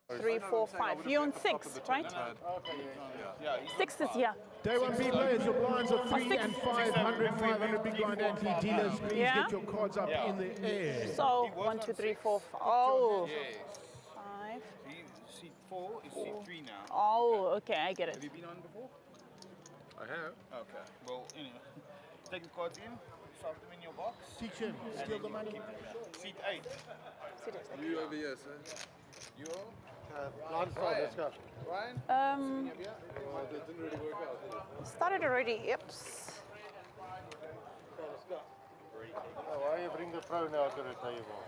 3, 4, 5. You're on 6, right? Yeah. 6 is here. Day 1B players, your blinds are 3 6. and 500, 500 big blind entry. Dealers, please Yeah. get your cards up in the air. So 1, 2, 3, 4, 5. Oh, Yes. 5. Seat 4 is seat 3 now. Oh, okay, I get Have it. you been on before? I have. Okay. Well, anyway, take the cards in, shove them in your box. Teach him, steal the money. Seat 8. You over here, sir. You all? Let's go. Ryan? Oh, that didn't really work out, did it? Started already. Yep. Why you bring the pro now to the table?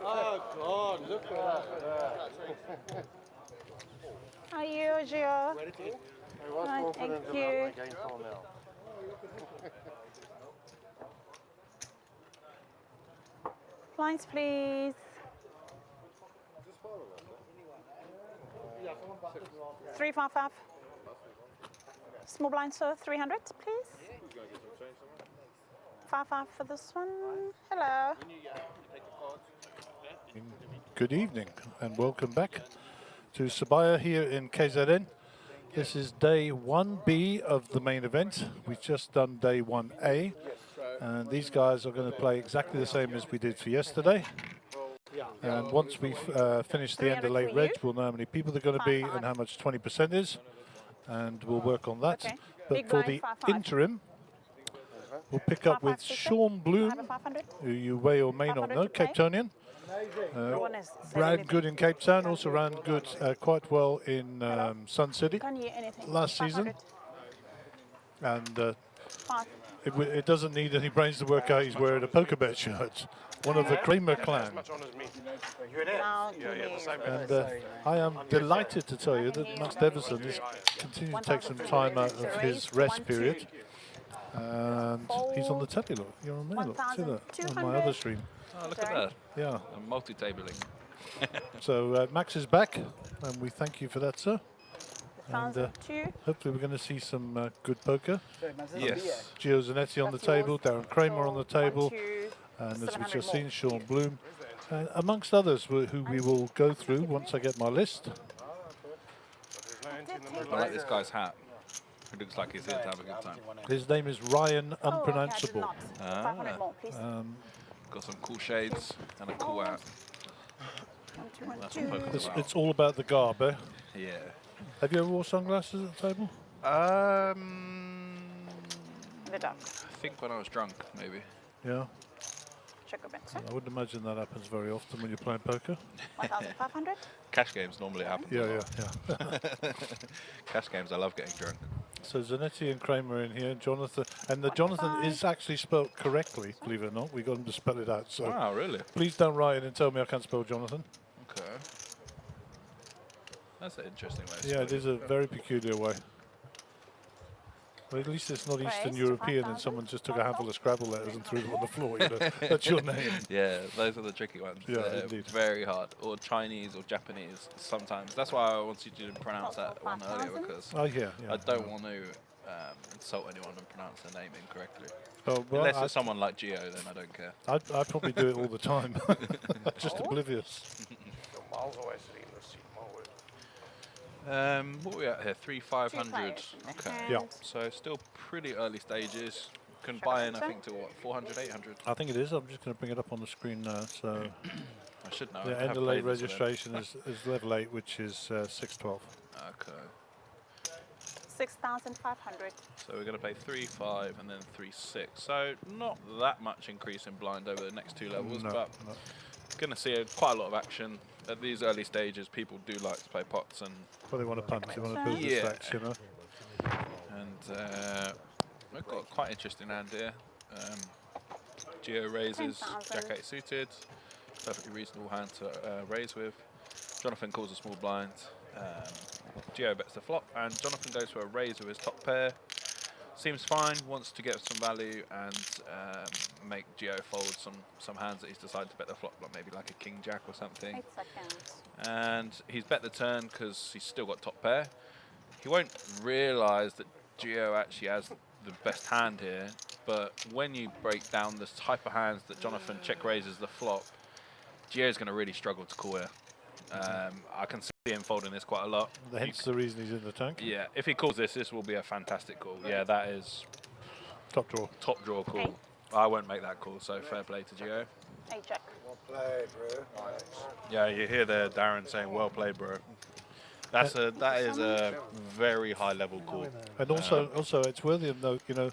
Oh, God, look at that. How are you, Gio? I was Right, confident thank about you. my game for now. Blinds, please. 3, 5, 5. Small blind, sir. 300, please. 5, 5 for this one. Hello. Good evening and welcome back to Sibaya here in KZN. This is day 1B of the main event. We've just done day 1A, and these guys are going to play exactly the same as we did for yesterday. And once we've finished the end of late reg, we'll know how many people they're going to be and how much 20% is, and we'll work on that. Okay. But Big for blind, the 5, 5. interim, we'll pick up with 5, 5, Sean Bloom, 500. who you may or may not 500 know, to play. Cape Townian. One is Ran good in Cape Town, also ran good quite well in Sun City Can't hear anything. last season. 500. And 5. it doesn't need any brains to work out he's wearing a poker bet shirt. One of the Kramer clan. Now give me And I am delighted to tell you that Max Devison is continuing to take some time out of his rest period. And he's on the telly, look. You're on there, look. See that? On my other stream. Oh, look at that. Yeah. I'm multi-tabling. So Max is back, and we thank you for that, sir. And 1,002. hopefully we're going to see some good poker. Yes. Gio Zanetti on the That's table, yours. Darren Kramer on the table, 1, 2, and as we've 700 just more. seen, Sean Bloom, amongst others who we will go through once I get my list. I like this guy's hat. It looks like he's here to have a good time. His name is Ryan Oh, okay, I did Unpronounceable. not. 500 more, please. Got some cool shades and a cool hat. 1, 2, 1, That's 2. what poker's about. It's all about the garb, eh? Yeah. Have you ever wore sunglasses at the table? The duck. I think when I was drunk, maybe. Yeah. Check a bit, sir. I wouldn't imagine that happens very often when you're playing poker. 1,500. Cash games normally happen. Yeah, yeah. Cash games, I love getting drunk. So Zanetti and Kramer in here, Jonathan, and the Jonathan is actually spelled correctly, believe it or not. We got him to spell it out. So Wow, really? please don't write in and tell me I can't spell Jonathan. Okay. That's an interesting way. to Yeah, it spell is a very peculiar way. Well, at least it's not Eastern Raised to European and 5,000. someone just took a handful of Scrabble letters and threw them on the floor. You know? That's your name. Yeah, those are the tricky ones. Yeah, They're indeed. very hard. Or Chinese or Japanese sometimes. That's why I wanted you to pronounce that one earlier, 5,000? because Oh, yeah. I don't want to insult anyone and pronounce their name incorrectly. Oh, well, Unless it's someone like Gio, then I don't care. I probably do it all the time. Just oblivious. Miles away, so let's see more. What are we at here? 3,500. players. Okay. Yeah. So still pretty early stages. Can Check buy out in, I the think, to what, 400, 800? I think it is. I'm just going to bring it up on the screen now. So I should know. the I end have of late played this event. registration is level 8, which is 612. Okay. 6,500. So we're going to pay 3.5 and then 3.6. So not that much increase in blind over the next two levels, No, but no. going to see quite a lot of action. At these early stages, people do like to play pots, and Well, they want to punt. They want to build the Yeah. stacks, you know. we've got quite interesting hand here. Gio raises 10,000. Jack 8 suited, perfectly reasonable hand to raise with. Jonathan calls a small blind. Gio bets the flop, and Jonathan goes for a raise with his top pair. Seems fine, wants to get some value and make Gio fold some hands that he's decided to bet the flop, maybe like a king jack or something. 8 seconds. And he's bet the turn because he's still got top pair. He won't realise that Gio actually has the best hand here, but when you break down the type of hands that Jonathan check raises the flop, Gio's going to really struggle to call here. I can see him folding this quite a lot. Hence the reason he's in the tank. Yeah, if he calls this, this will be a fantastic call. Yeah, that is Top draw. top draw call. Okay. I won't make that call, so fair play to Gio. 8 jack. Yeah, you hear there Darren saying, "Well played, bro." That is a very high level call. And also, it's worthy of note, you know,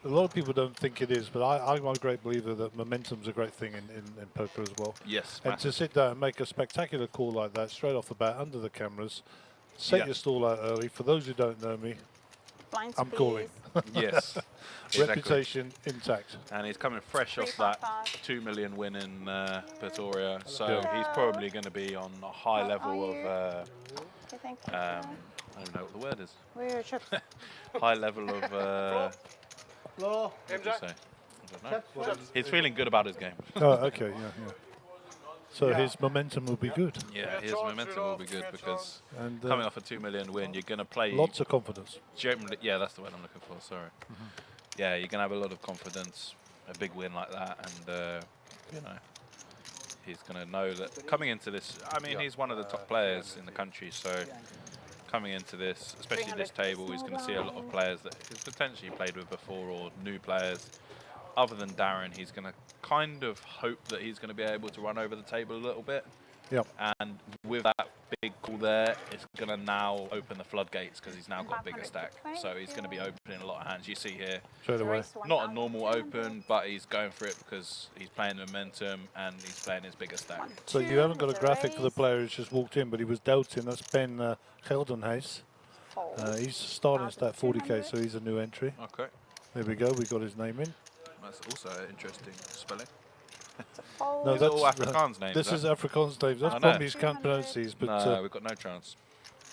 a lot of people don't think it is, but I'm a great believer that momentum's a great thing in poker as well. Yes, And to sit there and make a spectacular call like that straight off the bat under the cameras, set your stall out early. For those who don't know me, Blinds, I'm please. calling. yes. Exactly. Reputation intact. And he's coming fresh off that 2 million win in Pretoria, so he's probably going to be on a high level of, Do you think? I don't know what the word is, We're chips. high level of, what did you say? I don't know. He's feeling good about his game. Oh, okay, yeah. So his momentum will be good. Yeah, his momentum will be good because And coming off a 2 million win, you're going to play. lots of confidence. Generally, yeah, that's the word I'm looking for. Sorry. Yeah, you're gonna have a lot of confidence. A big win like that, and you know, he's gonna know that coming into this. I mean, he's one of the top players in the country, so coming into this, especially this table, he's gonna see a lot of players that he's potentially played with before or new players. Other than Darren, he's gonna kind of hope that he's gonna be able to run over the table a little bit. Yep. And with that big call there, it's going to now open the floodgates because he's now got a bigger stack. So he's going to be opening a lot of hands. You see here, Straight away. not a normal open, but he's going for it because he's playing the momentum and he's playing his bigger stack. So you haven't got a graphic for the player who's just walked in, but he was dealt in. That's Ben Geldenhuis. He's starting at that 40k, so he's a new entry. Okay. There we go. We got his name in. That's also an interesting spelling. No, These are all Afrikaans names. This is Afrikaans names. That's I know. probably his can't pronounce these, but No, we've got no chance.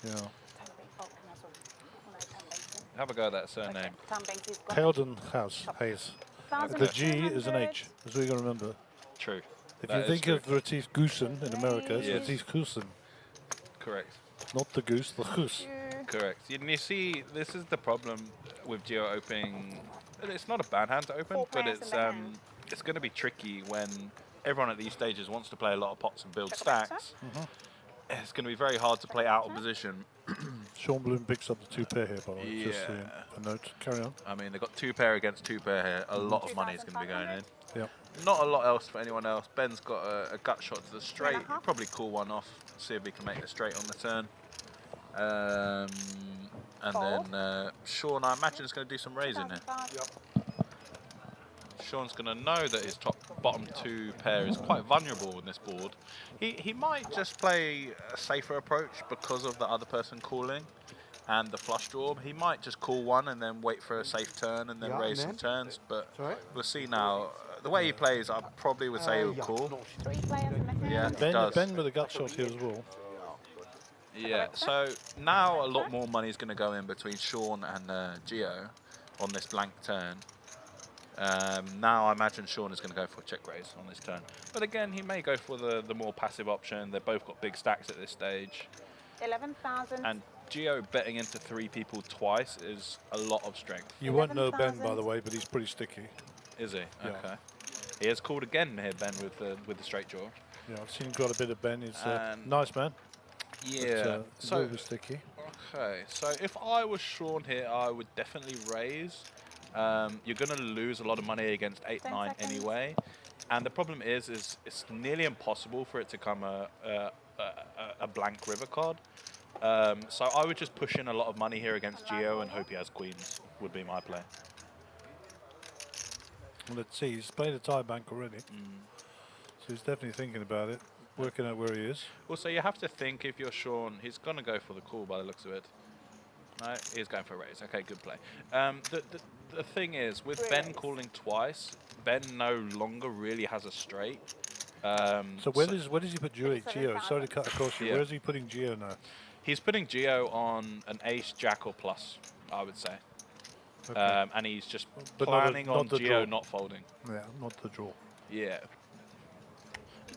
yeah. Have a go at that surname. Geldenhuis. The G is an H, as we got to remember. True. If That you is think true. of Retief Goosen in America, it's Yes. Retief Goosen. Correct. Not the goose, the goose. Correct. You see, this is the problem with Geo opening. It's not a bad hand to open, but it's going to be tricky when everyone at these stages wants to play a lot of pots and build stacks. It's going to be very hard to play out of position. Sean Bloom picks up the 2 pair here, by the way. Just Yeah. a note. Carry on. I mean, they've got 2 pair against 2 pair here. A lot of money is going to be going in. Yep. Not a lot else for anyone else. Ben's got a gut shot to the straight. He'll probably call one off, see if he can make the straight on the turn. And then Sean, I imagine, is going to do some raising here. Sean's going to know that his bottom 2 pair is quite vulnerable on this board. He might just play a safer approach because of the other person calling and the flush draw. He might just call one and then wait for a safe turn and then raise some turns. But we'll see now. The way he plays, I probably would say he'll call. 3 players in the Yeah, hand. he does. Ben with a gut shot here as well. Yeah, so now a lot more money is going to go in between Sean and Geo on this blank turn. Now I imagine Sean is going to go for a check raise on this turn. But again, he may go for the more passive option. They've both got big stacks at this stage. 11,000. And Geo betting into 3 people twice is a lot of strength. You won't know Ben, 11,000. by the way, but he's pretty sticky. Is he? Yeah. Okay. He has called again here, Ben, with the straight draw. Yeah, I've seen quite a bit of Ben. He's a And nice man. Yeah. But, So very sticky. okay, so if I was Sean here, I would definitely raise. You're going to lose a lot of money against 8-9 seconds. anyway, and the problem is it's nearly impossible for it to come a blank river card. So I would just push in a lot of money here against Geo and hope he has queens. Would be my play. Well, let's see. He's played a tie bank already, so he's definitely thinking about it, working out where he is. Also, you have to think if you're Sean, he's going to go for the call by the looks of it. No, he's going for a raise. Okay, good play. The thing is, with Ben calling twice, Ben no longer really has a straight. So where does he put Geo? Sorry to cut across you. Yeah. Where is he putting Geo now? He's putting Geo on an ace, jack, or plus, I would say. Okay. And he's just But planning not on the Geo draw. not folding. Yeah, not the draw. Yeah.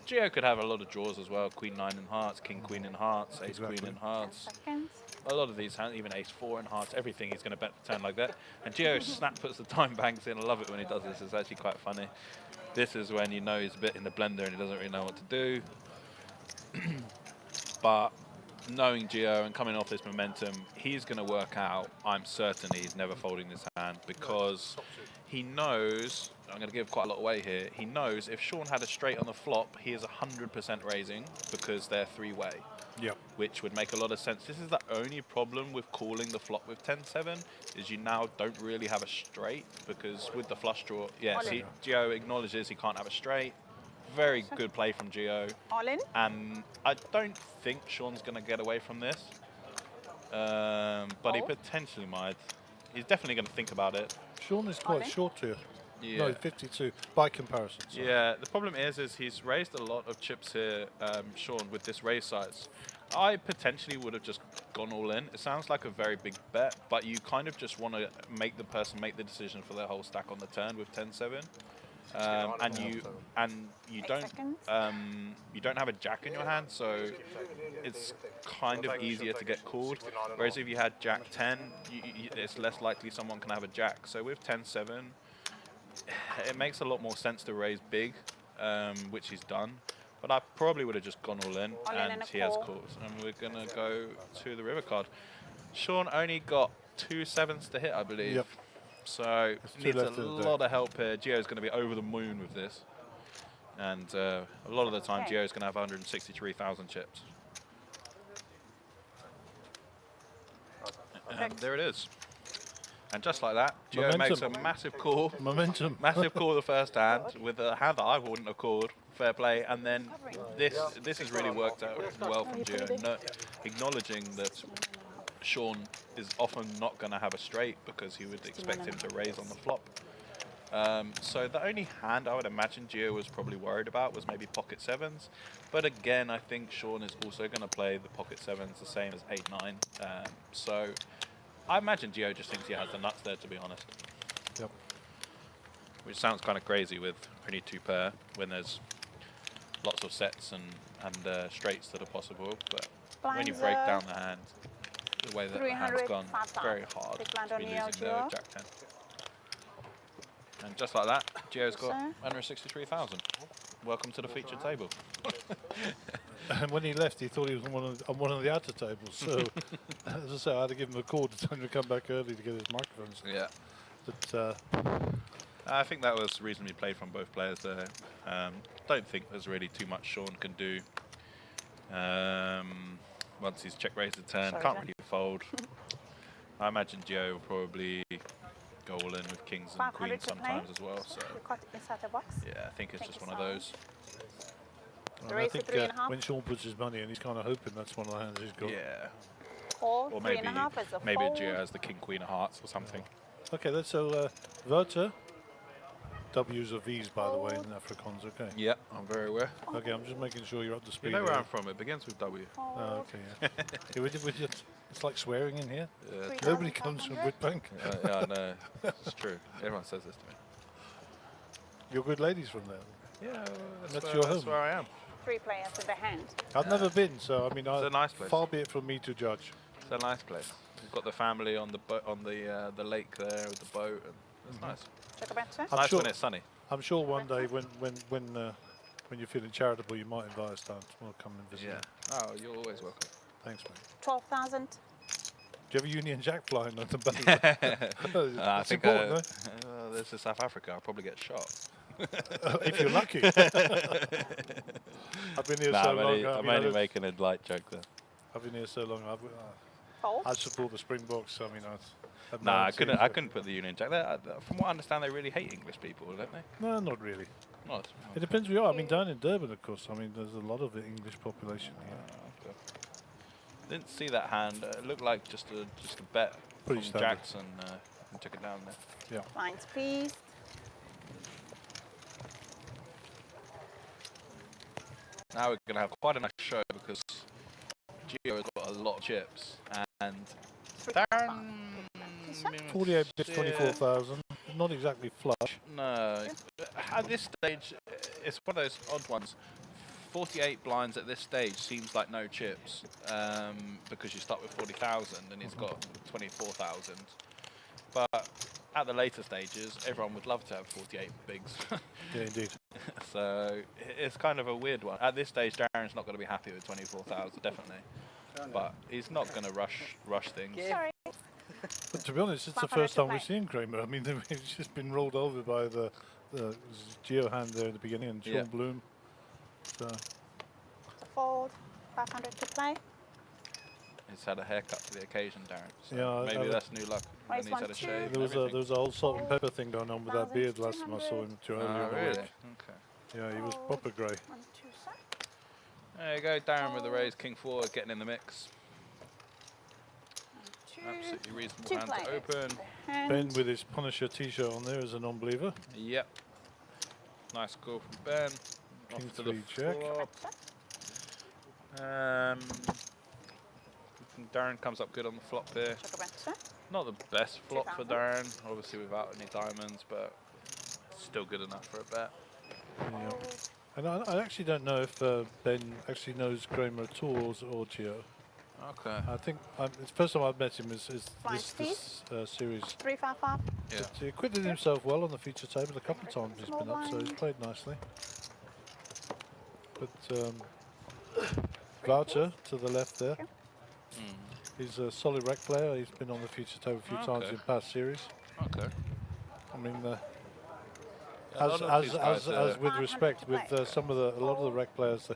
Geo could have a lot of draws as well. Queen 9 in hearts, king queen in hearts, ace Exactly. queen in hearts. Seconds. A lot of these hands, even ace 4 in hearts, everything he's going to bet the turn like that. And Geo snap puts the time banks in. I love it when he does this. It's actually quite funny. This is when you know he's a bit in the blender and he doesn't really know what to do. But knowing Gio and coming off this momentum, he's going to work out. I'm certain he's never folding this hand because he knows. I'm going to give quite a lot away here. He knows if Sean had a straight on the flop, he is 100% raising because they're three-way. Yep. Which would make a lot of sense. This is the only problem with calling the flop with 10-7 is you now don't really have a straight because with the flush draw, yeah, see, Gio acknowledges he can't have a straight. Very good play from Gio. All in. And I don't think Sean's going to get away from this, but he potentially might. He's definitely going to think about it. Sean is quite short here. Yeah. No, 52 by comparison. Sorry. Yeah, the problem is he's raised a lot of chips here, Sean, with this raise size. I potentially would have just gone all in. It sounds like a very big bet, but you kind of just want to make the person make the decision for their whole stack on the turn with 10-7. And you don't have a jack in your hand, so it's kind of easier to get called. Whereas if you had jack 10, it's less likely someone can have a jack. So with 10-7, it makes a lot more sense to raise big, which he's done. But I probably would have just gone all in, and he has calls. And we're going to go to the river card. Sean only got 2 7s to hit, I believe. Yep. So needs a lot of help here. Gio's going to be over the moon with this. And a lot of the time, Gio's going to have 163,000 chips. And there it is. And just like that, Gio makes a massive call. Momentum. Massive call the first hand with a hand that I wouldn't have called. Fair play. And then this has really worked out well from Gio. Acknowledging that Sean is often not going to have a straight because he would expect him to raise on the flop. So the only hand I would imagine Gio was probably worried about was maybe pocket 7s. But again, I think Sean is also going to play the pocket 7s the same as 8-9. So I imagine Gio just thinks he has the nuts there, to be honest. Yep. Which sounds kind of crazy with only 2 pair when there's lots of sets and straights that are possible. But when you break down the hand, the way that the hand's gone, it's very hard to be losing there with jack 10. And just like that, Gio's got 163,000. Welcome to the featured table. And when he left, he thought he was on one of the outer tables. So, as I say, I had to give him a call to tell him to come back early to get his microphones. Yeah. But I think that was reasonably played from both players there. Don't think there's really too much Sean can do. Once he's check raised the turn, can't really fold. I imagine Gio will probably go all in with kings and queens sometimes as well. So yeah, I think it's just one of those. I think when Sean puts his money in, he's kind of hoping that's one of the hands he's got. Yeah. Or maybe Gio has the king queen of hearts or something. Okay, that's so Verta. W's are V's, by the way, in Afrikaans, okay? Yeah, I'm very aware. Okay, I'm just making sure you're up to speed. You know where I'm from, it begins with W. Oh, okay, yeah. It's like swearing in here. Yeah, nobody comes from Witbank. Yeah, I know. It's true. Everyone says this to me. You're good ladies from there. Yeah, that's your home. That's where I am. 3 players in the hand. I've never been, so I mean, it's a nice place. Far be it from me to judge. It's a nice place. We've got the family on the the lake there with the boat, and it's nice. Nice when it's sunny. I'm sure one day when you're feeling charitable, you might invite us down. We'll come and visit. Yeah. Oh, you're always welcome. Thanks, mate. 12,000. Do you have a Union Jack flying on the boat? I think this is South Africa. I'll probably get shot. If you're lucky. I've been here so long. I'm only making a light joke there. I've been here so long. I support the Springboks. I mean, I couldn't put the Union Jack there. From what I understand, they really hate English people, don't they? No, not really. Not. It depends where you are. I mean, down in Durban, of course. I mean, there's a lot of the English population here. Okay. Didn't see that hand. It looked like just a bet Pretty from standard. Jacks and took it down there. Yeah. Blinds, please. Now we're going to have quite a nice show because Gio has got a lot of chips and Darren 48 bits, 24,000. Not exactly flush. No. At this stage, it's one of those odd ones. 48 blinds at this stage seems like no chips because you start with 40,000 and he's got 24,000. But at the later stages, everyone would love to have 48 bigs. Yeah, indeed. So it's kind of a weird one. At this stage, Darren's not going to be happy with 24,000, definitely. But he's not going to rush things. Sorry. But to be honest, it's the 500 first to time we've play. seen Kramer. I mean, he's just been rolled over by the Geo hand there at the beginning and Sean Yeah. Bloom. So To fold. 500 to play. He's had a haircut for the occasion, Darren. So Yeah, maybe that's new luck. And Raise he's had a 1, 2. shave. there and was a whole salt and pepper thing going on with that beard last time I saw him too early everything. on the Really? week. Okay. Yeah, he was proper grey. 1, 2, sir. There you go, Darren with the raise, king forward, getting in the mix. 1, 2. Absolutely reasonable Two hand to players. open. Hand. Ben with his Punisher t-shirt on there as a non-believer. Yep. Nice score from Ben. King Off to the 3 check. flop. Darren comes up good on the flop here. Check a bet, sir. Not the best flop for 2,000. Darren, obviously without any diamonds, but still good enough for a bet. Yeah. And I actually don't know if Ben actually knows Kramer at all or Geo. Okay. I think it's the first time I've met him is Fine, this series. 355. Yeah. But he acquitted himself well on the feature table a couple of times he's been up, so he's played nicely. But Voucher to the left there. He's a solid rec player. He's been on the future table a few times Okay. in past series. Okay. I mean, A lot of these guys, as with 500 respect, to with play. a lot of the rec players,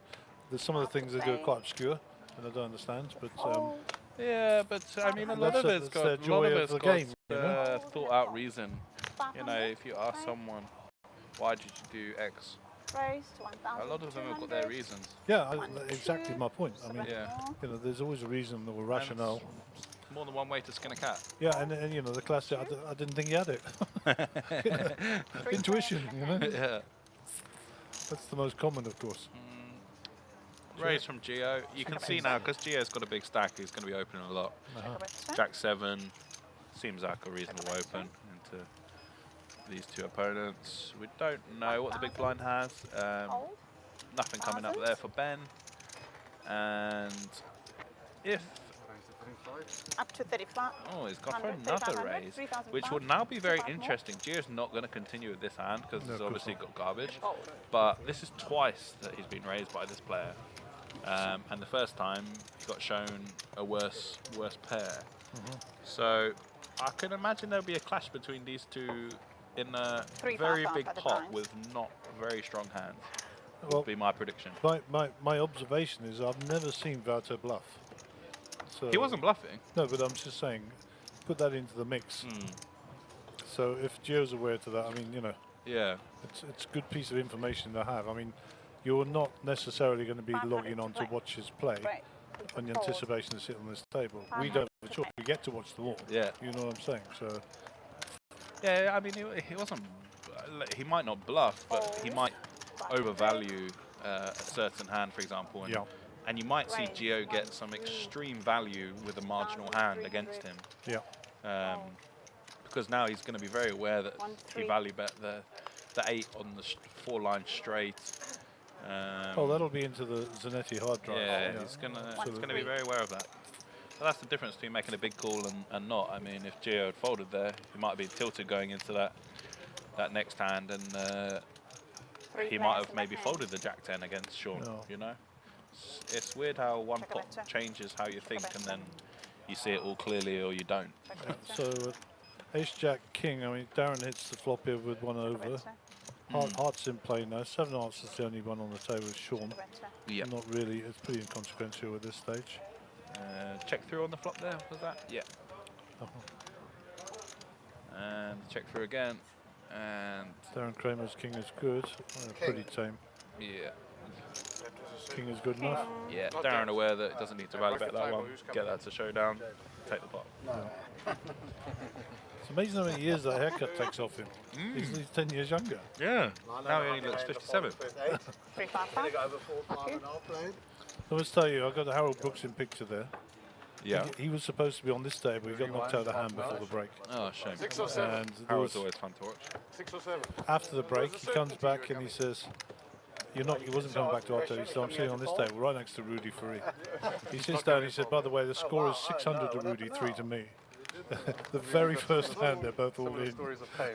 there's some of the things they do are quite obscure, and I don't understand. But Fold. yeah, but I mean, a lot That's of the- it's that's got the a lot joy of of it's the got game, you know? thought out reason. You know, 500 if you ask someone, why did you do X? Raise to 1,000. A lot of them have got their reasons. yeah, One, exactly two, my point. I mean, Yeah. you know, there's always a reason or a rationale. More than one way to skin a cat. Yeah, and you know, the classic. I didn't think you had it. Intuition, you know. Yeah. That's the most common, of course. Raise from Geo. You can see now, because Geo's got a big stack, he's going to be opening a lot. Check a bet, sir. Jack 7 seems like a reasonable open into these two opponents. We don't know what the big blind has. Fold. Nothing coming up there for Ben. And if... Up to 30 flat. Oh, he's gone for 100, another 3,500, raise, 3,000 which flat. would now be very 2,500 more. interesting. Geo's not going to continue with this hand because No, he's of course obviously not. got garbage. Fold. But this is twice that he's been raised by this player. And the first time he got shown a worse pair. So I can imagine there'll be a clash between these two in a 3, very 5, 5 big at the pot times. with not very strong hands. Well, Would be my prediction. my observation is I've never seen Voucher bluff. So He wasn't bluffing. No, but I'm just saying, put that into the mix. So if Geo's aware to that, I mean, you know, Yeah. it's a good piece of information to have. I mean, you're not necessarily going to be 500 logging to on to play. watch his play Right. on the Fold. anticipation to sit on this table. We 500 don't have a to choice. play. We get to watch them all. Yeah. You know what I'm saying? So Yeah, I mean, he wasn't... He might not bluff, but he might overvalue a certain hand, for example. And, Yeah. and you might see Right. Geo get 1, some 2, extreme value with a marginal hand against him. yeah. Because now he's going to be very aware that 1, he 3. value bet the 8 on the 4 line straight. Oh, that'll be into the Zanetti hard drive. Yeah, he's gonna be very aware of that. But that's the difference between making a big call and not. I mean, if Geo had folded there, he might have been tilted going into that next hand, and Three he might players have in maybe the folded the Jack 10 against Sean. No. You know, it's weird how one Check a pot bet, sir. changes how you think, bet, and sir. then you see it all clearly or you don't. So Ace Jack King. I mean, Darren hits the flop here with one over. Hearts in play now. 7 hearts is the only one on the table with Sean. Yeah. Not really. It's pretty inconsequential at this stage. Check through on the flop there. Was that? Yeah. And check through again. And Darren Kramer's king is good. Pretty tame. yeah. King is good enough. Yeah, Darren aware that it doesn't need to value bet that one. Get that to showdown. Take the pot. It's amazing how many years that haircut takes off him. He's 10 years younger. Yeah. Now he only looks 57. 3, 5, 5. I must tell you, I got Harold Brooks in picture there. Yeah. He was supposed to be on this table. He got knocked out of hand before the break. Oh, shame. And there Harold's was, always fun to watch. 6 or 7. after the break, he comes back and he says, "You're not." He wasn't coming back to our table. He said, "I'm sitting on this table right next to Rudy Free." He sits down. He said, "By the way, the score is 600 to Rudy, 3 to me." the very first hand, they're both all in.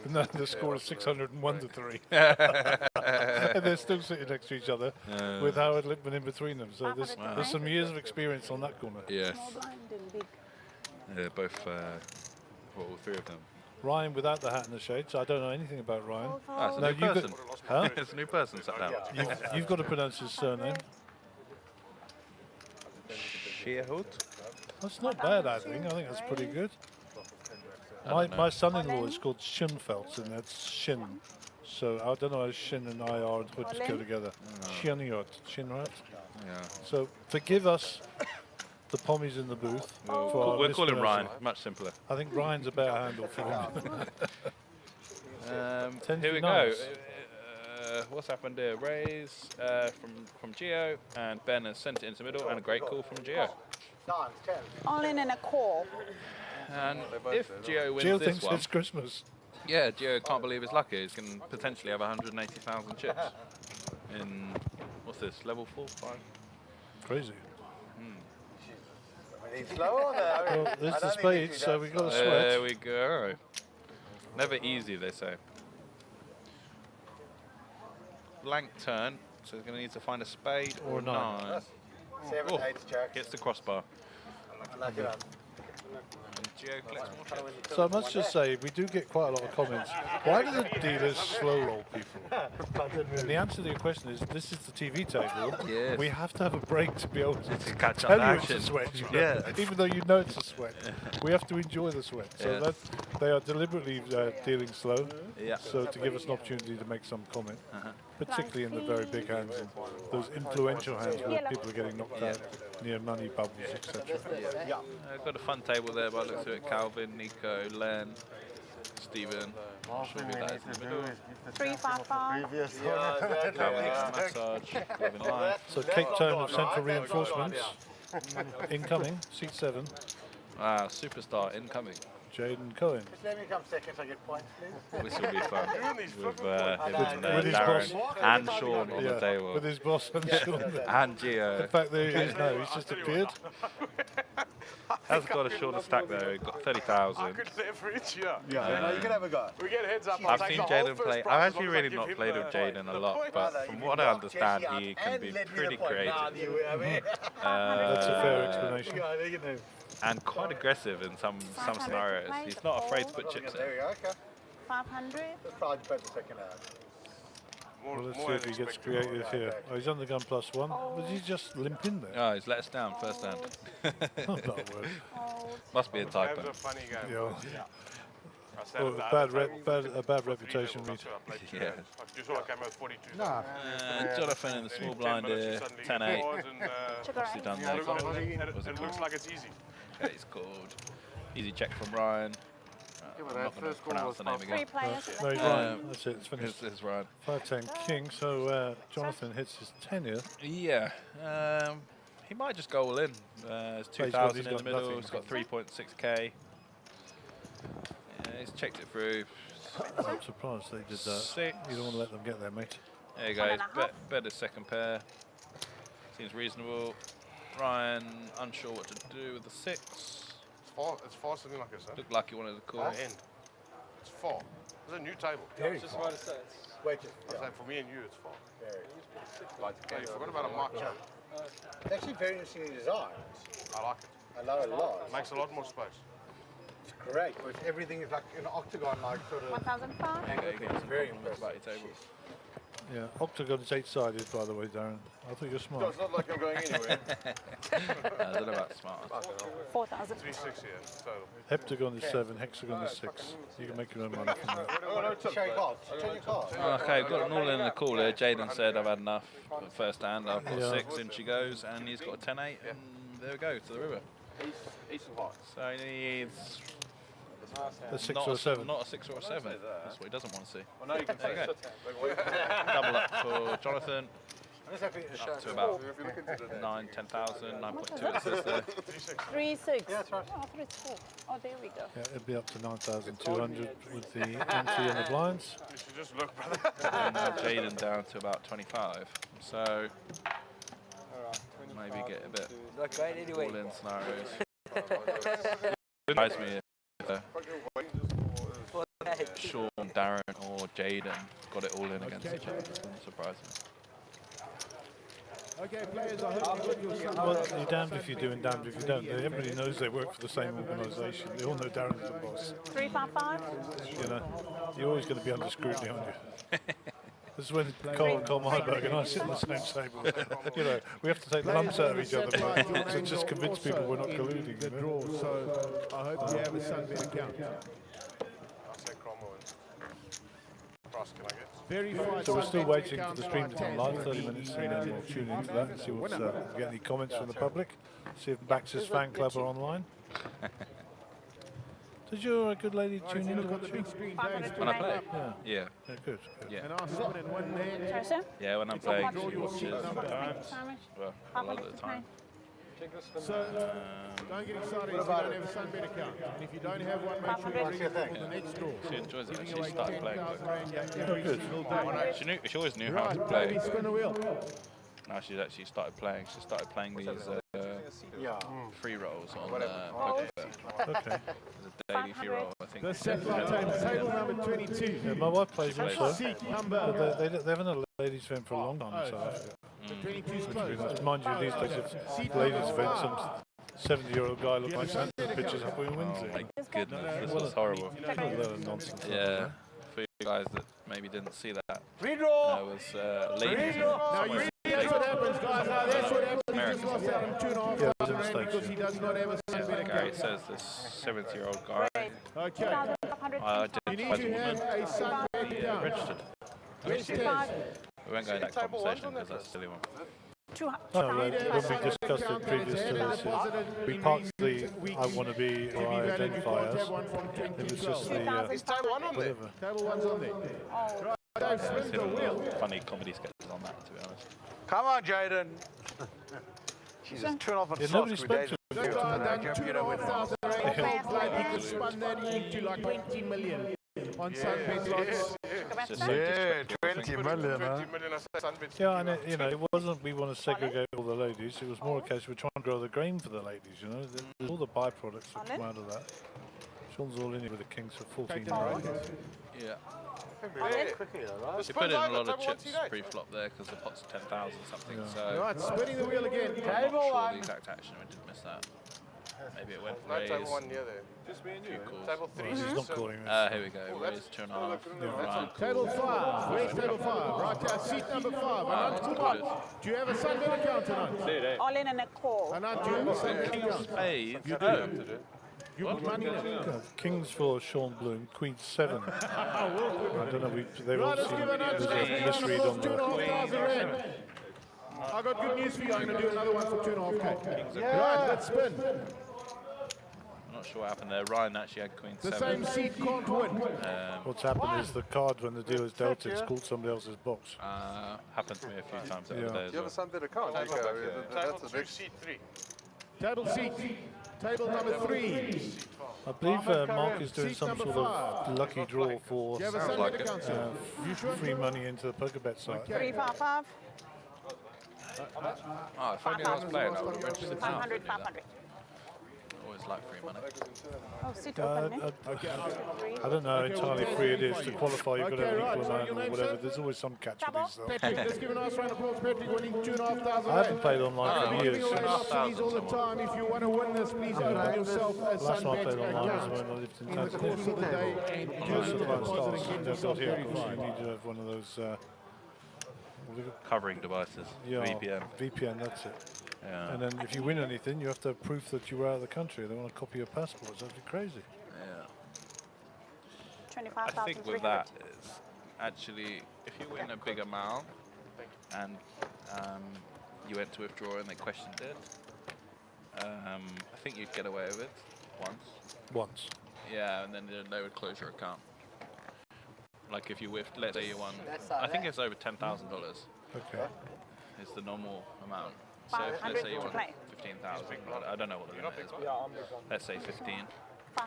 No, the score is 601 to 3. And they're still sitting next to each other with Howard Lippman in between them. So there's some years of experience on that corner. Yes. Small blind and big. Yeah, both, well, all three of them. Ryan without the hat and the shades. I don't know anything about Ryan. Ah, it's a No, new you person. Huh? It's a new person sat down. You've got to pronounce his surname. Sheerhood? That's not bad, I think. I think that's pretty good. don't know. My son-in-law is called Schoenfeld, and that's Shin. So I don't know how Shin and IR and Hoods go together. Shinriot. Shinriot. Yeah. So forgive us, the pommies in the booth. for our We'll call him Ryan. mispronunciation. Much simpler. I think Ryan's a better handle for him. Here we go. Nice. What's happened here? Raise from Gio, and Ben has sent it into the middle, and a great call from Gio. All in and a call. And if Gio wins Jill this thinks one, it's Christmas. yeah, Gio can't believe his lucky. He's going to potentially have 180,000 chips in, what's this, level 4, 5? Crazy. Slow on there. Well, there's the spades, so we got a There sweat. we go. Never easy, they say. Blank turn, so he's going to need to find a spade Or or nine. 9. 7, Oh, 8 jack. Gets the crossbar. Like it. And Gio collects more chips. So I must just say, we do get quite a lot of comments. Why do the dealers slow roll people? And the answer to your question is, this is the TV table. Yes. We have to have a break to be able to catch up tell the you action. it's a sweat. you know, Yeah. Even though you know it's a sweat. We have to enjoy the sweat. So Yeah. that they are deliberately dealing slow. Yeah. So to give us an opportunity to make some comment. Particularly in the very big hands and those influential hands where people are getting knocked out near money bubbles, etc. Got a fun table there by the looks of it. Calvin, Nico, Len, Stephen. Maybe that is in the middle. 355. Calvin massage. Calvin live. So Cape Town of Central Reinforcements incoming, seat 7. Wow, superstar incoming. Jaden Cohen. Let me come second so I get points, please. This will be fun. With him and with his Darren boss. and Sean on the table. With his boss and Sean there. And Gio. In fact, there he is now. He's just appeared. Has got a shorter stack though. He got 30,000. Yeah, you can have a go. We get heads up. I've seen Jaden play. I've actually really not played with Jaden a lot, but from what I understand, he can be pretty creative That's a fair explanation. and quite aggressive in some scenarios. He's not afraid to put chips There in. we go, okay. 500. Let's try to put the second out. Well, let's see if he gets creative here. Oh, he's on the gun +1. Was he just limp in there? Oh, he's let us down first hand. Oh, that'll work. Must be a typo. funny game. Yeah. Oh, a bad reputation. Yeah. You saw I came out 42. Jonathan in the small blind here, 10-8. Obviously done there. Was it It looks like it's easy. Okay, it's called. Easy check from Ryan. I'm not going to pronounce the name 3 again. players. No, he's Ryan. That's it. It's This finished. is Ryan. 5-10 king. So Jonathan hits his 10 here. Yeah. He might just go all in. It's he's 2,000 in got the middle. nothing. He's got 3.6k. He's checked it through. I'm surprised they did that. 6. You don't want to let them get there, mate. There you go. He's bet his second pair. Seems reasonable. Ryan unsure what to do with the 6. It's far something like this, huh? Looked like he wanted to call. End. It's far. It's a new table. Very far. Wait, I say for me and you, it's far. very. Oh, you forgot about a mark. It's actually very interesting design. I like it. I love it a lot. Makes a lot more space. It's great. With everything is like an octagon, like sort of. 1005. Yeah, you get some Very compliments about your tables. Yeah, octagon is 8-sided, by the way, Darren. I thought you're smart. It's not like I'm going anywhere. I don't know about smart. 4,000. 3-6 here. Total. Heptagon is 7, hexagon is 6. You can make your own money from that. Show your cards. Show your cards. Okay, we've got an all in the call here. Jaden said I've had enough. Got first hand, I've got Yeah. 6, in she goes, and he's got a 10-8, and there we go, to the river. So he needs A 6 or a 7. not a 6 or a 7. That's what he doesn't want to see. There you go. Double up for Jonathan. Up to about 9, 10,000, 9.2 assists there. 3-6. Yeah, that's right. Oh, 3-4. Oh, there we go. Yeah, it'd be up to 9,200 with the ante and the blinds. You should just look, brother. And now Jaden down to about 25. So maybe get a bit all in scenarios. Surprised me Sean, Darren, or Jaden got it all in against each other. Doesn't surprise me. Okay, players, I hope you got your Sunbet. Well, you're damned if you do and damned if you don't. Everybody knows they work for the same organisation. They all know Darren's the boss. 355. You know, you're always going to be under scrutiny, aren't you? This is when Cole Meyerberg and I sit on the same table. You know, we have to take lumps out of each other to just convince people we're not colluding. The draw, so I hope you have a Sunbet account. I'll say Cromwell and Cross, can I get? Verified So we're still Sunbet waiting for account the stream to come live, 30 10. minutes, and then we'll tune into that and see what's, get any comments from the public. See if Bax's fan club are online. Did your good lady tune in to Look on watch the you? big screen, Five Dave. hundred. When I play? Yeah, Yeah. yeah, good. Yeah. And our spin in one there. Sorry, sir. Yeah, when I'm playing, Draw she your watches seat number. sometimes. Thank you so much. Well, a lot of the time. So don't get excited if you don't have a Sunbet account. And if you don't have one, make sure you register for the next draw. She enjoys it. Giving She away started playing. 10,000 rand every good. single day. She always knew how to Right, play. Davey, spin the wheel. Now she's actually started playing. She started playing these free rolls on Poker. Okay. There's a daily free roll, I think. The satellite table number 22. Yeah, my wife plays also. Seat But number they haven't had a ladies' event for a long time in South Africa. 22 is closed. Mind you, these days, if ladies' event, some 70-year-old guy looks like Santa pitches up and wins Oh it. my goodness, this was horrible. A load of nonsense. Yeah, for you guys that maybe didn't see that. Redraw. There was ladies. Now you see that's what happens, guys. Now that's what happens. He just lost out on Yeah, it was a 2,500 rand mistake. because he does not have a Sunbet Gary account. says this 70-year-old guy Okay. 2,500. You identifies need a to have woman. a Sunbet account. Registered. Yes, yes. We won't go in that conversation because that's a silly one. No, when we discussed it previous to this, we parked the I want to be or I identify as. It was just the whatever. Table one's on there. Right, Dave, spin the wheel. Funny comedy sketches on that, to be honest. Come on, Jaden. Jesus, turn off on Yeah, soft nobody screw spoke days. to That guy done 2,500 rand. Like he could spun that into like 20 million on Sunbet slots. It's just so Yeah, disrespectful, I 20 think. million, huh? 20 million I say Sunbet. Yeah, and it wasn't we want to segregate all the ladies. It was more a case we're trying to grow the game for the ladies. You know, there's all the byproducts that come out of that. Sean's all in here with the Kings for 14 grand. Yeah. The We put in a lot of chips pre-flop there because the pot's 10,000 something, so Right, spinning the wheel again. I'm not sure the exact action. We did miss that. Maybe it went No, table raise. one near there. Just me and you. Calls. Table 3. He's not calling us. Here we go. Raise 2.5. Ryan Table calls. 5. Where's table 5? Right there, seat number 5. Anand Kumar. Do you have a Sunbet account, Anand? All in and a call. Anand, do you have a Sunbet account? Hey, You do. You put money in it. Kings for Sean Bloom, Queen 7. I don't know. They've Right, let's give obviously Anand there's a a misread on the. 2,500 rand. I got good news for you. I'm going to do another one for 2.5k. Right, let's spin. I'm not sure what happened there. Ryan actually had Queen The 7. same seat can't win. What's happened is the card when the dealer's dealt it's called somebody else's box. Happened to me a few times the Yeah. other day as You have a well. Sunbet account? Table That's the 2, next. seat 3. Table seat. Table number 3. I believe Mark is doing Seat some number sort 5. of lucky draw for Do you have a Sounds Sunbet like it. account, sir? You sure? free money into the poker bet site. 355. Oh, if only I was playing, I would have registered now. 500, 500. Always like free money. Oh, sit open, eh? I don't know how entirely free it is to qualify. You've got to have an Okay, right. equal amount Your or name, whatever. sir? There's always some catch with Trouble? these. Though. Patrick, let's give a nice round of applause. Patrick winning 2,500 I haven't played online for We're years. giving away opportunities all the time. If you want to win this, please open yourself a Last time I Sunbet played online was account when I lived in in the course Tanzania. of the day and do a little deposit and get yourself Here, of course, verified. you need to have one of those. What do you call- Covering devices. Yeah, VPN. VPN, that's it. Yeah. And then if you win anything, you have to have proof that you were out of the country. They want a copy of your passport. It's actually crazy. Yeah. I 25,300. think with that is actually if you win a big amount and you went to withdraw and they questioned it, I think you'd get away with it once. Yeah, and then they would close your account. Like if you let's say you won, I think it's over $10,000 Okay. is the normal amount. So if, let's say you won 15,000, I don't know what the limit is, but let's say 15.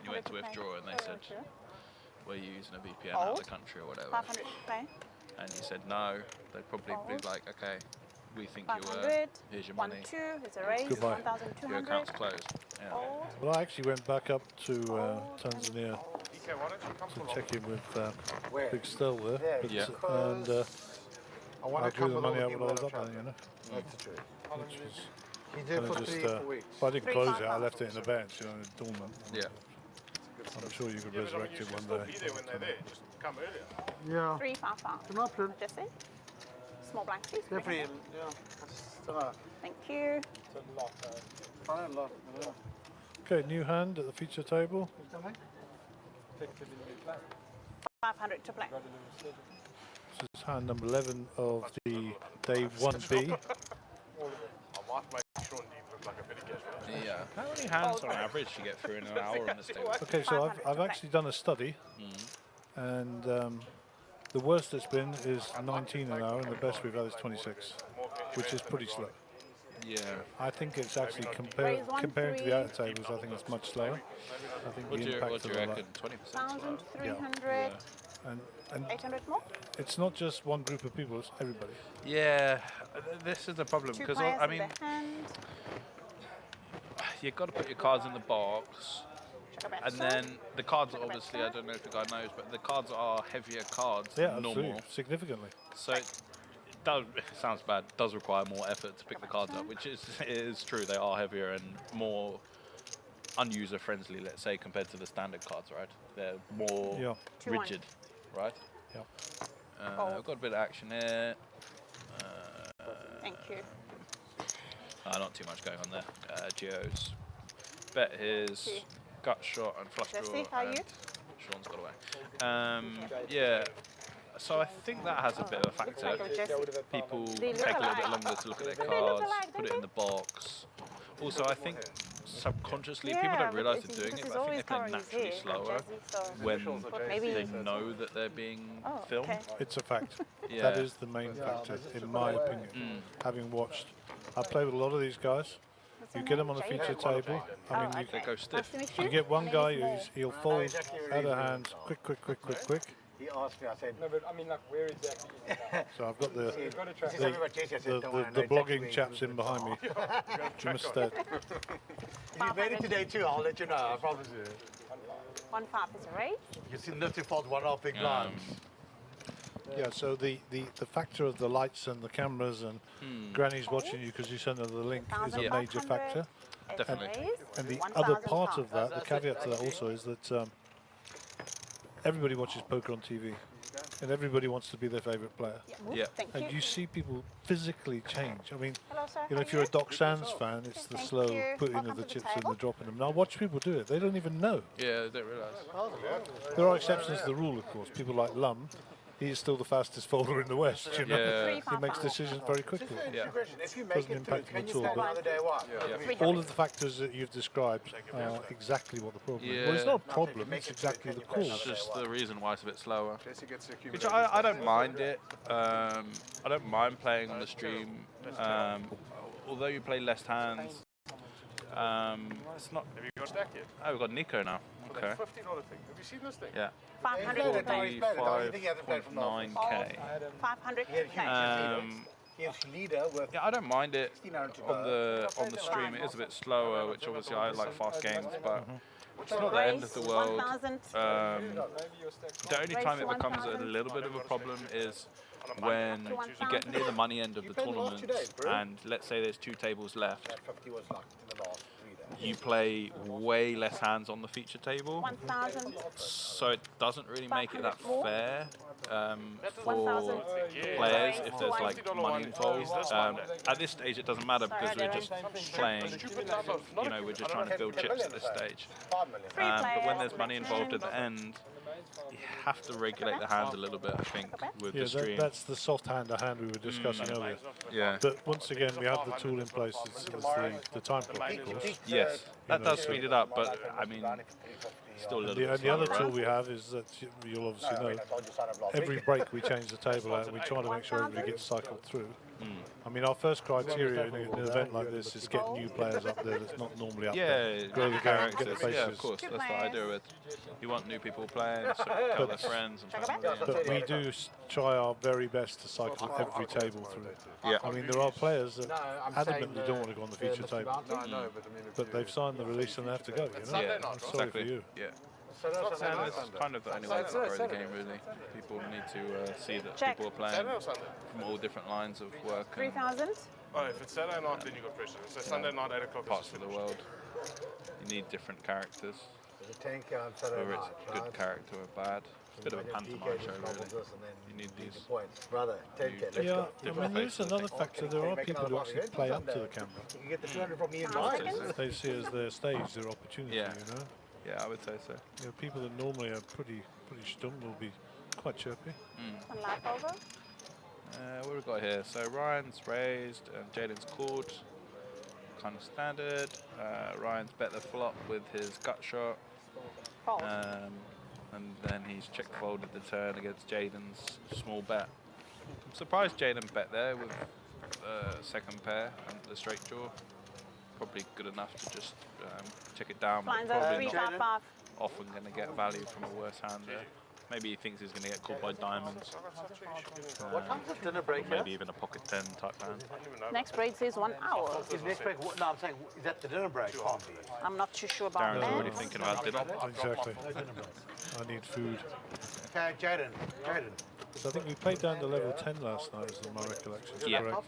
You went to withdraw and they said, were you using a VPN out of the country or whatever? 500 play. And you said no, they'd probably be like, okay, we think you were, 500. here's your 1, money, 2. It's a raise. Goodbye. your 1,200. account's closed. Yeah. Old. Well, I actually went back up to Tanzania DK, why don't you come to along? check in with Big Stell there. But, Yeah. and I want I to drew come the with all money the out people when I that was are up there, you know. That's the truth. Which was, He's there and I for just, 3 or 4 weeks. well, I didn't close it. I 355. left it in the bench, you know, in dormant. Yeah. I'm sure you could Yeah, but I mean, resurrect you it should one still day. be there when they're there. Just come earlier. Yeah. 355. An option. Jesse. Small blank, please. They're pretty, 300. yeah. I just don't know. Thank you. I don't know. Yeah. Okay, new hand at the feature table. 500 to play. This is hand number 11 of the day 1B. I might make Sean Dean look like a bit of cash. Yeah. How many hands on average do you get through in an hour on this table? Okay, so 500 to I've play. actually done a study, and the worst it's been is 19 an hour, and the best we've had is 26, which is pretty slow. Yeah. I think it's actually Raise one, comparing to three. the outer tables, I think it's much slower. I think What the do you impact of all reckon? that. 20% slow? 1,300. And 800 more. it's not just one group of people; it's everybody. Yeah. This is the problem Two because players I in mean, the hand. you've got to put your cards in the box. Check a And bench. then the cards are obviously, I don't know if the guy knows, but the cards are heavier cards Yeah, than absolutely, normal. significantly. So it does, it sounds bad, does require more effort to pick the cards up, which is true. They are heavier and more unuser friendly, let's say, compared to the standard cards, right? They're more Yeah. 2-1. rigid, right? Yeah. I've got a bit of action here. Thank you. Not too much going on there. Geo's bet his Okay. gut shot and flush draw. Jesse, how are you? and Sean's got away. Yeah, so I think that has a bit of a factor. Like a Jesse. People They look take a little bit alike. longer to look at their They look cards, alike, put it don't in the box. Also, I think subconsciously, Yeah, people don't but realise it's- they're doing because it, he's but I always think they play covering his naturally head, slower Jesse, so when maybe they know that they're being Oh, filmed. okay. It's a fact. Yeah. That is the main factor, in my opinion. Having watched, I play with a lot of these guys. You get them on the feature table. I mean, Oh, you, They go stiff. you get one guy Small. he'll fold out of hands, quick. He asked me, I said, No, but I mean, like, where exactly is it? So I've got You've got to try. this is everybody Jesse, I said, don't worry, I know the exactly blogging where chaps you in behind me. Mr. If you made it today too, I'll let you know, I promise you. 1-5 is a raise. You see Nifty fold one off big blinds. Yeah, so the factor of the lights and the cameras and Granny's watching you because you sent her the link is a major 1,500 factor. is a Definitely. raise. And the 1,000 other part of pounds. that, the caveat to that also is that everybody watches poker on TV and everybody wants to be their favourite player. Yeah. Thank And you. you see people physically change. I mean, Hello, sir. you know, How if you're a are Doc Sands fan, it's the Thank slow you. putting of Welcome the to the chips and table. the dropping them. Now watch people do it. They don't even know. Yeah, they don't realise. There are exceptions to the rule, of course. People like Lum, he is still the fastest folder in the West, you know. Yeah. He makes decisions very quickly. Yeah. If you make Doesn't it through, impact them can at you all, fold but- another day one? All of the factors that you've described are exactly what the problem is. Well, it's Yeah. not a problem, it's exactly the It's cause. just the reason why it's a bit slower. Jesse gets the Which accumulated. I don't mind it. I don't mind playing on the stream. Although you play less hands, it's not. Have you got a stack yet? Oh, we've got Nico now. Okay. $50 thing. Have you seen this thing? Yeah. 500 played to it, no, play. he's played it. No, you think he hasn't played from the office. 45.9k. 500 to He play. He has leader with Yeah, I don't mind it 1600 to on the stream. It is a bit slower, which obviously I like fast games, but it's not the end of the world. 1,000. The only time it becomes a little bit of a problem is when you get near the money end of the tournament, and let's say there's 2 tables left. that 50 was locked in the last 3 days. You play way less hands on the feature table, 1,000. so it doesn't really make it that 500 more. fair for 1,000. players if there's like money involved. At this stage, it doesn't matter because we're just playing. You know, we're just trying to build chips at this stage. 5 million. Three But when players there's money involved at the end, you have to regulate the hand a little bit, I think, with Yeah, the stream. that's the soft hand to hand we were discussing earlier. Yeah. But once again, we have the tool in place. It's the time clock, of course. Yes, that does speed it up, but I mean, still a little bit And the other slower, tool right? we have is that you'll obviously know, every break we change the table out and we try to make sure everybody gets cycled through. I mean, our first criteria in an event like this is get new players up there that's not normally up there. Yeah, Grow new the game, get the characters. Yeah, of faces. course. Two That's the idea players. of it. You want new people playing, so tell their friends and family. But we do try our very best to cycle every table through. Yeah. I mean, there are players that No, I'm saying adamantly don't want to go on the feature table, No, I know, but I mean, if but you- they've signed the release and they have to go, you know? Yeah, I'm sorry for exactly. you. Yeah. Saturday, And Sunday. it's kind of the only way to grow the game, really. People need to see that Check. people are playing Saturday or Sunday? from all different lines of work and 3,000. Oh, if it's Saturday night, then you got pressure. So Sunday night, 8 o'clock. parts of the world. You need different characters, There's a 10K on Saturday whether night, it's good right? character or bad. It's a bit of a pantomime show, really. You need the these. points. Brother, 10K, let's Yeah, go. I mean, there's another factor. There are people who actually play up to the camera. You can get the 200 from me and Sounds mine. good. They see it as their stage, their opportunity, Yeah. you know? Yeah, I would say so. You know, people that normally are pretty stum will be quite chirpy. One lap over. What have we got here? So Ryan's raised and Jaden's called. Kind of standard. Ryan's bet the flop with his gut shot. Fold. And then he's check folded the turn against Jaden's small bet. I'm surprised Jaden bet there with second pair and the straight draw. Probably good enough to just check it down, but Blinds over probably not 355. often going to get value from a worse hand there. Maybe he thinks he's going to get called by diamonds. What time's the dinner break Maybe even a pocket 10 type hand. Next break says 1 hour. Is next break, no, I'm saying, is that the dinner break? Can't be. I'm not too sure about Darren's that. already thinking about dinner. Exactly. I need food. Okay, Jaden. So I think we played down to level 10 last night, is my recollection. Is that Yeah. correct?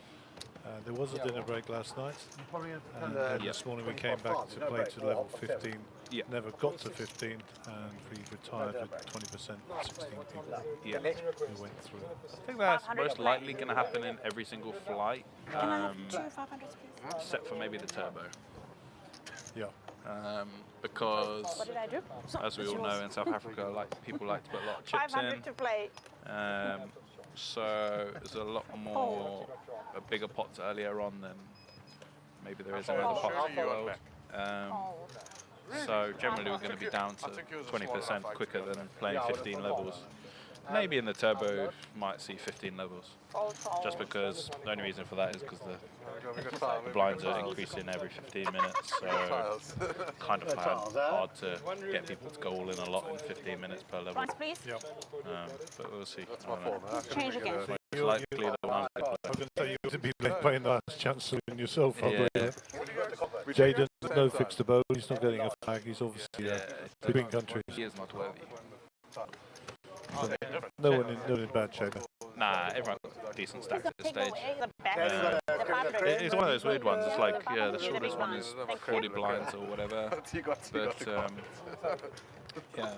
There was a dinner break last night, Probably and then this morning we came back to play to level 15. Yeah. Never got to 15, and we retired with 20%, 16 people Yeah. who went through. I think that's most likely going to happen in every single flight, Can I have 2 500s, please? except for maybe the turbo. Yeah. Because, What did I do? So, as we it's all know, yours. in South Africa, people like to put a lot of chips 500 in. to play. So there's a lot more, a bigger pots earlier on than maybe there is in other parts of the world. So generally we're going to be down to 20% quicker than playing 15 levels. Maybe in the turbo might see 15 levels, just because the only reason for that is because the blinds are increasing every 15 minutes, so kind of hard to get people to go all in a lot in 15 minutes per level. Blinds, please. But we'll see. Change again. Most likely the ones that I can tell you to be playing the last chance in yourself, I Yeah. believe. Jaden, no fix to bow. He's not getting a flag. He's obviously between countries. he is not worthy. No one in bad shape. Nah, everyone got decent stacks at this stage. The back. The 500. It's one of those weird ones. It's like, yeah, the shortest one is 40 blinds or whatever. But yeah,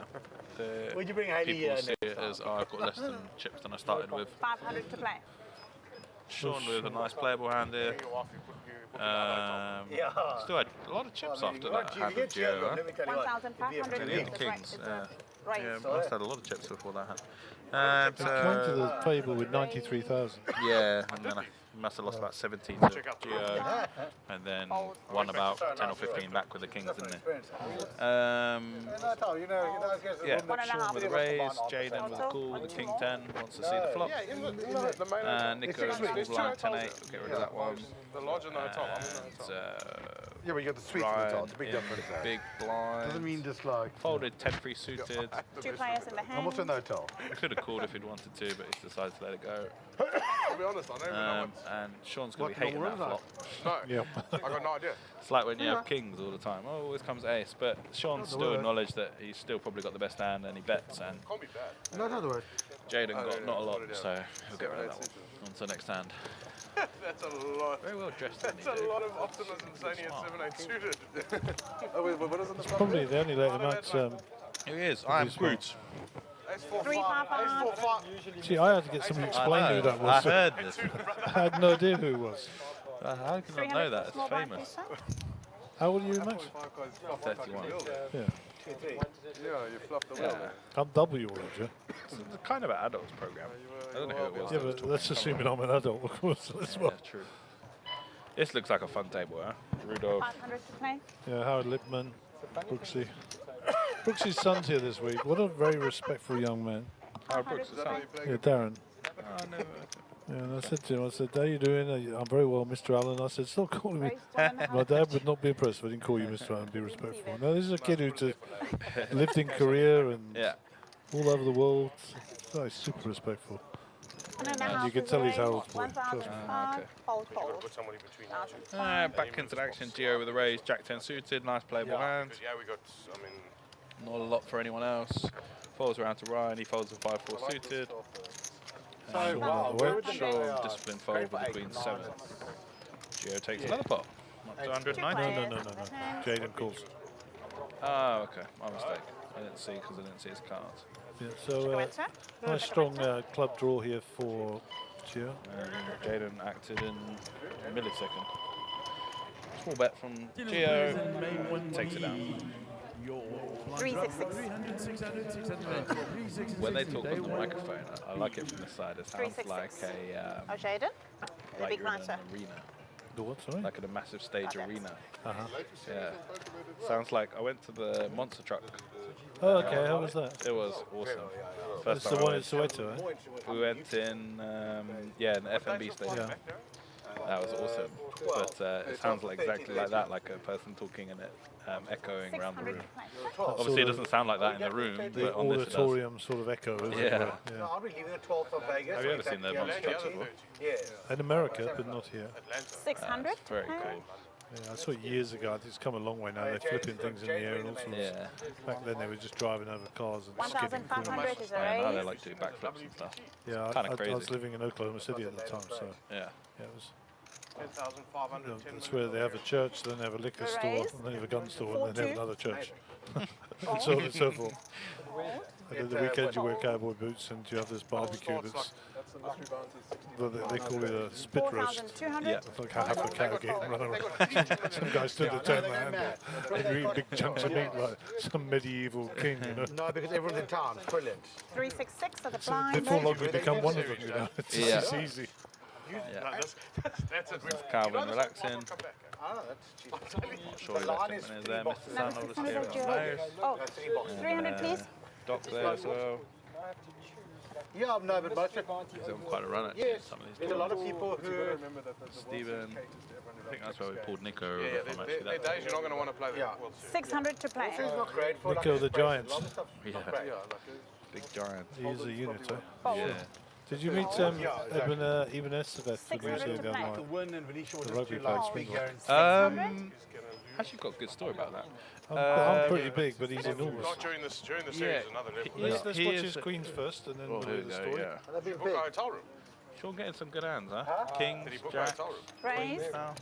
Would you bring people Hayley see it as, oh, I've got less than chips than I started with. 500 to play. Sean with a nice playable hand here. Still had a lot of chips after that hand of Geo. Let me tell you what. 1,500. And he had the It's right, kings. it's a raise. Yeah, must have had a lot of chips before that hand. And, He came to the table with 93,000. yeah, and then I must have lost about 17 to Geo, and then won about 10 or 15 back with the kings, didn't they? Yeah, Sean with the raise, Jaden with the call, the king 10 wants to see the flop. Nico with small blind 10-8, we'll get rid of that one. The larger no top. Yeah, but you got the sweet Ryan top. It's a big in difference there. big blind. Doesn't mean just like. Folded 10-3 suited. 2 players in the hand. I'm also no tell. He could have called if he'd wanted to, but he's decided to let it go. I'll be honest, I don't even know And Sean's going to be hating that flop. No, Yeah. I got no idea. It's like when you have kings all the time. Oh, always comes ace. But Sean's still acknowledged that he's still probably got the best hand and he bets. And Can't be bad. No, not the word. Jaden got not a lot, so he'll get rid of that one. On to the next hand. That's a lot. Very well dressed, isn't he, That's a dude? lot of optimism saying at 7-8 suited. What is it? Probably they only let him out. Here he is. I am He's Groot. 355. See, I had to get somebody to explain who that was. I heard this. I had no idea who it was. How can I 300 know that? for It's small blind, famous. please, sir. How old are you, Max? 31. Yeah. Yeah, you fluffed the Yeah. I'm double your age, yeah? It's kind of an adults program. I don't know who it was. Yeah, but let's assume I'm an adult, of course, as well. Yeah, true. This looks like a fun table, huh? Rudolph. 500 to play. Yeah, Howard Lipman, Brooksy. Brooksy's son's here this week. What a very respectful young man. Howard Brooks, is that? Yeah, Darren. Oh, no. Yeah, and I said to him, I said, how you doing? I'm very well, Mr. Allen. I said, stop calling me. My dad would not be impressed if I didn't call you Mr. Allen, be respectful. No, this is a kid who lived in Korea and all over the world. So he's super respectful. And you can tell he's Harold's boy. Trust me. Okay. Put somebody between the two. Back into the action. Geo with the raise. Jack 10 suited. Nice playable hand. Yeah, we got, I mean... Not a lot for anyone else. Folds around to Ryan. He folds a 5-4 suited. Sean discipline fold with the queen 7. Geo takes another pot. Up to 190. No. Jaden calls. Oh, okay. My mistake. I didn't see because I didn't see his cards. Yeah, so nice strong club draw here for Geo. Jaden acted in a millisecond. Small bet from Geo. Takes it down. 366. When they talk on the microphone, I like it from this side. It sounds like a Oh, Jaden? The like big you're in blind, an sir. arena, The what, sorry? like in a massive stage arena. Uh-huh. Yeah, sounds like I went to the monster truck. Oh, okay, how was that? It was awesome. First It's the time I one in went, Soweto, eh? we went in, in the FNB stadium. Yeah. That was awesome. But it sounds like exactly like that, like a person talking and it echoing around the room. Obviously, it doesn't sound like that in the room, The but on this it does. auditorium sort of echo, isn't it? Yeah. I'll be leaving the 12th of Vegas. Have you ever seen the monster trucks before? Yeah. In America, but not here. 600. Very cool. Yeah, I saw it years ago. I think it's come a long way now. They're flipping things in the air and all sorts. Yeah. Back then, they were just driving over cars and skipping. 1,500 is a Yeah, now they raise. like doing backflips and stuff. Yeah, I Kinda crazy. was living in Oklahoma City at the time, so Yeah. yeah, it was. 10,510. That's where they have a church, then they have a liquor store, Raise. and then they have a gun store, and then they have another church. Oh. And so on and so forth. And then the weekend you wear cowboy boots and you have this barbecue that's, they call it a spit roast. 4,200. Yeah. It's like half a cow getting run around. Some guy stood there turning the handle. And you eat big chunks of meat like some medieval king, you know. No, because everyone's in town. It's brilliant. 366 at the So blind. before long we become one of them, you know. It's Yeah. just easy. Yeah. That's it. Calvin relaxing. I don't know, that's cheap. Not sure who that gentleman is there. Mr. Sun obviously Number on 600 nose. Oh, 300 please. Doc there as well. Yeah, no, but most of He's on quite a run actually. yes, Some of these there's a lot of tours. people who Stephen. I think that's where we pulled Nico Yeah, over from actually. there are days you're not going to want to play the World Series. 600 to play. it's not great for Nico like the express, Giants. a lot of stuff is not Yeah. great. Big giant. He is a unit, eh? Yeah. Did you meet Eben Estevet when he was here the other night? Win and Venetia were The just rugby too player like at big Springfield. guarantees. Actually got a good story about that. I'm pretty big, but he's enormous. Not during the series, Yeah. another level. Let's He watch is his a- queens first, and then Oh, we'll here do we the go, story. yeah. They've been Book a big. hotel room. Sean getting some good hands, huh? Kings, Did he book a Jacks, hotel room? Raise. now.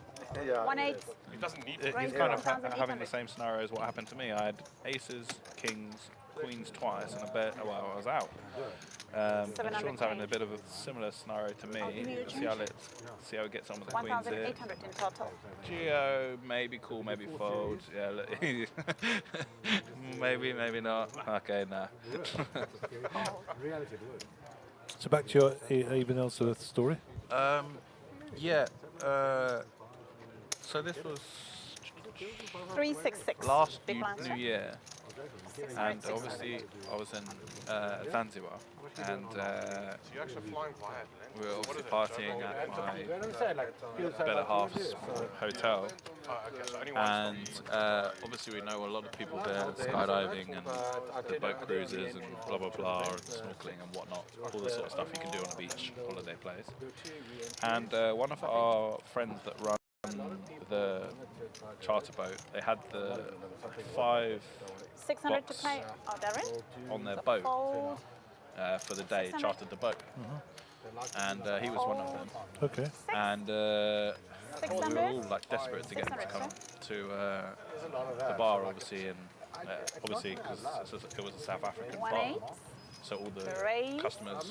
Yeah. 1-8. He doesn't need He's to. kind of 1,800. having the same scenario as what happened to me. I had aces, kings, queens twice, and I was out. And 700 Sean's having a change. bit of a similar scenario to me. give you a Let's see how he gets on with the queens here. 1,800 in total. Geo, maybe call, maybe fold. Yeah, look, maybe not. Okay, nah. So back to your Eben Estevet story. Yeah. So this was 366. last Big blind, sir. New Year, 600, and 600. obviously I was in Zanzibar, and You're actually flying via we were obviously partying at my You understand? Like, people say, better like, half's hotel, Oh, okay, so only one and obviously we know a lot of people there skydiving and the boat cruises and blah blah blah and snorkeling and whatnot, all the sort of stuff you can do on a beach holiday place. And one of our friends that run the charter boat, they had the 5 600 to box play. Oh, Darren. on their boat Fold. for the day, chartered the boat, and he was one of them. Okay. And we were 600. all like desperate to get him to come to the bar, obviously, and obviously because it was a South African bar, 1-8. so all the Raise. customers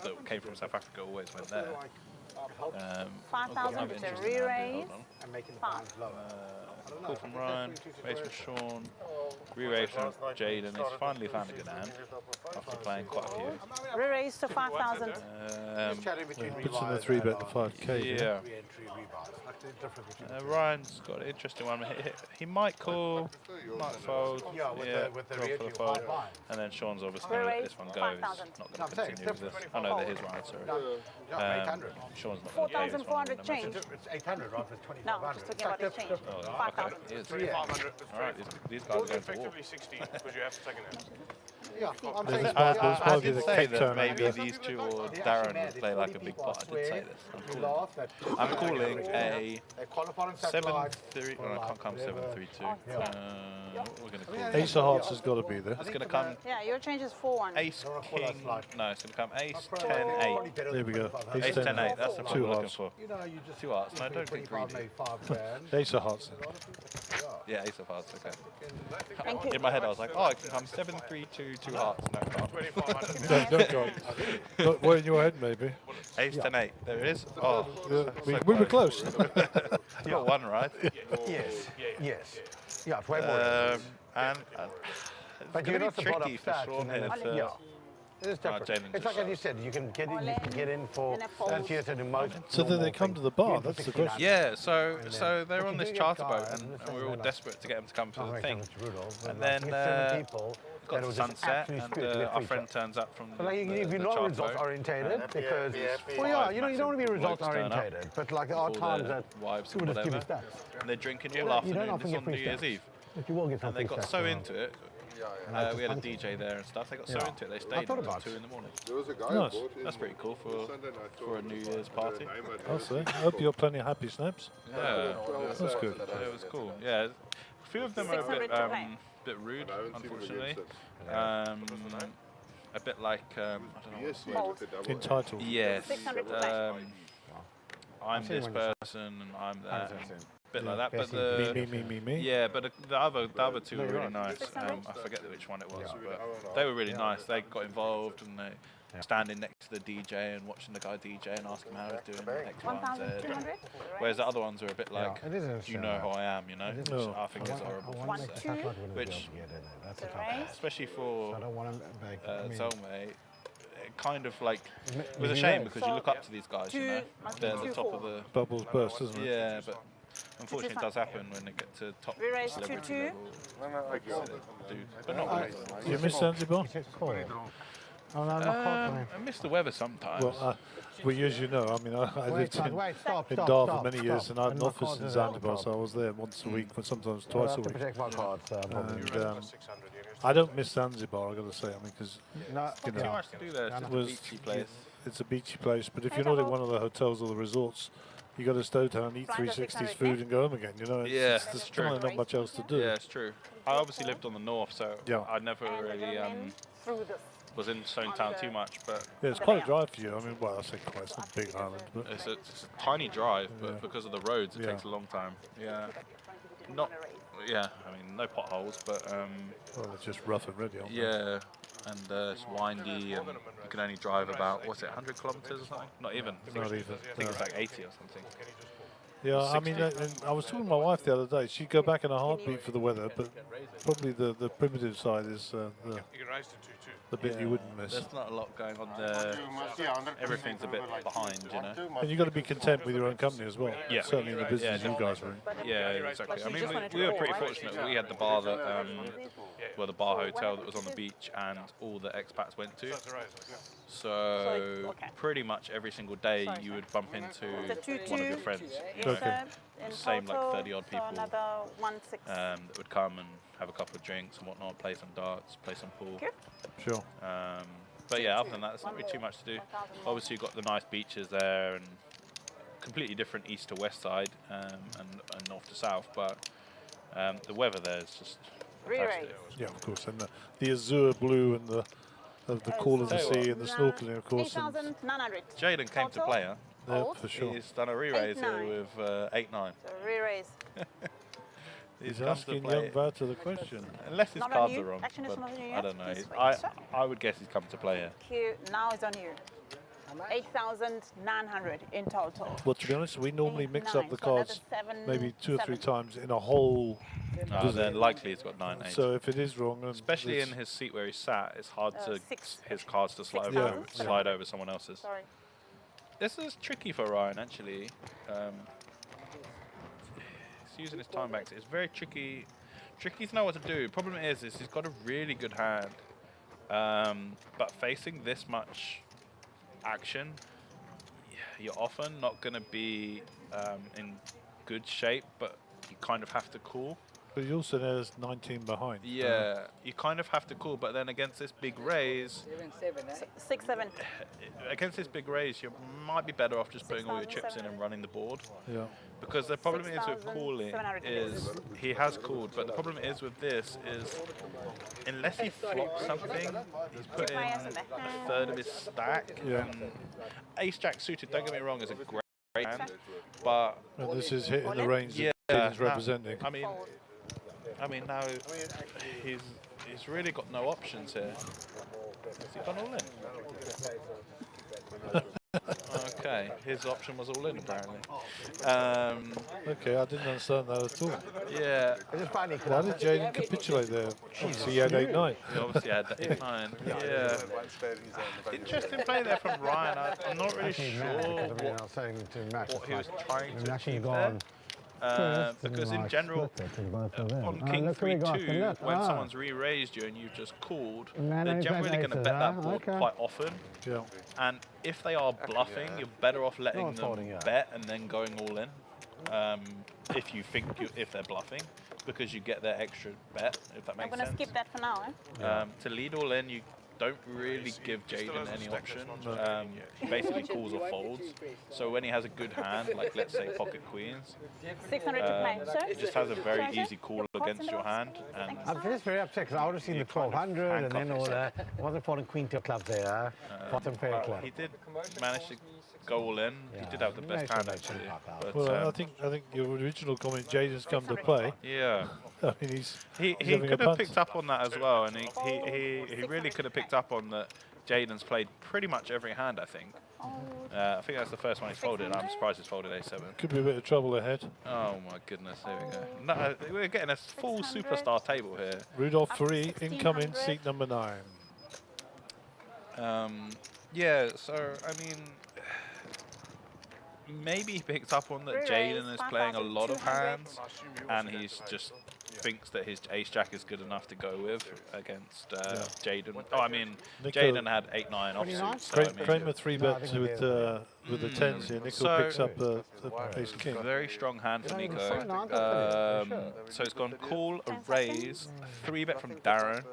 that came from South Africa always went there. 5,000 Another to interesting hand here, re-raise. hold on. I'm making the 5. pounds lower. Call from Ryan, raise from Sean, re-raise from Jaden. He's finally found a good hand after playing quite a few. Re-raise to 5,000. Chatting between Puts in the rebars 3-bet, and, the 5K. Yeah. re-entry rebars. Like the difference between Ryan's got an interesting one. He might call, might fold. Yeah, with the go rear for the view, fold. high line. And then Sean's obviously going to let this one go. He's 5,000. not No, going I'm to saying it's continue with this. different. Oh no, they're his round, sorry. Yeah, 800. Sean's not going to play this one. 4,400 I change. imagine. It's 800 rather than No, 2,500. just talking about exchange. Oh, 5,000. okay. Yes. 500. All right, these guys are going to war. Effectively 60 because you have to take an out. Yeah, I'm There's saying part- there's I probably did the say Cape that Town maybe angle. these two or Darren would play like a big pot. I did say this. I'm calling a 7-3. Well, I can't come 7-3-2. What we're going to call it? Ace of Hearts has got to be there. It's going to come Yeah, your change is 4-1. Ace King. No, it's going to come Ace 10-8. There we go. Ace 10-8. That's the one Two we're looking hearts. for. You know, you just 2 hearts. No, don't get greedy. Ace of Hearts. Yeah, Ace of Hearts. Okay. Thank you. In my head, I was like, oh, I can come 7-3-2, 2 hearts. No, can't. 2,500. Don't go. Not well in your head, maybe. Ace 10-8. There it is. Oh, We were close. you got one right. Yes, yes. Yeah, it's way more. And it's But going you're to be not supposed tricky to for upstat, Sean and here then- to... yeah. It is different. Jalen It's just like as you said, you can get in for And a fold. 30th and in most. So then they come to the bar, that's the question. Yeah, so they're But on you this do get charter guys, boat, and and this we is were all when I- desperate to get him to come to Not the very thing. much Rudolph, And but like then you get 7 people got that the was just sunset, absolutely and spewed with our each friend other. turns up from But like, if the you're not charter results boat. orientated, because yeah, well, yeah, five you don't want to be massive results blokes turn up orientated, but like there are with all times their that wives people and just give you whatever. stats. And they're drinking all You don't afternoon. often It's get on free New Year's stats. Eve. But you will get some And they free got stats so as well. into it. And We had a DJ there and stuff. They got so Yeah. into it, they I stayed thought until about 2 it. in the morning. There was a guy Nice. who bought in That's pretty cool for Sunday night for a New Year's party. I'll say. I hope you got plenty of happy snaps. Yeah, That's good. it was cool. Yeah, a few of them are a 600 bit to play. bit rude, I haven't seen him unfortunately. again since. A bit like I don't know. Yes, What Fold. with the double. Entitled. yes, 600 to play. I'm this when you person and I'm that. Bit like that, Yeah, but Me. yeah, but the other two were you're really right. nice. 600? I forget which one it was, but they were really nice. They got involved and they standing next to the DJ and watching the guy DJ and asking him how he's doing X, Y, and Z. 1,200. Whereas the other ones are a bit like, It is an you know who I am, you know, It is which an I think is horrible. One, to say. two. Which- That's The a tough. raise. Especially for I don't want to make. I mean, Zolme, it kind of like it was a you shame know. because you look up to these guys, you know, they're at the top of the Bubbles burst, isn't it? yeah, but unfortunately it does happen when they get to top We raise celebrity 2-2. level. No, I get it. Dude, but not really. You miss Zanzibar? Oh, no, I miss the weather sometimes. Well, as you know, I mean, I lived in stop, Dar for many years, and I had an office in Zanzibar, so I was there once a week, but sometimes I twice have a to week. protect my cards. And I don't miss Zanzibar, I got to say. I mean, because No, Not too much to do there. It's just a was- beachy place. it's a beachy place, but if you're not in one of the hotels or the resorts, you got to stow down, eat Blind at 360's 600, food, and go home again. You know, Yeah, there's that's true. kind of not much else to do. Yeah, it's true. I obviously lived on the north, so Yeah. I never And really then through this. was in Stonetown too much. But Yeah, it's quite a drive for you. I mean, well, I say quite, it's not a big island, but it's a tiny drive, but Yeah. because of the roads, it Yeah. takes a long time. Yeah, not. Yeah, I mean, no potholes, but well, it's just rough and ready. Aren't they? yeah, and it's windy, and you can only drive about, what's it, 100 kilometers or something? Not even. Not even. I think it's like 80 or something. Yeah, I mean, and I was talking to my wife the other day. She'd go back in a heartbeat for the weather, but probably the primitive side is the You can raise to 2-2. the bit you wouldn't miss. There's not a lot going on there. Everything's a bit behind, you know. And you've got to be content with your own company as well. Yeah. Certainly in the business Yeah, you guys are in. Yeah, exactly. I you mean, just wanted we to were call, pretty right? fortunate. We had the bar that, well, the bar hotel that was on the beach, and all the expats went to. So okay. pretty much every single day Sorry. you would bump into The 2-2. one of your friends. You know, Okay. In Same, like, total, 30-odd so people. another 1-6. that would come and have a couple of drinks and whatnot, play some darts, play some pool. Okay. Sure. But yeah, other than that, there's not really too much to do. Obviously, you've got the nice beaches there and completely different east to west side and north to south. But the weather there is just fantastic. Yeah, of course. And the azure blue and the call of the Tell you sea and the snorkeling, of course. And 8,900. Jaden came to play, huh? yeah, Old. for sure. He's done a re-raise here 8-9. with 8-9. So re-raise. He's come to asking play. young Vato the question. Unless his Not on cards you. are wrong. Action is but not on you I yet. don't know. Please wait, I, sir. I would guess he's come to play here. Q, now it's on you. 8,900 in total. Well, to be honest, we normally mix 9, up the so another cards 7, maybe 2 or 3 7. times in a whole. Then likely he's got 9-8. So if it is wrong, then Especially in it's- his seat where he's sat, it's hard to six, his cards to slide 6,000. over, slide over someone else's. Sorry. This is tricky for Ryan, actually. He's using his time backs. It's very tricky Tricky to know what to do. Problem is he's got a really good hand, but facing this much action, you're often not going to be in good shape, but you kind of have to call. But you also know there's 19 behind. Yeah, you kind of have to call, but then against this big raise, 6-7. against this big raise, you might be better off just putting all your chips in and running the board. Yeah. Because the problem is with calling is he has called, but the problem is with this is unless he flops something, he's put in a third of his stack. Yeah. And Ace Jack suited, don't get me wrong, is a great hand, but And this is hitting the range yeah, that he's representing. I mean now he's really got no options here. Has he gone all in? Okay, his option was all in apparently. Okay, I didn't understand that at all. Yeah. How did Jaden capitulate there? Obviously he had 8-9. He obviously had that 8-9. Yeah. Interesting play there from Ryan. I'm not really sure what he was trying to achieve there. Because in general, on King 3-2, when someone's re-raised you and you've just called, they're generally going to bet that board quite often. Yeah. And if they are bluffing, you're better off letting them bet and then going all in. If you think if they're bluffing, because you get their extra bet, if that makes sense. I'm going to skip that for now. To lead all in, you don't really give Jaden any option. He basically calls or folds. So when he has a good hand, like let's say pocket queens, 600 to play. it just has a very easy call against your hand. And I'm just very upset because I would have seen the 1200 and then all that. I wasn't falling queen to a club there. Bottom pair club. He did manage to go all in. He did have the best hand actually. But, Well, I think your original comment, Jaden's come to play. Yeah. I mean, he could have picked up on that as well, and he really could have picked up on that. Jaden's played pretty much every hand, I think. I think that's the first one he's folded. I'm surprised he's folded A7. Could be a bit of trouble ahead. Oh my goodness, here we go. No, we're getting a full superstar table here. Rudolph 3, incoming, seat number 9. Yeah, so, I mean, maybe he picked up on that Jaden is playing a lot of hands, and he's just thinks that his ace jack is good enough to go with against Jaden. Oh, I mean, Jaden had 8-9 offsuit. So, I mean, Kramer 3-bets with the 10s here. Nico picks up the ace king. Very strong hand for Nico. So it's gone call, a raise, 3-bet from Darren.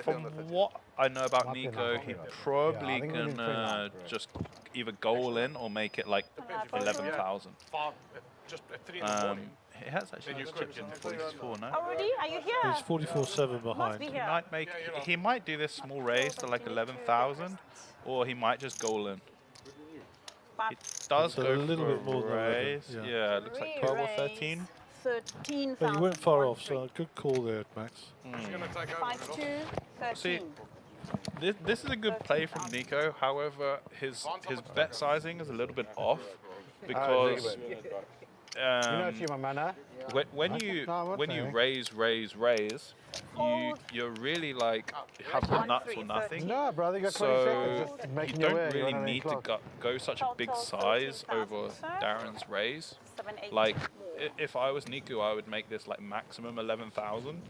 From what I know about Nico, he's probably gonna just either go all in or make it like 11,000. It has actually chipped in 44, no? Already? Are you here? He's 44-7 behind. He might do this small raise to like 11,000, or he might just go all in. He does go a little bit more than raise. 11, Yeah, it looks like 12 or 13. 13,000. But you went far off, so a good call there, Max. 5-2, 13. See, this is a good play from Nico. However, his bet sizing is a little bit off because when you raise, you're really like have the nuts or nothing. No, brother, you got 20 So seconds. Just you making don't your way. really need to go such a big size over Darren's raise. Like if I was Nico, I would make this like maximum 11,000,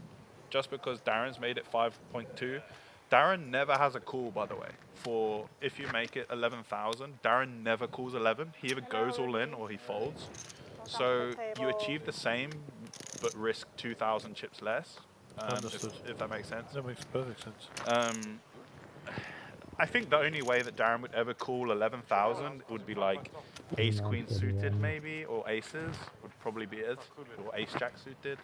just because Darren's made it 5.2. Darren never has a call, by the way. For if you make it 11,000, Darren never calls 11. He either goes all in or he folds. So you achieve the same, but risk 2,000 chips less. If that makes sense. That makes perfect sense. I think the only way that Darren would ever call 11,000 would be like ace queen suited maybe, or aces would probably be it, or ace jack suited.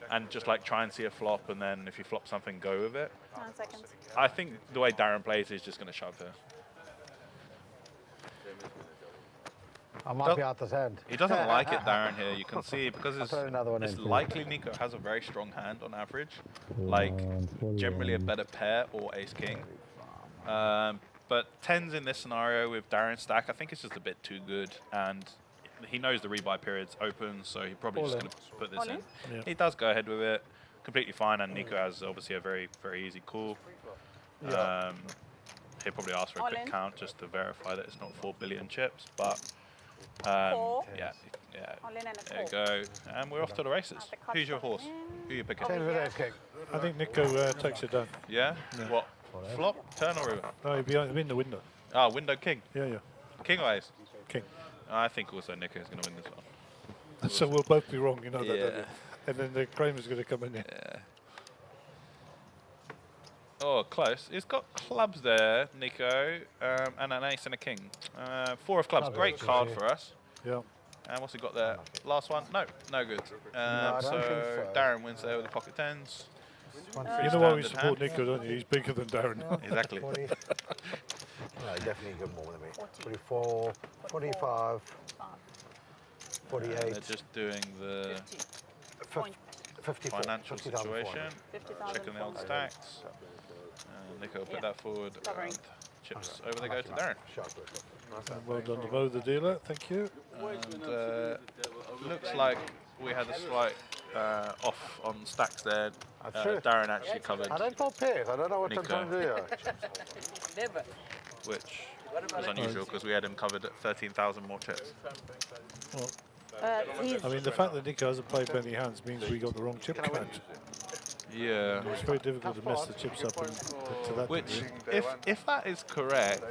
And just like try and see a flop, and then if you flop something, go with it. 9 seconds. I think the way Darren plays, he's just going to shove here. I might be out this hand. He doesn't like it, Darren, here. You can see, because it's likely Nico has a very strong hand on average. Like, generally a better pair or ace-king. But 10s in this scenario with Darren's stack, I think it's just a bit too good. And he knows the rebuy period's open, so he probably just going to put this in. Yeah. He does go ahead with it. Completely fine, and Nico has obviously a very, very easy call. He'll probably ask for a quick count just to verify that it's not 4 billion chips, but yeah, Yeah. All in and a There you call. go. And we're off to the races. the card's Who's your coming horse? in. Who you picking? Ten with king. I think Nico takes it down. Yeah? What? Flop, turn or river? No, he'll be in the window. Ah, window king. Yeah. King or ace? King. I think also Nico is going to win this one. So we'll both be wrong, you know that, don't Yeah. you? And then the Kramer's going to come in here. Yeah. Oh, close. He's got clubs there, Nico, and an ace and a king. 4 of clubs. Great card for us. Yeah. And what's he got there? Last one? No good. I don't think so. Darren wins there with the pocket tens. You know why we standard support hand. Nico, don't you? He's bigger than Darren. Exactly. 40. No, definitely good more than me. 44, 45, 48, They're just doing the 54. financial 50,000 situation, 50,000 checking the old stacks. Nico will put that forward Covering. and chips over they go to Darren. And well done to Mo, the dealer. Thank you. And looks like we had a slight off on stacks there. That's true. Darren actually covered, I don't pull pairs. I don't know what I'm Nico. trying to do here. which was unusual because we had him covered at 13,000 more chips. Well, He's I mean, the fact that Nico hasn't played many hands means we got the wrong chip count. Yeah. It's very difficult to mess the chips up to that Which, degree. if that is correct,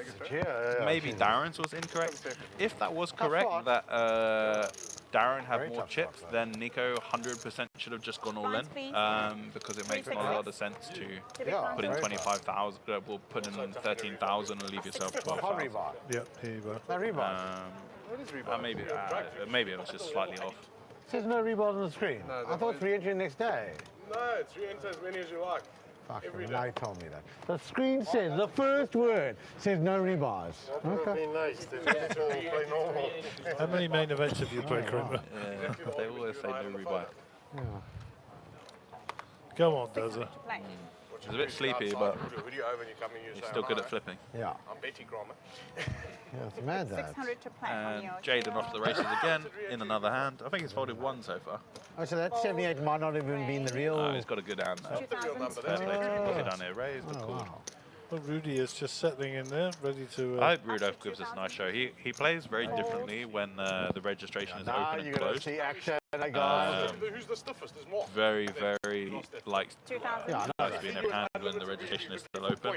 maybe Darren's was incorrect. If that was correct, that Darren had more chips, then Nico 100% should have just gone all in, because it makes not a lot of sense to put in 25,000, well, put in 13,000 and leave yourself 12,000. Yeah, here you go. No rebar. Maybe it was just slightly off. Says no rebar on the screen. I thought re-entry next day. No, it's re-enter as many as you like. Fuck, now you told me that. The screen says, the first word says no rebars. Be nice. Play normal. How many main events have you played, Kramer? Yeah, they always say no rebuy. Yeah. Go on, Dazza. like, He's a bit sleepy, but he's still good at flipping. Yeah. I'm Betty Grommer. Yeah, it's mad that. 600 to play on And your Jaden off to the races again in another hand. I think he's folded one so far. Oh, so that 78 might not even be in the real. Oh, he's got a good hand though. 2,000. Fair play to him. Look it down here, raised, Oh, cool. wow. Well, Rudy is just settling in there, ready to... I hope Rudolph gives us a nice show. He plays very differently when the registration is Now open you're and going to closed. see action, guys. Who's the stuffest? There's more. Very, very likes 2,000. Yeah, to be in every hand when the registration is still open.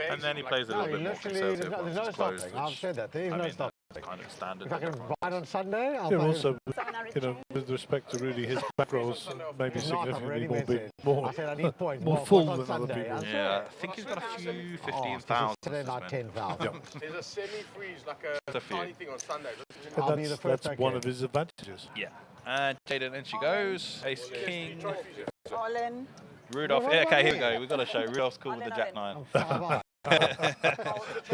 And then he plays a no, little bit more literally, conservative there's once no it's closed, stopping. I've which, said that. There is I no mean, stopping. that's kind of standard. If I can buy it on Sunday, I'll Yeah, buy also, it. 700 you know, with respect to Rudy, his back rolls may be It's not, I've significantly already more meant big, it. I said I need points. more Well, full what's on than other Sunday? people. I'm Yeah, I think he's got a few Oh, 15,000. Saturday night, to spend. 10,000. There's a semi-freeze, like That's a a few. tiny thing on Sunday. But I'll be the first that's one again. of his advantages. Yeah. And Jaden, in she goes. Ace King. All in. Rudolph. Yeah, okay, here we go. We've got to show. Rudolph's cool with the Jack 9.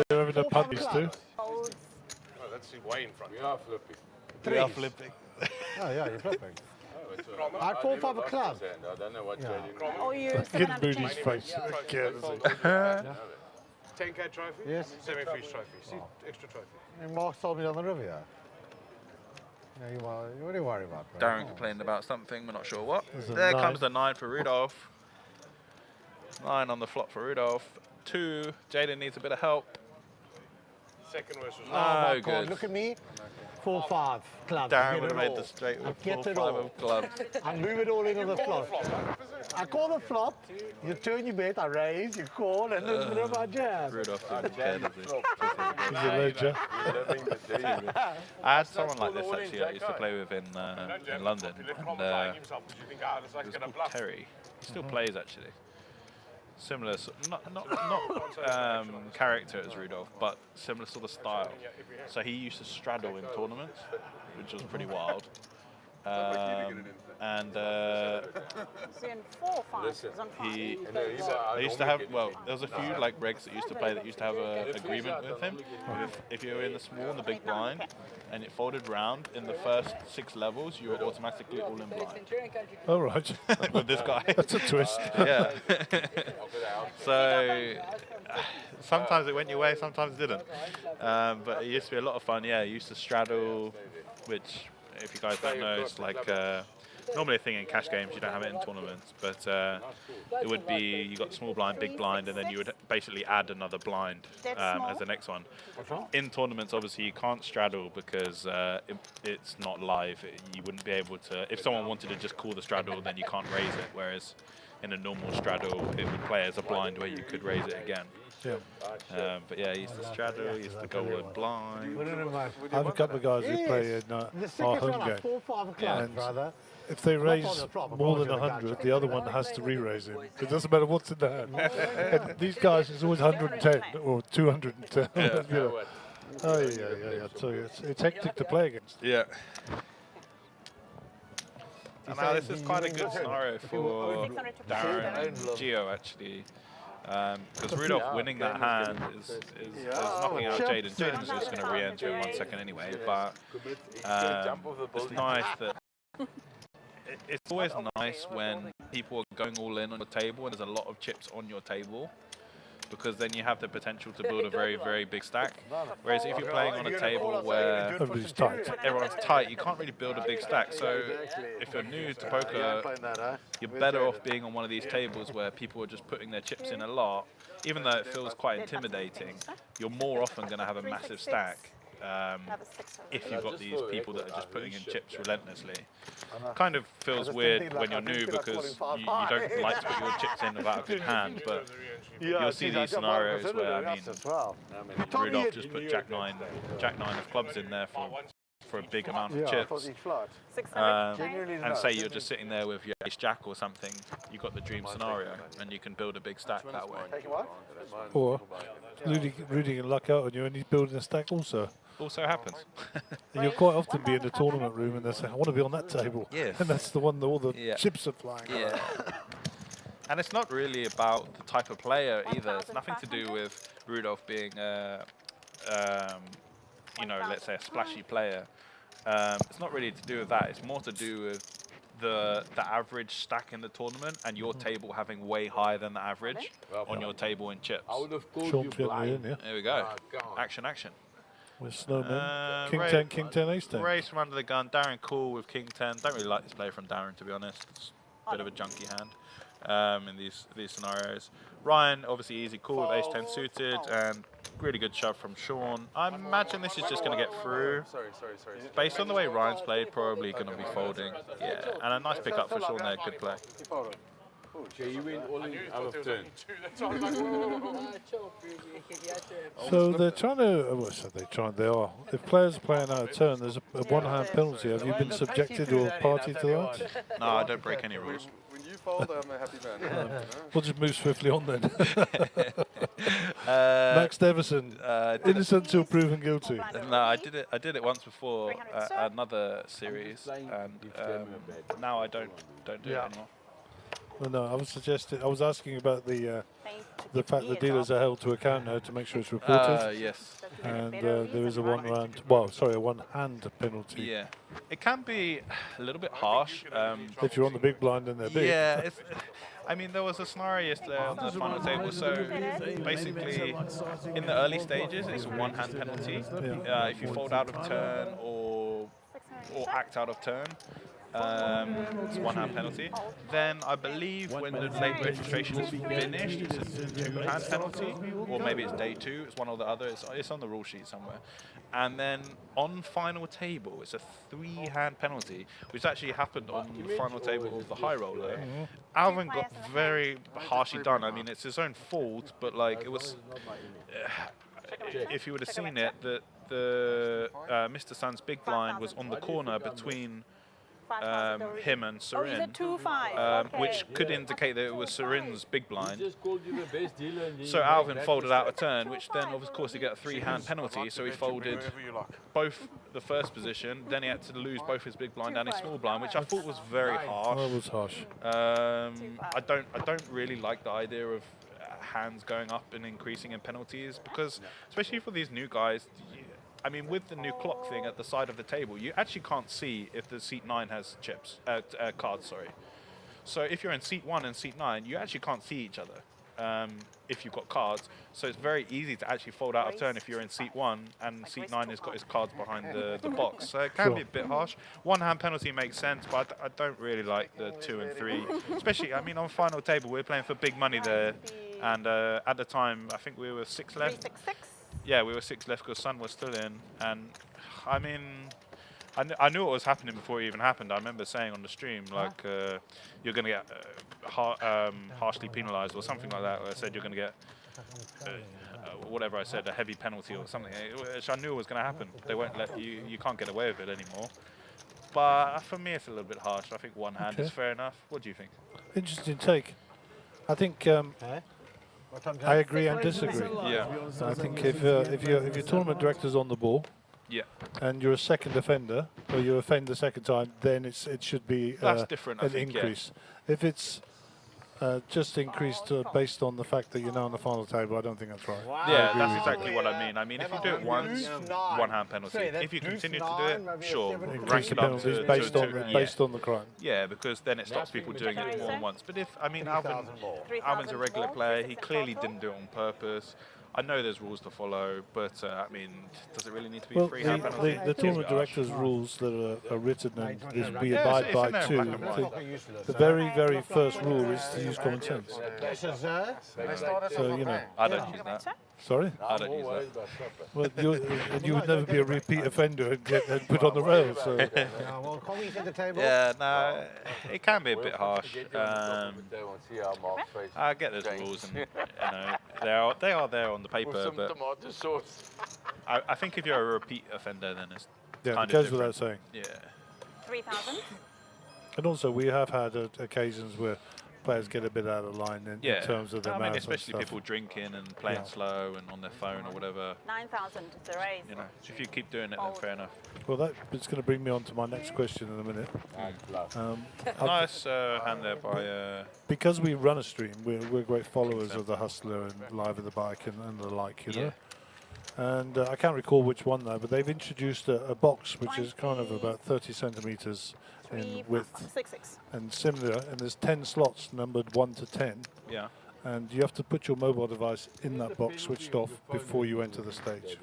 They're having their puppies too. Folds. Oh, that's way in front. We are flipping. We are flipping. Oh, yeah, you're flipping. I had 4 5 a club. I don't know what Or you Get 700 Rudy's change. face. Carelessly. 10k trophy? Yes. Semi-freeze trophy. See, extra trophy. And Mark told me on the river. Yeah, what do you worry about, bro? Darren complained about something, we're not sure what. There's a There 9. comes the 9 for Rudolph. 9 on the flop for Rudolph. 2. Jaden needs a bit of help. Second worst was Oh, my No God, good. look at me. 4 5 clubs. Darren Get would it have made all. the straight with Get 4 it 5 all. of clubs. I move it all into the flop. I call the flop, you turn your bet, I raise, you call, and then throw my jam. Rudolph didn't care, does he? He's a ledger. I had someone like this actually I used to play with in London, and it was called Terry. He still plays actually. Similar, not character as Rudolph, but similar sort of style. So he used to straddle in tournaments, which was pretty wild. And Seeing 4 5s on 5. they used to have, well, there was a few like regs that used to play that used to have an agreement with him. If you were in the small and the big blind, and it folded round in the first 6 levels, you were automatically all in blind. All right. With this guy. That's a twist. Yeah. So sometimes it went your way, sometimes it didn't. But it used to be a lot of fun. Yeah, it used to straddle, which if you guys don't know, it's like normally a thing in cash games. You don't have it in tournaments, but it would be you got small blind, big blind, and then you would basically add another blind as the next one. In tournaments, obviously, you can't straddle because it's not live. You wouldn't be able to. If someone wanted to just call the straddle, then you can't raise it. Whereas in a normal straddle, it would play as a blind where you could raise it again. Yeah. But yeah, he used to straddle, he used to go with blind. I have a couple of guys who play in our home game. 4 or 5 o'clock, And brother. if they raise more than 100, the other one has to re-raise him. It doesn't matter what's in the hand. And these guys, it's always 110 or 210. Yeah. You know. Oh, yeah. I tell you, it's hectic to play against. Yeah. And now this is quite a good scenario for Darren and Gio, actually. Because Rudolph winning that hand is knocking out Jaden. Jaden's just going to re-enter in 1 second anyway, but it's nice that it's always nice when people are going all in on the table and there's a lot of chips on your table, because then you have the potential to build a very, very big stack. Whereas if you're playing on a table where everyone's tight, you can't really build a big stack. So if you're new to poker, you're better off being on one of these tables where people are just putting their chips in a lot. Even though it feels quite intimidating, you're more often going to have a massive stack if you've got these people that are just putting in chips relentlessly. Kind of feels weird when you're new because you don't like to put your chips in without a good hand, but you'll see these scenarios where, I mean, Rudolph just put Jack 9 of clubs in there for a big amount of chips. And say you're just sitting there with your ace jack or something, you've got the dream scenario and you can build a big stack that way. Or Rudy can luck out on you and he's building a stack also. Also happens. You'll quite often be in the tournament room and they say, I want to be on that table. Yes. And that's the one that all the chips are flying. Yeah. And it's not really about the type of player either. It's nothing to do with Rudolph being you know, let's say a splashy player. It's not really to do with that. It's more to do with the average stack in the tournament and your table having way higher than the average on your table in chips. Sean's getting me in, yeah. There we go. Action. With Snowman. King 10, Ace 10. Race from under the gun. Darren cool with King 10. Don't really like this play from Darren, to be honest. It's a bit of a junky hand in these scenarios. Ryan, obviously easy call with Ace 10 suited and really good shove from Sean. I imagine this is just going to get through. Based on the way Ryan's played, probably going to be folding. Yeah, and a nice pickup for Sean there. Good play. Okay, you win all in out of turn. So they're trying to, they are. If players are playing out of turn, there's a one-hand penalty. Have you been subjected or party to that? No, I don't break any rules. When you fold, I'm a happy man. We'll just move swiftly on then. Max Devison, innocent till proven guilty. No, I did it once before, another series, and now I don't do it anymore. Well, no, I was asking about the fact the dealers are held to account now to make sure it's reported. Yes. And there is a one-hand penalty. Yeah. It can be a little bit harsh. If you're on the big blind and they're big. Yeah. I mean, there was a scenario yesterday on the final table. So basically, in the early stages, it's a one-hand penalty. Yeah. If you fold out of turn or act out of turn. It's one-hand penalty. Then I believe when the late registration is finished, it's a two-hand penalty, or maybe it's day 2. It's one or the other. It's on the rule sheet somewhere. And then on final table, it's a 3-hand penalty, which actually happened on the final table of the high roller. Alvin got very harshly done. I mean, it's his own fault, but like it was. If you would have seen it, the Mr. Sun's big blind was on the corner between. Him and Serin, which could indicate that it was Serin's big blind. So Alvin folded out a turn, which then of course he got a 3-hand penalty, so he folded both the first position, then he had to lose both his big blind and his small blind, which I thought was very harsh. That was harsh. I don't really like the idea of hands going up and increasing in penalties, because especially for these new guys, I mean, with the new clock thing at the side of the table, you actually can't see if the seat 9 has chips, cards, sorry. So if you're in seat 1 and seat 9, you actually can't see each other. if you've got cards. So it's very easy to actually fold out of turn if you're in seat 1 and seat 9 has got his cards behind the box. So it can be a bit harsh. One hand penalty makes sense, but I don't really like the 2 and 3. Especially, I mean, on final table, we're playing for big money there. And at the time, I think we were 6 left. 366. Yeah, we were 6 left because Sun was still in. And I mean, I knew what was happening before it even happened. I remember saying on the stream, like, you're going to get harshly penalised or something like that. Or I said you're going to get, whatever I said, a heavy penalty or something, which I knew was going to happen. They won't let you, you can't get away with it anymore. But for me, it's a little bit harsh. I think one hand is fair enough. What do you think? Interesting take. I think I agree and disagree. Yeah. I think if your tournament director's on the ball, and you're a second offender, or you offend the second time, then it should be that's different, I an think, increase. If it's just increased based on the fact that you're now on the final table, I don't think that's right. Yeah, that's exactly what I mean. I mean, if you do it once, one hand penalty. If you continue to do it, sure, rank it up to based on the crime. Yeah, because then it stops people doing it more than once. But if, I mean, Alvin's a regular player. He clearly didn't do it on purpose. I know there's rules to follow, but I mean, does it really need to be free hand penalty? The tournament director's rules that are written and is we abide by too. The very, very first rule is to use common sense. So, you know. I don't use that. Sorry? I don't use that. Well, you would never be a repeat offender and get put on the rails. So. Yeah, no, it can be a bit harsh. I get those rules, and you know, they are there on the paper, but I think if you're a repeat offender, then it's kind it goes of without saying. Yeah. 3,000. And also, we have had occasions where players get a bit out of line in terms of their marathon especially stuff. people drinking and playing slow and on their phone or whatever. 9,000 to raise. You know, if you keep doing it, then fair enough. Well, it's going to bring me on to my next question in a minute. Nice hand there by... because we run a stream, we're great followers of the Hustler and Live at the Bike and the like, you know. And I can't recall which one though, but they've introduced a box which is kind of about 30 centimetres in width 66. and similar, and there's 10 slots numbered 1 to 10. Yeah. And you have to put your mobile device in that box switched off before you enter the stage.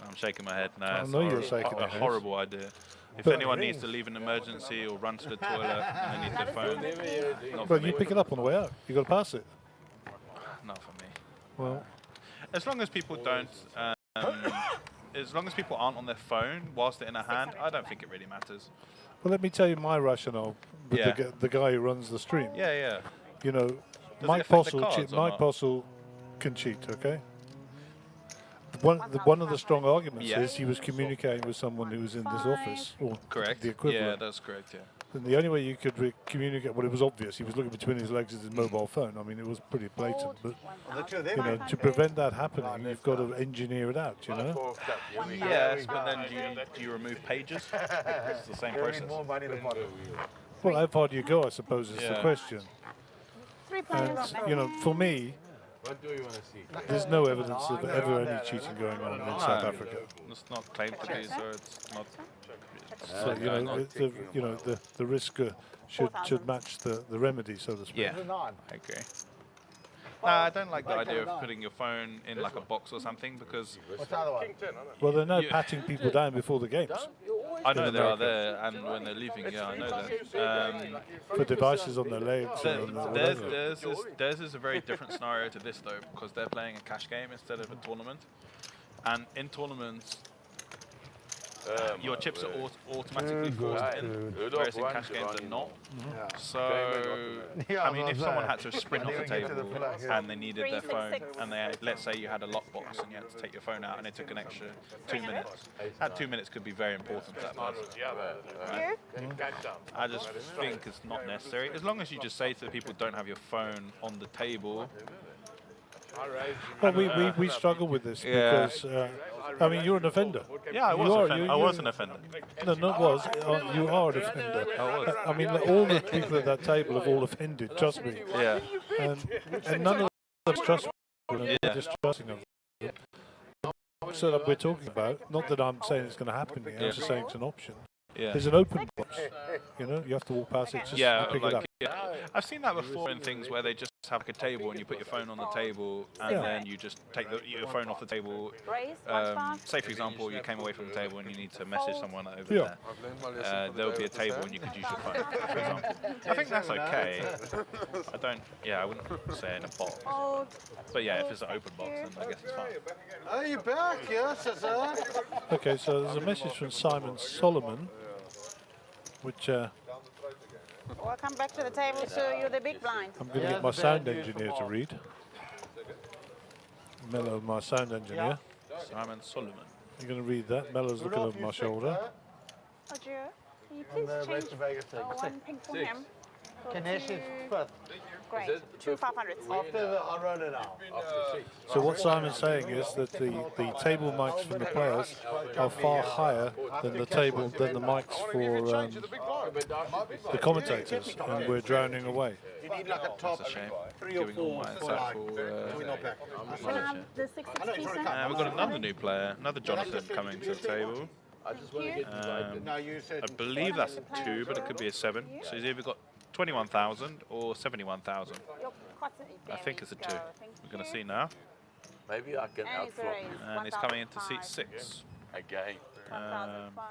I'm shaking my head now. I know you're shaking your head. A horrible idea. If anyone needs to leave an emergency or run to the toilet and they need their phone, Well, you pick it up on the way out. You've got to pass it. Not for me. Well, as long as people don't, as long as people aren't on their phone whilst they're in a hand, I don't think it really matters. well, let me tell you my rationale with the guy who runs the stream. Yeah. You know, Does Mike it affect the Postle, cards or Mike not? Postle can cheat, okay? One of the strong arguments is he was communicating with someone who was in this office, or the equivalent. Yeah, that's correct, yeah. And the only way you could communicate, well, it was obvious. He was looking between his legs at his mobile phone. I mean, it was pretty blatant. But, you know, to prevent that happening, you've got to engineer it out, you know? Yes, but then do you remove pages? It's the same process. Well, how far do you go, I suppose, is the question. 3 players. And, you know, for me, there's no evidence of ever any cheating going on in South Africa. It's not claimed to be, so it's not. So you know, the risk should match the remedy, so to speak. Yeah, I agree. I don't like the idea of putting your phone in like a box or something because. Well, they're now patting people down before the games. I know they are there, and when they're leaving, yeah, I know that. For devices on their legs. Theirs is a very different scenario to this though, because they're playing a cash game instead of a tournament, and in tournaments. Your chips are automatically forced in, whereas in cash games they're not. So, I mean, if someone had to sprint off the table and they needed their phone, and let's say you had a lockbox and you had to take your phone out and it took an extra 2 minutes, that 2 minutes could be very important to that person. Right? I just think it's not necessary. As long as you just say to the people, don't have your phone on the table. Well, we struggle with this because, I mean, you're an offender. Yeah, I was an offender. No, not was. You are an offender. I was. I mean, all the people at that table have all offended, trust me. Yeah. And none of them trust me. They're distrusting of them. So that we're talking about, not that I'm saying it's going to happen here, I'm just saying it's an option. Yeah. There's an open box. You know, you have to walk past it, just pick it up. Yeah, I've seen that before in things where they just have like a table and you put your phone on the table and then you just take your phone off the table. Raise, Say for example, you came away from the table and you need to message someone over Yeah. there. There will be a table and you could use your phone, for example. I think that's okay. I wouldn't say in a box. Hold. But yeah, if it's an open box, then I guess it's fine. Are you back? Yes, sir. Okay, so there's a message from Simon Solomon, which Welcome back to the table, so you're the big blind. I'm going to get my sound engineer to read. Mello, my sound engineer. Simon Solomon. You're going to read that. Mello's looking over my shoulder. Oh, Gio, can you please change one pink for him? Connection fifth. Great. 2 500s. After I roll it out. So what Simon's saying is that the table mics from the players are far higher than the mics for the commentators, and we're drowning away. You need like a top That's a shame. 3 or Giving all 4 my for insight like. for, We're not back. Can I have the 660 cent? we've got another new player, another Jonathan coming to the table. Thank you. No, you said. I believe that's a 2, but it could be a 7. So he's either got 21,000 or 71,000. You're quite I think it's a 2. Thank We're going to you. see now. Maybe I can And it's a outflop raise. And he's coming into seat 1,005. 6. again. 1,005.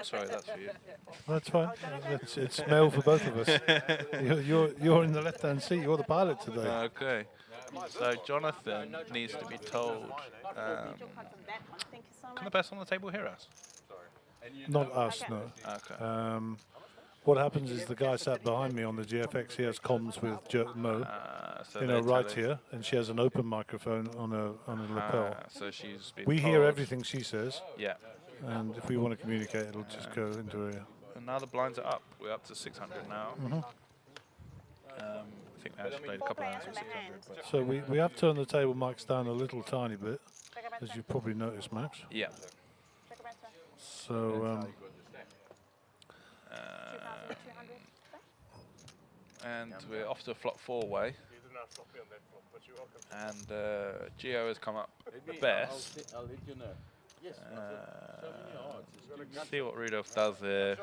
Sorry, that's for you. That's fine. It's mail for both of us. You're in the left-hand seat. You're the pilot today. Okay. So Jonathan needs to be told. Thank you so Can the much. person on the table hear us? Not us, no. Okay. What happens is the guy sat behind me on the GFX. He has comms with Mo, So in they're her right telling- here, and she has an open microphone on a lapel. So she's been We told. hear everything she says, Yeah. and if we want to communicate, it'll just go into a. And now the blinds are up. We're up to 600 now. I think we actually played a couple of rounds with 600. But So we have turned the table mics down a little tiny bit, as you've probably noticed, Max. yeah. So And we're off to flop 4-way. And Gio has come up best. I'll let you know. Yes. See what Rudolph does there.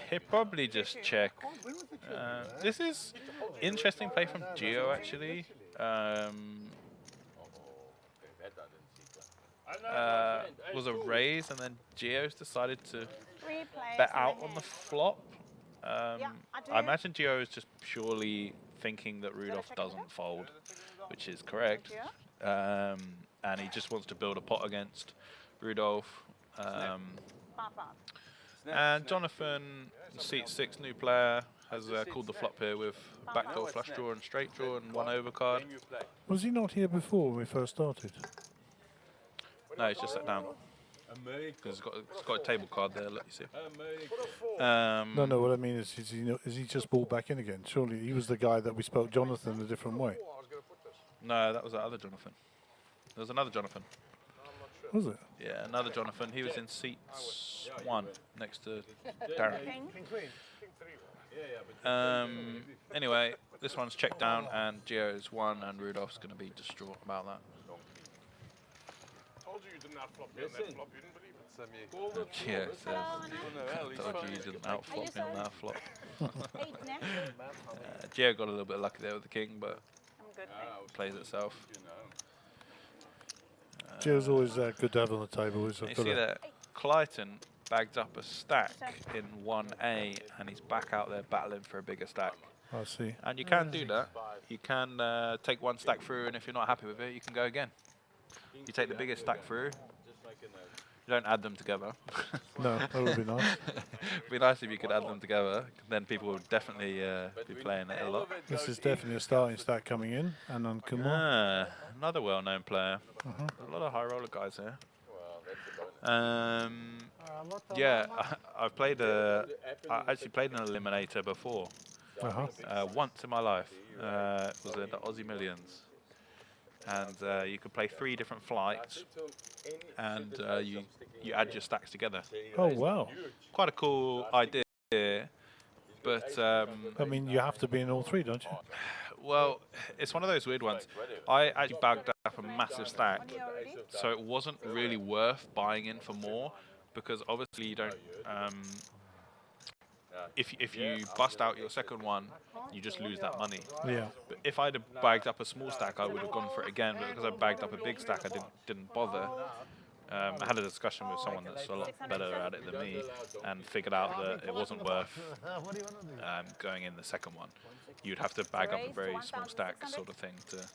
He'll probably just check. This is interesting play from Gio actually. Was a raise and then Gio's decided to bet out on the flop. I imagine Gio is just purely thinking that Rudolph doesn't fold, which is correct. And he just wants to build a pot against Rudolph. And Jonathan, seat 6, new player, has called the flop here with backdoor flush draw and straight draw and 1 overcard. was he not here before when we first started? No, he's just sat down. Because it's got a table card there, let you see. No, what I mean is he just brought back in again? Surely he was the guy that we spoke Jonathan a different way. No, that was that other Jonathan. There was another Jonathan. Was it? Yeah, another Jonathan. He was in seat 1 next to Darren. Anyway, this one's checked down and Gio's 1 and Rudolph's going to be distraught about that. Told you you didn't outflop me on that flop. You didn't believe it. Gio says, told you you didn't outflop me on that flop. Gio got a little bit lucky there with the king, but plays itself. Gio's always good to have on the table. You see that Clayton bagged up a stack in 1A and he's back out there battling for a bigger stack. I see. And you can do that. You can take 1 stack through, and if you're not happy with it, you can go again. You take the biggest stack through. You don't add them together. No, that would be nice. It'd be nice if you could add them together. Then people would definitely be playing it a lot. This is definitely a starting stack coming in, and on Kumar. Another well-known player. A lot of high roller guys here. Yeah, I've played I actually played an eliminator before. Once in my life. It was at the Aussie Millions. And you could play 3 different flights, and you add your stacks together. Oh, wow. Quite a cool idea, but... I mean, you have to be in all 3, don't you? Well, it's one of those weird ones. I actually bagged up a massive stack, so it wasn't really worth buying in for more, because obviously you don't. If you bust out your second one, you just lose that money. Yeah. But if I'd have bagged up a small stack, I would have gone for it again. But because I bagged up a big stack, I didn't bother. I had a discussion with someone that's a lot better at it than me, and figured out that it wasn't worth going in the second one. You'd have to bag up a very small stack sort of thing to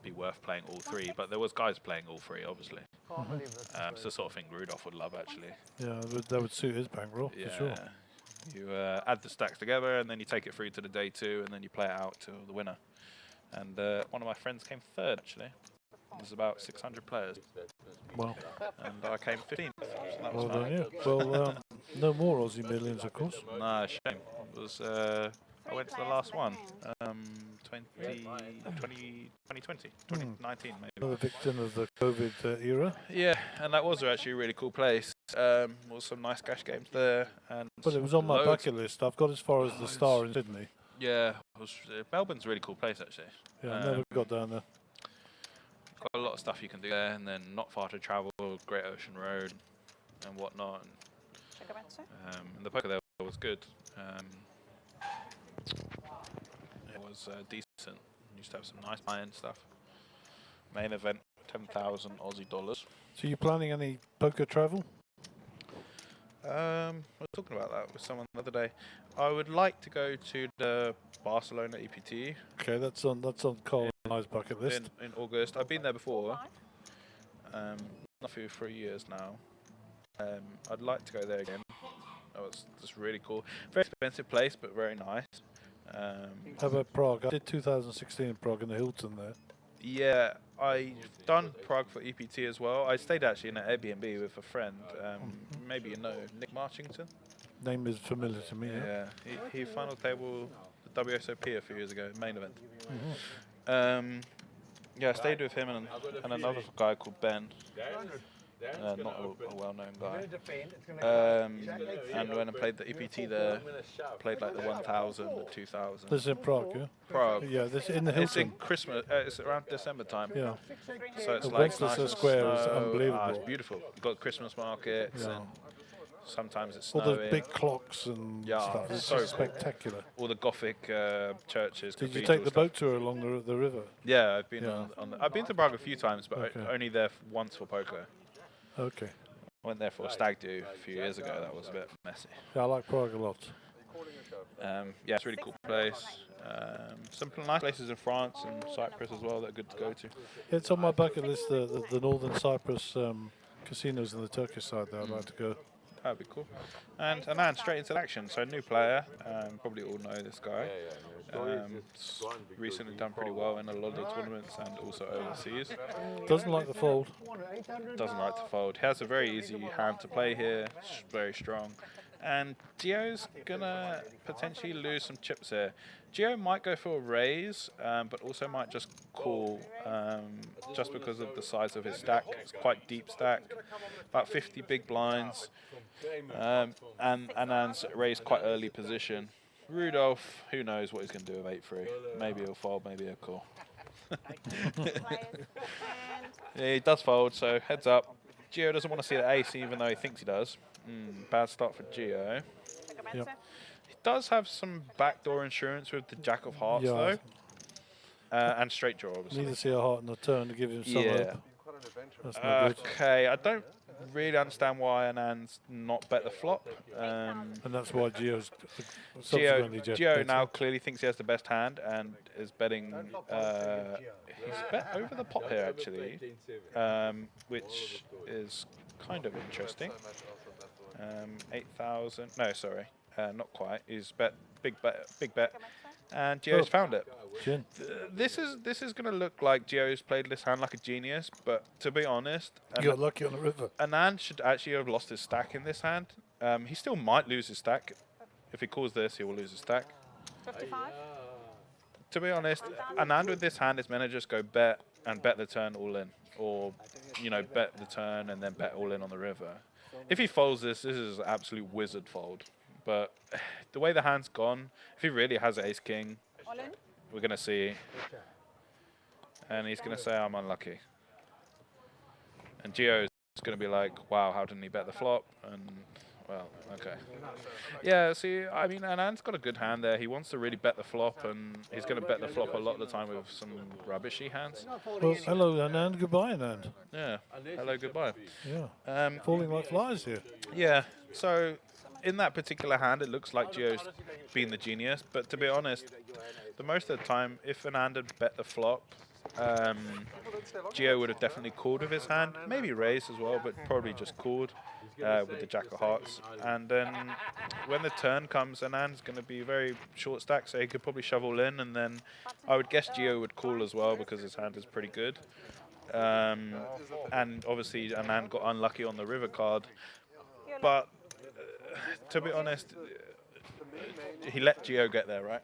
be worth playing all three. But there was guys playing all three, obviously. It's the sort of thing Rudolph would love, actually. Yeah, that would suit his bankroll, for sure. You add the stacks together, and then you take it through to the day 2, and then you play it out to the winner. And one of my friends came 3rd, actually. There's about 600 players. Wow. And I came 15th. So that was Well fun. done, yeah. Well, no more Aussie Millions, of course. Nah, shame. It was, I went to the last one. 2019, maybe. Another victim of the COVID era. Yeah, and that was actually a really cool place. Was some nice cash games there. And But it was on my loads. bucket list. I've got as far as the Star in Sydney. Yeah, Melbourne's a really cool place, actually. Yeah, I never got down there. Got a lot of stuff you can do there, and then not far to travel, Great Ocean Road and whatnot. And the poker there was good. It was decent. Used to have some nice buy-in stuff. Main event, 10,000 Aussie dollars. So you planning any poker travel? I was talking about that with someone the other day. I would like to go to the Barcelona EPT. Okay, that's on Colin and I's bucket list. In August. I've been there before. Not for 3 years now. I'd like to go there again. That was just really cool. Very expensive place, but very nice. How about Prague? I did 2016 in Prague in the Hilton there. Yeah, I've done Prague for EPT as well. I stayed actually in an Airbnb with a friend. Maybe you know Nick Marchington. Name is familiar to me. Yeah, he final table the WSOP a few years ago, main event. Yeah, I stayed with him and another guy called Ben. Not a well-known guy. And when I played the EPT there, played like the 1000, the 2000. This is in Prague, yeah? Prague. Yeah, this in the Hilton. It's in Christmas. It's around December time. Yeah. So it's The like Westminster nice and Square is snow. unbelievable. It's beautiful. You've got Christmas markets Yeah. and sometimes it's All snowing. the big clocks and stuff. It's so so spectacular. All the Gothic churches. Did you take the boat tour along the river? Yeah, I've been I've been to Prague a few times, but Okay. only there once for poker. Okay. I went there for a stag do a few years ago. That was a bit messy. Yeah, I like Prague a lot. Yeah, it's a really cool place. Some nice places in France and Cyprus as well that are good to go to. Yeah, it's on my bucket list, the Northern Cyprus casinos on the Turkish side there. I'd like to go. That'd be cool. And then straight into action. So new player. Probably all know this guy. Recently done pretty well in a lot of the tournaments and also overseas. Doesn't like the fold. Doesn't like to fold. He has a very easy hand to play here. Very strong. And Gio's gonna potentially lose some chips here. Gio might go for a raise, but also might just call, just because of the size of his stack. It's quite deep stack, about 50 big blinds, and Anand's raised quite early position. Rudolph, who knows what he's going to do with 8-3. Maybe he'll fold, maybe he'll call. Yeah, he does fold, so heads up. Gio doesn't want to see the ace, even though he thinks he does. Bad start for Gio. Yep. He does have some backdoor insurance with the Jack of Hearts, though. And straight draw, obviously. Need to see a heart in the turn to give him some hope. That's no good. Okay, I don't really understand why Anand's not bet the flop. And that's why Gio's subsequently just Gio bet now it. clearly thinks he has the best hand and is betting. He's bet over the pot here, actually, which is kind of interesting. 8,000. No, sorry, not quite. He's bet big bet, and Gio's found it. Gin. This is going to look like Gio's played this hand like a genius, but to be honest, You got lucky on the river. Anand should actually have lost his stack in this hand. He still might lose his stack. If he calls this, he will lose his stack. 55. To be honest, Anand with this hand is meant to just go bet and bet the turn all in, or bet the turn and then bet all in on the river. If he folds this is an absolute wizard fold. But the way the hand's gone, if he really has ace king, All in. we're gonna see, and he's gonna say I'm unlucky. And Gio's going to be like, wow, how didn't he bet the flop? And, well, okay. Yeah, see, I mean, Anand's got a good hand there. He wants to really bet the flop, and he's going to bet the flop a lot of the time with some rubbishy hands. Well, hello, Anand. Goodbye, Anand. Yeah, hello, goodbye. Yeah. Falling like flies here. Yeah, so in that particular hand, it looks like Gio's been the genius, but to be honest, the most of the time, if Anand had bet the flop, Gio would have definitely called with his hand, maybe raised as well, but probably just called with the Jack of Hearts. And then when the turn comes, Anand's going to be very short stack, so he could probably shovel in, and then I would guess Gio would call as well because his hand is pretty good. And obviously Anand got unlucky on the river card, but to be honest, he let Gio get there, right?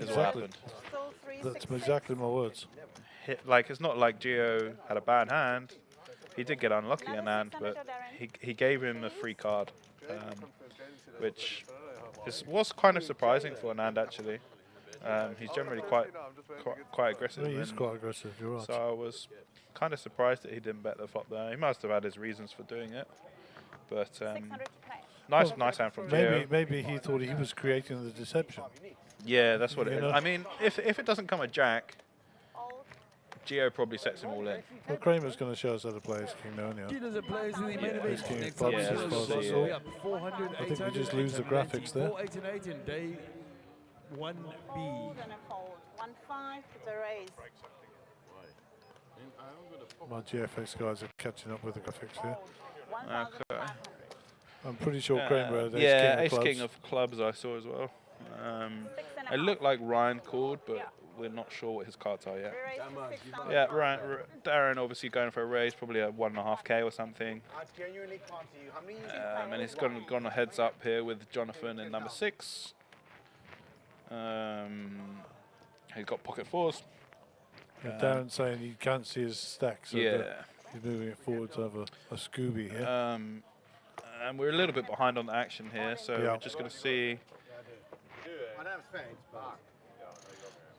Is what happened. That's exactly my words. Like, it's not like Gio had a bad hand. He did get unlucky, Anand, but he gave him a free card, which was kind of surprising for Anand, actually. He's generally quite aggressive. He is quite aggressive, you're right. So I was kind of surprised that he didn't bet the flop there. He must have had his reasons for doing it. But nice hand from Gio. Maybe he thought he was creating the deception. Yeah, that's what it is. I mean, if it doesn't come a jack, Gio probably sets him all in. Well, Kramer's going to show us how to play his king now, anyhow. His king of clubs, Yeah, as far as I let's saw. see. I think we just lose the graphics there. 4, 8 and 8 in day 1B. Fold and a fold. 1-5, it's a raise. My GFX guys are catching up with the graphics here. Okay. I'm pretty sure Kramer had yeah, ace king of clubs. king of clubs I saw as well. It looked like Ryan called, but we're not sure what his cards are yet. Yeah, Darren obviously going for a raise, probably a 1.5k or something. And he's gone a heads up here with Jonathan in number 6. He's got pocket 4s. Yeah, Darren's saying he can't see his stack, so Yeah. he's moving it forward to have a Scooby here. And we're a little bit behind on the action here, so we're just going to see.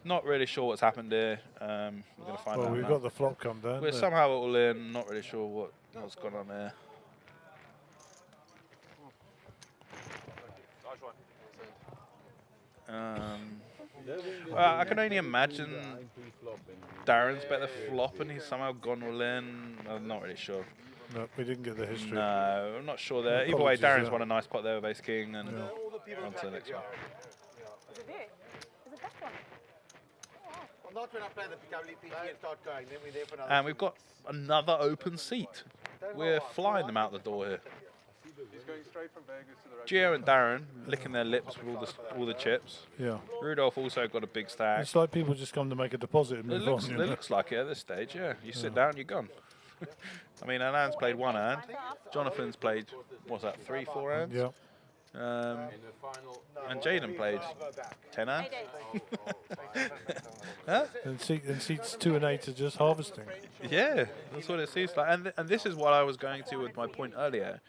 Not really sure what's happened here. We're going to find out. Well, we've now. got the flop come down. We're somehow all in. Not really sure what's gone on there. I can only imagine Darren's bet the flop and he's somehow gone all in. I'm not really sure. No, we didn't get the history. No, I'm not sure there. Either way, Darren's won a nice pot there with ace king, and on to the next one. Is it that one? Not when I play the PWPG and start going, then we're there for another. And we've got another open seat. We're flying them out the door here. He's going straight from Vegas to the right. Gio and Darren licking their lips with all the chips. Yeah. Rudolph also got a big stack. It's like people just come to make a deposit and move on. It looks like it at this stage, yeah. You sit down, you're gone. I mean, Anand's played one hand. Jonathan's played, what's that, 3, 4 hands? Yeah. And Jaden played 10 hands. Huh? And seats 2 and 8 are just harvesting. Yeah, that's what it seems like. And this is what I was going to with my point earlier.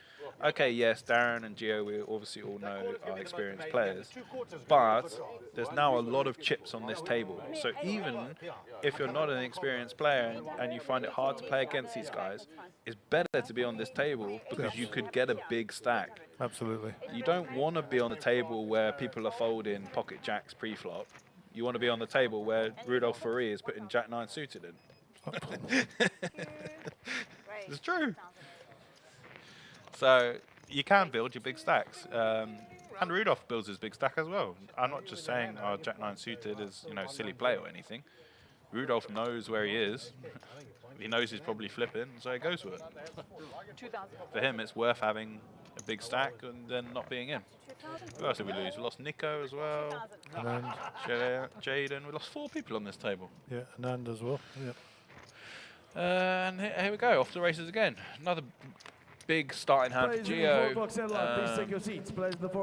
Okay, yes, Darren and Gio, we obviously all know are experienced players, but there's now a lot of chips on this table. So even if you're not an experienced player and you find it hard to play against these guys, it's better to be on this table because you could get a big stack. Absolutely. You don't want to be on the table where people are folding pocket jacks pre-flop. You want to be on the table where Rudolph Ferree is putting Jack 9 suited in. It's true. So you can build your big stacks. And Rudolph builds his big stack as well. I'm not just saying Jack 9 suited is, silly play or anything. Rudolph knows where he is. He knows he's probably flipping, so he goes with it. For him, it's worth having a big stack and then not being in. Who else did we lose? We lost Nico as well. Anand. Jaden. We lost 4 people on this table. Yeah, Anand as well. Yeah. And here we go, off to the races again. Another big starting hand for Gio.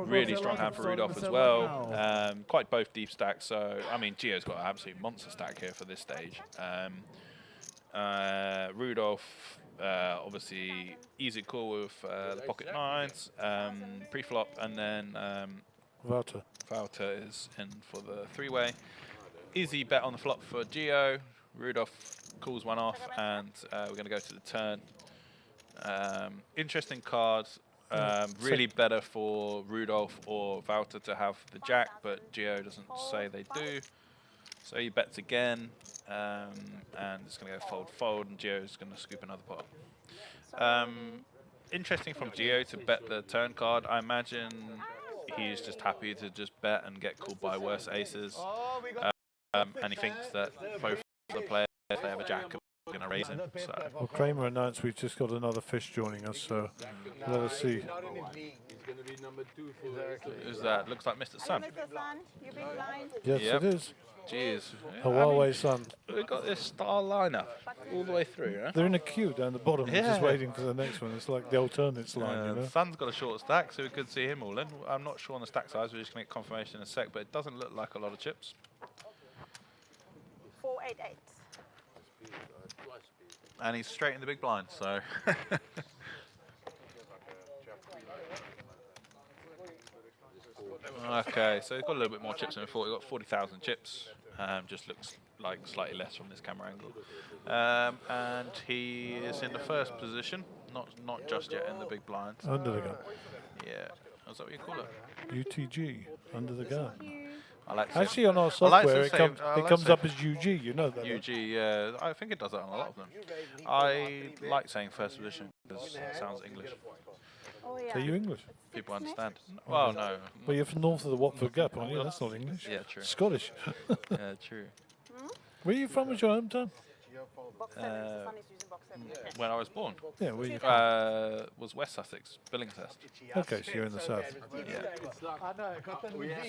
Really strong hand for Rudolph as well. Quite both deep stacks, so I mean Gio's got an absolute monster stack here for this stage. Rudolph obviously easy call with the pocket 9s, pre-flop, and then Wouter is in for the 3-way. Easy bet on the flop for Gio. Rudolph calls one off, and we're going to go to the turn. Interesting card. Really better for Rudolph or Wouter to have the jack, but Gio doesn't say they do. So he bets again, and it's going to go fold, and Gio's going to scoop another pot. Interesting from Gio to bet the turn card. I imagine he's just happy to just bet and get called by worse aces. And he thinks that both the players, if they have a jack, are going to raise him. So. Well, Kramer announced we've just got another fish joining us, so let us see. Who's that? Looks like Mr. Sun. Mr. Sun, you big blind. Yes, Yep. it is. Jeez. Huawei Sun. We've got this star lineup all the way through, huh? They're in a queue down the bottom, Yeah. just waiting for the next one. It's like the alternates line, you know. Sun's got a short stack, so we could see him all in. I'm not sure on the stack size. We're just going to get confirmation in a sec, but it doesn't look like a lot of chips. 488. And he's straight in the big blind, so. Okay, so he's got a little bit more chips than we thought. He got 40,000 chips. Just looks like slightly less from this camera angle. And he is in the first position, not just yet in the big blind. Under the gun. Yeah, is that what you call it? UTG, under the gun. I like to Actually, on our I like to software, say- I it like comes to- up as UG, you know that. UG, yeah, I think it does that on a lot of them. I like saying first position because it sounds English. Oh, yeah. Are you English? People understand. Well, no. Well, you're from north of the Watford Gap, aren't you? That's not English. Yeah, true. Scottish. Yeah, true. Where are you from? What's your hometown? Box 7. Mr. Sun is using box 7. Okay. When I was born, Yeah, where are you from? was West Sussex, Billingshurst. Okay, so you're in the south. Yeah.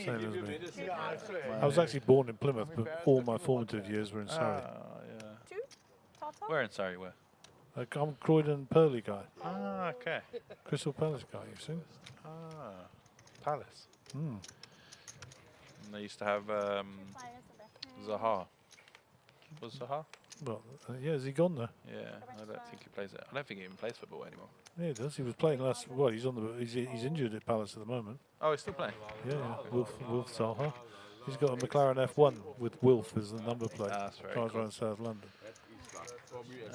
Same as me. I was actually born in Plymouth, but all my formative years were in Surrey. Yeah. 2. Total. Where in Surrey? Where? I'm Croydon Pearly guy. Ah, okay. Crystal Palace guy, you see? Ah, Palace. Mm. And they used to have Zaha. Was Zaha? Well, yeah, is he gone there? Yeah, I don't think he plays it. I don't think he even plays football anymore. Yeah, he does. He was playing last. Well, he's on the. He's injured at Palace at the moment. Oh, he's still playing. Yeah, Wolf Zaha. He's got a McLaren F1 with Wilf as the number plate. Ah, that's very Drives cool. around South London.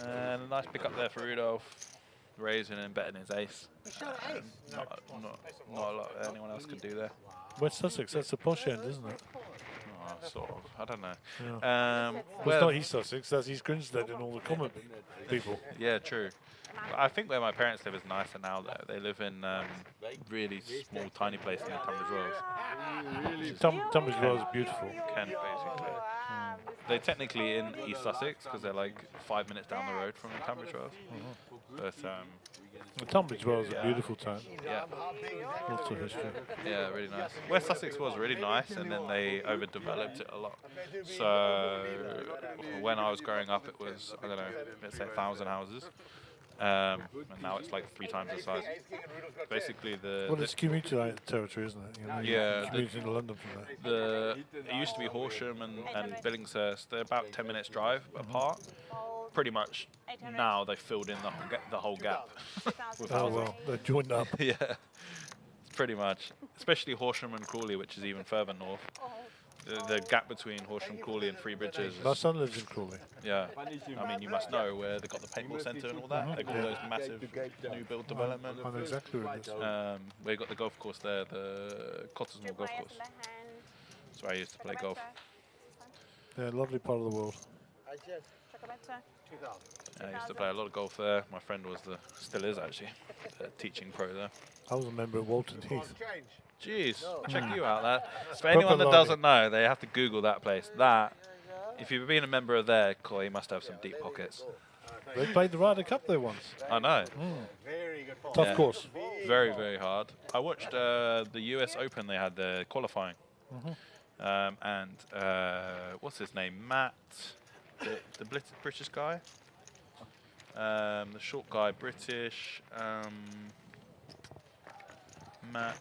And a nice pick up there for Rudolph, raising and betting his ace. Not a lot anyone else could do there. West Sussex, that's the posh end, isn't it? Oh, sort of. I don't know. Yeah. Well, it's Well, not East Sussex, that's East Grinstead and all the common people. yeah, true. I think where my parents live is nicer now, though. They live in really small, tiny place in Tunbridge Wells. Tunbridge Wells is beautiful. Kent, basically. They're technically in East Sussex because they're like 5 minutes down the road from Tunbridge Wells. But Well, Tunbridge Wells is a beautiful town. yeah, Lots of history. yeah, really nice. West Sussex was really nice, and then they overdeveloped it a lot. So when I was growing up, it was, I don't know, let's say 1,000 houses. And now it's like 3 times the size. Basically, Well, it's commuter territory, isn't it? You know, Yeah, commute into London from there. it used to be Horsham and Billingshurst. They're about 10 minutes drive apart. Pretty much now they've filled in the whole gap with Oh, housing. well, they're joined up. Yeah, pretty much. Especially Horsham and Crawley, which is even further north. The gap between Horsham, Crawley and Three Bridges My is, son lives in Crawley. yeah. I mean, you must know where they've got the paintball centre and all that. They've got all those massive new build development. I know exactly where it is. We've got the golf course there, the Cottesmore Golf Course. That's where I used to play golf. Yeah, lovely part of the world. I used to play a lot of golf there. My friend still is actually, the teaching pro there. I was a member at Walton Heath. Jeez, check you out. That for anyone that doesn't know, they have to Google that place. That, if you've been a member of there, Coy, you must have some deep pockets. They played the Ryder Cup there once. I know. Tough Yeah. course. Very, very hard. I watched the US Open. They had the qualifying, and what's his name? Matt, the British guy. The short guy, British. Matt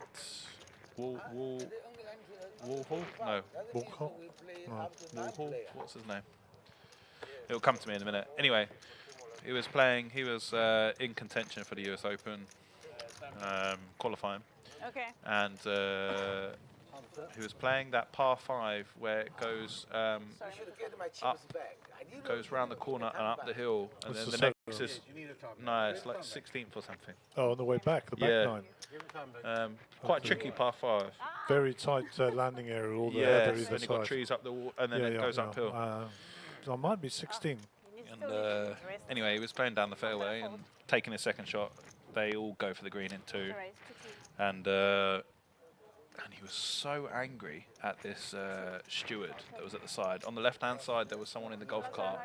Warhol? No. Walcott? No. Warhol? What's his name? It'll come to me in a minute. Anyway, he was playing. He was in contention for the US Open qualifying. Okay. And he was playing that par 5 where it goes up, goes round the corner and up the hill, and That's then the the next or? It's no, it's like 16th or something. Oh, on the way back, the back Yeah. nine. Quite tricky par 5. Very tight landing area, all the Yeah, other and either you've got side. trees up the wall, and then it goes uphill. So I might be 16. And anyway, he was playing down the fairway and taking his second shot. They all go for the green in 2, and he was so angry at this steward that was at the side. On the left-hand side, there was someone in the golf cart,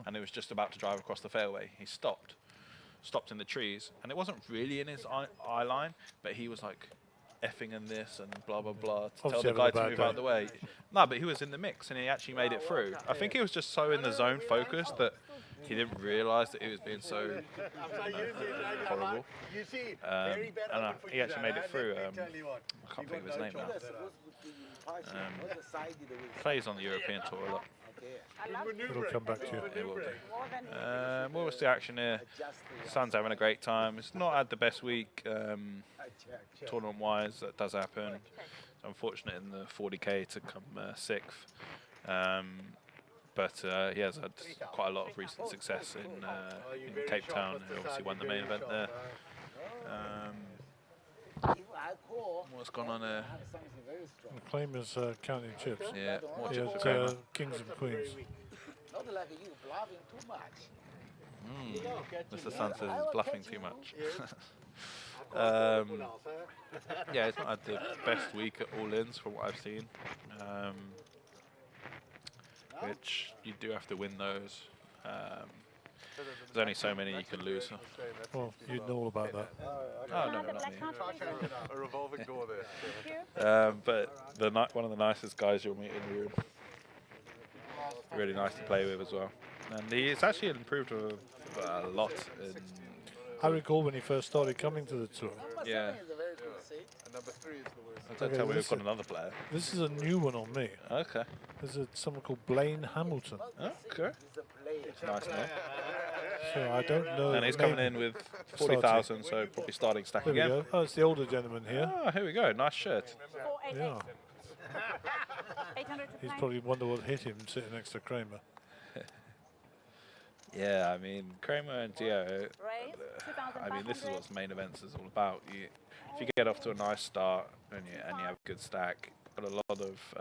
and he was just about to drive across the fairway. He stopped in the trees, and it wasn't really in his eye line, but he was like effing in this and blah blah blah to tell the guy to move out of the way. No, but he was in the mix, and he actually made it through. I think he was just so in the zone focused that he didn't realise that he was being so horrible. And he actually made it through. I can't think of his name now. Plays on the European Tour a lot. It'll come back to you. It will do. What was the action here? Sun's having a great time. It's not had the best week tournament-wise. That does happen. It's unfortunate in the 40k to come 6th. But he has had quite a lot of recent success in Cape Town. He obviously won the main event there. What's gone on there? The claimers counting chips. Yeah, more He chips for had Kramer. kings and queens. Mr. Sun says he's bluffing too much. Yeah, it's not had the best week at all-ins from what I've seen. Which you do have to win those. There's only so many you can lose. Well, you'd know all about that. Oh, no, not me. A revolving door there. But one of the nicest guys you'll meet in the room. Really nice to play with as well. And he's actually improved a lot. I recall when he first started coming to the tour. Yeah. And number 3 is the worst. Don't tell me we've got another player. This is a new one on me. Okay. There's someone called Blaine Hamilton. Okay. Nice name. So I don't know. And he's coming in with 40,000, so probably starting stack There we again. go. Oh, it's the older gentleman here. Oh, here we go. Nice shirt. Yeah. 800 He's probably wonder what hit him sitting next to Kramer. Yeah, I mean, Kramer and Gio, I mean, this is what main events is all about. If you get off to a nice start and you have a good stack, got a lot of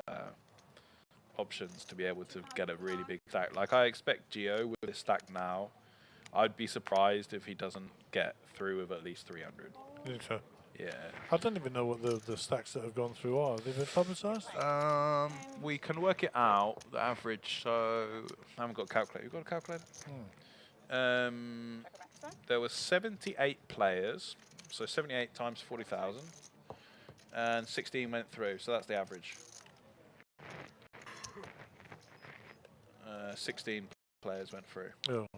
options to be able to get a really big stack. Like, I expect Gio with this stack now, I'd be surprised if he doesn't get through with at least 300. Think so? Yeah. I don't even know what the stacks that have gone through are. Have they been publicised? We can work it out, the average. So I haven't got a calculator. You got a calculator? There were 78 players, so 78 times 40,000, and 16 went through. So that's the average. 16 players went through. Oh.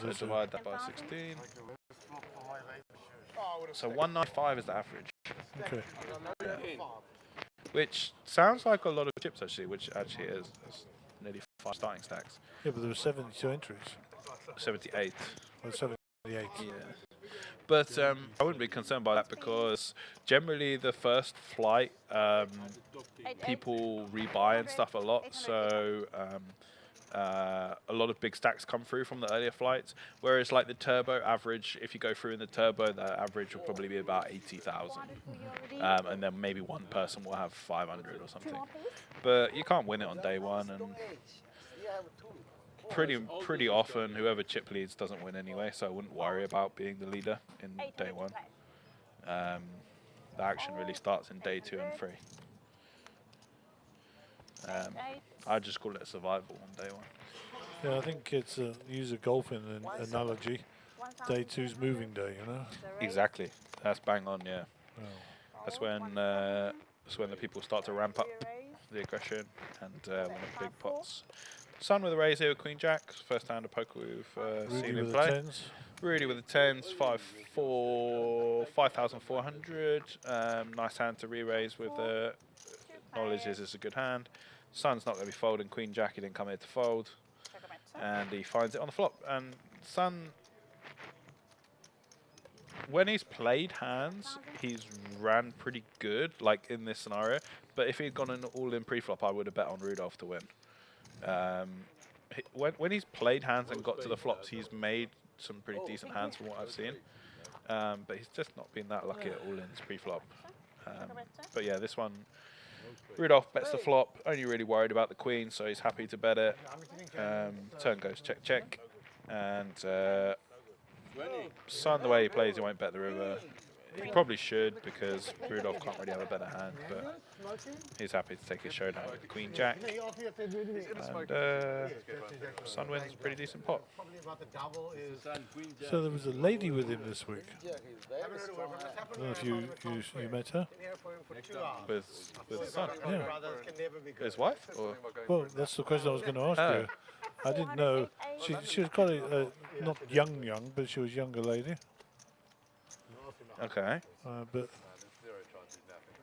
So divide that by 16. So 195 is the average. Okay. Yeah. Which sounds like a lot of chips, actually, which actually is. That's nearly 5 starting stacks. Yeah, but there were 72 entries. 78. Or 78. Yeah. But I wouldn't be concerned by that because generally the first flight, people rebuy and stuff a lot. So a lot of big stacks come through from the earlier flights, whereas like the turbo average, if you go through in the turbo, the average will probably be about 80,000, and then maybe one person will have 500 or something. But you can't win it on day one, and pretty often whoever chip leads doesn't win anyway, so I wouldn't worry about being the leader in day one. The action really starts in day 2 and 3. I just call it a survival on day 1. Yeah, I think it's use a golfing analogy. Day 2's moving day, you know. Exactly, that's bang on. Yeah, Oh. that's when the people start to ramp up the aggression and win big pots. Sun with a raise here with Queen Jack, first hand of poker we've seen him play. Tens. Rudy with the 10s, 5,400. Nice hand to re-raise with the knowledge is a good hand. Sun's not going to be folding Queen Jack, he didn't come here to fold. And he finds it on the flop. And Sun, when he's played hands, he's ran pretty good, like in this scenario. But if he'd gone in all-in pre-flop, I would have bet on Rudolph to win. When he's played hands and got to the flops, he's made some pretty decent hands from what I've seen. But he's just not been that lucky at all-ins pre-flop. But yeah, this one, Rudolph bets the flop, only really worried about the queen, so he's happy to bet it. Turn goes check, check. And Sun, the way he plays, he won't bet the river. He probably should, because Rudolph can't really have a better hand, but he's happy to take his showdown with the queen jack. And Sun wins a pretty decent pot. So there was a lady with him this week. I don't know if you met her. With Sun? Yeah. His wife? Or? Well, that's the question I was going to ask you. I didn't know. She was quite not young, but she was a younger lady. Okay. But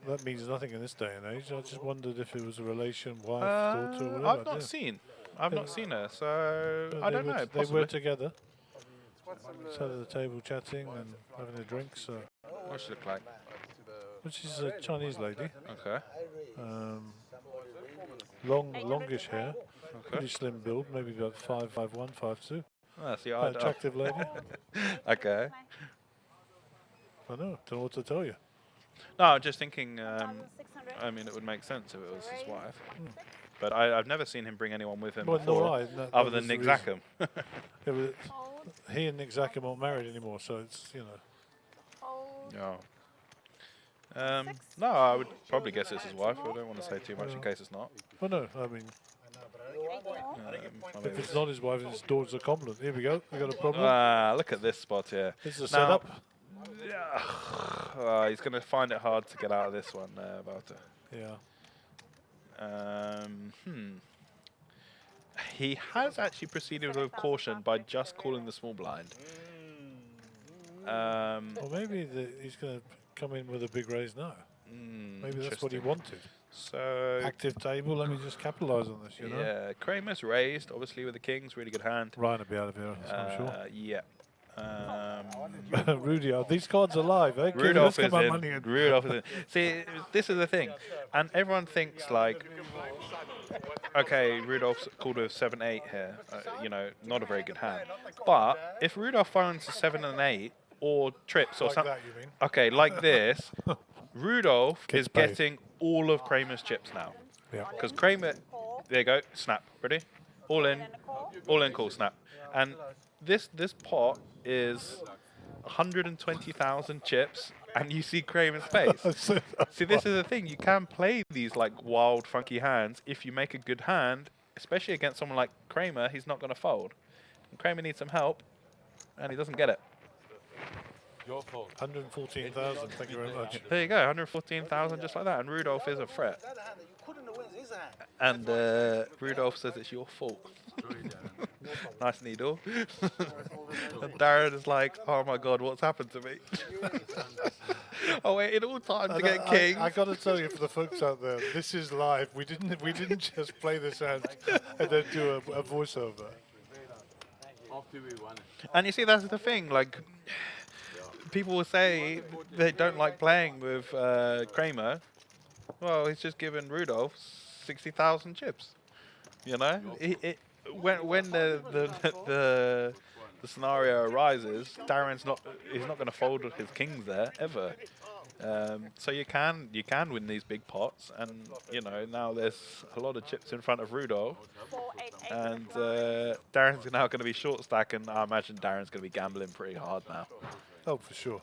that means nothing in this day and age. I just wondered if it was a relation, wife, daughter, whatever. I've not seen. I've not seen her, so I don't know. They were together. Sat at the table chatting and having a drink. So. What she look like? Well, she's a Chinese lady. Okay. Longish hair. Okay. Pretty slim build, maybe about 5'1", 5'2". That's the Quite attractive lady. Okay. I know, don't know what to tell you. No, I'm just thinking, I mean, it would make sense if it was his wife. But I've never seen him bring anyone with him before, other than Nick Zackham. He and Nick Zackham aren't married anymore, so it's, you know. No. No, I would probably guess it's his wife. I don't want to say too much in case it's not. Well, no, I mean, if it's not his wife, it's his daughter's a compliment. Here we go, we got a problem. Look at this spot here. This is a setup. He's going to find it hard to get out of this one, Wouter. Yeah. He has actually proceeded with caution by just calling the small blind. Or maybe he's going to come in with a big raise now. Maybe that's what he wanted. So active table, let me just capitalise on this, you know? Yeah, Kramer's raised, obviously with the kings, really good hand. Ryan will be out of here, I'm sure. Yeah. Rudy, are these cards are live, eh? Rudolph is in. Rudolph is in. See, this is the thing. And everyone thinks like, okay, Rudolph's called with 7-8 here. You know, not a very good hand. But if Rudolph finds a 7 and 8 or trips or like something, that, you mean? okay, like this, Rudolph Gets is paid. getting all of Kramer's chips now. Yeah. Because Kramer, there you go, snap, ready? All in, call, snap. And this pot is 120,000 chips, and you see Kramer's face. See, this is the thing. You can play these like wild, funky hands if you make a good hand, especially against someone like Kramer. He's not going to fold. And Kramer needs some help, and he doesn't get it. Your fault. 114,000, thank you very much. There you go, 114,000 just like that. And Rudolph is a threat. And Rudolph says it's your fault. Nice needle. And Darren is like, oh my god, what's happened to me? Oh wait, in all time to get king. I got to tell you, for the folks out there, this is live. We didn't just play this out and then do a voiceover. After we won it. And you see, that's the thing. Like, people will say they don't like playing with Kramer. Well, he's just given Rudolph 60,000 chips. You know, when the scenario arises, Darren's he's not going to fold his kings there ever. So you can win these big pots, and you know now there's a lot of chips in front of Rudolph, and Darren's now going to be short stack, and I imagine Darren's going to be gambling pretty hard now. Oh, for sure.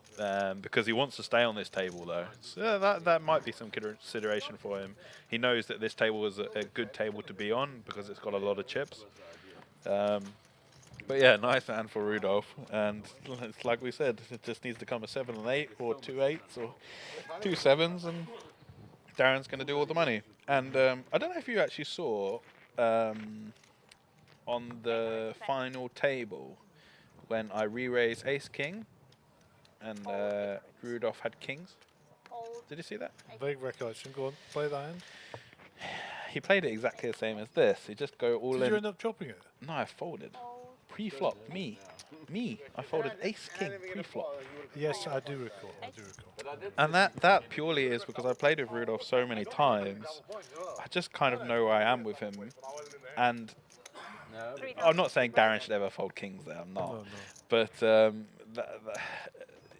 Because he wants to stay on this table, though. So that might be some consideration for him. He knows that this table is a good table to be on because it's got a lot of chips. But yeah, nice hand for Rudolph. And it's like we said, it just needs to come a 7 and 8, or 2 8s, or 2 7s, and Darren's going to do all the money. And I don't know if you actually saw on the final table when I re-raised Ace-King, and Rudolph had kings. Did you see that? Vague recollection. Go on, play that hand. He played it exactly the same as this. He just go all in. Did you end up chopping it? No, I folded. Pre-flop, me. I folded Ace-King pre-flop. Yes, I do recall. And that purely is because I played with Rudolph so many times. I just kind of know where I am with him. And I'm not saying Darren should ever fold kings there. I'm not. No, no. But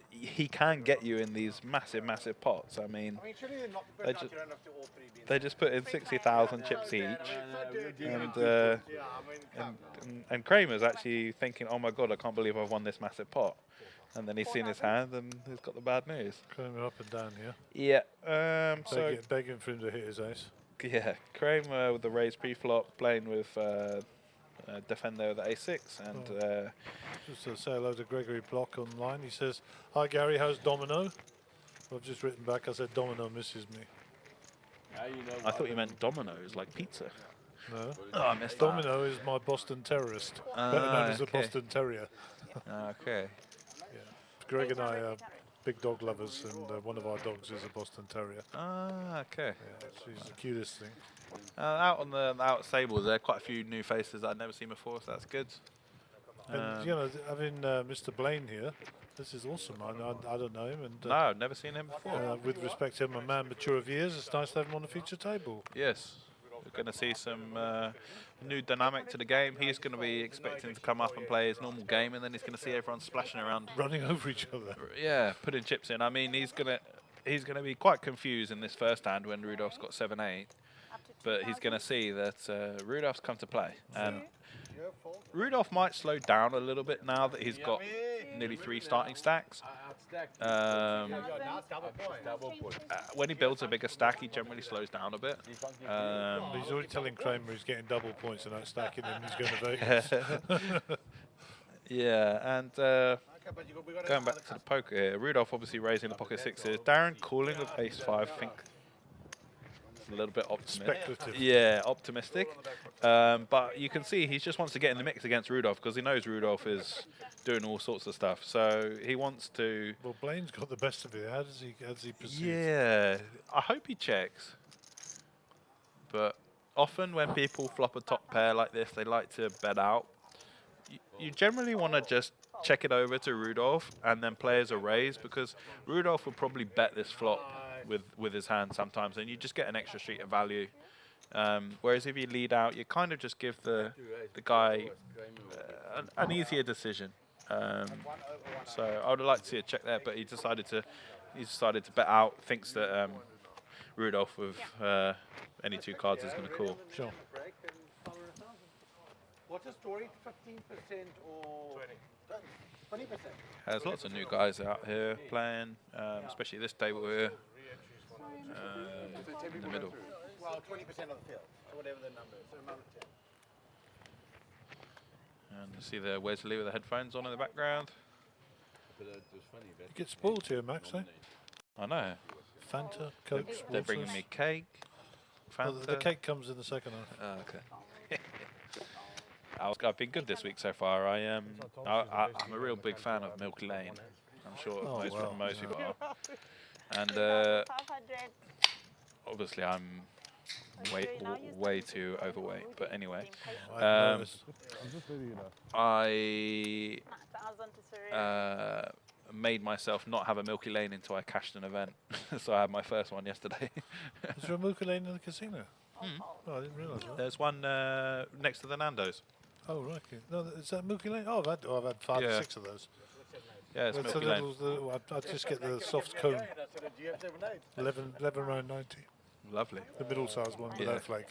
he can get you in these massive pots. I mean, they just put in 60,000 chips each, and Kramer's actually thinking, "Oh my God, I can't believe I've won this massive pot." And then he's seen his hand and he's got the bad news. Kramer up and down here. Yeah. So Begging for him to hit his ace. yeah, Kramer with the raised pre-flop, playing with Defender with the A6, and Just to say hello to Gregory Block online. He says, "Hi Gary, how's Domino?" I've just written back. I said Domino misses me. I thought you meant Domino's, like pizza. No. Oh, I missed Domino is my Boston terrorist, better known as a okay. Boston Terrier. Okay. Greg and I are big dog lovers, and one of our dogs is a Boston Terrier. Okay. Yeah, she's the cutest thing. Out on the out stables, there are quite a few new faces that I've never seen before, so that's good. And you know, having Mr. Blaine here, this is awesome. I don't know him, and No, I've never seen him before. with respect to him, a man mature of years, it's nice to have him on the feature table. Yes. We're going to see some new dynamic to the game. He's going to be expecting to come up and play his normal game, and then he's going to see everyone splashing around, Running over each other. yeah, putting chips in. I mean, he's going to be quite confused in this first hand when Rudolph's got 7-8, but he's going to see that Rudolph's come to play. And Rudolph might slow down a little bit now that he's got nearly 3 starting stacks. When he builds a bigger stack, he generally slows down a bit. He's already telling Kramer he's getting double points and not stacking him. He's going to Vegas. Yeah, and going back to the poker here, Rudolph obviously raising the pocket sixes. Darren calling with ace-5. I think it's a little bit optimistic. Speculative. Yeah, optimistic. But you can see he just wants to get in the mix against Rudolph because he knows Rudolph is doing all sorts of stuff. So he wants to. Well, Blaine's got the best of it. How does he proceed? Yeah, I hope he checks. But often when people flop a top pair like this, they like to bet out. You generally want to just check it over to Rudolph and then play as a raise, because Rudolph will probably bet this flop with his hand sometimes, and you just get an extra street of value. Whereas if you lead out, you kind of just give the guy an easier decision. So I would like to see a check there, but he decided to bet out. Thinks that Rudolph with any 2 cards is going to call. Sure. What's the story? 15% or 20%? There's lots of new guys out here playing, especially this table here in the middle. Well, 20% of the field, or whatever the number is. So another 10. And you see the Wesley with the headphones on in the background. You get spoiled here, Max, eh? I know. Fanta, Coke, They're bringing me cake. Well, Fanta. the cake comes in the second half. Oh, okay. I've been good this week so far. I'm a real big fan of Milky Lane. I'm sure most people are. And 500. obviously I'm way too overweight. But anyway, I've noticed. I made myself not have a Milky Lane until I cashed an event. So I had my first one yesterday. Is there a Mooka Lane in the casino? Oh, I didn't realise that. There's one next to the Nando's. Oh, right. Okay. No, is that Mooka Lane? Oh, I've had 5 or 6 of those. Yeah, it's It's Milky a Lane. I just get the soft cone. 11 round 90. Lovely. The middle size one without flake.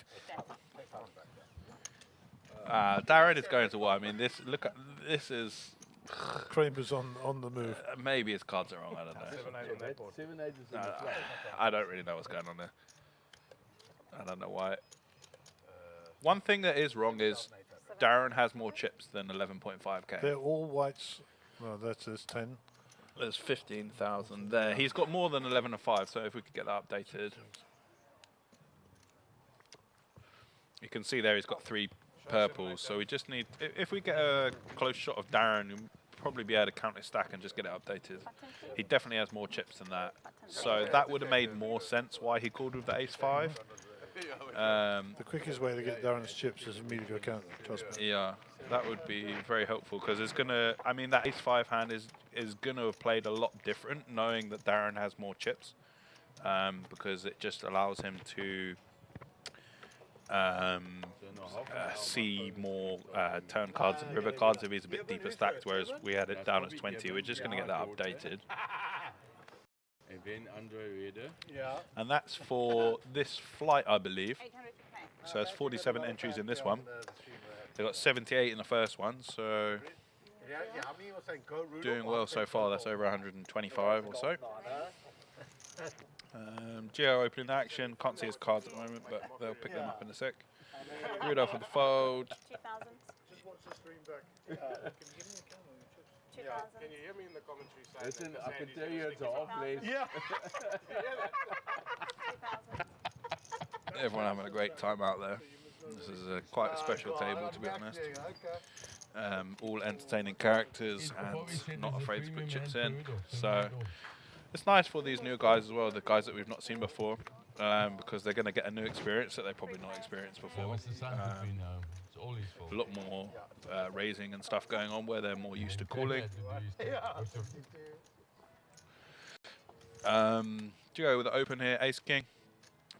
Darren is going to what? I mean, this is. Kramer's on the move. Maybe his cards are wrong. I don't know. I don't really know what's going on there. I don't know why. One thing that is wrong is Darren has more chips than 11.5k. They're all whites. Well, that's 10. There's 15,000 there. He's got more than 11 and 5, so if we could get that updated. You can see there he's got 3 purples, so we just need, if we get a close shot of Darren, we'll probably be able to count his stack and just get it updated. He definitely has more chips than that. So that would have made more sense why he called with the ace-5. The quickest way to get Darren's chips is immediately account, trust me. Yeah, that would be very helpful, because it's going to, I mean, that ace-5 hand is going to have played a lot different knowing that Darren has more chips, because it just allows him to see more turn cards and river cards if he's a bit deeper stacked, whereas we had it down as 20. We're just going to get that updated. And then Andre Reder. And that's for this flight, I believe. So there's 47 entries in this one. They got 78 in the first one, so doing well so far. That's over 125 or so. Geo opening the action. Can't see his cards at the moment, but they'll pick them up in a sec. Rudolph with the fold. 2,000. Just watch the stream back. 2,000. Can you hear me in the commentary side? Listen, I can tell you it's off, please. Yeah. 3,000. Everyone having a great time out there. This is quite a special table, to be honest. All entertaining characters and not afraid to put chips in. So it's nice for these new guys as well, the guys that we've not seen before, because they're going to get a new experience that they've probably not experienced before. A lot more raising and stuff going on where they're more used to calling. Duo with the open here, ace king.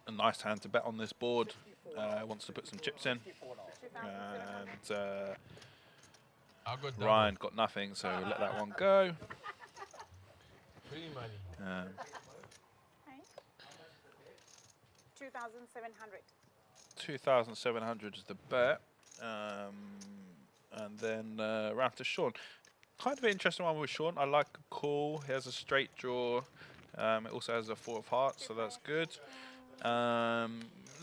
A nice hand to bet on this board. Wants to put some chips in. And Ryan got nothing, so let that one go. 2,700. 2,700 is the bet. And then round to Sean. Kind of an interesting one with Sean. I like a call. He has a straight draw. It also has a 4 of hearts, so that's good.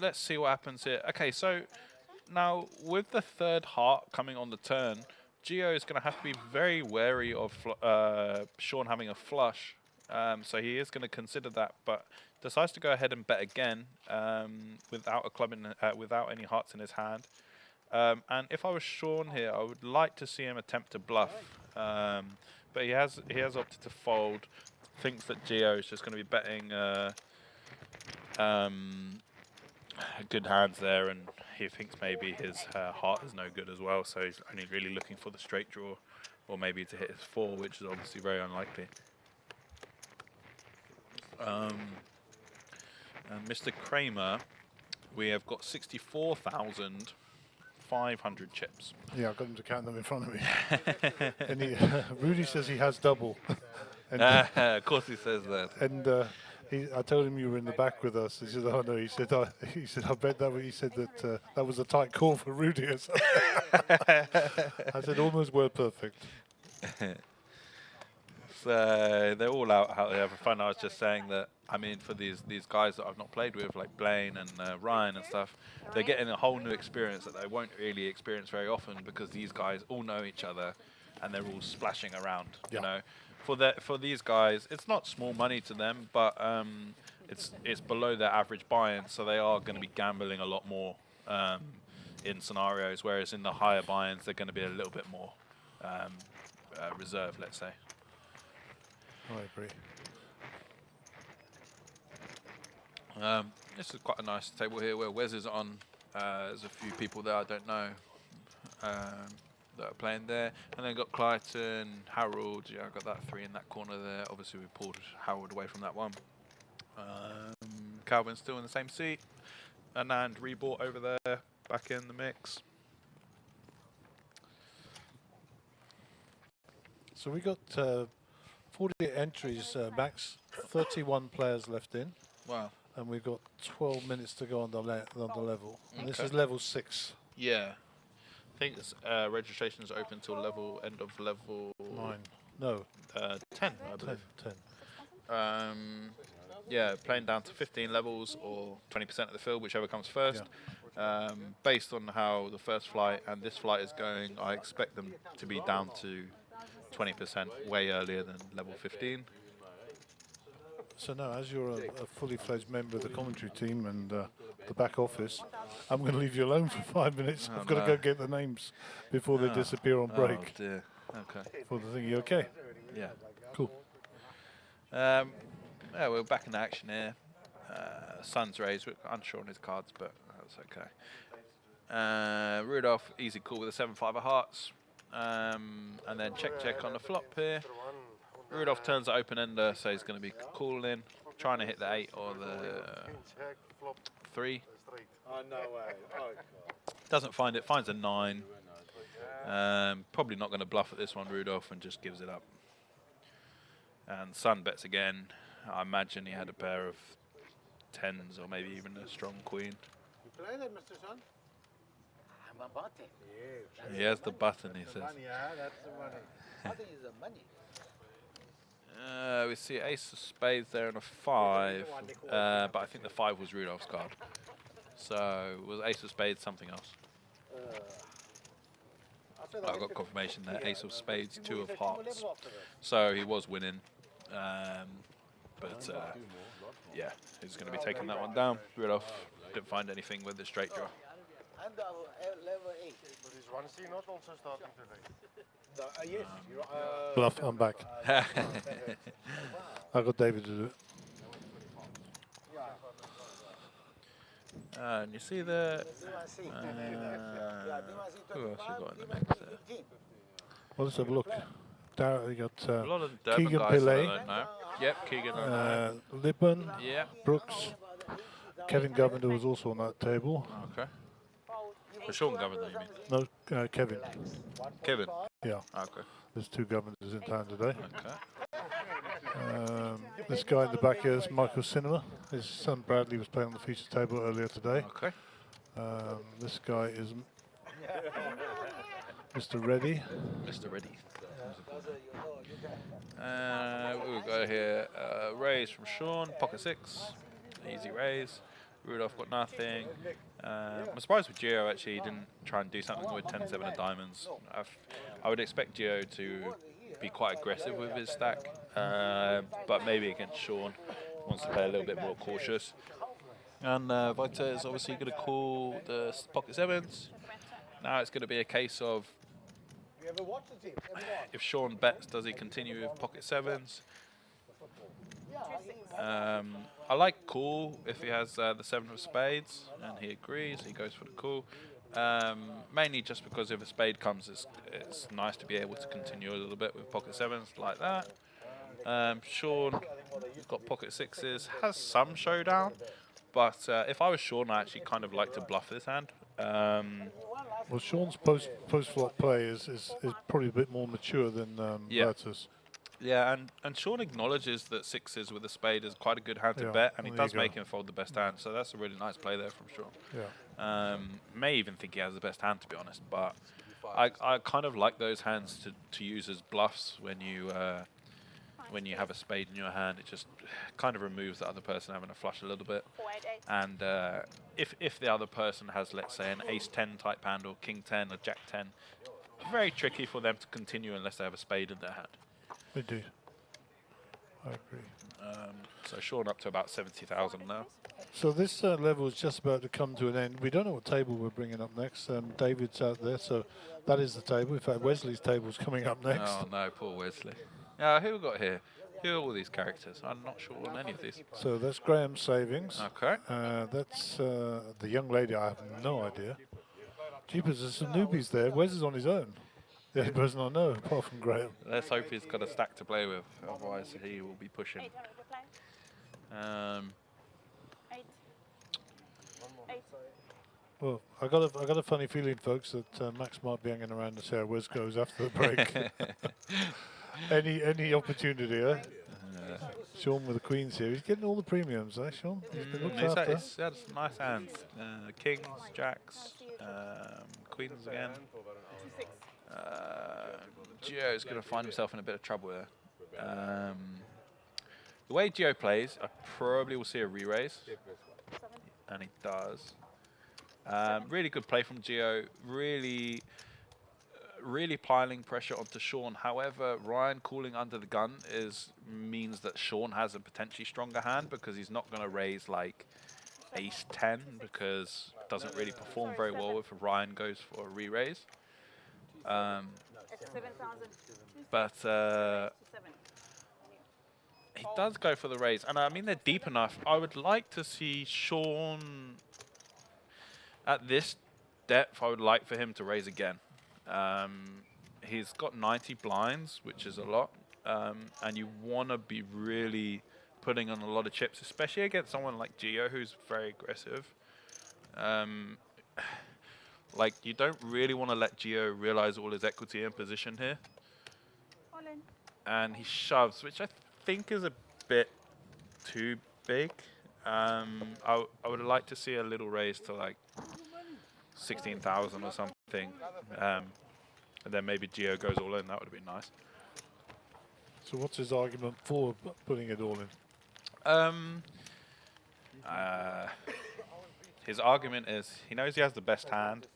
Let's see what happens here. Okay, so now with the 3rd heart coming on the turn, Gio is going to have to be very wary of Sean having a flush. So he is going to consider that, but decides to go ahead and bet again without a club without any hearts in his hand. And if I was Sean here, I would like to see him attempt to bluff, but he has opted to fold. Thinks that Gio is just going to be betting good hands there, and he thinks maybe his heart is no good as well, so he's only really looking for the straight draw, or maybe to hit his 4, which is obviously very unlikely. And Mr. Kramer, we have got 64,500 chips. Yeah, I've got him to count them in front of me. And Rudy says he has double. And, Of course he says that. and I told him you were in the back with us. He said, "Oh no." He said, "I bet that." He said that that was a tight call for Rudy. Or something. I said, "Almost word perfect." So they're all out there having fun. I was just saying that, I mean, for these guys that I've not played with, like Blaine and Ryan and stuff, they're getting a whole new experience that they won't really experience very often, because these guys all know each other and they're all splashing around. You know, for these guys, it's not small money to them, but it's below their average buy-in, so they are going to be gambling a lot more in scenarios. Whereas in the higher buy-ins, they're going to be a little bit more reserved, let's say. I agree. This is quite a nice table here where Wes is on. There's a few people there I don't know that are playing there. And then got Clayton, Harold. Yeah, I got that 3 in that corner there. Obviously, we pulled Harold away from that one. Calvin's still in the same seat. Anand rebought over there, back in the mix. So we got 48 entries, Max. 31 players left in. Wow. And we've got 12 minutes to go on the level. And this is level 6. Yeah. I think it's, registration is open till end of level 9. No. 10, I believe. 10. Yeah, playing down to 15 levels or 20% of the field, whichever comes first. Yeah. Based on how the first flight and this flight is going, I expect them to be down to 20% way earlier than level 15. So now, as you're a fully fledged member of the commentary team and the back office, I'm going to leave you alone for 5 minutes. I've got to go get the names before they disappear on break. Oh dear. Okay. For the thing, you okay? Yeah. Cool. Yeah, we're back in action here. Sun's raised. We're unsure on his cards, but that's okay. Rudolph, easy call with a 7-5 of hearts. And then check on the flop here. Rudolph turns the open ender, so he's going to be calling. trying to hit the 8 or the 3. Oh, no way. Oh, Doesn't find it, finds a 9. Probably not going to bluff at this one, Rudolph, and just gives it up. And Sunbets again. I imagine he had a pair of 10s or maybe even a strong queen. You play that, Mr. Son? I'm a button. Yeah. He has the button, he says. Money, that's the money. Button is the money. We see ace of spades there and a 5, but I think the 5 was Rudolph's card. So was ace of spades something else? I've got confirmation there, ace of spades, 2 of hearts. So he was winning, but yeah, he's going to be taking that one down. Rudolph didn't find anything with the straight draw. And level 8. But is 1C not also starting today? Yes. Bluff, I'm back. I got David to do it. And you see the who else you got in the mix there? Well, let's have a look. You got A lot of Durban Keegan guys that I Pillay, don't know. Yep, Keegan. I know. Lippman, Yeah. Brooks, Kevin Governor was also on that table. Okay. For Sean Governor, you mean? No, Kevin. Kevin. Yeah, Okay. there's 2 governors in town today. Okay. This guy in the back here is Michael Cinema. His son Bradley was playing on the feature table earlier today. Okay. This guy is Mr. Reddy. Mr. Reddy. We've got here raise from Sean, pocket 6, easy raise. Rudolph got nothing. I'm surprised with Gio actually he didn't try and do something with 10-7 of diamonds. I would expect Gio to be quite aggressive with his stack, but maybe against Sean wants to play a little bit more cautious. And Vita is obviously going to call the pocket 7s. Now it's going to be a case of if Sean bets, does he continue with pocket 7s? I like call if he has the 7 of spades, and he agrees, he goes for the call. Mainly just because if a spade comes, it's nice to be able to continue a little bit with pocket 7s like that. Sean got pocket 6s, has some showdown, but if I was Sean, I actually kind of like to bluff this hand. Well, Sean's post-flop play is probably a bit more mature than Berta's. Yeah, and Sean acknowledges that 6s with a spade is quite a good hand to Yeah, bet, and he there does you go. make him fold the best hand, so that's a really nice play there from Sean. Yeah. May even think he has the best hand, to be honest, but I kind of like those hands to use as bluffs when you have a spade in your hand. It just kind of removes the other person having a flush a little bit. 488. And if the other person has, let's say, an ace-10 type hand or king-10 or jack-10, very tricky for them to continue unless they have a spade in their hand. They do. I agree. So Sean up to about 70,000 now. So this level is just about to come to an end. We don't know what table we're bringing up next. David's out there, so that is the table. In fact, Wesley's table is coming up next. Oh no, poor Wesley. Who we got here? Who are all these characters? I'm not sure on any of these. So that's Graham's savings. Okay. That's the young lady. I have no idea. Jeepers, there's some newbies there. Wes is on his own. The only person I know, apart from Graham. Let's hope he's got a stack to play with, otherwise he will be pushing. 800 per play. 8. 8. Well, I got a funny feeling, folks, that Max might be hanging around to see how Wes goes after the break. any opportunity, eh? Sean with the queens here. He's getting all the premiums, eh, Sean? He's been looked after. He's had some nice hands. Kings, jacks, queens again. 26. Gio's going to find himself in a bit of trouble there. The way Gio plays, I probably will see a re-raise. And he does. Really good play from Gio. Really piling pressure onto Sean. However, Ryan calling under the gun means that Sean has a potentially stronger hand because he's not going to raise like ace-10 because it doesn't really perform very well if Ryan goes for a re-raise. But he does go for the raise, and I mean they're deep enough. I would like to see Sean at this depth. I would like for him to raise again. He's got 90 blinds, which is a lot, and you want to be really putting on a lot of chips, especially against someone like Gio, who's very aggressive. Like, you don't really want to let Gio realize all his equity in position here. All in. And he shoves, which I think is a bit too big. I would like to see a little raise to like 16,000 or something. And then maybe Gio goes all in. That would have been nice. So what's his argument for putting it all in? His argument is he knows he has the best hand.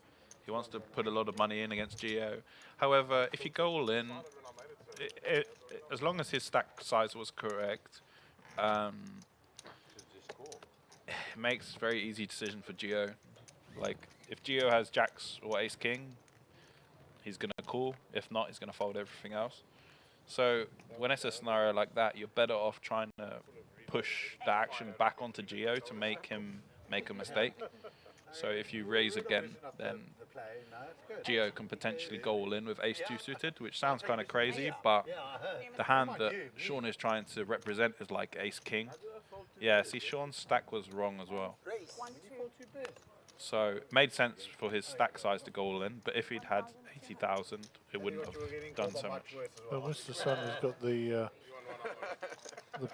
He wants to put a lot of money in against Gio. However, if you go all in, as long as his stack size was correct, it makes a very easy decision for Gio. Like, if Gio has jacks or ace king, he's going to call. If not, he's going to fold everything else. So when it's a scenario like that, you're better off trying to push the action back onto Gio to make him make a mistake. So if you raise again, then Gio can potentially go all in with ace-2 suited, which sounds kind of crazy, but the hand that Sean is trying to represent is like ace-king. Yeah, see, Sean's stack was wrong as well. So it made sense for his stack size to go all in, but if he'd had 80,000, it wouldn't have done so much. Well, Mr. Sun has got the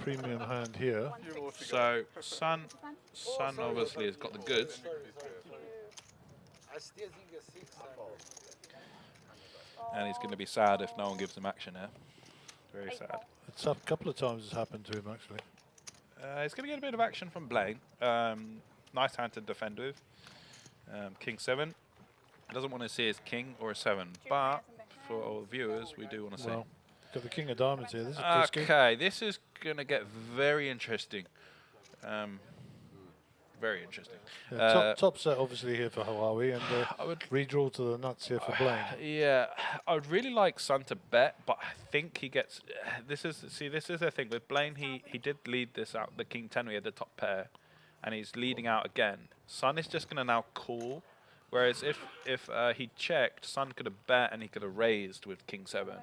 premium hand here. So Sun obviously has got the goods. And he's going to be sad if no one gives him action here. Very sad. It's a couple of times it's happened to him, actually. He's going to get a bit of action from Blaine. Nice hand to defend with. King 7. He doesn't want to see his king or a 7, but for our viewers, we do want to see. Well, got the king of diamonds here. This is frisky. Okay, this is going to get very interesting. Very interesting. Yeah, top set obviously here for Hawaii, and I would redraw to the nuts here for Blaine. Yeah, I would really like Sun to bet, but I think he gets. This is the thing with Blaine. He did lead this out. The king 10 we had the top pair, and he's leading out again. Sun is just going to now call, whereas if he checked, Sun could have bet and he could have raised with king 7.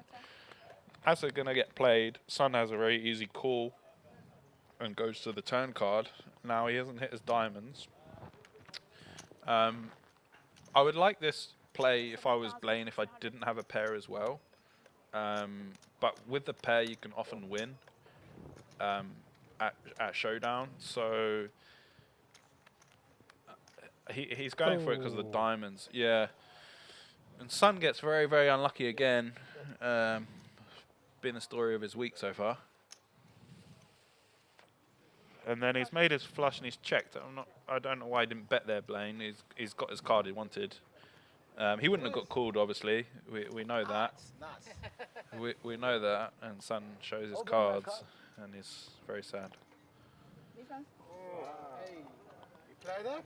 As they're going to get played, Sun has a very easy call and goes to the turn card. Now he hasn't hit his diamonds. I would like this play if I was Blaine, if I didn't have a pair as well. But with the pair, you can often win at showdown. So he's going for it because of the diamonds. Yeah. And Sun gets very, very unlucky again. Been the story of his week so far. And then he's made his flush and he's checked. I don't know why he didn't bet there, Blaine. He's got his card he wanted. He wouldn't have got called, obviously. We know that. We know that. And Sun shows his cards, and he's very sad. You play that?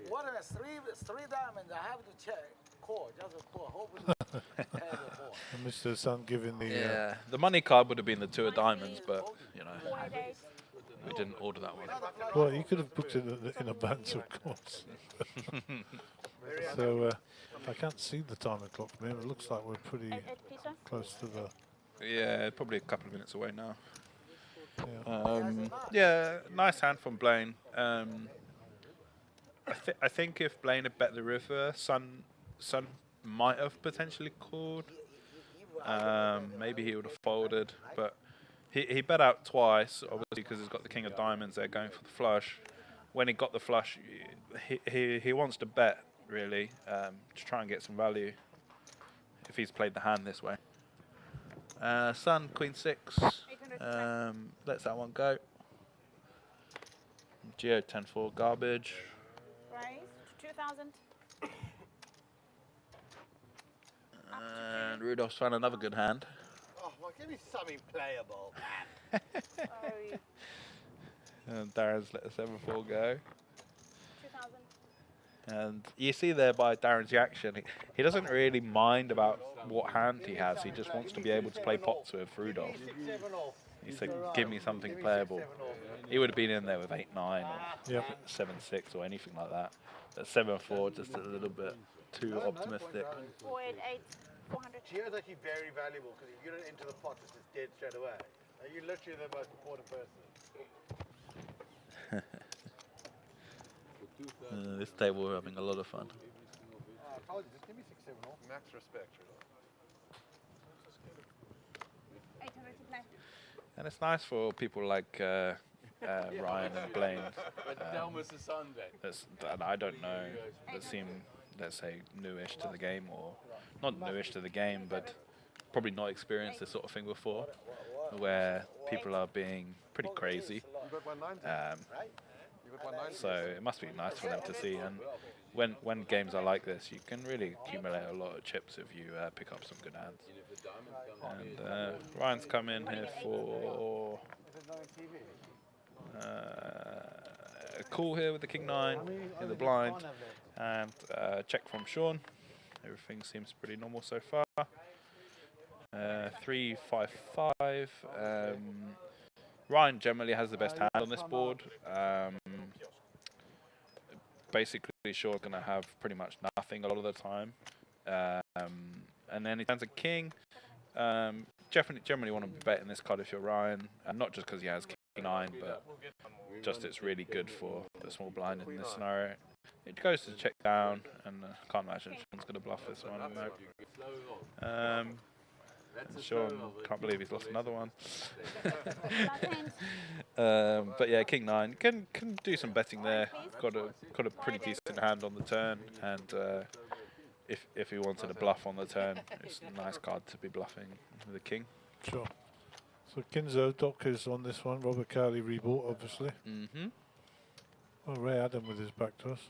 What are three diamonds? I have to check. Call, just a call. Hopefully, And Mr. Sun giving the Yeah, the money card would have been the 2 of diamonds, but you know, we didn't order that one. well, you could have booked it in advance, of course. So I can't see the time clock from here. It looks like we're pretty close to the. Yeah, probably a couple of minutes away now. Yeah. Yeah, nice hand from Blaine. I think if Blaine had bet the river, Sun might have potentially called. Maybe he would have folded, but he bet out twice, obviously because he's got the king of diamonds there going for the flush. When he got the flush, he wants to bet really to try and get some value if he's played the hand this way. Sun queen 6. Lets that one go. Geo 10-4 garbage. Raise to 2,000. And Rudolph's found another good hand. Oh, well, give me something playable. Sorry. And Darren's let the 7-4 go. 2,000. And you see there by Darren's reaction, he doesn't really mind about what hand he has. He just wants to be able to play pots with Rudolph. He said, give me something playable. He would have been in there with 8-9 or 7-6 or anything like that. But 7-4, just a little bit too optimistic. 488, 400. Geo's actually very valuable because if you don't enter the pot, it's just dead straight away. You're literally the most important person. This table we're having a lot of fun. I told you, just give me 6, 7 off. Max respect, you know. 800 to play. And it's nice for people like Ryan and Blaine. Delmas is Sunbet. That I don't know, that seem, let's say, newish to the game, or not newish to the game, but probably not experienced this sort of thing before, where people are being pretty crazy. You got 190. You got 190. So it must be nice for them to see. And when games are like this, you can really accumulate a lot of chips if you pick up some good hands. And Ryan's come in here for a call here with the King 9 in the blind, and check from Sean. Everything seems pretty normal so far. 3-5-5. Ryan generally has the best hand on this board. Basically, Sean's going to have pretty much nothing a lot of the time. And then he turns a king. Generally want to be betting this card if you're Ryan, and not just because he has King 9, but just it's really good for the small blind in this scenario. It goes to check down, and can't imagine Sean's going to bluff this one. No. Sean can't believe he's lost another one. But yeah, King 9 can do some betting there. Got a pretty decent hand on the turn, and if he wanted a bluff on the turn, it's a nice card to be bluffing with the king. Sure. So Kinzo, Doc is on this one. Robert Cowley rebought, obviously. Mm-hmm. Well, Ray Adam with his back to us.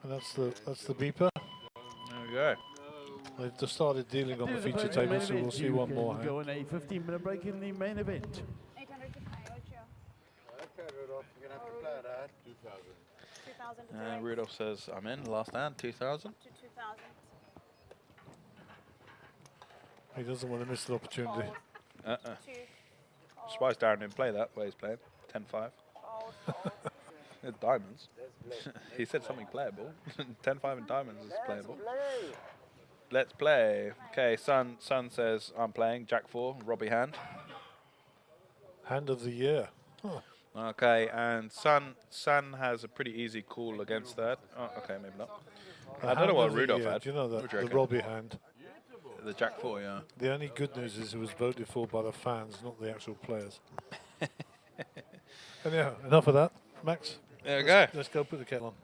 And that's the beeper. There we go. They've just started dealing on the feature table, so we'll see one more. Go on a 15-minute break in the main event. 800 to play, Ocho. Okay, Rudolph, you're going to have to play that. 2000 to And play. Rudolph says, I'm in. Last hand, 2,000. To 2000. He doesn't want to miss the opportunity. Two. Surprised Darren didn't play that way he's playing. 10-5. Diamonds. He said something playable. 10-5 in diamonds is playable. Let's play. Okay, Sun says I'm playing. Jack 4, Robbie hand. Hand of the year. Huh. Okay, and Sun has a pretty easy call against that. Oh, okay, maybe not. I don't know what Rudolph had. Do you know What that? do you The reckon? Robbie hand. The Jack 4, yeah. The only good news is it was voted for by the fans, not the actual players. Anyhow, enough of that. Max? There we go. Let's go put the kettle on.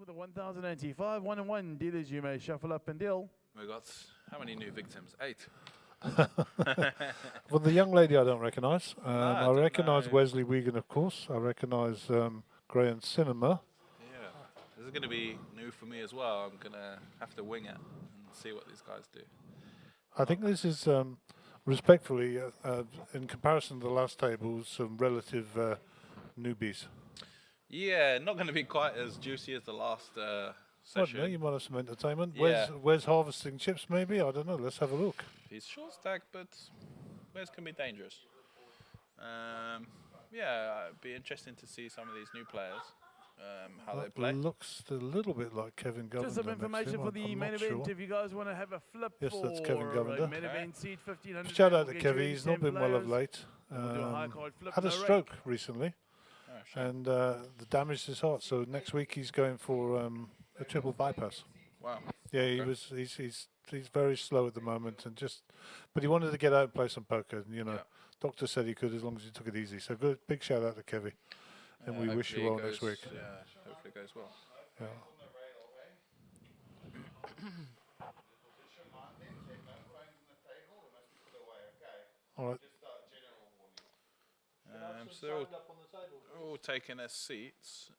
with a 1,085, 1 and 1 dealers you may shuffle up and deal. We got how many new victims? 8. Well, the young lady I don't recognise. I I don't recognise know. Wesley Wigan, of course. I recognise Graham Cinema. Yeah, this is going to be new for me as well. I'm going to have to wing it and see what these guys do. I think this is, respectfully, in comparison to the last table, some relative newbies. Yeah, not going to be quite as juicy as the last I don't session. know, you might have some entertainment. Yeah. Where's harvesting chips, maybe? I don't know. Let's have a look. He's short stack, but Wes can be dangerous. Yeah, it'd be interesting to see some of these new players, how they play. Looks a little bit like Kevin Govender. Just some next to information him. for the I'm main not event. sure. If you guys want to have a flip Yes, for that's Kevin Govender. main event seat 1,500. Shout out to we'll get you Kevy. in He's not 10 been well of players. late. We'll do a high card flip, Had a no rake. stroke recently, Oh, shame. and the damaged his heart. So next week he's going for a triple bypass. Wow. Yeah, Okay. he's very slow at the moment, and but he wanted to get out and play some poker. And, Yeah. doctor said he could as long as he took it easy. So good, big shout out to Kevy, and we wish you Hopefully well it next goes- week. Yeah, hopefully it goes well. Yeah. All right. So they're all taking their seats,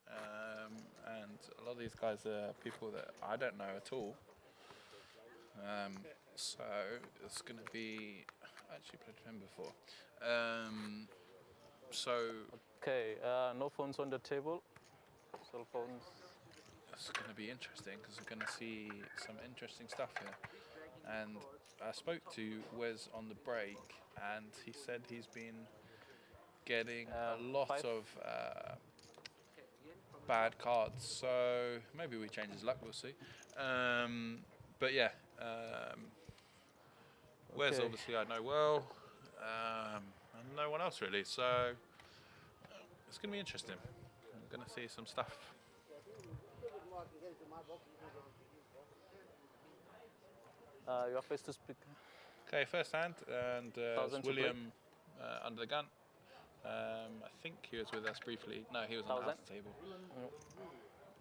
and a lot of these guys are people that I don't know at all. So it's going to be. I actually played with him before. So Okay, no phones on the table. Cell phones. it's going to be interesting because we're going to see some interesting stuff here. And I spoke to Wes on the break, and he said he's been getting a lot 5. of bad cards. So maybe we change his luck. We'll see. But yeah, Wes Okay. obviously I know well, and no one else really. So it's going to be interesting. I'm going to see some stuff. Your face to speak. Okay, first hand, and it's 1,000 to play. William under the gun. I think he was with us briefly. No, he was on the 1,000. house table.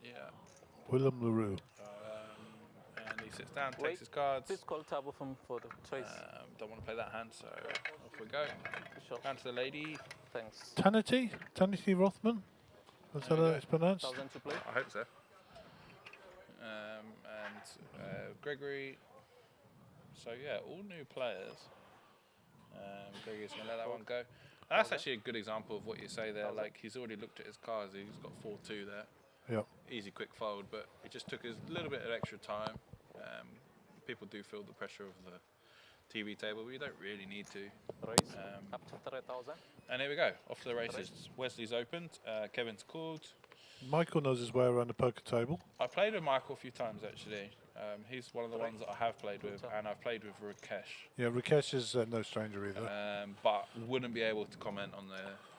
Yeah. Willem LaRue. And he sits down, Wait, takes his cards. Please call table for the choice. Don't want to play that hand, so off we go. Sure. Down to the lady. Thanks. Tanity Rothman. Is that how it's pronounced? 1,000 to play. I hope so. And Gregory. So yeah, all new players. Gregory's going to let that one go. That's actually a good example of what you say there. Like, he's already looked at his cards. He's got 4-2 there. Yep. Easy, quick fold, but it just took us a little bit of extra time. People do feel the pressure of the TV table, but you don't really need to. Raise up to 3,000. And here we go, off to the races. Wesley's opened, Kevin's called. Michael knows his way around the poker table. I played with Michael a few times actually. He's one of the ones that I have played with, and I've played with Rakesh. Yeah, Rakesh is no stranger either. But wouldn't be able to comment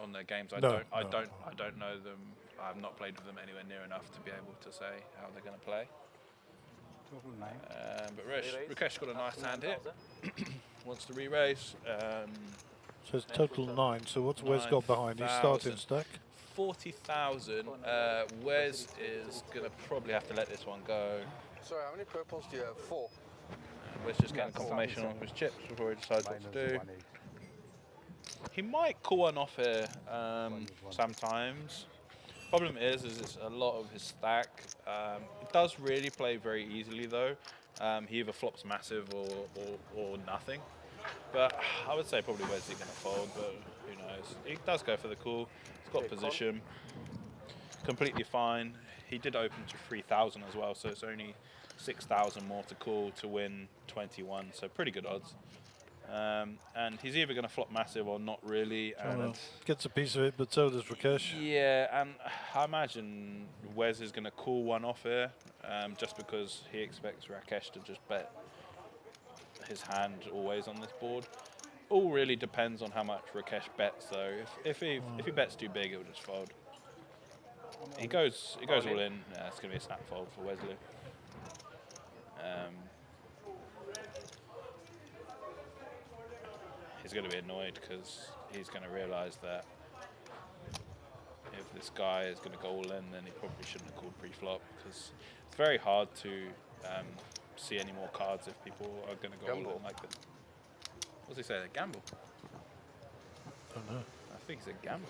on their games. I No, don't know them. I've not played with them anywhere near enough to be able to say how they're going to play. But Rakesh got a nice hand here. Wants to re-raise. So it's total 9. So what's Wes got behind? He's starting stack. 40,000. Wes is going to probably have to let this one go. Sorry, how many purples do you have? 4. Wes just getting confirmation on his chips before he decides what to do. He might call one off here sometimes. Problem is it's a lot of his stack. It does really play very easily though. He either flops massive or nothing. But I would say probably Wesley going to fold, but who knows. He does go for the call. He's got position. Completely fine. He did open to 3,000 as well, so it's only 6,000 more to call to win 21, so pretty good odds. And he's either going to flop massive or not really. And gets a piece of it, but so does Rakesh. yeah, and I imagine Wes is going to call one off here, just because he expects Rakesh to just bet his hand always on this board. All really depends on how much Rakesh bets, though. If he bets too big, he'll just fold. He goes all in. Yeah, it's going to be a snap fold for Wesley. He's going to be annoyed because he's going to realise that if this guy is going to go all in, then he probably shouldn't have called pre-flop because it's very hard to see any more cards if people are going to go all in like this. What's he say? A gamble? Don't know. I think it's a gamble.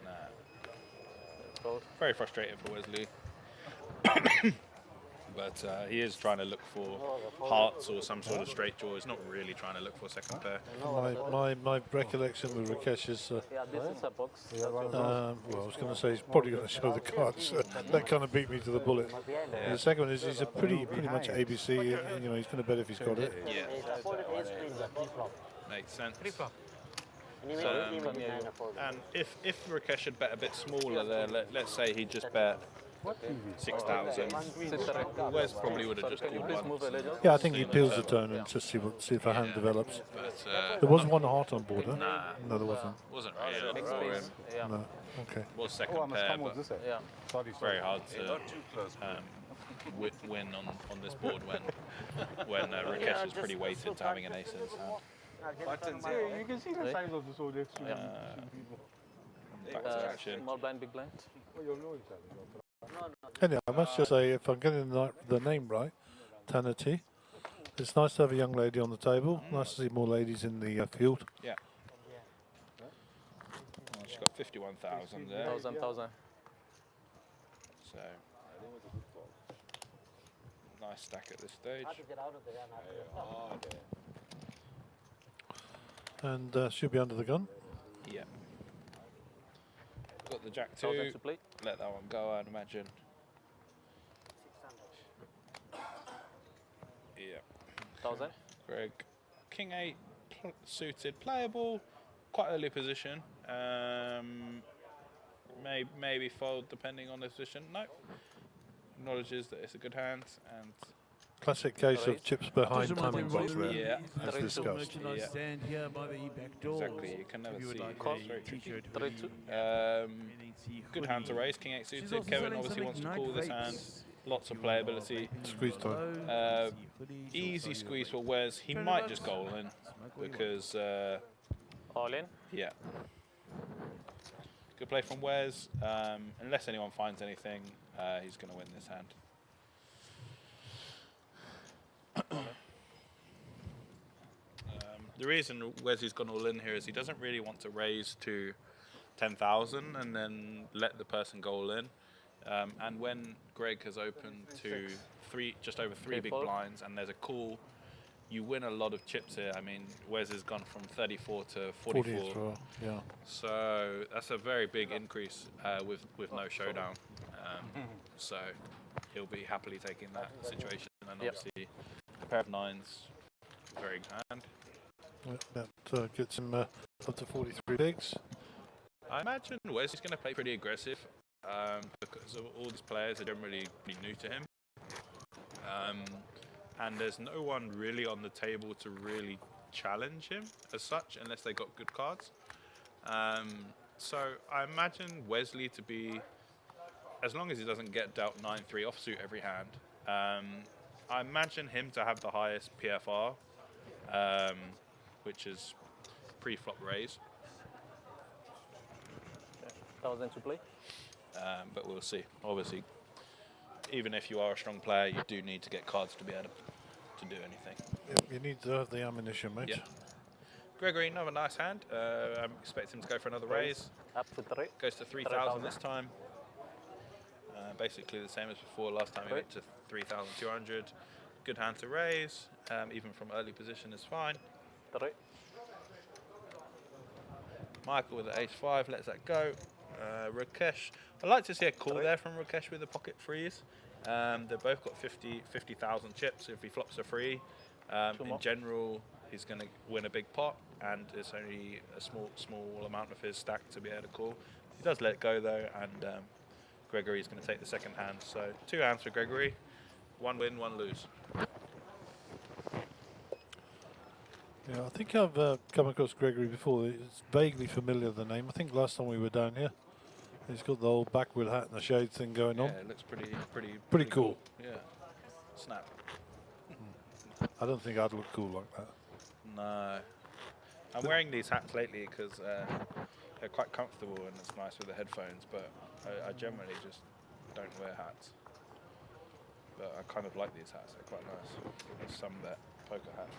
Nah. Very frustrating for Wesley. But he is trying to look for hearts or some sort of straight draw. He's not really trying to look for a second pair. My recollection with Rakesh is, Yeah, this is a box. well, I was going to say he's probably going to show the cards. That kind of beat me to the bullet. Yeah. The second one is he's a pretty much ABC. You know, he's going to bet if he's got it. Yeah. Makes sense. And if Rakesh had bet a bit smaller there, let's say he just bet 6,000, Wes probably would have just called one. Yeah, I think he peels the turn and just see if a hand develops. But, There was one heart on board, huh? Nah. No, there wasn't. Wasn't really for him. No. Okay. Was second pair, but very hard to win on this board when Rakesh is pretty weighted to having an ace in his hand. You can see the size of the sword next to you. Back to action. Small blind, big blind. Anyway, I must just say, if I'm getting the name right, Tanati, it's nice to have a young lady on the table. Nice to see more ladies in the field. Yeah. Well, she's got 51,000 there. 1,000. So, nice stack at this stage. And she'll be under the gun. Yeah. Got the jack 2. 1,000 to play. Let that one go, I'd imagine. Yeah. 1,000. Greg. King 8 suited, playable. Quite early position. Maybe fold depending on the position. No. Acknowledges that it's a good hand and. Classic case of chips behind timing box there, Yeah. as discussed. Yeah. Stand here by the back door. Exactly, you can never see. It's very tricky. 3-2. Good hand to raise, King 8 suited. Kevin obviously wants to call this hand. Lots of playability. Squeeze time. Easy squeeze for Wes. He might just go all in because. All in. Yeah. Good play from Wes. Unless anyone finds anything, he's going to win this hand. The reason Wesley's gone all in here is he doesn't really want to raise to 10,000 and then let the person go all in. And when Greg has opened to just over three big blinds and there's a call, you win a lot of chips here. I mean, Wes has gone from 34 to 44. 40 as well, yeah. So that's a very big increase with no showdown. So he'll be happily taking that situation. And obviously, a pair of 9s, very good hand. That gets him up to 43 bigs. I imagine Wes is going to play pretty aggressive because all these players are generally pretty new to him. And there's no one really on the table to really challenge him as such, unless they got good cards. So I imagine Wesley to be, as long as he doesn't get dealt 9-3 offsuit every hand, I imagine him to have the highest PFR, which is pre-flop raise. 1,000 to play. But we'll see. Obviously, even if you are a strong player, you do need to get cards to be able to do anything. You need to have the ammunition, mate. Yeah. Gregory, another nice hand. I'm expecting him to go for another raise. Up to 3. Goes to 3,000 this time. Basically the same as before. Last time he went to 3,200. Good hand to raise. Even from early position is fine. 3. Michael with the ace-5 lets that go. Rakesh, I'd like to see a call there from Rakesh with the pocket freeze. They've both got 50,000 chips. If he flops a free, in general, he's going to win a big pot, and it's only a small amount of his stack to be able to call. He does let it go though, and Gregory's going to take the second hand. So 2 hands for Gregory, 1 win, 1 lose. Yeah, I think I've come across Gregory before. It's vaguely familiar, the name. I think last time we were down here, he's got the old backward hat and the shade thing going on. Yeah, it looks pretty cool. Yeah, snap. I don't think I'd look cool like that. No. I'm wearing these hats lately because they're quite comfortable and it's nice with the headphones, but I generally just don't wear hats. But I kind of like these hats, they're quite nice. These Sunbet poker hats.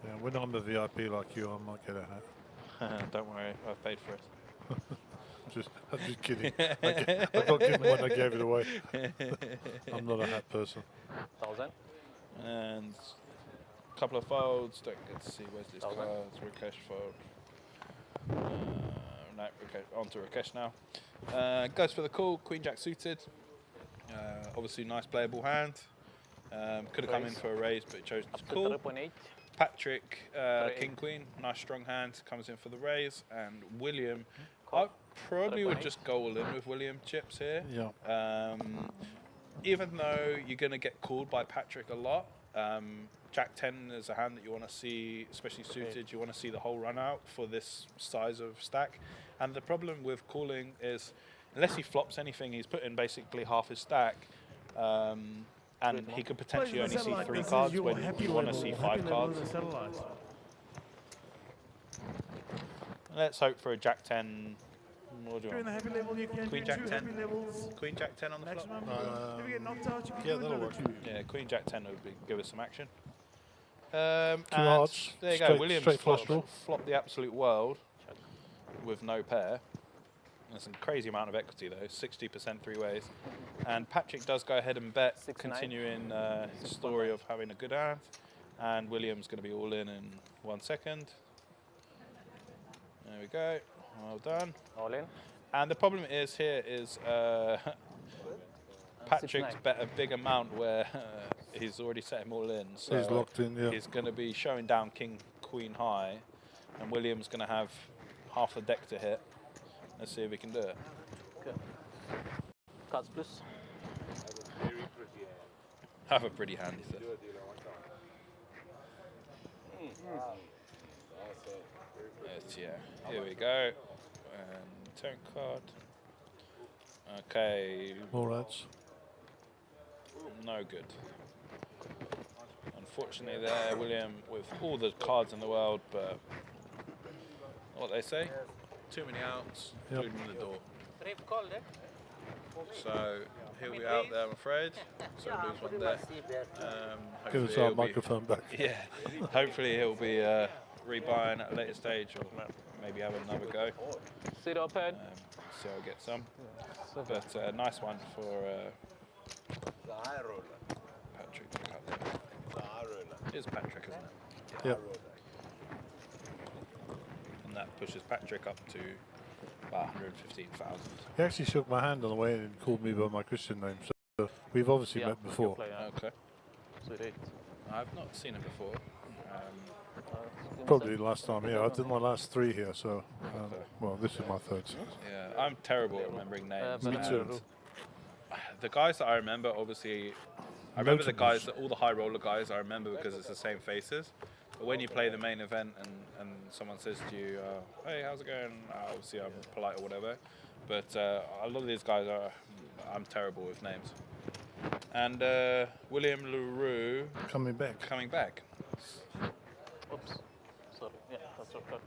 Yeah, when I'm a VIP like you, I might get a hat. Don't worry, I've paid for it. I'm just kidding. I got given one, I gave it away. I'm not a hat person. 1000. And a couple of folds, don't get to see where's this cards. Rakesh fold. No, Rakesh, on to Rakesh now. Goes for the call, Queen Jack suited. Obviously nice playable hand. Could have come in for a raise, but chose to call. 3.8. Patrick, King Queen, nice strong hand, comes in for the raise. And William, I probably would just go all in with William chips here. Yeah. Even though you're going to get called by Patrick a lot, Jack 10 is a hand that you want to see, especially suited. You want to see the whole run out for this size of stack. And the problem with calling is, unless he flops anything, he's put in basically half his stack. And he could potentially only see 3 cards when you want to see 5 cards. Let's hope for a Jack 10. What do you want? the heavy level, you can Queen do Jack 2 10. heavy levels. Queen Jack 10 on the flop. If you get knocked out, you can yeah, do that'll another work. 2. Yeah, Queen Jack 10 would give us some action. Two And hearts, there you go. straight- Williams straight flush draw. flopped the absolute world with no pair. There's a crazy amount of equity though, 60% 3 ways. And Patrick does go ahead and bet, 69. continuing his story of having a good hand. And William's going to be all in 1 second. There we go. Well done. All in. And the problem is here is Patrick's 69. bet a big amount where he's already set him all in. So He's locked in, yeah. he's going to be showing down King, Queen high. And William's going to have half the deck to hit. Let's see if we can do it. Okay. Cards plus. Have a pretty hand, he says. Yes, yeah. Here we go. And turn card. Okay. More rats. No good. Unfortunately there, William, with all the cards in the world, but what they say, too many outs, Yep. including the door. So he'll be out there, I'm afraid. So lose one there. Give us hopefully our he'll be- microphone back. Yeah, hopefully he'll be rebuying at a later stage, or maybe have another go. Sit up head. So I'll get some. But nice one for Patrick to cut there. It is Patrick, isn't it? Yep. And that pushes Patrick up to about 115,000. He actually shook my hand on the way in and called me by my Christian name. So we've obviously met before. Okay. Sweet 8. I've not seen him before. Probably the last time here. I did my last 3 here, so well, this is my 3rd. Yeah, I'm terrible at remembering names. Me too. The guys that I remember, obviously, I remember the guys, all the high roller guys I remember because it's the same faces. But when you play the main event and someone says to you, hey, how's it going? Obviously, I'm polite or whatever. But a lot of these guys I'm terrible with names. And William LaRue coming back. Oops. Sorry. Yeah, that's what cut.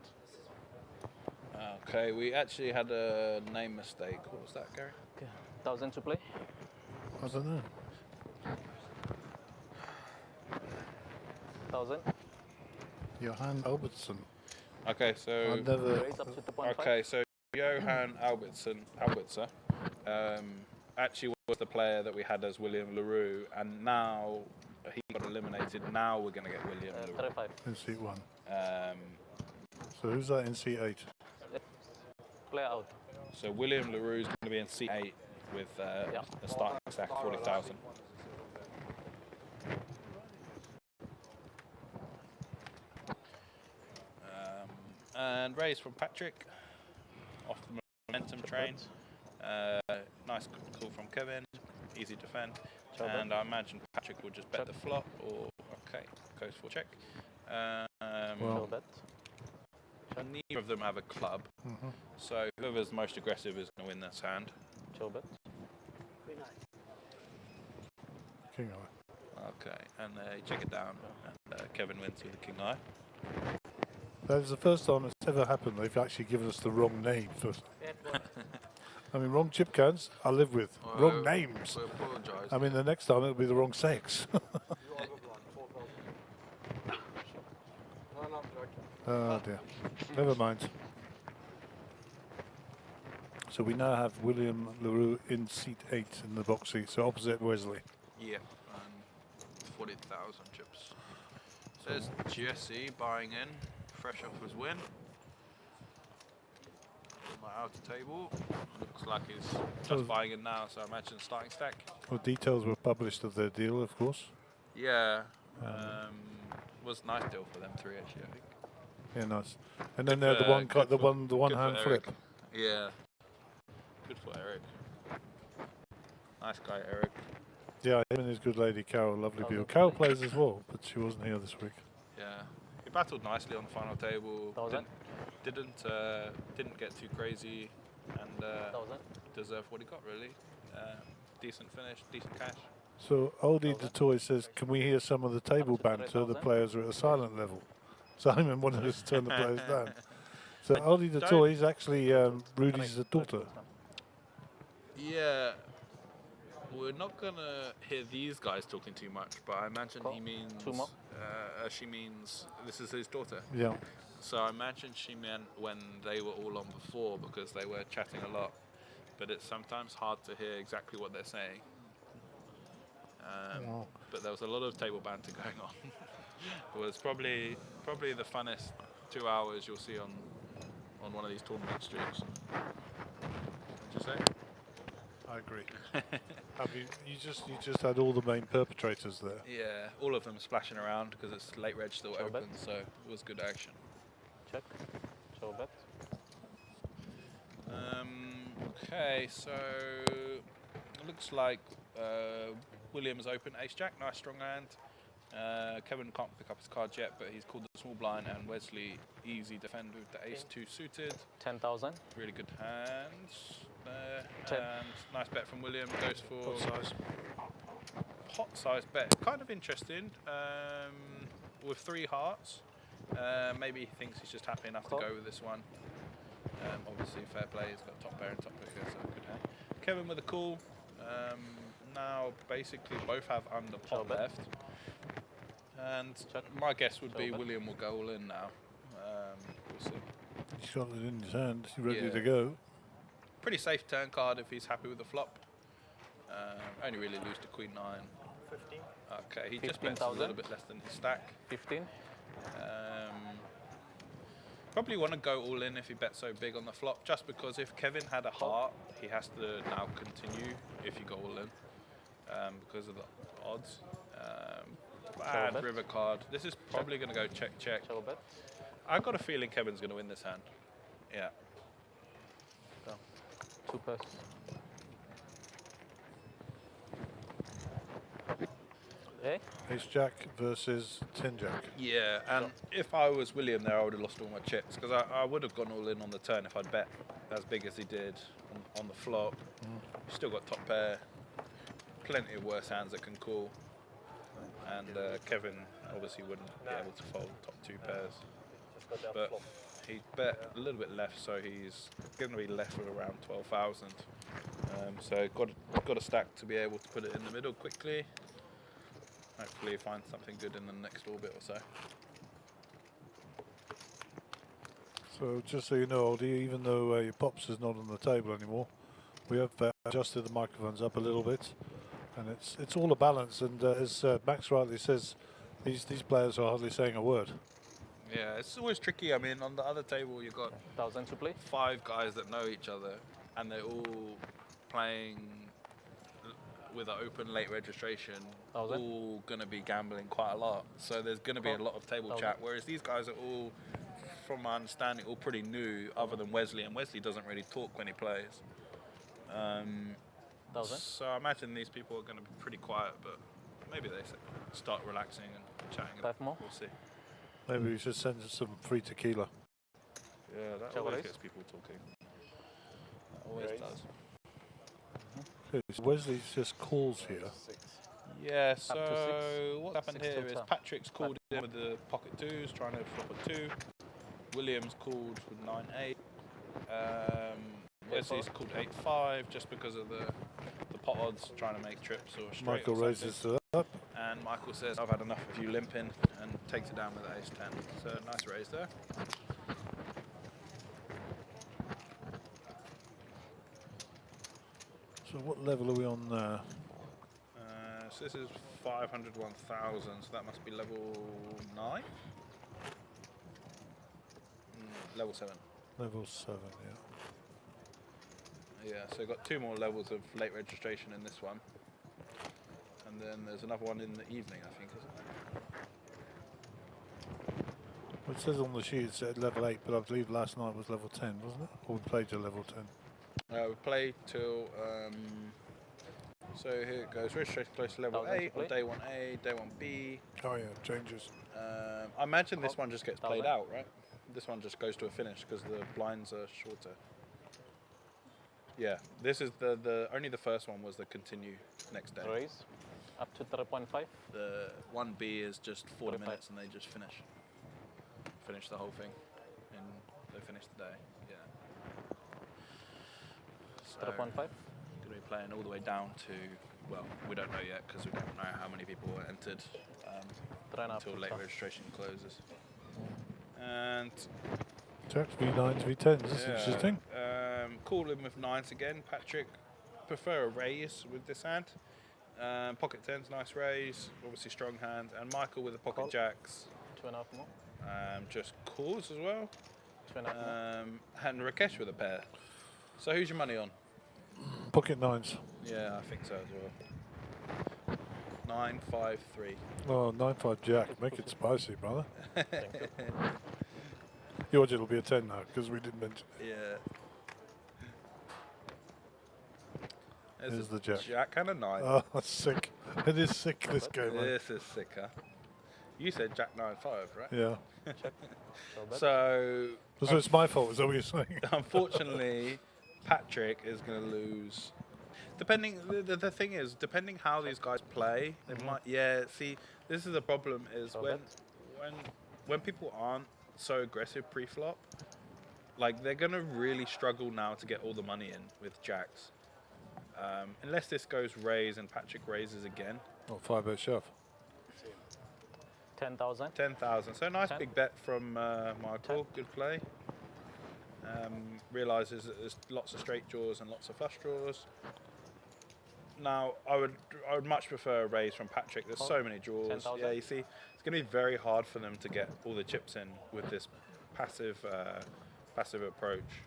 Okay, we actually had a name mistake. What was that, Gary? Okay. 1000 to play. I don't know. 1000. Johan Albertson. Okay, so I've never. Raise up to 2.5. Okay, so Johan Albitzer, actually was the player that we had as William LaRue, and now he got eliminated. Now we're going to get William LaRue. 35. In seat 1. So who's that in seat 8? Play out. So William LaRue is going to be in seat 8 with a starting stack of 40,000. And raise from Patrick off the momentum train. Nice call from Kevin, easy defend. And I imagine Patrick will just bet the flop, or okay, goes for check. Well, neither of them have a club, so whoever's most aggressive is going to win this hand. King eye. Okay, and you check it down, and Kevin wins with the king eye. That is the first time it's ever happened. They've actually given us the wrong name. I mean, wrong chip counts, I live with. Wrong names. We apologise. I mean, the next time it'll be the wrong sex. Oh dear. Never mind. So we now have William LaRue in seat 8 in the box seat, so opposite Wesley. Yeah, and 40,000 chips. There's Jesse buying in, fresh off his win. On my outer table. Looks like he's just buying in now, so I imagine starting stack. Well, details were published of their deal, of course. Yeah, was a nice deal for them three actually, I think. Yeah, nice. And then the one hand flip. Yeah. Good for Eric. Nice guy, Eric. Yeah, him and his good lady Carol, lovely view. Carol plays as well, but she wasn't here this week. Yeah, he battled nicely on the final table. Didn't get too crazy, and deserved what he got really. Decent finish, decent cash. So Oldie the Toy says, can we hear some of the table banter? The players are at a silent level. Simon wanted us to turn the players down. So Oldie the Toy is actually Rudy's daughter. Yeah, we're not gonna hear these guys talking too much, but I imagine he means she means this is his daughter. Yeah. So I imagine she meant when they were all on before, because they were chatting a lot, but it's sometimes hard to hear exactly what they're saying. But there was a lot of table banter going on. It was probably the funnest 2 hours you'll see on one of these tournament streams. What'd you say? I agree. You just had all the main perpetrators there. Yeah, all of them splashing around because it's late reg still open, so it was good action. Check. Show bet. Okay, so it looks like William is open ace jack, nice strong hand. Kevin can't pick up his cards yet, but he's called the small blind, and Wesley easy defend with the ace 2 suited. 10,000. Really good hands there. And nice bet from William, goes for pot size bet. Kind of interesting. With 3 hearts. Maybe he thinks he's just happy enough to go with this one. Obviously fair play, he's got top pair and top picker, so good hand. Kevin with a call. Now basically both have under pot left. And my guess would be William will go all in now. We'll see. He's got it in his hand, he's ready to go. Pretty safe turn card if he's happy with the flop. Only really lose to Queen 9. 15. Okay, he just bets a little bit less than his stack. 15. Probably want to go all in if he bets so big on the flop, just because if Kevin had a heart, he has to now continue if you go all in, because of the odds. Bad river card. This is probably going to go check. I've got a feeling Kevin's going to win this hand. Yeah. So, 2 pairs. Ace jack versus 10 jack. Yeah, and if I was William there, I would have lost all my chips, because I would have gone all in on the turn if I'd bet as big as he did on the flop. Still got top pair, plenty of worse hands that can call, and Kevin obviously wouldn't be able to fold top 2 pairs. But he bet a little bit left, so he's going to be left with around 12,000. So got a stack to be able to put it in the middle quickly. Hopefully find something good in the next orbit or so. So just so you know, Oldie, even though your pops is not on the table anymore, we have adjusted the microphones up a little bit, and it's all a balance. And as Max rightly says, these players are hardly saying a word. Yeah, it's always tricky. I mean, on the other table you've got 1,000 to play. 5 guys that know each other, and they're all playing with an open late registration, all going to be gambling quite a lot. So there's going to be a lot of table chat, whereas these guys are all, from my understanding, all pretty new, other than Wesley, and Wesley doesn't really talk when he plays. So I imagine these people are going to be pretty quiet, but maybe they start relaxing and chatting. 5 more. We'll see. Maybe we should send some free tequila. Yeah, that always gets people talking. That always does. Okay, so Wesley just calls here. Yeah, so what happened here is Patrick's called in with the pocket 2s, trying to flop a 2. Williams called with 9-8. This is called 8-5 just because of the pot odds, trying to make trips or straight. Michael or raises it up. and Michael says, "I've had enough of you limping," and takes it down with the ace-10. So nice raise there. So what level are we on now? So this is 500, 1000, so that must be level 9? Level 7. Level 7, yeah. Yeah, so got 2 more levels of late registration in this one. And then there's another one in the evening, I think, isn't there? Well, it says on the sheet it's at level 8, but I believe last night was level 10, wasn't it? Or we played to level 10. We played till, so here it goes, registration close to level 8 on day 1A, day 1B. Oh yeah, changes. I imagine this one just gets played out, right? This one just goes to a finish because the blinds are shorter. Yeah, this is only the first one was the continue next day. Raise up to 3.5. The 1B is just 40 minutes and they just finish the whole thing, and they finish the day. Yeah. So 3.5. Going to be playing all the way down to, well, we don't know yet because we don't know how many people were entered until late registration closes. And Jacks V9s, V10s, this is interesting. Call in with 9s again. Patrick, prefer a raise with this hand. Pocket 10s, nice raise, obviously strong hand. And Michael with the pocket jacks. 2.5 more. Just calls as well. 2.5 more. And Rakesh with a pair. So who's your money on? Pocket 9s. Yeah, I think so as well. 9, 5, 3. Oh, 9-5 Jack, make it spicy, brother. Yours it'll be a 10 now, because we didn't mention it. Yeah. There's the Jack. Jack and a 9. Oh, that's sick. It is sick, this game, man. This is sicker. You said Jack 9-5, right? Yeah. So it's my fault, is that what you're saying? Unfortunately, Patrick is going to lose. Depending, the thing is, depending how these guys play, they might. Yeah, see, this is the problem. Is when people aren't so aggressive pre-flop, like they're going to really struggle now to get all the money in with jacks. Unless this goes raise and Patrick raises again. Oh, 5-bet shove. 10,000. 10,000. So nice big bet from Michael. Good play. Realizes that there's lots of straight draws and lots of flush draws. Now I would much prefer a raise from Patrick. There's so many draws. 10,000. Yeah, you see, it's going to be very hard for them to get all the chips in with this passive approach.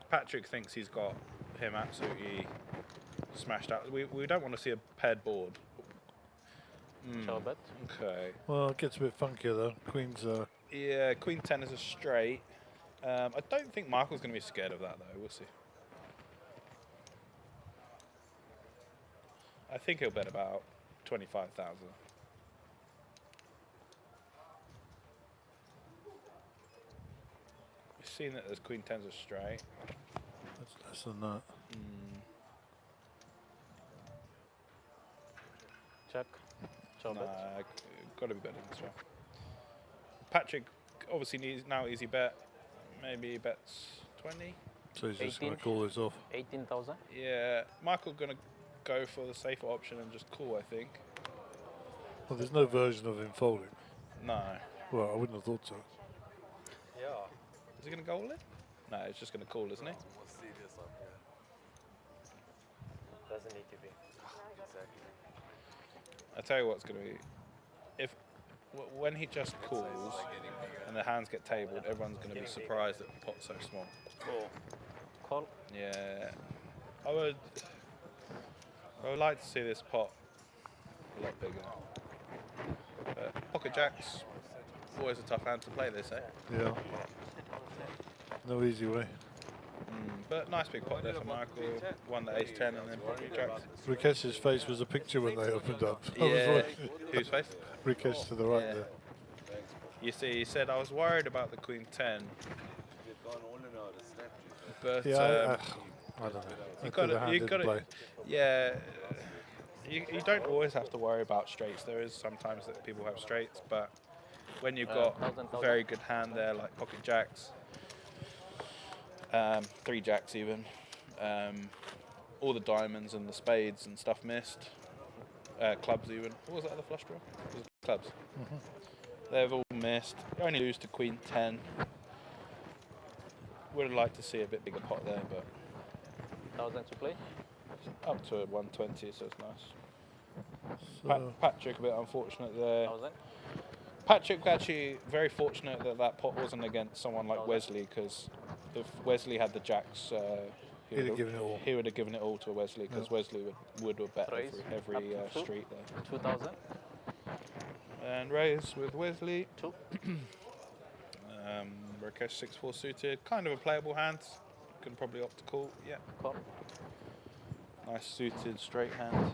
Patrick thinks he's got him absolutely smashed out. We don't want to see a paired board. Shall bet. Okay. Well, it gets a bit funkier though. Queen's. Yeah, Queen 10 is a straight. I don't think Michael's going to be scared of that though. We'll see. I think he'll bet about 25,000. We've seen that there's Queen 10's a straight. That's less than that. Check. Shall bet. Got to be better than this one. Patrick obviously needs now easy bet. Maybe he bets 20. So he's just going to call this off. 18,000. Yeah, Michael going to go for the safer option and just call, I think. Well, there's no version of him folding. No. Well, I wouldn't have thought so. Yeah. Is he going to go all in? No, he's just going to call, isn't he? Doesn't need to be. I tell you what's going to be. When he just calls and the hands get tabled, everyone's going to be surprised that the pot's so small. Cool. Call. Yeah. I would like to see this pot a lot bigger. But pocket jacks, always a tough hand to play, they say. Yeah. No easy way. But nice big pot there for Michael. Won the ace 10 and then pocket jacks. Rakesh's face was a picture when they opened up. Yeah. Whose face? Rakesh to the right there. You see, he said, I was worried about the Queen 10. But yeah, I don't know. You got it. Yeah. You don't always have to worry about straights. There is sometimes that people have straights, but when you've got a very good hand there, like pocket jacks, 3 jacks even. All the diamonds and the spades and stuff missed. Clubs even. What was that other flush draw? It was clubs. They've all missed. Only lose to Queen 10. Would have liked to see a bit bigger pot there, but 1,000 to play. up to 120, so it's nice. So Patrick a bit unfortunate there. 1,000. Patrick actually very fortunate that that pot wasn't against someone like Wesley, because if Wesley had the jacks, he would have given it all to Wesley, because Wesley would have bet every street there. 2,000. And raise with Wesley. 2. Rakesh 6-4 suited, kind of a playable hand. Can probably opt to call. Yeah. Call. Nice suited straight hand.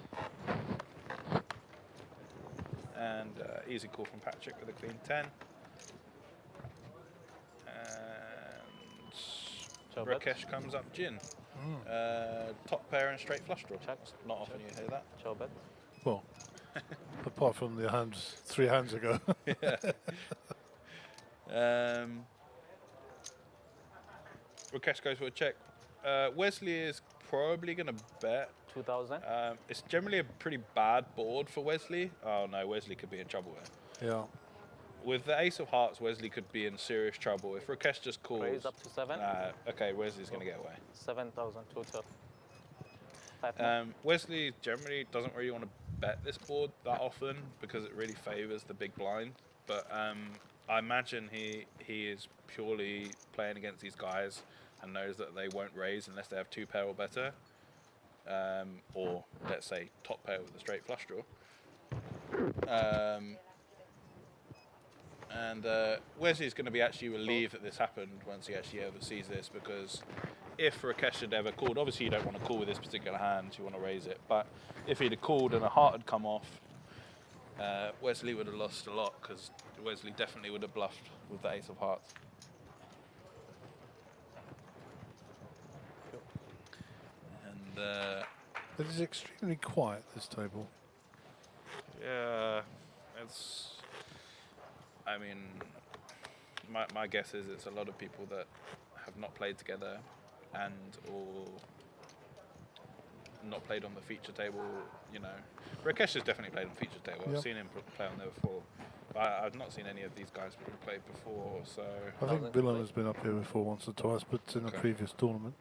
And easy call from Patrick with a Queen 10. And Rakesh comes up gin. Top pair and straight flush draw. Check. Not often you hear that. Show bet. well, apart from the hands 3 hands ago. Rakesh goes for a check. Wesley is probably going to bet. 2,000. It's generally a pretty bad board for Wesley. Oh no, Wesley could be in trouble here. Yeah. With the ace of hearts, Wesley could be in serious trouble. If Rakesh just calls... Raise up to 7. Okay, Wesley's going to get away. 7,000 total. Wesley generally doesn't really want to bet this board that often because it really favours the big blind. But I imagine he is purely playing against these guys and knows that they won't raise unless they have 2 pair or better. Or let's say top pair with a straight flush draw. And Wesley's going to be actually relieved that this happened once he actually ever sees this, because if Rakesh had ever called, obviously you don't want to call with this particular hand, you want to raise it, but if he'd have called and a heart had come off, Wesley would have lost a lot, because Wesley definitely would have bluffed with the ace of hearts. And it is extremely quiet, this table. yeah, it's... I mean, my guess is it's a lot of people that have not played together and or not played on the feature table, you know. Rakesh has definitely played on the feature table. I've seen him play on there before. But I've not seen any of these guys play before, so... I think Willem has been up here before once or twice, but in a previous tournament.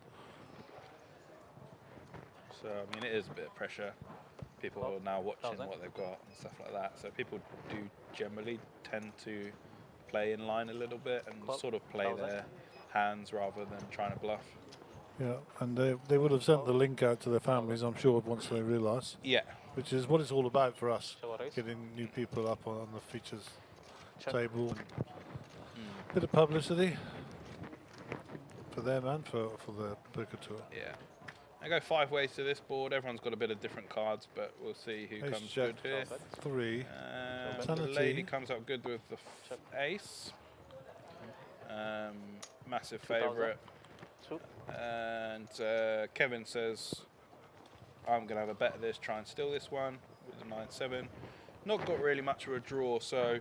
So, I mean, it is a bit of pressure. People are now watching what they've got and stuff like that. So people do generally tend to play in line a little bit and sort of play their hands rather than trying to bluff. Yeah, and they would have sent the link out to their families, I'm sure, once they realise. Yeah. Which is what it's all about for us, getting new people up on the features table. Bit of publicity for them and for the poker tour. Yeah. I go 5 ways to this board. Everyone's got a bit of different cards, but we'll see who comes good here. 3. The lady comes up good with the ace. Massive favourite. And Kevin says, I'm going to have a bet at this, try and steal this one with the 9-7. Not got really much of a draw, so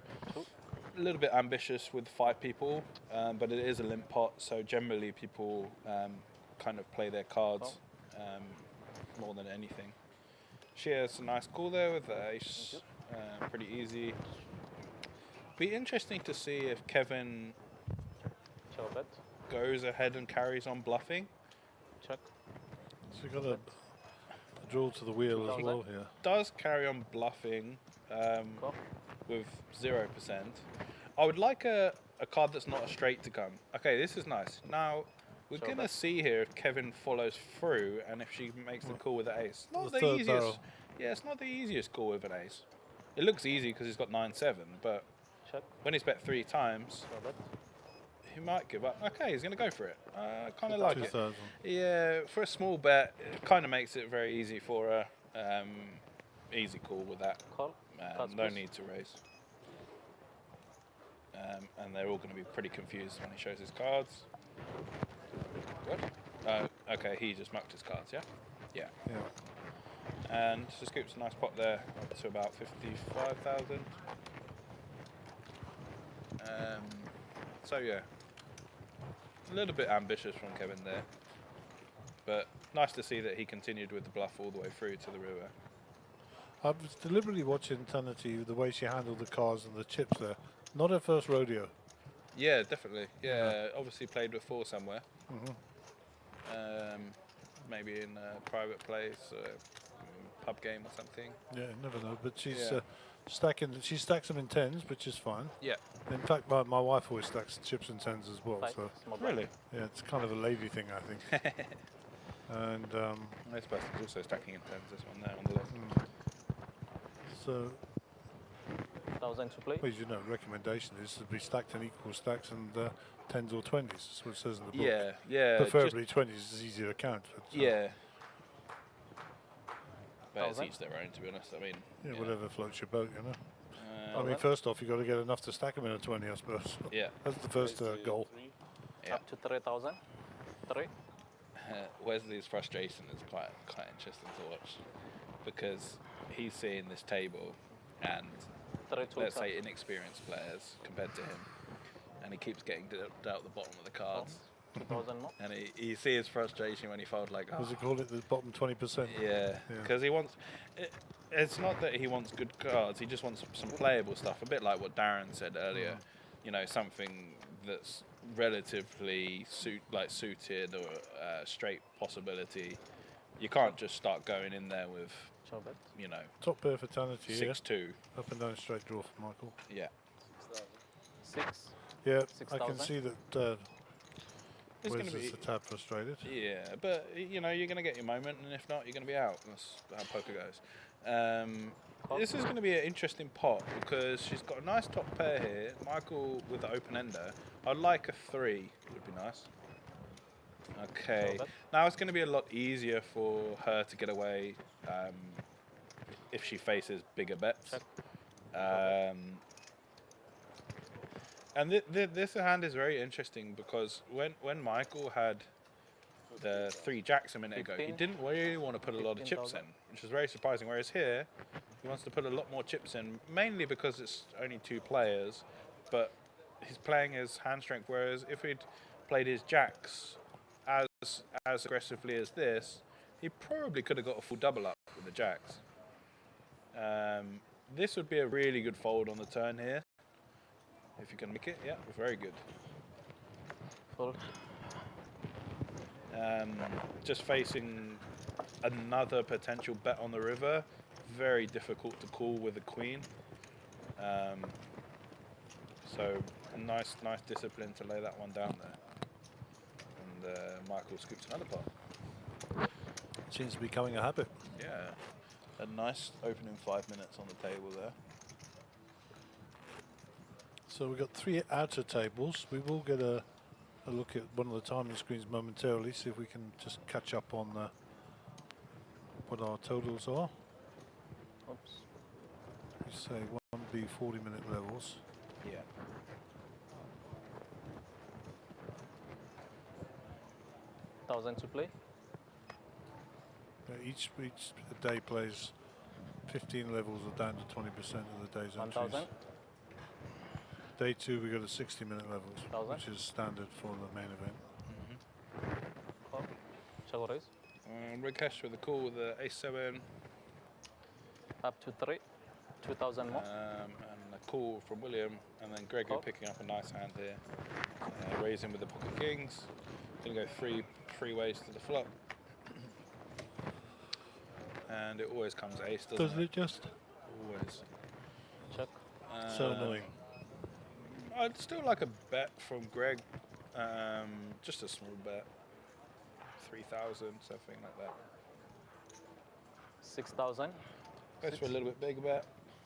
a little bit ambitious with 5 people, but it is a limp pot, so generally people kind of play their cards more than anything. She has a nice call there with the ace, pretty easy. Be interesting to see if Kevin goes ahead and carries on bluffing. Check. So you got a draw to the wheel as well here. Does carry on bluffing with 0%. I would like a card that's not a straight to come. Okay, this is nice. Now, we're going to see here if Kevin follows through and if she makes the call with the ace. Not the easiest. Barrel. Yeah, it's not the easiest call with an ace. It looks easy because he's got 9-7, but when he's bet 3 times, he might give up. Okay, he's going to go for it. I kind of like it. Yeah, for a small bet, it kind of makes it very easy for a easy call with that. No need to raise. And they're all going to be pretty confused when he shows his cards. What? Okay, he just mucked his cards, yeah? Yeah. And so scoops a nice pot there, up to about 55,000. So yeah. A little bit ambitious from Kevin there. But nice to see that he continued with the bluff all the way through to the river. I was deliberately watching Trinity, the way she handled the cards and the chips there. Not her first rodeo. Yeah, definitely. Yeah, obviously played before somewhere. Maybe in a private place, or pub game or something. Yeah, never know. But she's stacking. She stacks them in tens, which is fine. Yeah. In fact, my wife always stacks chips and tens as well. So Really? yeah, it's kind of a lady thing, I think. And this person's also stacking in tens. This one there on the left. So. 1,000 to play. Well, as you know, recommendation is to be stacked in equal stacks and tens or twenties. That's what it says in the book. Yeah, yeah. Preferably twenties is easier to count. But, yeah. But it's each their own, to be honest. I mean, yeah, whatever floats your boat, you know. I mean, first off, you got to get enough to stack them in a 20, I suppose. Yeah. That's the first goal. Yeah. Up to 3,000. 3. Wesley's frustration is quite interesting to watch, because he's seeing this table and let's say inexperienced players compared to him, and he keeps getting dealt the bottom of the cards. 2,000 more. And you see his frustration when he folds like, Does he call it the bottom 20%? Yeah, because he wants. It's not that he wants good cards. He just wants some playable stuff. A bit like what Darren said earlier. You know, something that's relatively suited or straight possibility. You can't just start going in there with, you know, top pair fatality 6-2. Up and down straight draw for Michael. Yeah. 6. Yeah, 6,000. I can see that. It's going to be a tad frustrated. Yeah, but you know, you're going to get your moment, and if not, you're going to be out. That's how poker goes. This is going to be an interesting pot because she's got a nice top pair here. Michael with the open ender. I'd like a 3. Would be nice. Okay. Now it's going to be a lot easier for her to get away if she faces bigger bets. And this hand is very interesting because when Michael had the 3 jacks a minute ago, he didn't really want to put a lot of chips in, which is very surprising. Whereas here, he wants to put a lot more chips in, mainly because it's only 2 players, but he's playing his hand strength. Whereas if he'd played his jacks as aggressively as this, he probably could have got a full double up with the jacks. This would be a really good fold on the turn here. If you can make it, yeah, very good. Fold. Just facing another potential bet on the river, very difficult to call with a queen. So nice discipline to lay that one down there. And Michael scoops another pot. Seems to be becoming a habit. Yeah, a nice opening 5 minutes on the table there. So we've got 3 outer tables. We will get a look at one of the timing screens momentarily, see if we can just catch up on what our totals are. Oops. We say 1B 40-minute levels. Yeah. $1,000 to play. Each day plays 15 levels or down to 20% of the day's entries. 1,000. Day 2 we got a 60-minute levels, 1,000. which is standard for the main event. Shall we raise? Rikesh with a call with the ace-7. Up to 3. 2,000 more. And a call from William, and then Gregory picking up a nice hand here. Raising with the pocket kings. Gonna go three ways to the flop. And it always comes ace, doesn't it? Just? Always. Check. So annoying. I'd still like a bet from Greg. Just a small bet. 3,000, something like that. 6,000. Goes for a little bit bigger bet.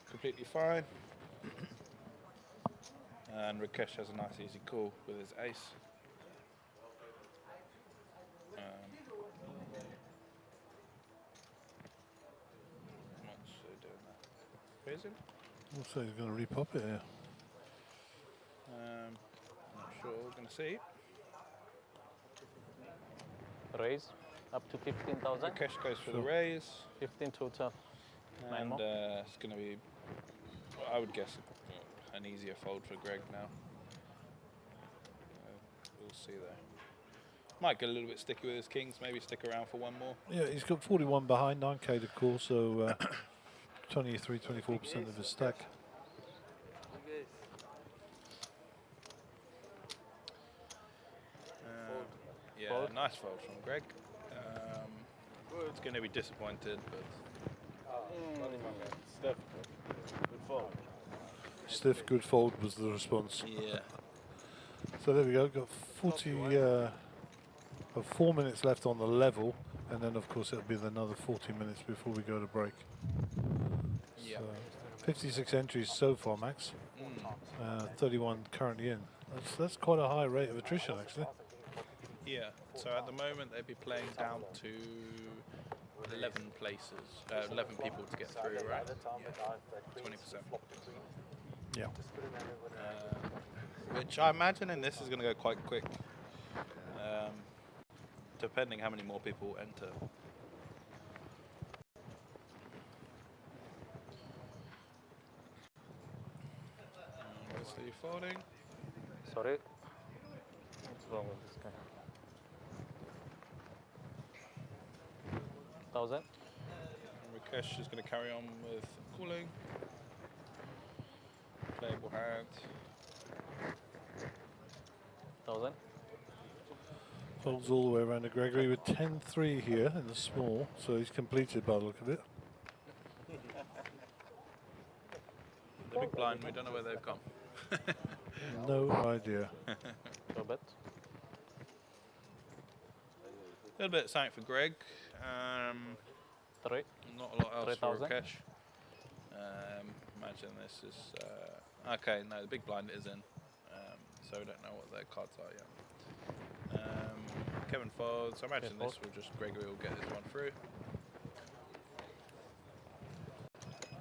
Completely fine. And Rakesh has a nice easy call with his ace. What's he doing that? Raising? Also, he's going to repop it here. Not sure. We're going to see. Raise. Up to 15,000. Rakesh goes for the raise. 15 total. And it's going to be, I would guess, an easier fold for Greg now. We'll see there. Might get a little bit sticky with his kings. Maybe stick around for one more. Yeah, he's got 41 behind, 9k to call, so 23-24% of his stack. Yeah, nice fold from Greg. It's going to be disappointed, but Steph, good fold. Stiff, good fold was the response. yeah. So there we go, got 4 minutes left on the level, and then of course it'll be another 40 minutes before we go to break. Yeah. So 56 entries so far, Max. 31 currently in. That's quite a high rate of attrition, actually. Yeah, so at the moment they'd be playing down to 11 places, 11 people to get through, right? 20%. Yeah. Which I imagine in this is going to go quite quick, depending how many more people enter. Obviously folding. Sorry. What's wrong with this guy? 1,000. Rakesh is going to carry on with calling. Playable hand. 1,000. Folds all the way around to Gregory with 10-3 here in the small, so he's completed by the look of it. The big blind, we don't know where they've gone. No idea. Your bet. A little bit of something for Greg. 3. Not a lot else for 3,000. Rakesh. Imagine this is... okay, no, the big blind is in. So we don't know what their cards are yet. Kevin folds. I imagine this will just... Gregory will get this one through.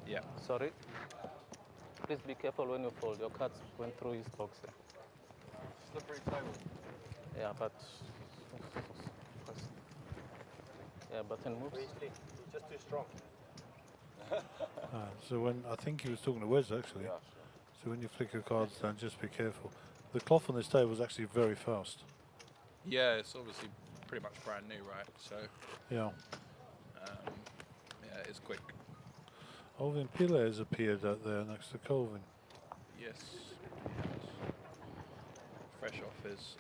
Yeah. Sorry. Please be careful when you fold. Your cards went through his box. Slippery table. Yeah, but... Yeah, button moves. He's just too strong. So when I think he was talking to Wes actually. Yeah, So when you flick your cards down, just be careful. The cloth on this table is actually very fast. Yeah, it's obviously pretty much brand new, right? So, Yeah. yeah, it's quick. Alvin Pile has appeared out there next to Colvin. Yes. Fresh off his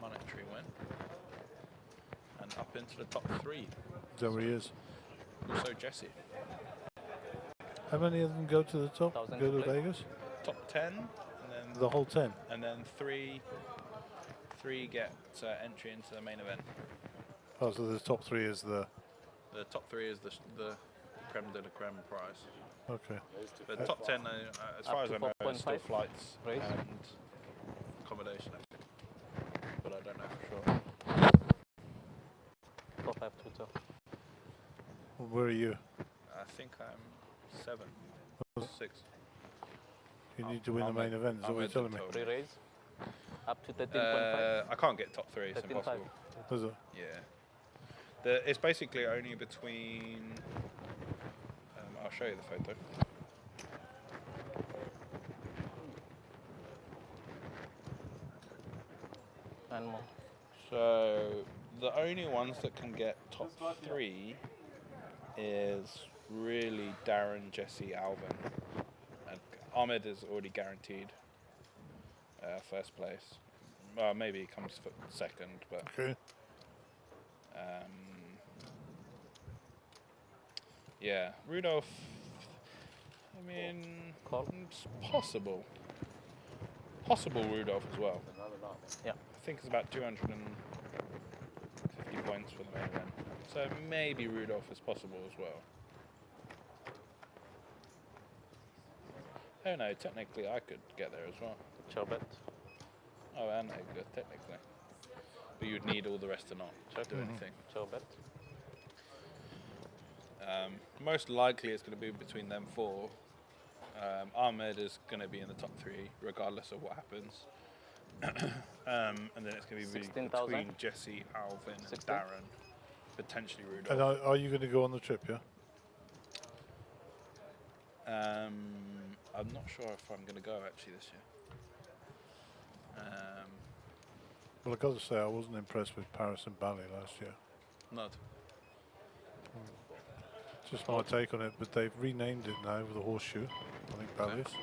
monetary win. And up into the top 3. Is that where he is? Also Jesse. How many of them go to the top? 1,000 Go to to play. Vegas? Top 10, and then The whole 10? and then three get entry into the main event. Oh, so the top 3 is the... The top 3 is the creme de la creme prize. Okay. The top 10, as far Up as to I know, is still 4.5 flights raise. and accommodation, I think. But I don't know for sure. 4-5 Twitter. Where are you? I think I'm 7, 6. You need to win the main event, is that what you're telling me? Re-raise. Up to 13.5. I can't get top 3, it's 13.5. impossible. Is it? Yeah. It's basically only between... I'll show you the photo. And more. So the only ones that can get top 3 is really Darren, Jesse, Alvin. And Ahmed is already guaranteed first place. Well, maybe he comes second, but Okay. yeah, Rudolph. I mean, it's possible. Possible Rudolph as well. Yeah. I think it's about 250 points for the main event. So maybe Rudolph is possible as well. Oh no, technically I could get there as well. Your bet. Oh, and I could, technically. But you'd need all the rest to not do anything. Your bet. Most likely it's going to be between them 4. Ahmed is going to be in the top 3 regardless of what happens. And then it's going to be 16,000. between Jesse, Alvin, and 16. Darren, potentially Rudolph. And are you going to go on the trip, yeah? I'm not sure if I'm going to go actually this year. Well, I've got to say, I wasn't impressed with Paris and Bali last year. Not. Just my take on it, but they've renamed it now with the horseshoe, I think Bali's.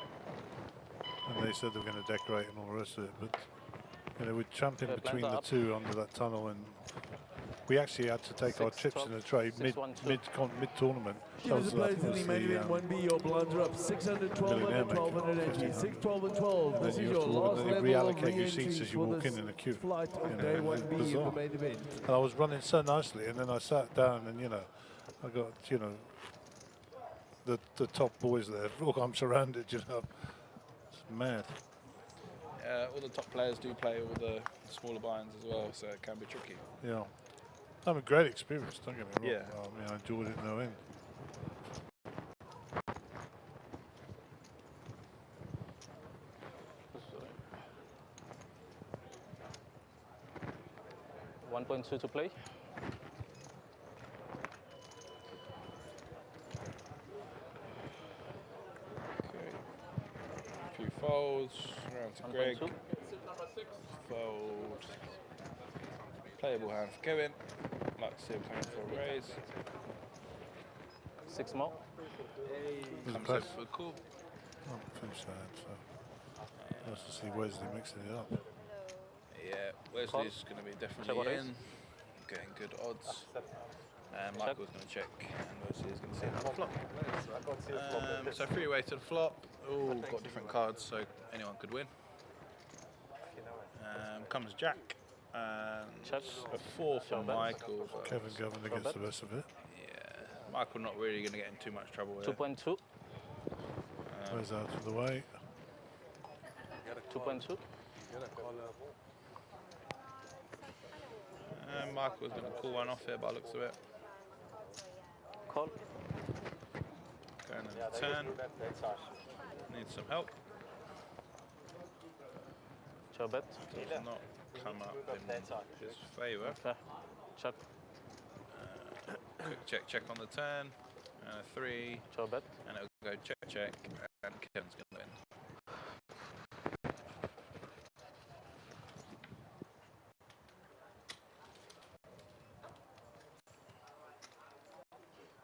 And they said they were going to decorate and all the rest of it, but you know, we're tramping between the two under that tunnel, and we actually had to take our chips in the tray mid-tournament. Here is the players in the main event 1B. Your blinds are up 612 under 1280. 6, 12 and 12. This is your last level of reallocate your seats as you walk in a queue. Flight of day 1B of the main event. And I was running so nicely, and then I sat down, and you know, I got, you know, the top boys there. Look, I'm surrounded, you know. It's mad. All the top players do play all the smaller blinds as well, so it can be tricky. Yeah. I mean, great experience, don't get me wrong. Yeah. I mean, I enjoyed it no end. .2 to play. Okay. A few folds, around to Greg. Fold. Playable hand for Kevin. Like to see him playing for a raise. 6 more. Comes in for a call. I'm pretty sad, so nice to see Wesley mixing it up. Yeah, Wesley's going to be definitely in. Getting good odds. And Michael's going to check, and Wesley's going to see another flop. So three-way to the flop. Oh, got different cards, so anyone could win. Comes Jack, and a 4 for Michael. Kevin Governor gets the best of it. Yeah, Michael not really going to get in too much trouble with 2.2. Goes out of the way. 2.2. Michael's going to call one off here by the looks of it. Call. Going in the turn. Needs some help. Bet. Does not come up in his favour. Okay. Check. Quick check on the turn. 3. Bet. And it'll go check, and Kevin's going to win.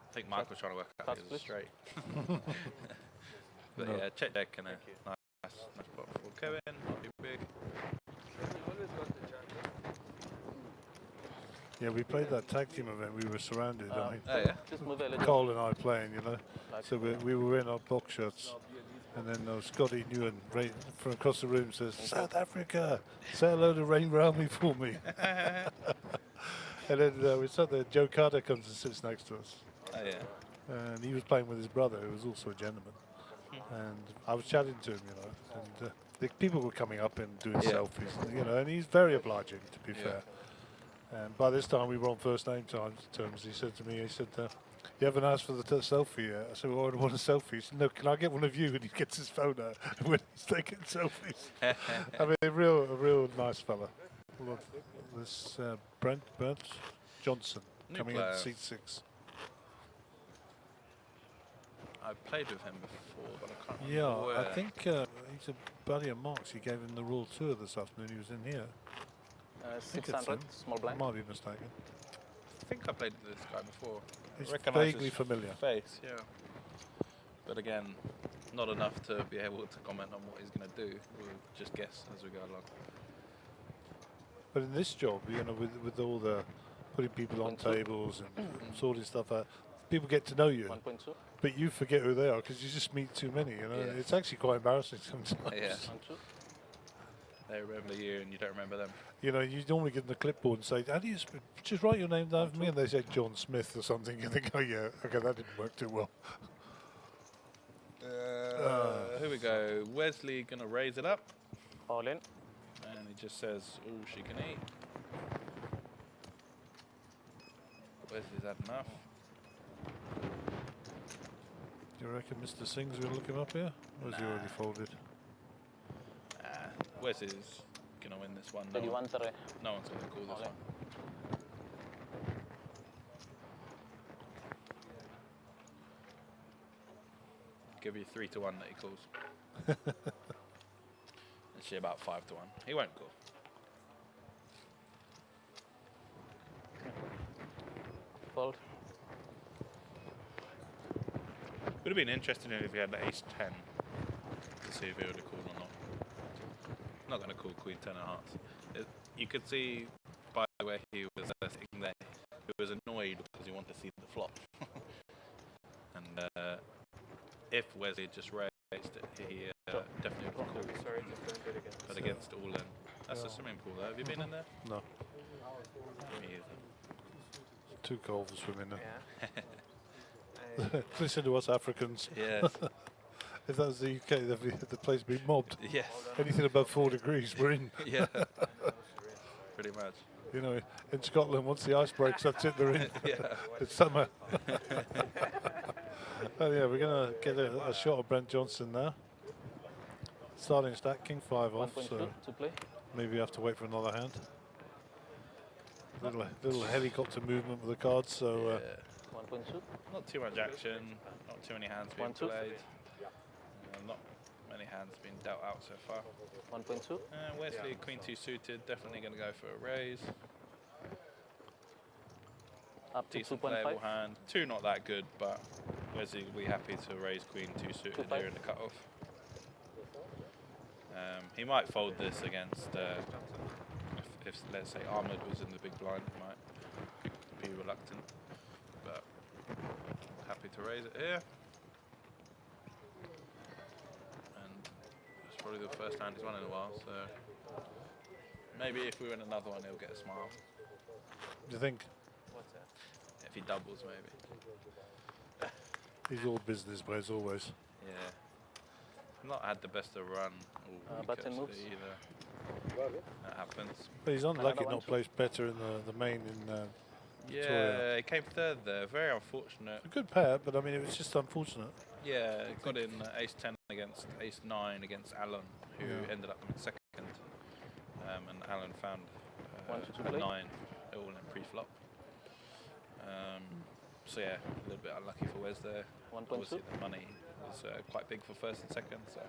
I think Michael's trying to work out his straight. But yeah, check and a nice pot for Kevin, not too big. Yeah, we played that tag team event. We were surrounded. I mean, Oh yeah. Just move a little. Cole and I playing, you know. So we were in our box shirts, and then Scotty Newen from across the room says, "South Africa, say hello to Rain Rami for me." And then we sat there. Joe Carter comes and sits next to us. Oh yeah. And he was playing with his brother, who was also a gentleman. And I was chatting to him, you know, and the people were coming up and doing selfies, you know, and he's very obliging, to be fair. And by this time, we were on first name terms. He said to me, he said, "You haven't asked for the selfie yet?" I said, "Well, I want a selfie." He said, "No, can I get one of you?" And he gets his phone out when he's taking selfies. I mean, a real nice fella. Well, this Brent Johnson coming in seat 6. I've played with him before, but I can't remember Yeah, where. I think he's a buddy of Mark's. He gave him the Royal Tour this afternoon. He was in here. 600, small blind. I might be mistaken. I think I played with this guy before. It's Recognise vaguely his familiar. Face, yeah. But again, not enough to be able to comment on what he's going to do. We'll just guess as we go along. But in this job, you know, with all the putting people on tables and sorting stuff out, people get to know you. 1.2. But you forget who they are because you just meet too many. You know, it's actually quite embarrassing sometimes. Yeah. They remember you and you don't remember them. You know, you normally give them the clipboard and say, "How do you just write your name down for me?" And they say John Smith or something. You think, "Oh yeah, okay, that didn't work too well." Here we go. Wesley gonna raise it up. All in. And he just says, "Oh, she can eat." Wesley's had enough. Do you reckon Mr. Singh's going to look him up here? Or has he already folded? Wesley's going to win this one. No one's going to call this one. Give you 3 to 1 that he calls. Actually about 5 to 1. He won't call. fold. Would have been interesting if he had the ace 10 to see if he would have called or not. Not going to call queen 10 of hearts. You could see by the way he was sitting there, he was annoyed because he wanted to see the flop. And if Wesley just raised it, he definitely would have called. But against all in. That's a swimming pool though. Have you been in there? No. Me either. Too cold for swimming there. Listen to us Africans. Yes. If that was the UK, the place would be mobbed. Yes. Anything above 4 degrees, we're in. Yeah. Pretty much. You know, in Scotland, once the ice breaks, that's it, they're in. Yeah. It's summer. Oh yeah, we're going to get a shot of Brent Johnson now. Starting stack, king 5 off, so to play. maybe you have to wait for another hand. Little helicopter movement with the cards, so... 1.2. Not too much action, not too many hands being 1-2. played. Not many hands being dealt out so far. 1.2. Wesley, queen 2 suited, definitely going to go for a raise. Up to Decent 2.5. playable hand. 2 not that good, but Wesley will be happy to raise queen 2 suited here in the cutoff. He might fold this against, if let's say Ahmed was in the big blind, he might be reluctant. But happy to raise it here. And it's probably the first hand he's won in a while, so maybe if we win another one, he'll get a smile. Do you think? If he doubles, maybe. He's all business, but as always. Yeah. Not had the best of run all week button actually moves. either. That happens. But he's unlucky Another not placed better in the main in Victoria. Yeah, he came third there. Very unfortunate. A good pair, but I mean, it was just unfortunate. Yeah, got in ace 10 against ace 9 against Alan, who ended up in second. And Alan found a 9 all in pre-flop. So yeah, a little bit unlucky for Wes there. 1.2. Obviously the money was quite big for first and second. So.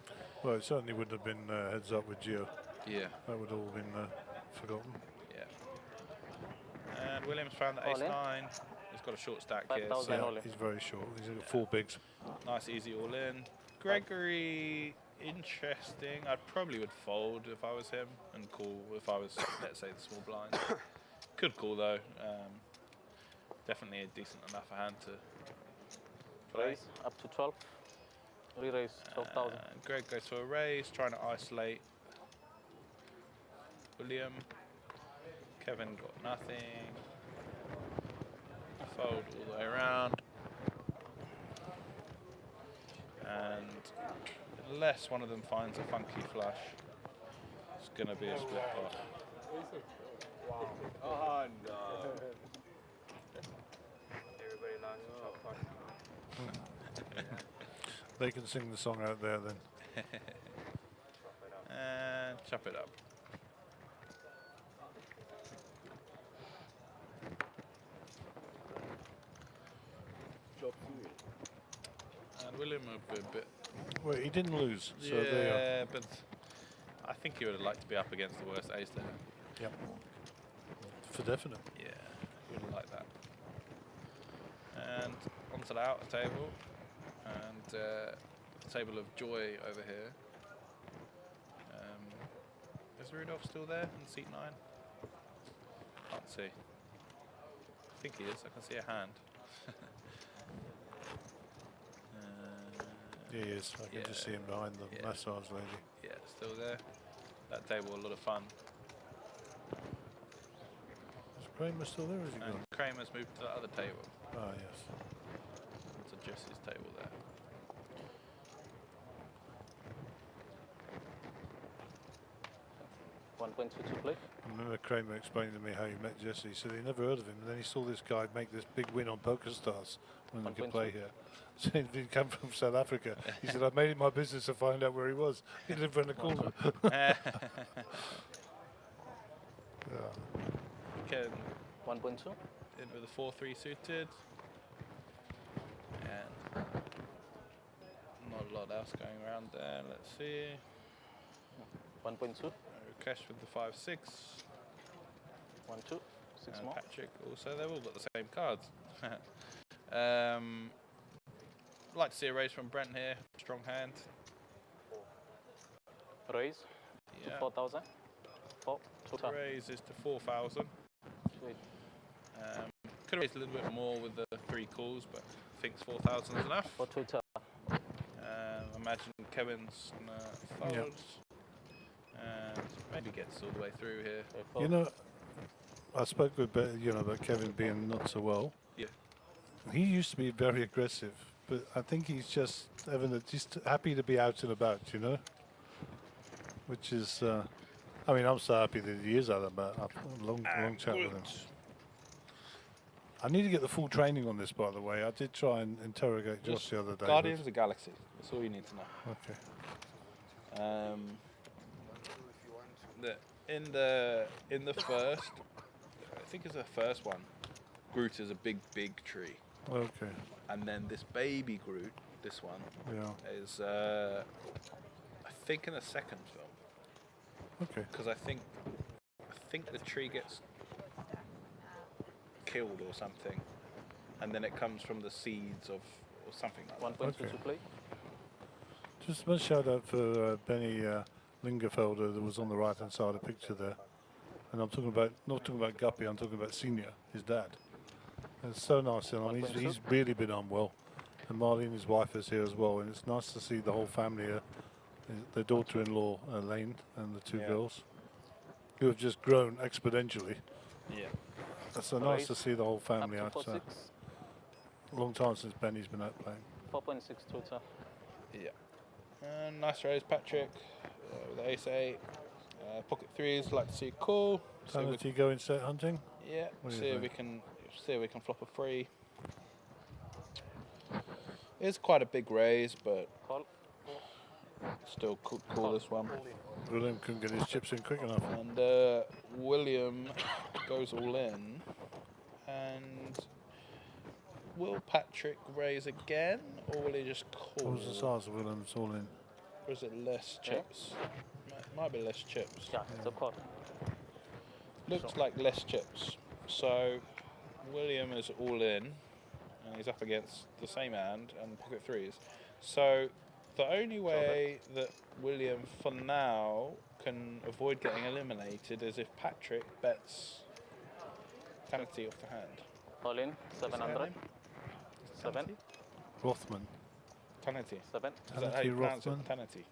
Well, it certainly wouldn't have been heads up with Gio. Yeah. That would have all been forgotten. Yeah. And Williams found the ace 9. He's got a short stack here. So Yeah, he's very short. He's got 4 bigs. nice, easy all in. Gregory, interesting. I probably would fold if I was him and call if I was, let's say, the small blind. Could call though. Definitely a decent enough hand to play. Raise up to 12. Re-raise 12,000. Greg goes for a raise, trying to isolate William. Kevin got nothing. Fold all the way around. And unless one of them finds a funky flush, it's going to be a split pot. Oh, no. They can sing the song out there then. And chop it up. And William would be a bit... Well, he didn't lose, so yeah, there you are. but I think he would have liked to be up against the worst ace there. Yep. For definite. Yeah, would have liked that. And onto the outer table. And table of joy over here. Is Rudolph still there in seat 9? Can't see. I think he is. I can see a hand. Yeah, he is. I can just see him behind the massage lady. Yeah, still there. That table, a lot of fun. Is Kramer still there, or is he And gone? Kramer's moved to the other table. Ah, yes. To Jesse's table there. $1.2 to play. I remember Kramer explaining to me how he met Jesse. He said he never heard of him, and then he saw this guy make this big win on PokerStars when he could play here. So he'd come from South Africa. He said, I made it my business to find out where he was. He lived around the corner. Ken 1.2. in with a 4-3 suited. And not a lot else going around there. Let's see. 1.2. Rakesh with the 5-6. 1-2. 6 more. Patrick also. They've all got the same cards. Like to see a raise from Brent here. Strong hand. Raise to Yeah. 4,000. 4. Total. Raise is to 4,000. Sweet. Could have raised a little bit more with the 3 calls, but I think 4,000 is enough. For total. Imagine Kevin's folds. And maybe gets all the way through here. You know, I spoke with about Kevin being not so well. Yeah. He used to be very aggressive, but I think he's just just happy to be out and about, which is. I mean, I'm so happy that he is out and about. I've had a long chat with him. I need to get the full training on this, by the way. I did try and interrogate Josh the other day. Guardians of the Galaxy. That's all you need to know. Okay. In the first, I think it's the first one. Groot is a big tree. Okay. And then this baby Groot, this one, is I think in the second film. Okay. Because I think the tree gets killed or something, and then it comes from the seeds of or something like that. 1.2 to play. Just one shout out for Benny Lingerfelder that was on the right hand side of the picture there. And I'm talking about, not talking about Guppy, I'm talking about Senior, his dad. And it's so nice, he's really been unwell. And Marlene, his wife, is here as well, and it's nice to see the whole family here. The daughter-in-law, Elaine, and the 2 girls, who have just grown exponentially. Yeah. It's so nice to see the whole family out. A long time since Benny's been out playing. 4.6 total. Yeah. Nice raise, Patrick. With ace-8. Pocket 3s, like to see a call. Sanity going set hunting? Yeah. See if we can flop a 3. It's quite a big raise, but call. Still could call this one. William couldn't get his chips in quick enough. And William goes all in. And will Patrick raise again, or will he just call? What was the size of William's all in? Or is it less chips? Might be less chips. Yeah, it's a call. Looks like less chips. So William is all in, and he's up against the same hand and pocket 3s. So the only way that William, for now, can avoid getting eliminated is if Patrick bets Tanity off the hand. All in, 700. 7. Rothman. Tanity. 7. Is that how you pronounce it? Rothman? Tanity.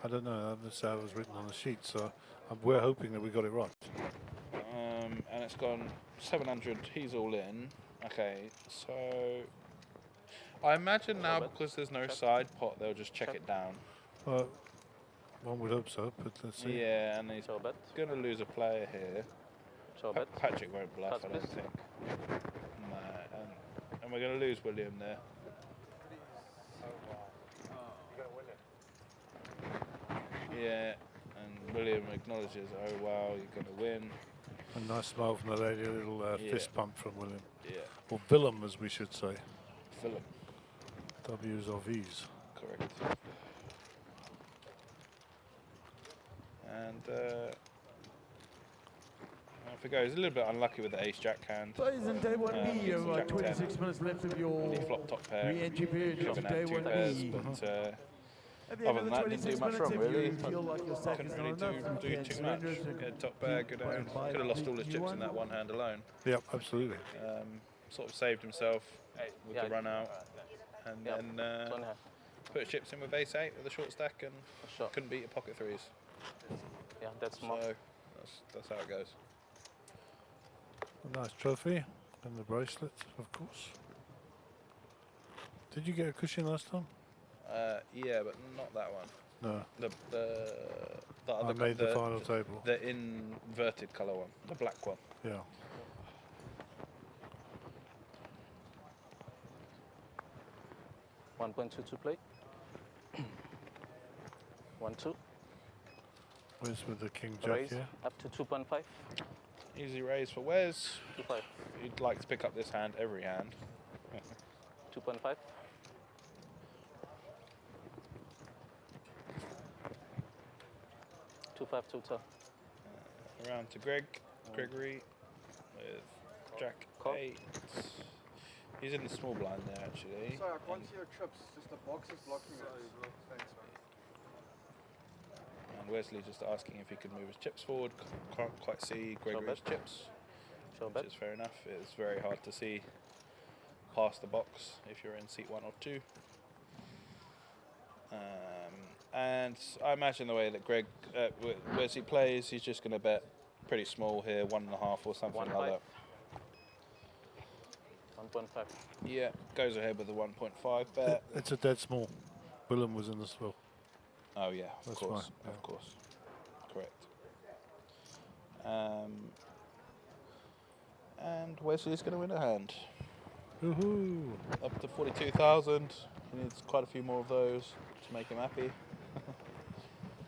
I don't know. That's how it was written on the sheet, so we're hoping that we got it right. And it's gone 700. He's all in. Okay, so I imagine now because there's no side pot, they'll just check it down. Well, one would hope so, but let's see. Yeah, and he's going to lose a player here. Patrick won't bluff, I don't think. No, and we're going to lose William there. Yeah, and William acknowledges, oh wow, you're going to win. A nice smile from the lady, a little fist pump from William. Yeah. Or Willem, as we should say. Willem. W's or V's. Correct. And off it goes. A little bit unlucky with the ace-jack hand. Ladies and day 1B, you've got 26 minutes left of your flop top pair. re-entry period of day 1B. But At the end other of than the that, didn't do 26 much minutes, wrong, if really. you feel like your stack is Couldn't not really enough, do you can too much. surrender to Good top pair, good hand. Could have lost all his chips in that one hand alone. Yep, absolutely. Sort of saved himself with the run out. And then put chips in with ace-8 with a short stack and couldn't beat your pocket 3s. Yeah, that's more. So that's how it goes. A nice trophy and the bracelet, of course. Did you get a cushion last time? Yeah, but not that one. No. The other I made the final table. The inverted colour one, the black one. Yeah. $1.2 to play. 1-2. Where's with the king jack Raise here? up to 2.5. Easy raise for Wes. 2.5. You'd like to pick up this hand every hand. 2.5. total. Around to Gregory with Jack 8. He's in the small blind there actually. Sorry, I can't see your chips. Just the box is blocking it. Thanks, man. And Wesley just asking if he could move his chips forward. Can't quite see Gregory's chips, which is fair enough. It's very hard to see past the box if you're in seat 1 or 2. And I imagine the way that Wesley plays, he's just going to bet pretty small here, 1.5 or something like that. 1.5. Yeah, goes ahead with the 1.5 bet. It's a dead small. Willem was in the small. Oh yeah, of That's course, fine, yeah. of course, correct. And Wesley's going to win a hand. Woohoo! Up to 42,000. He needs quite a few more of those to make him happy.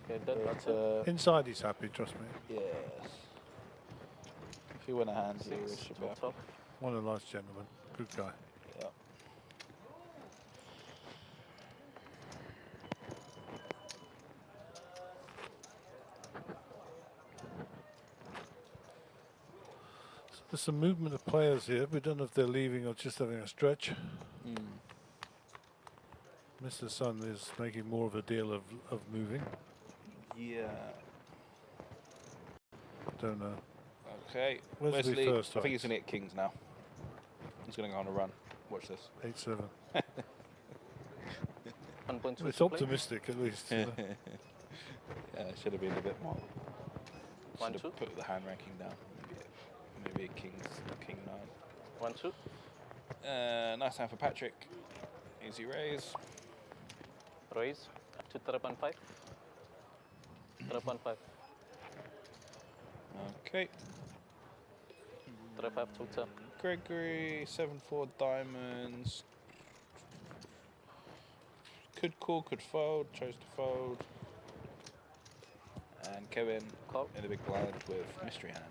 Okay, that's Inside he's happy, trust me. Yes. If you win a hand, you should be happy. One of the nice gentlemen. Good guy. Yeah. There's some movement of players here. We don't know if they're leaving or just having a stretch. Mr. Sun is making more of a deal of moving. Yeah. Don't know. Okay. Wesley first, I think he's going to get kings now. He's going to go on a run. Watch this. 8-7. 1.2. It's optimistic at least. Yeah, it should have been a bit more. 1, Should 2. have put the hand ranking down. Maybe a king 9. 1, 2. Nice hand for Patrick. Easy raise. Raise up to 3.5. 3.5. Okay. 3.5 to 10. Gregory, 7-4 diamonds. Could call, could fold, chose to fold. And Kevin Call. in the big blind with mystery hand.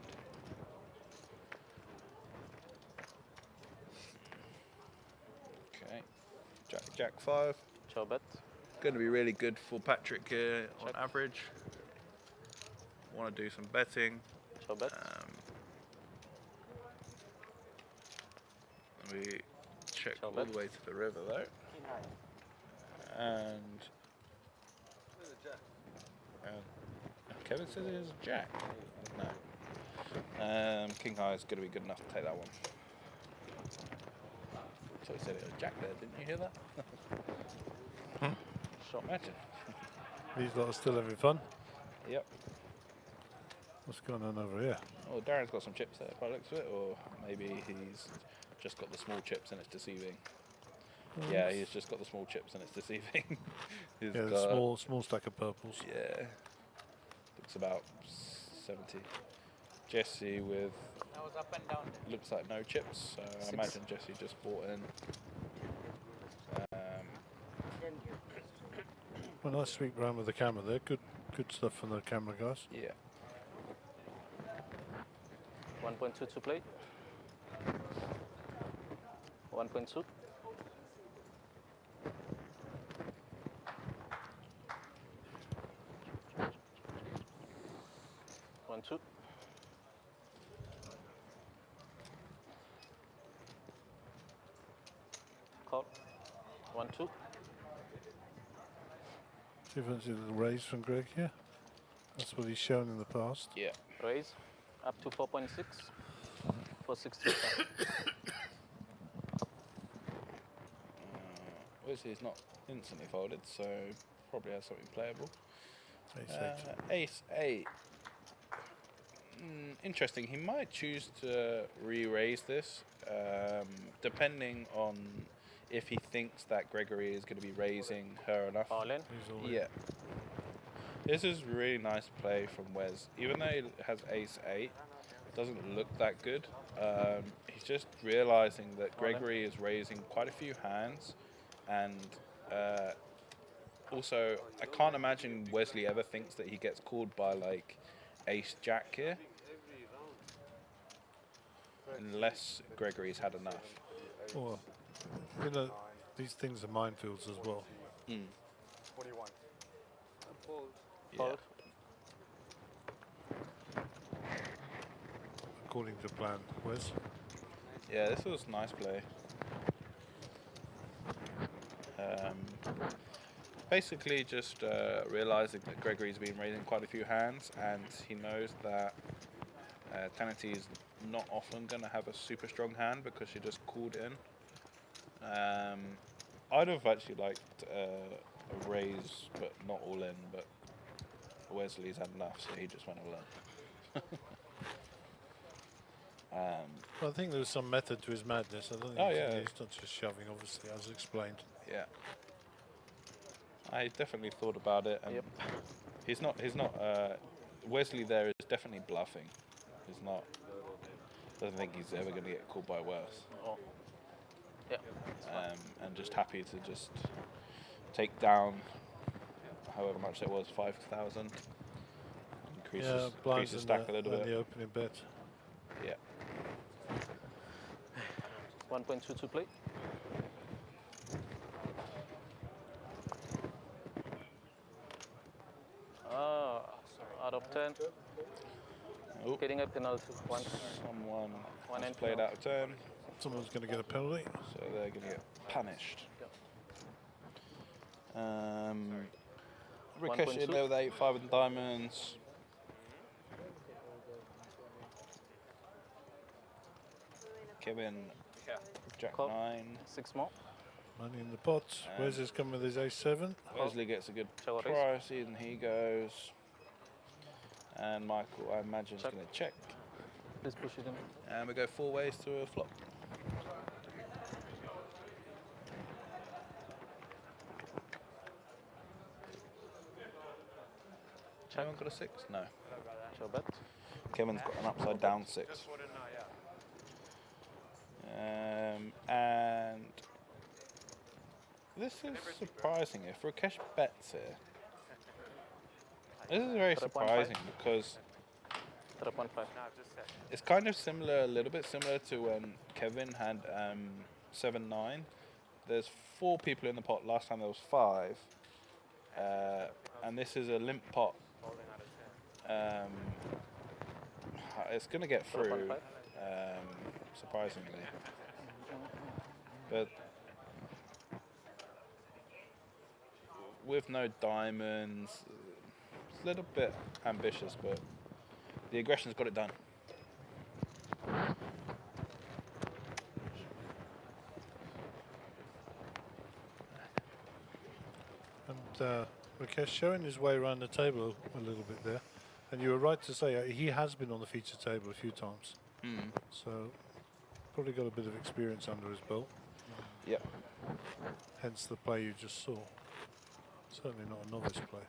Okay. Jack 5. Chow bet. Going to be really good for Patrick here on average. Want to do some betting. Chow bet. We check all the way to the river though. And Kevin says it is a jack. No. King high is going to be good enough to take that one. So he said it was jack there, didn't you hear that? Shot imagine. These lot are still having fun. Yep. What's going on over here? Oh, Darren's got some chips there by the looks of it, or maybe he's just got the small chips and it's deceiving. Yeah, he's just got the small chips and it's deceiving. He's Yeah, got the small stack of purples. Yeah. Looks about 70. Jesse with That was up and down. looks like no chips, so I imagine Jesse just bought in. Well, nice sweep round with the camera there. Good stuff from the camera guys. Yeah. 1.2 to play. 1.2. One, 2. Call. 1, 2. See if it's a little raise from Greg here. That's what he's shown in the past. Yeah. Raise up to 4.6 for 60%. Obviously, it's not instantly folded, so probably has something playable. Ace 8. Ace 8. Interesting. He might choose to re-raise this, depending on if he thinks that Gregory is going to be raising her enough. All in. Yeah. This is really nice play from Wes. Even though he has Ace 8, it doesn't look that good. He's just realizing that Gregory is raising quite a few hands, and also I can't imagine Wesley ever thinks that he gets called by like Ace Jack here, unless Gregory's had enough. Well, you know, these things are minefields as well. What do you want? Fold. According to plan, Wes. Yeah, this was a nice play. Basically, just realizing that Gregory's been raising quite a few hands, and he knows that Tanity is not often going to have a super strong hand because she just called in. I'd have actually liked a raise, but not all in, but Wesley's had enough, so he just went all in. Well, I think there was some method to his madness. I don't think he's not just shoving, obviously, as explained. Yeah. I definitely thought about it, and he's not. Wesley there is definitely bluffing. He's not. Doesn't think he's ever going to get called by worse. Oh. Yeah. And just happy to just take down however much it was, 5,000. Increase the stack a little bit. The opening bet. Yeah. 1.2 to play. Out of 10. Oh. Getting a penalty. Someone One has end played out of turn. Someone's going to get a penalty. So they're going to get punished. Ricochet in there with 8-5 and diamonds. Kevin, Jack 9. 6 more. Money in the pot. Where's this coming with his ace-7? Wesley gets a good price, in he goes. And Michael, I imagine, is going to check. Please push it in. And we go 4 ways to a flop. Anyone got a 6? No. Sure bet. Kevin's got an upside down 6. And this is surprising. If Rakesh bets here, this is very surprising because 3.5. it's kind of similar, a little bit similar to when Kevin had 7-9. There's 4 people in the pot. Last time there was 5, and this is a limp pot. It's going to get through, surprisingly. But with no diamonds, it's a little bit ambitious, but the aggression's got it done. And Rakesh showing his way around the table a little bit there. And you were right to say he has been on the feature table a few times. So probably got a bit of experience under his belt. Yep. Hence the play you just saw. Certainly not a novice play.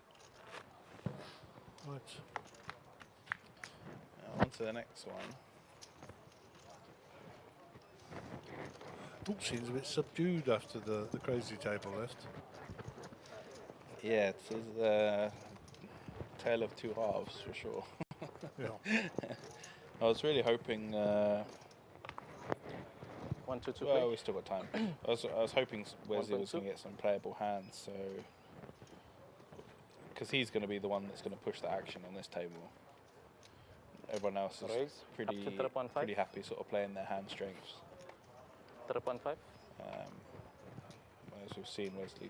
Right. Now on to the next one. Ooh, seems a bit subdued after the crazy table left. Yeah, it's a tale of two halves for sure. Yeah. I was really hoping. 1, 2, 2. Well, we still got time. I was hoping Wesley was going to get some playable hands, so because he's going to be the one that's going to push the action on this table. Everyone else is pretty happy, sort of playing their hand strengths. 3.5. As we've seen, Wesley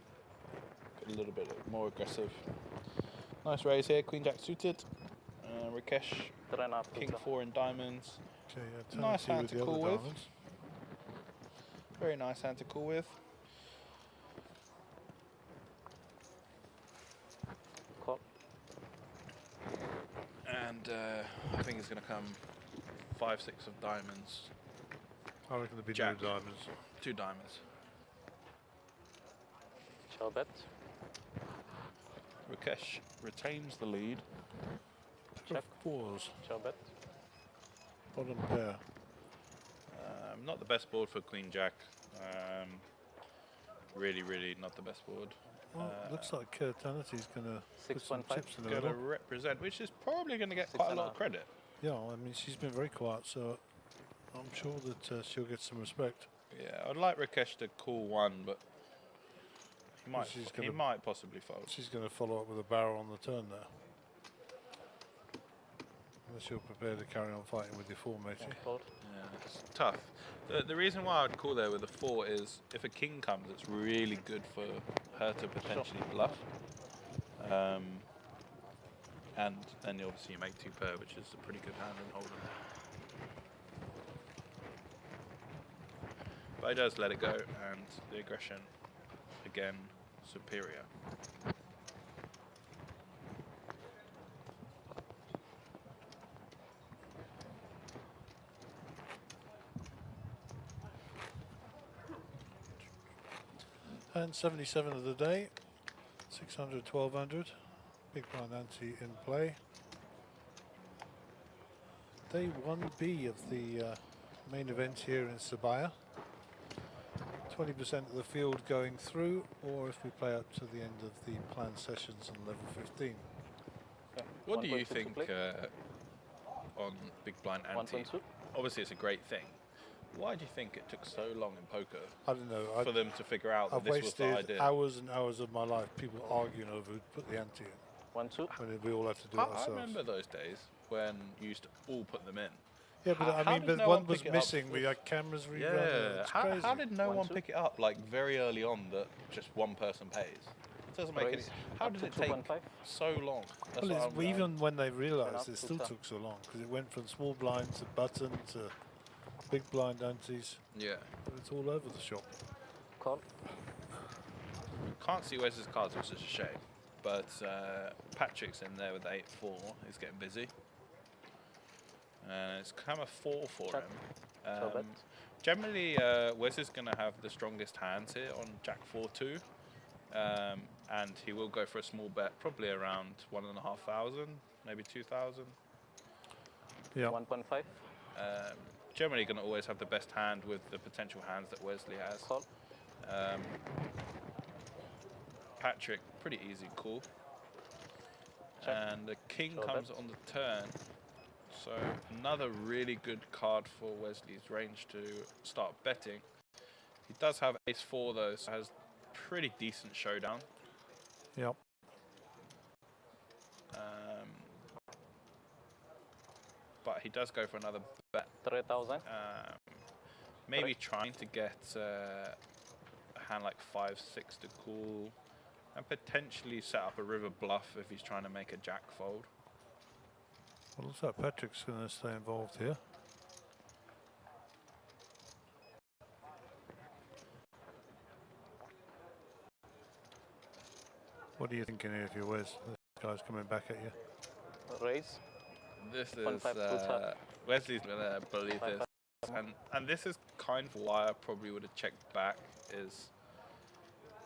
got a little bit more aggressive. Nice raise here, Queen Jack suited. Rakesh, King 4 in diamonds. Okay, nice hand to call with. Diamonds. Very nice hand to call with. Call. And I think it's going to come 5, 6 of diamonds. I reckon there'll be Jack. no diamonds. 2 diamonds. Shall bet. Rakesh retains the lead. Check. 4s. Shall bet. Bottom pair. Not the best board for Queen Jack. Really not the best board. Well, looks like Tanity's going to put some 6.5. chips in the Going to middle. represent, which is probably going to get quite a lot of credit. Yeah, I mean, she's been very quiet, so I'm sure that she'll get some respect. Yeah, I'd like Rakesh to call 1, but he might possibly fold. She's going to follow up with a barrel on the turn there. Unless you're prepared to carry on fighting with your 4, matey. Yeah, it's tough. The reason why I'd call there with a 4 is if a king comes, it's really good for her to potentially bluff. And then obviously you make 2 pair, which is a pretty good hand in Hold'em. But he does let it go, and the aggression, again, superior. And 77 of the day, 600, 1200. Big blind ante in play. Day 1B of the main event here in Sibaya. 20% of the field going through, or if we play up to the end of the planned sessions on level 15. What do you think on big blind ante? Obviously it's a great thing. Why do you think it took so long in poker I don't know. for them to figure out that I've this was the wasted idea? hours and hours of my life people arguing over who put the ante in. 1, 2. When we all had to do it I ourselves. remember those days when you used to all put them in. Yeah, but I mean, but one was missing. We had cameras reruns. Yeah, It's crazy. how did no one pick it up like very early on that just one person pays? It doesn't make any. How did it take so long? That's Well, what I'm- even when they realised, up it to still 10. took so long because it went from small blind to button to big blind antes. Yeah. It's all over the shop. Call. Can't see Wes's cards, which is a shame. But Patrick's in there with the 8-4. He's getting busy. And it's kind of 4 for Check. him. Generally, Wes is going to have the strongest hands here on Jack 4-2. And he will go for a small bet, probably around 1,500, maybe 2,000. Yeah. 1.5. Generally going to always have the best hand with the potential hands that Wesley has. Call. Patrick, pretty easy call. Check. And the king Sure comes bet. on the turn. So another really good card for Wesley's range to start betting. He does have ace-4 though, so has pretty decent showdown. Yep. But he does go for another bet. 3,000. Maybe trying to get a hand like 5-6 to call, and potentially set up a river bluff if he's trying to make a jack fold. Well, looks like Patrick's going to stay involved here. What are you thinking here if you're Wes? This guy's coming back at you. Raise. This is 1.5 full tap. Wesley's gonna believe this, and this is kind of why I probably would have checked back. Is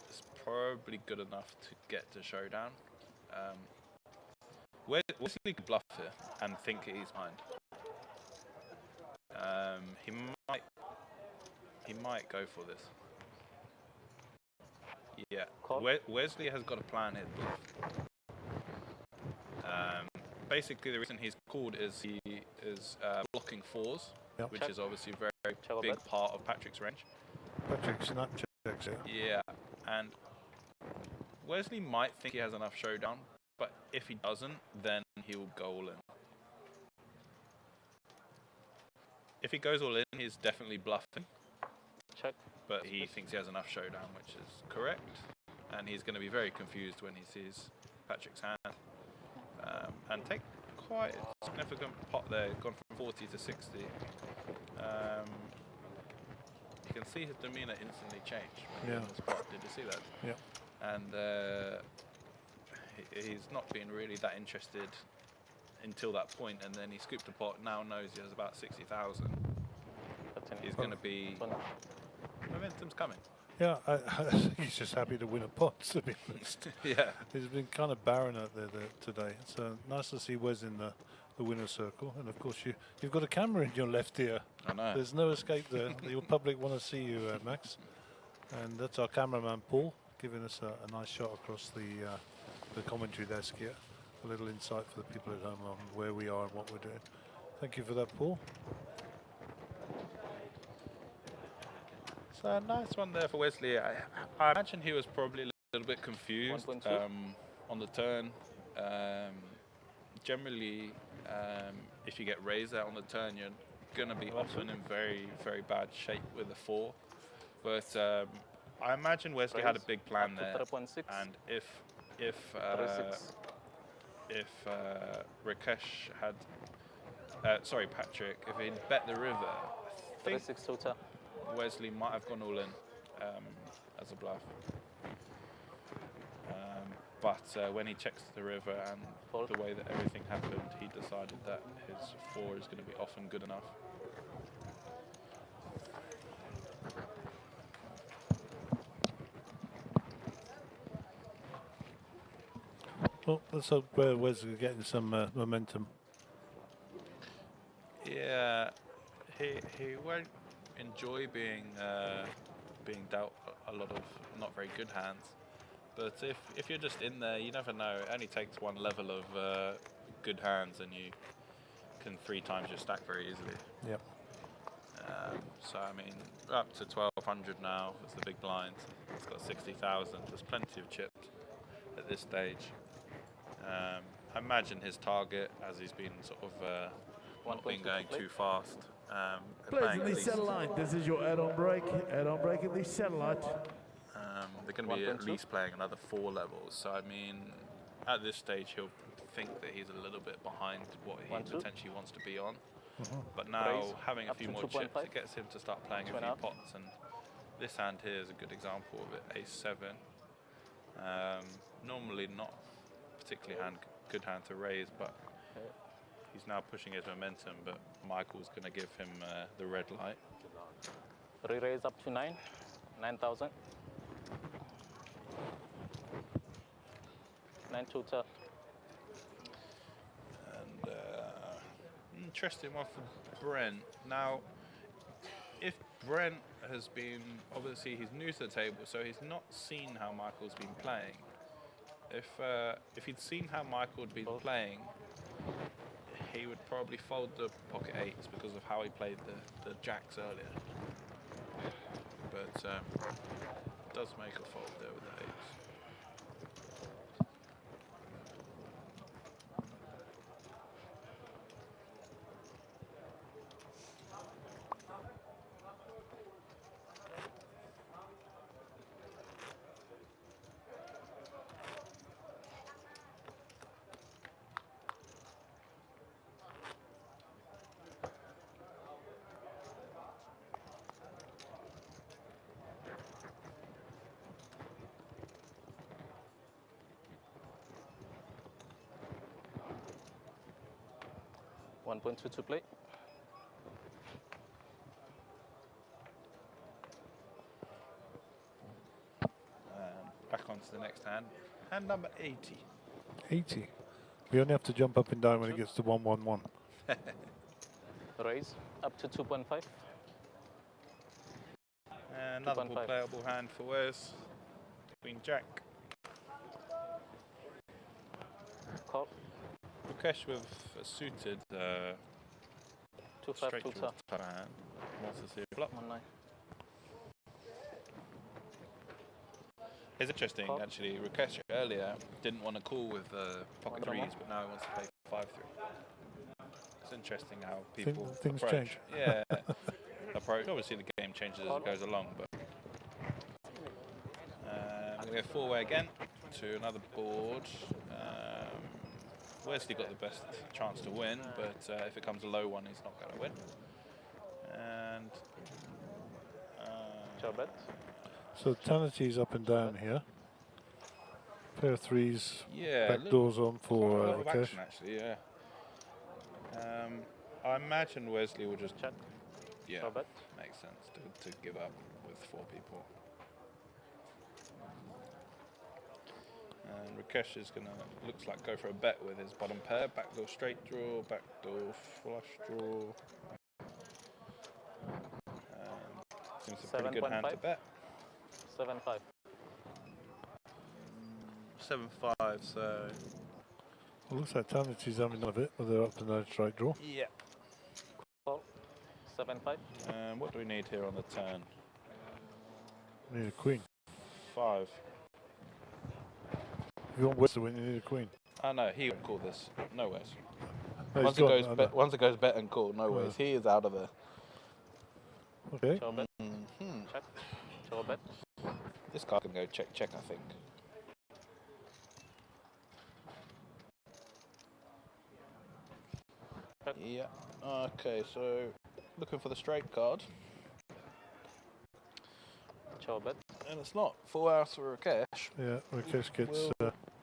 it's probably good enough to get to showdown. Wesley could bluff here and think he's behind. He might go for this. Yeah, Wesley has got a plan here. Basically, the reason he's called is he is blocking 4s, Yep. which is obviously a very big part of Patrick's range. Patrick's not checks it. Yeah, and Wesley might think he has enough showdown, but if he doesn't, then he will go all in. If he goes all in, he's definitely bluffing. Check. But he thinks he has enough showdown, which is correct. And he's going to be very confused when he sees Patrick's hand. And take quite a significant pot there, gone from 40 to 60. You can see his demeanor instantly change when he was in the spot. Did you see that? Yeah. And he's not been really that interested until that point, and then he scooped a pot, now knows he has about 60,000. He's going to be... Momentum's coming. Yeah, I think he's just happy to win a pot, to be honest. Yeah. He's been kind of barren out there today. So nice to see Wes in the winner's circle. And of course, you've got a camera in your left ear. I know. There's no escape there. Your public want to see you, Max. And that's our cameraman, Paul, giving us a nice shot across the commentary desk here. A little insight for the people at home on where we are and what we're doing. Thank you for that, Paul. So a nice one there for Wesley. I imagine he was probably a little bit confused on the turn. Generally, if you get raised out on the turn, you're going to be often in very, very bad shape with a 4. But I imagine Wesley had a big plan there, 3.6. and if 36. Rakesh had, sorry Patrick, if he'd bet the river, I think 36 total. Wesley might have gone all in as a bluff. But when he checks the river and the way that everything happened, he decided that his 4 is going to be often good enough. Well, let's hope Wesley's getting some momentum. Yeah, he won't enjoy being dealt a lot of not very good hands. But if you're just in there, you never know. It only takes one level of good hands, and you can 3 times your stack very easily. Yep. So I mean, we're up to 1200 now. It's the big blind. It's got 60,000. There's plenty of chips at this stage. I imagine his target, as he's been sort of not been going too fast. Players in the satellite, this is your add-on break. Add-on break in the satellite. They're going to be at least playing another 4 levels. So I mean, at this stage, he'll think that he's a little bit behind what he potentially wants to be on. But now, having a few more chips, it gets him to start playing a few pots. And this hand here is a good example of it, Ace-7. Normally not particularly good hand to raise, but he's now pushing his momentum, but Michael's going to give him the red light. Re-raise up to 9,000. 9 total. And interesting one for Brent. Now, if Brent has been, obviously he's new to the table, so he's not seen how Michael's been playing. If he'd seen how Michael had been playing, he would probably fold the pocket 8s because of how he played the jacks earlier. But does make a fold there with the 8s. $1.2 to play. Back on to the next hand. Hand number 80. 80. We only have to jump up and down when it gets to 111. Raise up to 2.5. Another more playable hand for Wes. Queen Jack. Call. Rakesh with a suited 2-5 straight total. draw type of hand. Wants to see a flop. 1-9. It's interesting, actually. Rakesh earlier didn't want to call with pocket 3s, but now he wants to play 5-3. It's interesting how people things approach. change. Yeah, approach. Obviously, the game changes as it goes along, but we go 4-way again to another board. Wesley got the best chance to win, but if it comes a low one, he's not going to win. And Charbet. So Tanity's up and down here. Pair of 3s. yeah, Back doors on for of Rakesh. action, actually, yeah. I imagine Wesley will just check. Yeah, Charbet. makes sense to give up with 4 people. And Rakesh is going to, looks like, go for a bet with his bottom pair. Backdoor straight draw, backdoor flush draw. Seems a pretty good hand to bet. 7-5. 7-5, so... Well, looks like Tanity's having none of it with their up and down straight draw. Yeah. Call. 7-5. What do we need here on the turn? We need a queen. 5. If you want West to win, you need a queen. Oh no, he won't call this. No ways. No, Once it goes bet and call, no ways. He is out of there. Okay. Charbet. Check. Charbet. This guy can go check, check, I think. Yeah. Okay, so looking for the straight card. Bet. And it's not. Full house or Rakesh. Yeah, Rakesh gets...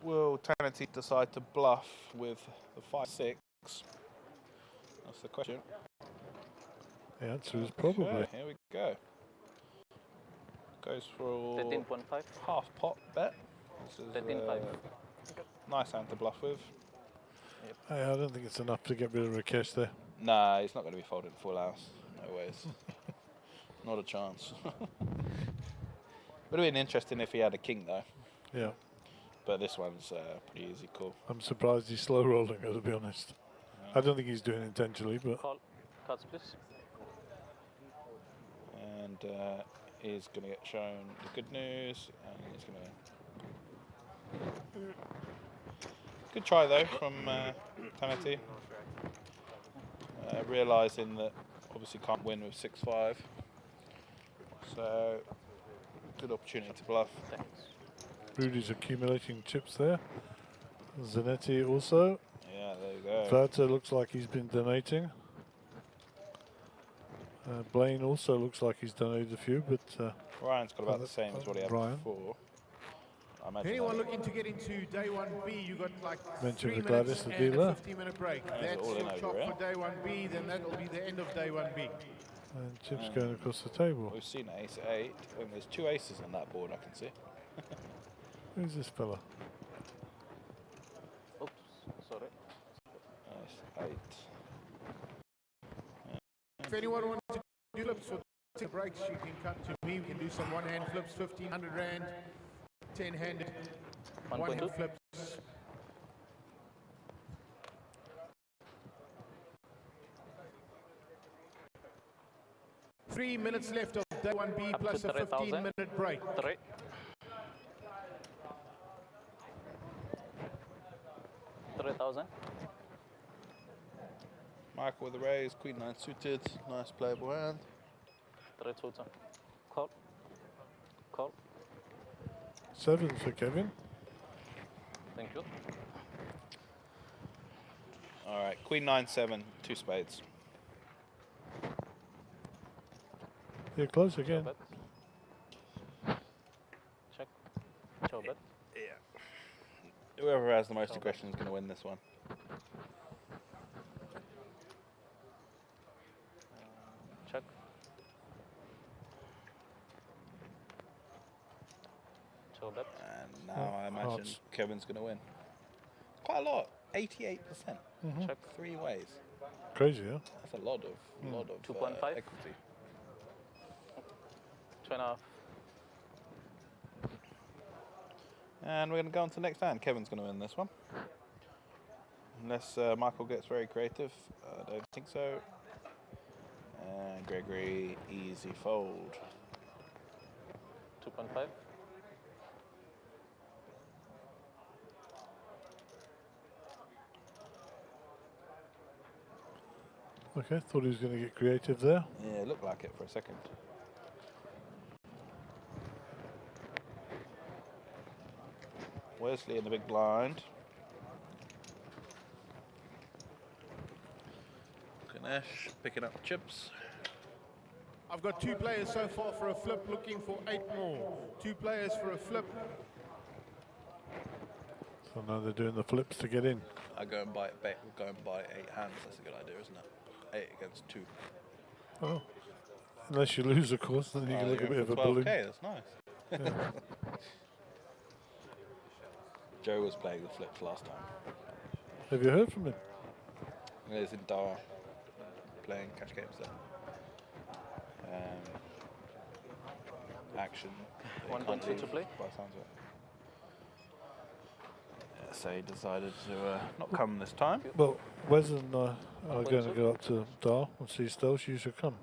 Will Tanity decide to bluff with the 5-6? That's the question. The answer is probably. Okay, here we go. Goes for 13.5. half pot bet. This is 13.5. nice hand to bluff with. Hey, I don't think it's enough to get rid of Rakesh there. Nah, he's not going to be folded full house. No ways. Not a chance. Would have been interesting if he had a king though. Yeah. But this one's pretty easy call. I'm surprised he's slow rolling it, to be honest. I don't think he's doing it intentionally, but... Call. Cards, please. And he's going to get shown the good news. And he's going to... Good try though from Tanity. Realising that obviously can't win with 6-5. So, good opportunity to bluff. Rudy's accumulating chips there. Zanetti also. Yeah, there you go. Verta looks like he's been donating. Blaine also looks like he's donated a few, but... Ryan's got about the same as what he had before. I imagine Anyone looking to get into day 1B, you got like Mention 3 the Gladys, minutes the and dealer. a 15-minute break. That's all in your over chop here. for day 1B, then that will be the end of day 1B. And chips going across the table. We've seen ace-8. And there's 2 aces on that board, I can see. Who's this fella? Oops, sorry. Nice, 8. If anyone wants to do flips for the breaks, you can come to me. We can do some one-hand flips, 1,500 rand, 10-handed one-hand 1.2. flips. Three minutes left of day 1B Up plus to a 15-minute break. 3. 3,000. Michael with the raise, queen 9 suited, nice playable hand. 3 total. Call. Call. 7 for Kevin. Thank you. All right, queen 9-7, 2 spades. You're close again. Bet. Check. Chow bet. Yeah. Whoever has the most aggression is going to win this one. Check. Chow bet. And now I imagine Hearts. Kevin's going to win. Quite a lot, 88%. Check. 3 ways. Crazy, huh? That's a lot of 2.5. equity. 2.5. And we're going to go on to the next hand. Kevin's going to win this one. Unless Michael gets very creative. I don't think so. And Gregory, easy fold. 2.5. Okay, thought he was going to get creative there. Yeah, it looked like it for a second. Wesley in the big blind. Ganesh picking up chips. I've got 2 players so far for a flip, looking for 8 more. 2 players for a flip. So now they're doing the flips to get in. I go and buy 8 hands. That's a good idea, isn't it? 8 against 2. Oh. Unless you lose, of course, then you can look a bit of a balloon. Okay, that's nice. Yeah. Joe was playing the flips last time. Have you heard from him? He's in Dar playing cash games there. Action. 1.2 to play. By the sounds of it. Yeah, so he decided to not come this time. Well, Wes and I are going to go up to Dar and see Stell. She should come.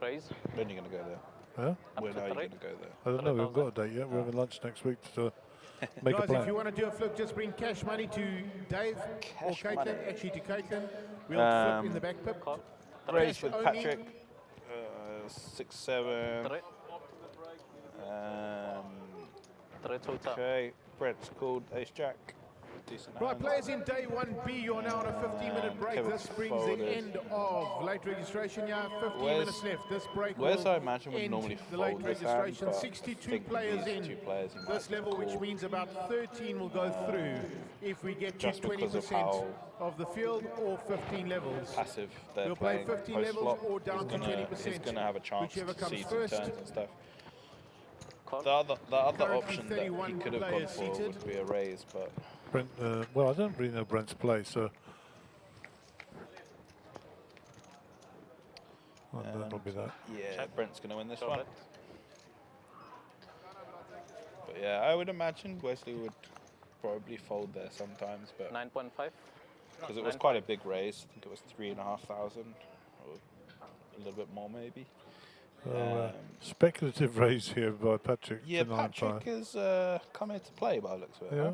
Raise. When are you going to go there? Huh? When to are you 3. going to go there? I don't know. We haven't got a date yet. We're having lunch next week to make a Guys, plan. if you want to do a flip, just bring cash money to Dave or Cash Caitlin. money. Actually, to Caitlin. We'll flip in the back pip. Call. Raise Cash with only. Patrick. 6-7. 3. Three total. Okay, Brent's called Ace Jack. Decent Right, hand. players in day 1B, you're now on a 15-minute break. Kevin's This brings folded. the end of late registration. Yeah, 15 minutes left. This break Where's will I imagine would end normally the late fold this hand, registration. but 62 think with players these in two players he might this level, which call. means about 13 will go through if we get to Just because of 20% how of the field or 15 levels. passive they're We'll play playing 15 levels post-flop. or down to 20%. He's going to have a chance whichever to comes see some first. turns and stuff. Call. The other Currently option that he 31 could have gone players for seated. would be a raise, but Brent, well, I don't really know Brent's play, so that'll be that. yeah, Brent's going to win this Shove one. it. But yeah, I would imagine Wesley would probably fold there sometimes, but 9.5. because it was quite a big raise, I think it was 3,500 or a little bit more maybe. Speculative raise here by Patrick. Yeah, to 9.5. Patrick is coming into play by the looks of it. Yeah. Huh?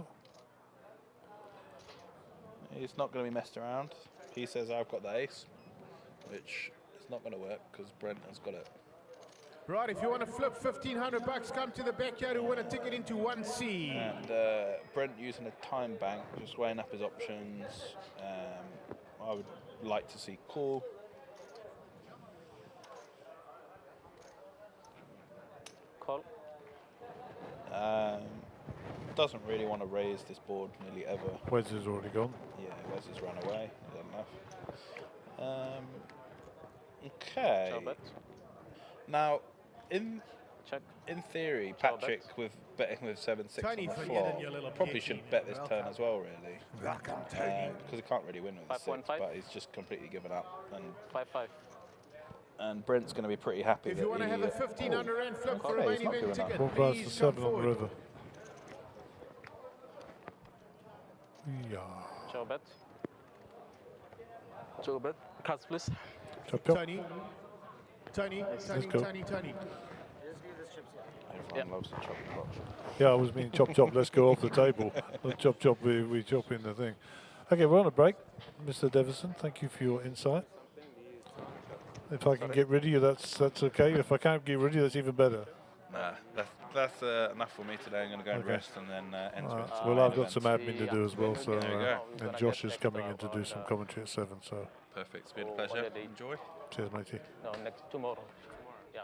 He's not going to be messed around. He says I've got the ace, which is not going to work because Brent has got it. Right, if you want to flip 1,500 bucks, come to the backyard and win a ticket into 1C. And Brent using a time bank, just weighing up his options. I would like to see call. Call. Doesn't really want to raise this board nearly ever. Wes has already gone. Yeah, Wes has run away. Enough. Okay. Shove it. Now, in Check. theory, Shove Patrick with betting with 7-6 Tony, on the forget it, floor you little probably beauty. should bet this turn as well, really. Welcome, Tony. Because he can't really win with a 6, 5.5. but he's just completely given up. 5-5. And Brent's going to be pretty happy If that you want to he, have a 1,500 rand flip for okay, a he's main not event giving up. ticket, One price please for come 7 on the forward. river. Yeah. Shove bet. Shove bet. Cards, please. Chop, chop. Tony. Tony. Let's go. Tony. everyone loves the chop chop. Yeah, I was meaning chop, chop. Let's go off the table. Not chop, chop. We chop in the thing. Okay, we're on a break. Mr. Devison, thank you for your insight. If I can get rid of you, that's okay. If I can't get rid of you, that's even better. Nah, that's enough for me today. I'm going to go and Okay. rest and then enter Alright. into Well, the I've main got some event. admin to do as well. So, There you go. and Josh is coming in to do some commentary at 7. So, Perfect. It's been a pleasure. Enjoy. cheers, matey. No, tomorrow. Yeah.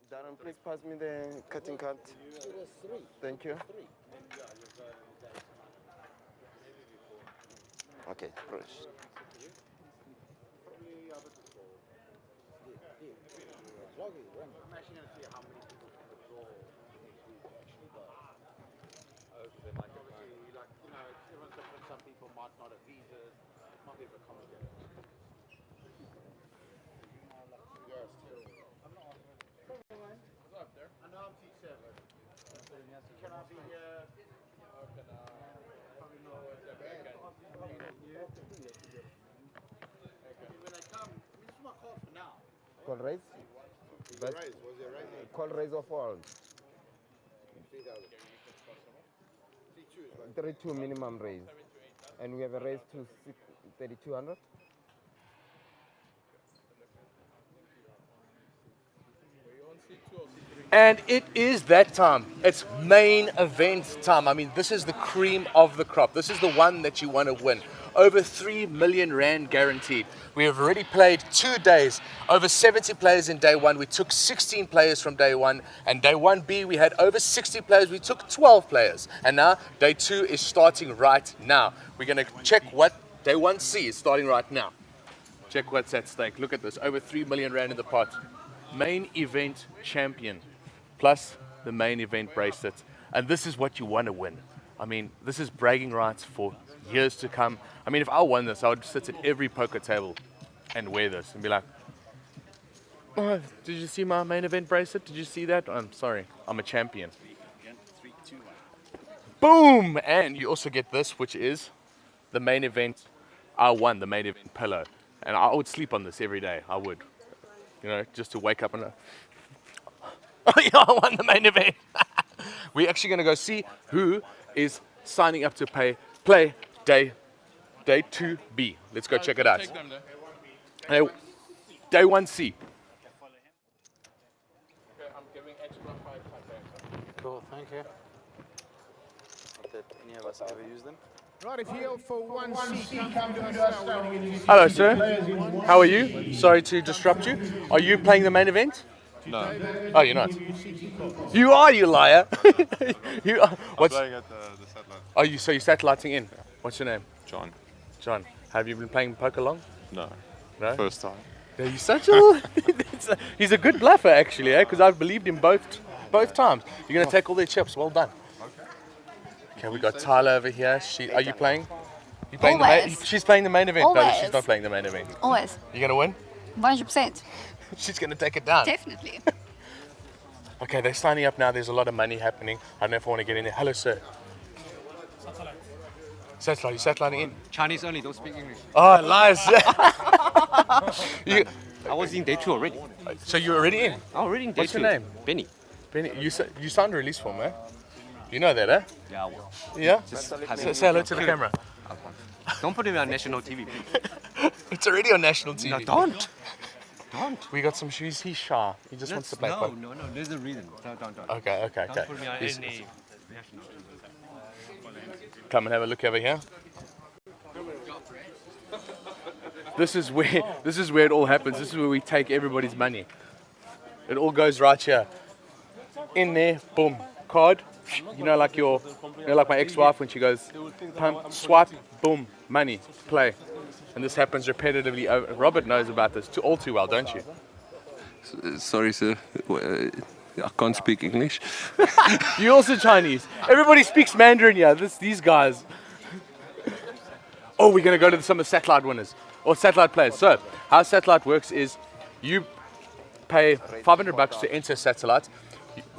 Darren, please pass me the cutting card. Thank you. Okay, brush. I'm actually going to see how many people from the draw actually go. Obviously, like, you know, everyone's different. Some people might not have visas. It might be a bit complicated. What's up there? I know I'm T7. Can I be here? Probably not. When I come, this is my call for now. Call raise? Was there raise? Call raise of all. 3,000. 3,2 32 minimum raise. And we have a raise to 3,200. And it is that time. It's main event time. I mean, this is the cream of the crop. This is the one that you want to win. Over 3 million rand guaranteed. We have already played 2 days. Over 70 players in day one. We took 16 players from day one. And day 1B, we had over 60 players. We took 12 players. And now day 2 is starting right now. We're going to check what day 1C is starting right now. Check what's at stake. Look at this. Over 3 million rand in the pot. Main event champion. Plus the main event bracelet. And this is what you want to win. I mean, this is bragging rights for years to come. I mean, if I won this, I would sit at every poker table and wear this and be like, oh, did you see my main event bracelet? Did you see that? I'm sorry, I'm a champion. Boom! And you also get this, which is the main event. I won the main event pillow. And I would sleep on this every day. I would. You know, just to wake up and oh yeah, I won the main event. We're actually going to go see who is signing up to play day 2B. Let's go check it out. Day 1C. Cool, thank you. Not that any of us have ever used them. Right, if you're for 1C, come to us now. We're going to get you Hello, sir. How are you? Sorry to disrupt you. Are you playing the main event? No. Oh, you're not. You are, you liar. You are. I'm playing at the satellite. Oh, so you're satelliting in. What's your name? John. John. Have you been playing poker long? No. No? First time. Yeah, he's such a... he's a good bluffer, actually, because I've believed him both times. You're going to take all their chips. Well done. Okay, we got Tyler over here. Are you playing? You playing Always. she's playing the main event. No, Always. she's not playing the main event. Always. You going to win? 100%. She's going to take it down. Definitely. Okay, they're signing up now. There's a lot of money happening. I don't know if I want to get in there. Hello, sir. Satellite. You satelliting in? Chinese only, don't speak English. Oh, lies. I was in day 2 already. So you're already in? Oh, already in day 2. What's your name? Benny. Benny. You signed a release form, eh? You know that, eh? Yeah, well. Yeah? Just Say hello to the camera. Don't put it on national TV. It's already on national TV. No, don't. We got some shoes. He's shy. He just wants to play poker. No, there's a reason. Don't. Okay. Don't put me on any national Come and have a look over here. This is where it all happens. This is where we take everybody's money. It all goes right here. In there, boom, card. You know, like my ex-wife when she goes, pump, swipe, boom, money, play. And this happens repetitively. Robert knows about this all too well, don't you? Sorry, sir. I can't speak English. You're also Chinese. Everybody speaks Mandarin here. These guys. Oh, we're going to go to some of the satellite winners or satellite players. So, how satellite works is you pay $500 to enter satellite.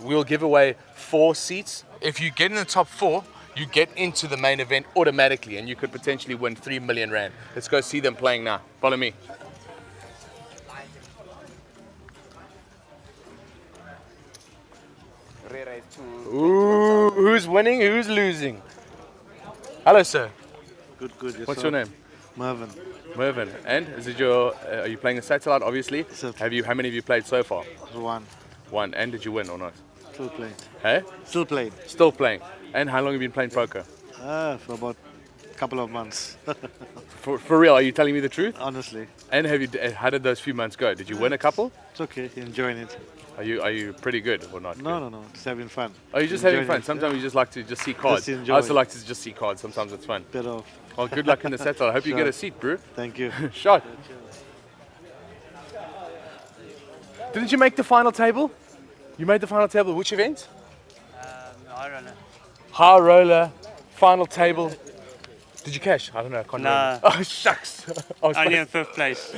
We'll give away 4 seats. If you get in the top 4, you get into the main event automatically, and you could potentially win 3 million rand. Let's go see them playing now. Follow me. Ooh, who's winning? Who's losing? Hello, sir. Good. What's your name? Mervyn. Mervyn. And is it are you playing the satellite? Obviously. How many have you played so far? 1. 1. And did you win or not? Still playing. Hey? Still playing. Still playing. And how long have you been playing poker? For about couple of months. For real, are you telling me the truth? Honestly. And how did those few months go? Did you win a couple? It's okay, enjoying it. Are you pretty good or not? No, just having fun. Oh, you're just having fun. Sometimes you just like to just see cards. Just I also like to just see cards. Sometimes it's fun. Bit off. Well, good luck in the satellite. I hope you get a seat, bro. Thank you. Shot. Didn't you make the final table? You made the final table. Which event? High roller. High roller, final table. Did you cash? I don't know. I can't remember. Oh, shucks. Only in 5th place.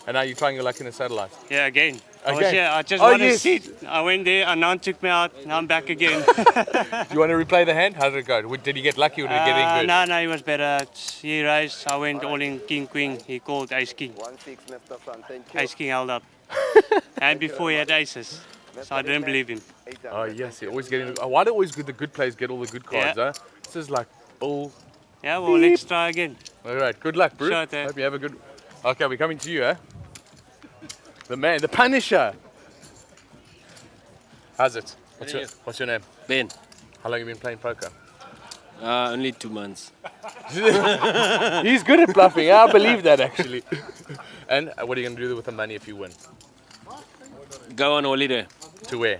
And now you're trying your luck in the satellite. Yeah, again. Again? I just wanted to see. I went there, Anand took me out, now I'm back again. Do you want to replay the hand? How did it go? Did he get lucky or did he get in good? No, he was better. He raised, I went all in King Queen. He called Ace King. Ace King held up. And before he had aces. So I didn't believe him. Oh, yes. You're always getting. Why do always the good players get all the good cards, huh? This is like bull. Yeah, well, let's try again. All right. Good luck, bro. Sure, Hope you have a good. Okay, we're coming to you, eh? The man, the Punisher. How's it? What's your name? Ben. How long have you been playing poker? Only 2 months. He's good at bluffing. I believe that actually. And what are you going to do with the money if you win? Go on holiday. To where?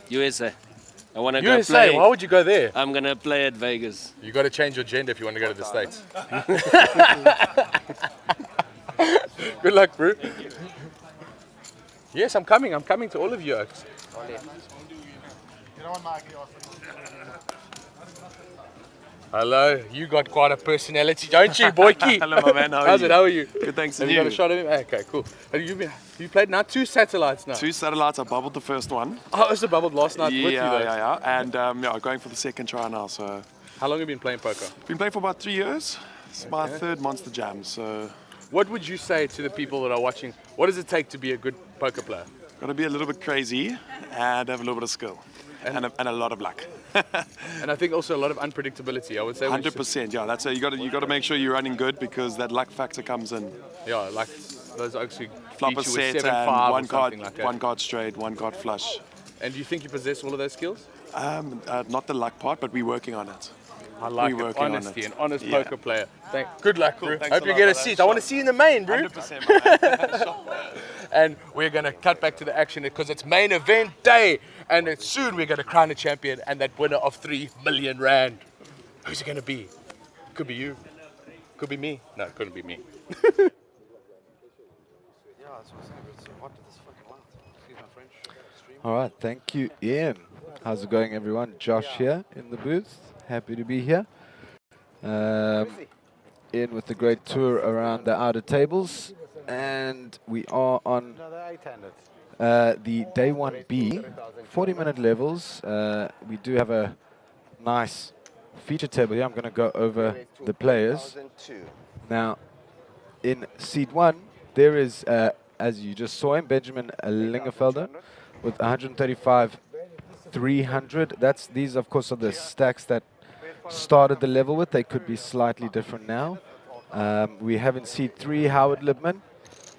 USA. I want to go USA? play. Why would you go there? I'm going to play at Vegas. You got to change your gender if you want to go to the States. Good luck, bro. Yes, I'm coming to all of you. Hello, you got quite a personality, don't you, Boyki? Hello, my man. How's it? How are you? Good, thanks. Have you got a shot at him? Okay, cool. Have you played now 2 satellites now? 2 satellites. I bubbled the first one. Oh, it was bubbled last night with you, though. Yeah. And going for the second try now. So. How long have you been playing poker? Been playing for about 3 years. It's my 3rd Monster Jam. So. What would you say to the people that are watching? What does it take to be a good poker player? Got to be a little bit crazy and have a little bit of skill and a lot of luck. And I think also a lot of unpredictability. I would say 100%. Yeah, that's it. You got to make sure you're running good because that luck factor comes in. Yeah, like those actually flop a set and one card straight, 1 card flush. And do you think you possess all of those skills? Not the luck part, but we're working on it. I like it. Honesty, an honest poker player. Good luck, bro. Hope you get a seat. I want to see you in the main, bro. 100%. And we're going to cut back to the action because it's main event day. And soon we're going to crown a champion and that winner of 3 million rand. Who's it going to be? Could be you. Could be me. No, it couldn't be me. All right, thank you, Ian. How's it going, everyone? Josh here in the booth. Happy to be here. In with the great tour around the outer tables. And we are on the day 1B, 40-minute levels. We do have a nice feature table here. I'm going to go over the players. Now, in seed 1, there is, as you just saw him, Benjamin Lingerfelder with 135, 300. These, of course, are the stacks that started the level with. They could be slightly different now. We have in seed 3 Howard Libman,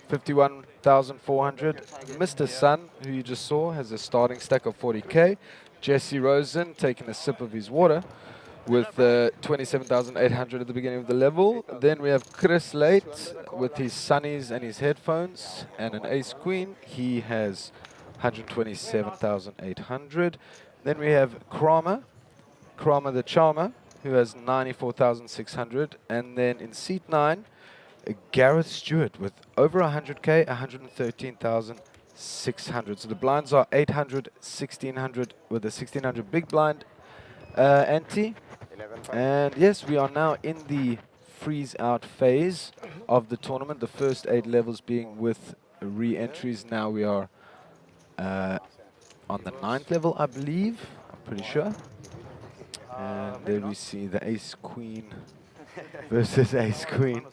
51,400. Mr. Sun, who you just saw, has a starting stack of 40k. Jesse Rosen taking a sip of his water with 27,800 at the beginning of the level. Then we have Chris Late with his sunnies and his headphones and an ace queen. He has 127,800. Then we have Kramer the Charmer, who has 94,600. And then in seat 9, Gareth Stewart with over 100k, 113,600. So the blinds are 800, 1,600 with a 1,600 big blind ante. And yes, we are now in the freeze out phase of the tournament. The first 8 levels being with re-entries. Now we are on the 9th level, I believe. I'm pretty sure. And there we see the ace queen versus ace queen.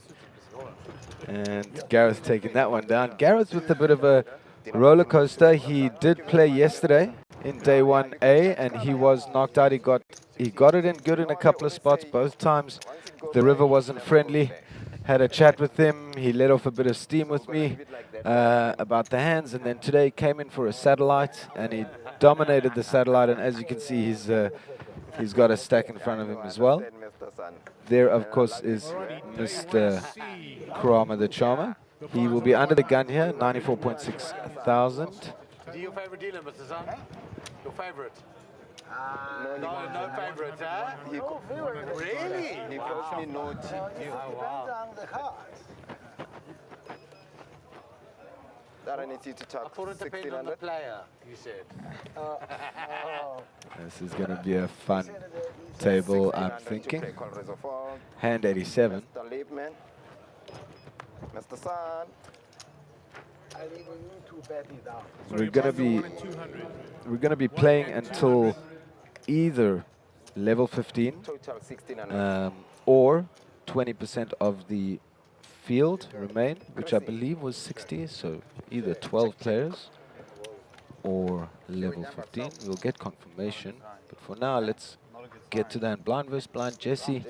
And Gareth taking that one down. Gareth with a bit of a roller coaster. He did play yesterday in day 1A and he was knocked out. He got it in good in a couple of spots. Both times the river wasn't friendly. Had a chat with him. He let off a bit of steam with me about the hands. And then today came in for a satellite and he dominated the satellite, and as you can see, he's got a stack in front of him as well. There, of course, is Mr. Krama the Charmer. He will be under the gun here, 94.6 thousand. Your favorite dealer, Mr. Sun? Your favorite? No favorite, huh? Really? He calls me naughty. Oh, wow. That I need you to talk. I thought it depends on the player, you said. This is going to be a fun table, I'm thinking. Hand 87. Mr. Liebman. Mr. Sun. We're going to be playing until either level 15 Total 1600. or 20% of the field remain, which I believe was 60, so either 12 players or level 15. We'll get confirmation, but for now let's get to that. Blind versus blind. Jesse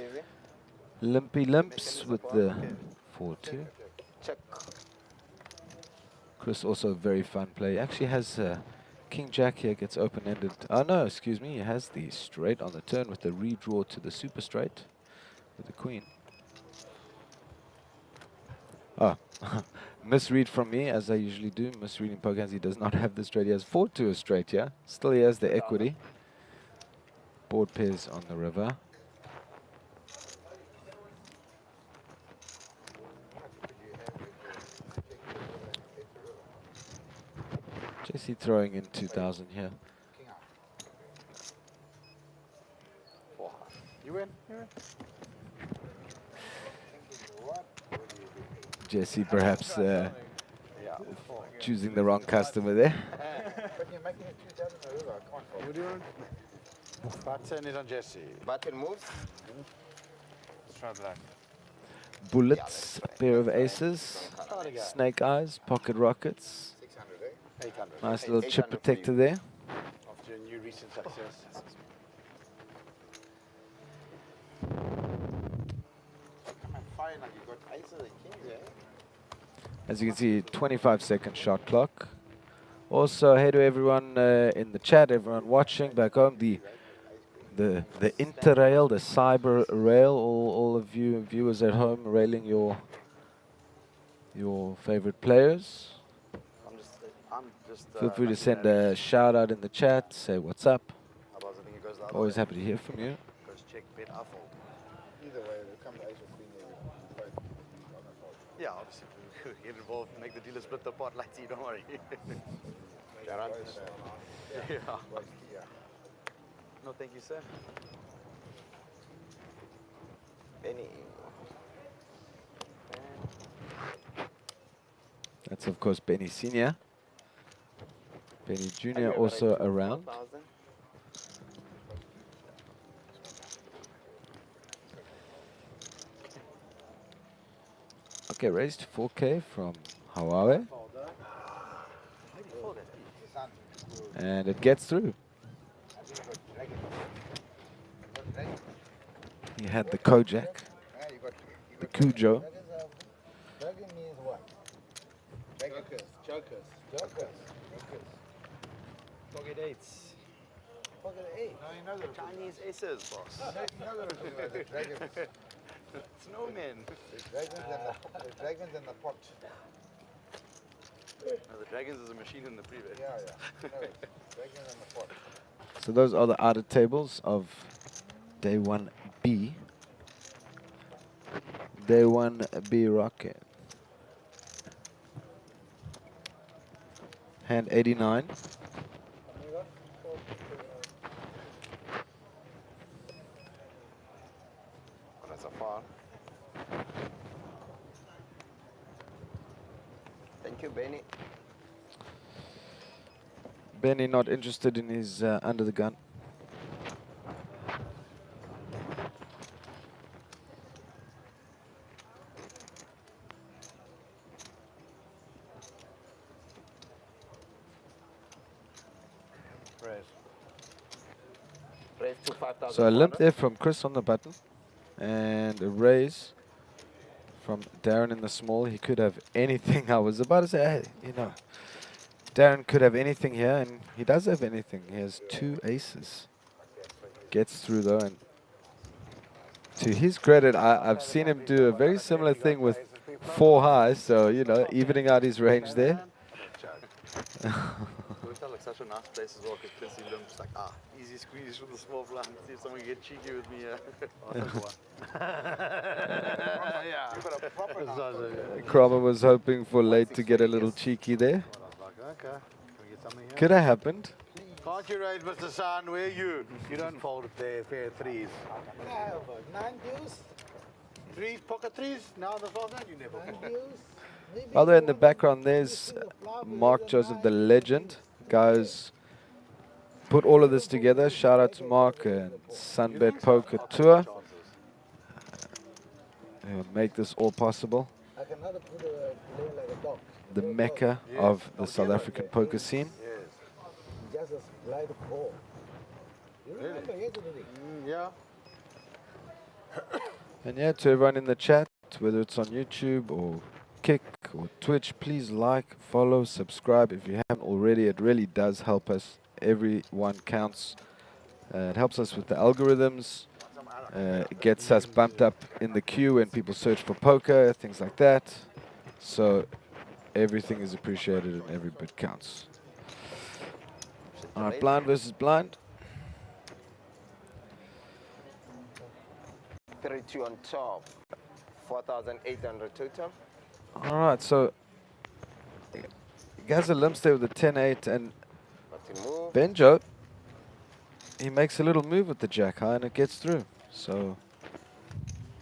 limpy limps with the 4-2. Check. Chris also a very fun play. Actually has King Jack here, gets open-ended. Oh no, excuse me, he has the straight on the turn with the redraw to the super straight with the queen. Oh, misread from me, as I usually do. Misreading poker hands. He does not have the straight. He has 4-2 a straight here. Still he has the equity. Board pairs on the river. JC throwing in 2,000 here. You win. You win. Jesse perhaps choosing the wrong customer there. Button is on Jesse. Button moves. Let's try black. Bullets, pair of aces, snake eyes, pocket rockets. 800. Nice little chip protector there. After your new recent success. As you can see, 25-second shot clock. Also, hey to everyone in the chat, everyone watching back home, the interrail, the cyber rail, all of you viewers at home railing your favorite players. Feel free to send a shout out in the chat, say what's up. Always happy to hear from you. Either way, it'll come to ace or queen. Yeah, obviously. Get involved, make the dealer split the pot, like, don't worry. Yeah. No, thank you, sir. Benny. That's of course Benny Senior. Benny Junior also around. Okay, raised 4K from Hawaii. And it gets through. He had the Kojak, the Cujo. Dragon means what? Jokers. Pocket eights. Pocket 8. No, you know the Chinese aces, boss. You know the dragons. Snowmen. The dragons and the pot. No, the dragons is a machine in the previous. Yeah. No, dragons and the pot. So those are the outer tables of day 1B. Day 1B Rocket. Hand 89. That's a far. Thank you, Benny. Benny not interested in his under the gun. Raise to 5,000. So a limp there from Chris on the button, and a raise from Darren in the small. He could have anything. I was about to say, hey, you know, Darren could have anything here, and he does have anything. He has 2 aces. Gets through though, and to his credit, I've seen him do a very similar thing with 4 highs, so, you know, evening out his range there. Hotel like such a nice place as well, because Quincy Bloom just like, easy squeeze from the small blind. See if someone can get cheeky with me. Cromer was hoping for late to get a little cheeky there. Could have happened. Can't you raise, Mr. San? Where are you? You don't fold it there, fair threes. 9 deuce. 3 pocket threes? Now the fold that you never fold. Although in the background there's Mark Joseph, the legend. Guys, put all of this together. Shout out to Mark and Sunbet Poker Tour. Make this all possible. I can put a play like a dog. The mecca of the South African poker scene. Just slide the ball. You remember yesterday? Yeah. And yeah, to everyone in the chat, whether it's on YouTube or Kick or Twitch, please like, follow, subscribe if you haven't already. It really does help us. Everyone counts. It helps us with the algorithms. It gets us bumped up in the queue when people search for poker, things like that. So everything is appreciated and every bit counts. All right, blind versus blind. 32 on top. 4,800 total. All right, so Gaza limps there with the 10-8, and Benjo, he makes a little move with the jack high, and it gets through. So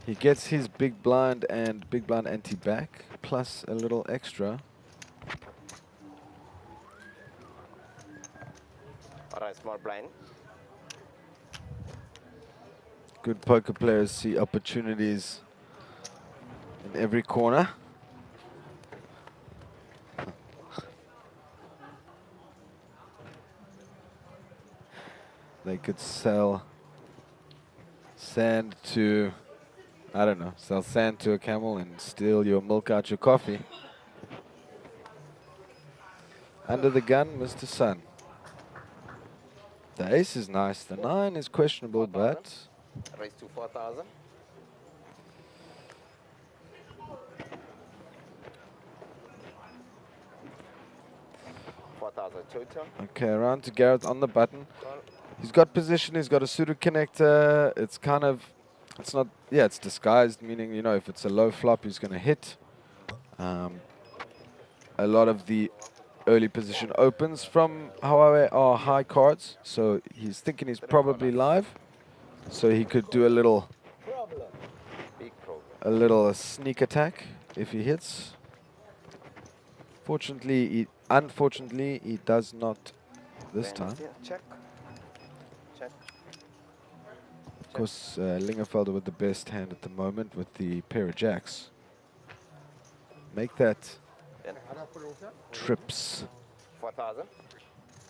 he gets his big blind and big blind ante back, plus a little extra. All right, small blind. Good poker players see opportunities in every corner. They could sell sand to, I don't know, sell sand to a camel and steal your milk out your coffee. Under the gun, Mr. Sun. The ace is nice. The 9 is questionable, but Raise to 4,000. Total. okay, around to Garrett on the button. He's got position, he's got a suited connector. It's kind of, it's not, yeah, it's disguised, meaning, you know, if it's a low flop, he's going to hit. A lot of the early position opens from Hawaii are high cards, so he's thinking he's probably live. So he could do a little, sneak attack if he hits. Unfortunately, he does not this time. Check. Check. Of course, Lingerfelder with the best hand at the moment with the pair of jacks. Make that trips 4,000.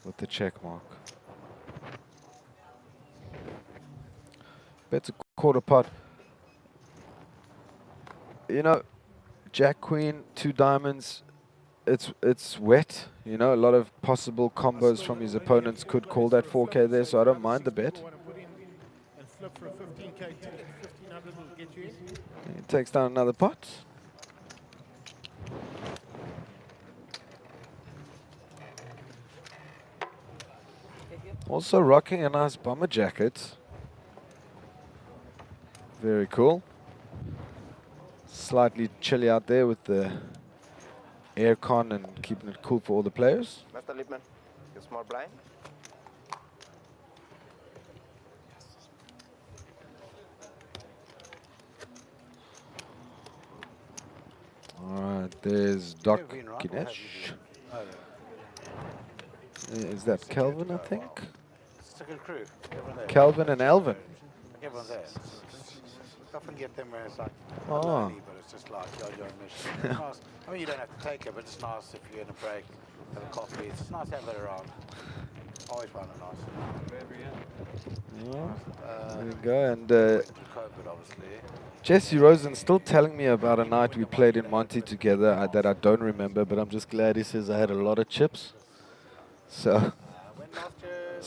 with the check mark. Bets a quarter pot. You know, Jack Queen, 2 diamonds. It's wet. You know, a lot of possible combos from his opponents could call that 4K there, so I don't mind the bet. He takes down another pot. Also rocking a nice bomber jacket. Very cool. Slightly chilly out there with the aircon and keeping it cool for all the players. Mr. Lipman, your small blind. Alright, there's Doc Ginesh. Is that Kelvin, I think? Second crew. Kelvin and Elvin. Everyone's there. Often get them where it's like, Oh. lonely, but it's just like your mission. It's nice. I mean, you don't have to take it, but it's nice if you're in a break, have a coffee. It's just nice to have that around. Always find it nice. Yeah, there we go. And COVID, obviously. Jesse Rosen's still telling me about a night we played in Monty together that I don't remember, but I'm just glad he says I had a lot of chips. So,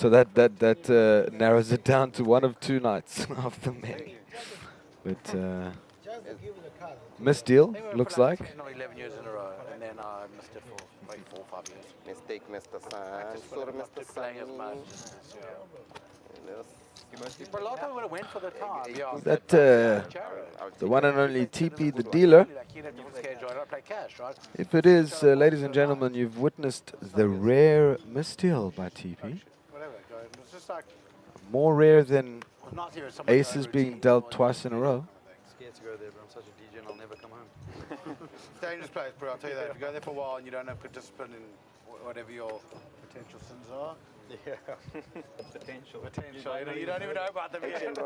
that narrows it down to one of 2 nights of the men. But missed deal, looks like. 10 or 11 years in a row, and then I missed it for like 4 or 5 years. Mistake, Mr. Practice for Sorry, not Mr. playing as much. But a lot of time would have went for the time. Yeah. That the one and only TP, the dealer. If it is, ladies and gentlemen, you've witnessed the rare misdeal by TP. More rare than aces being dealt twice in a row. Scared to go there, but I'm such a DJ and I'll never come home. Dangerous place, bro. I'll tell you that. If you go there for a while and you don't have participant in whatever your potential sins are. Yeah. Potential. You know, you don't even know about them yet.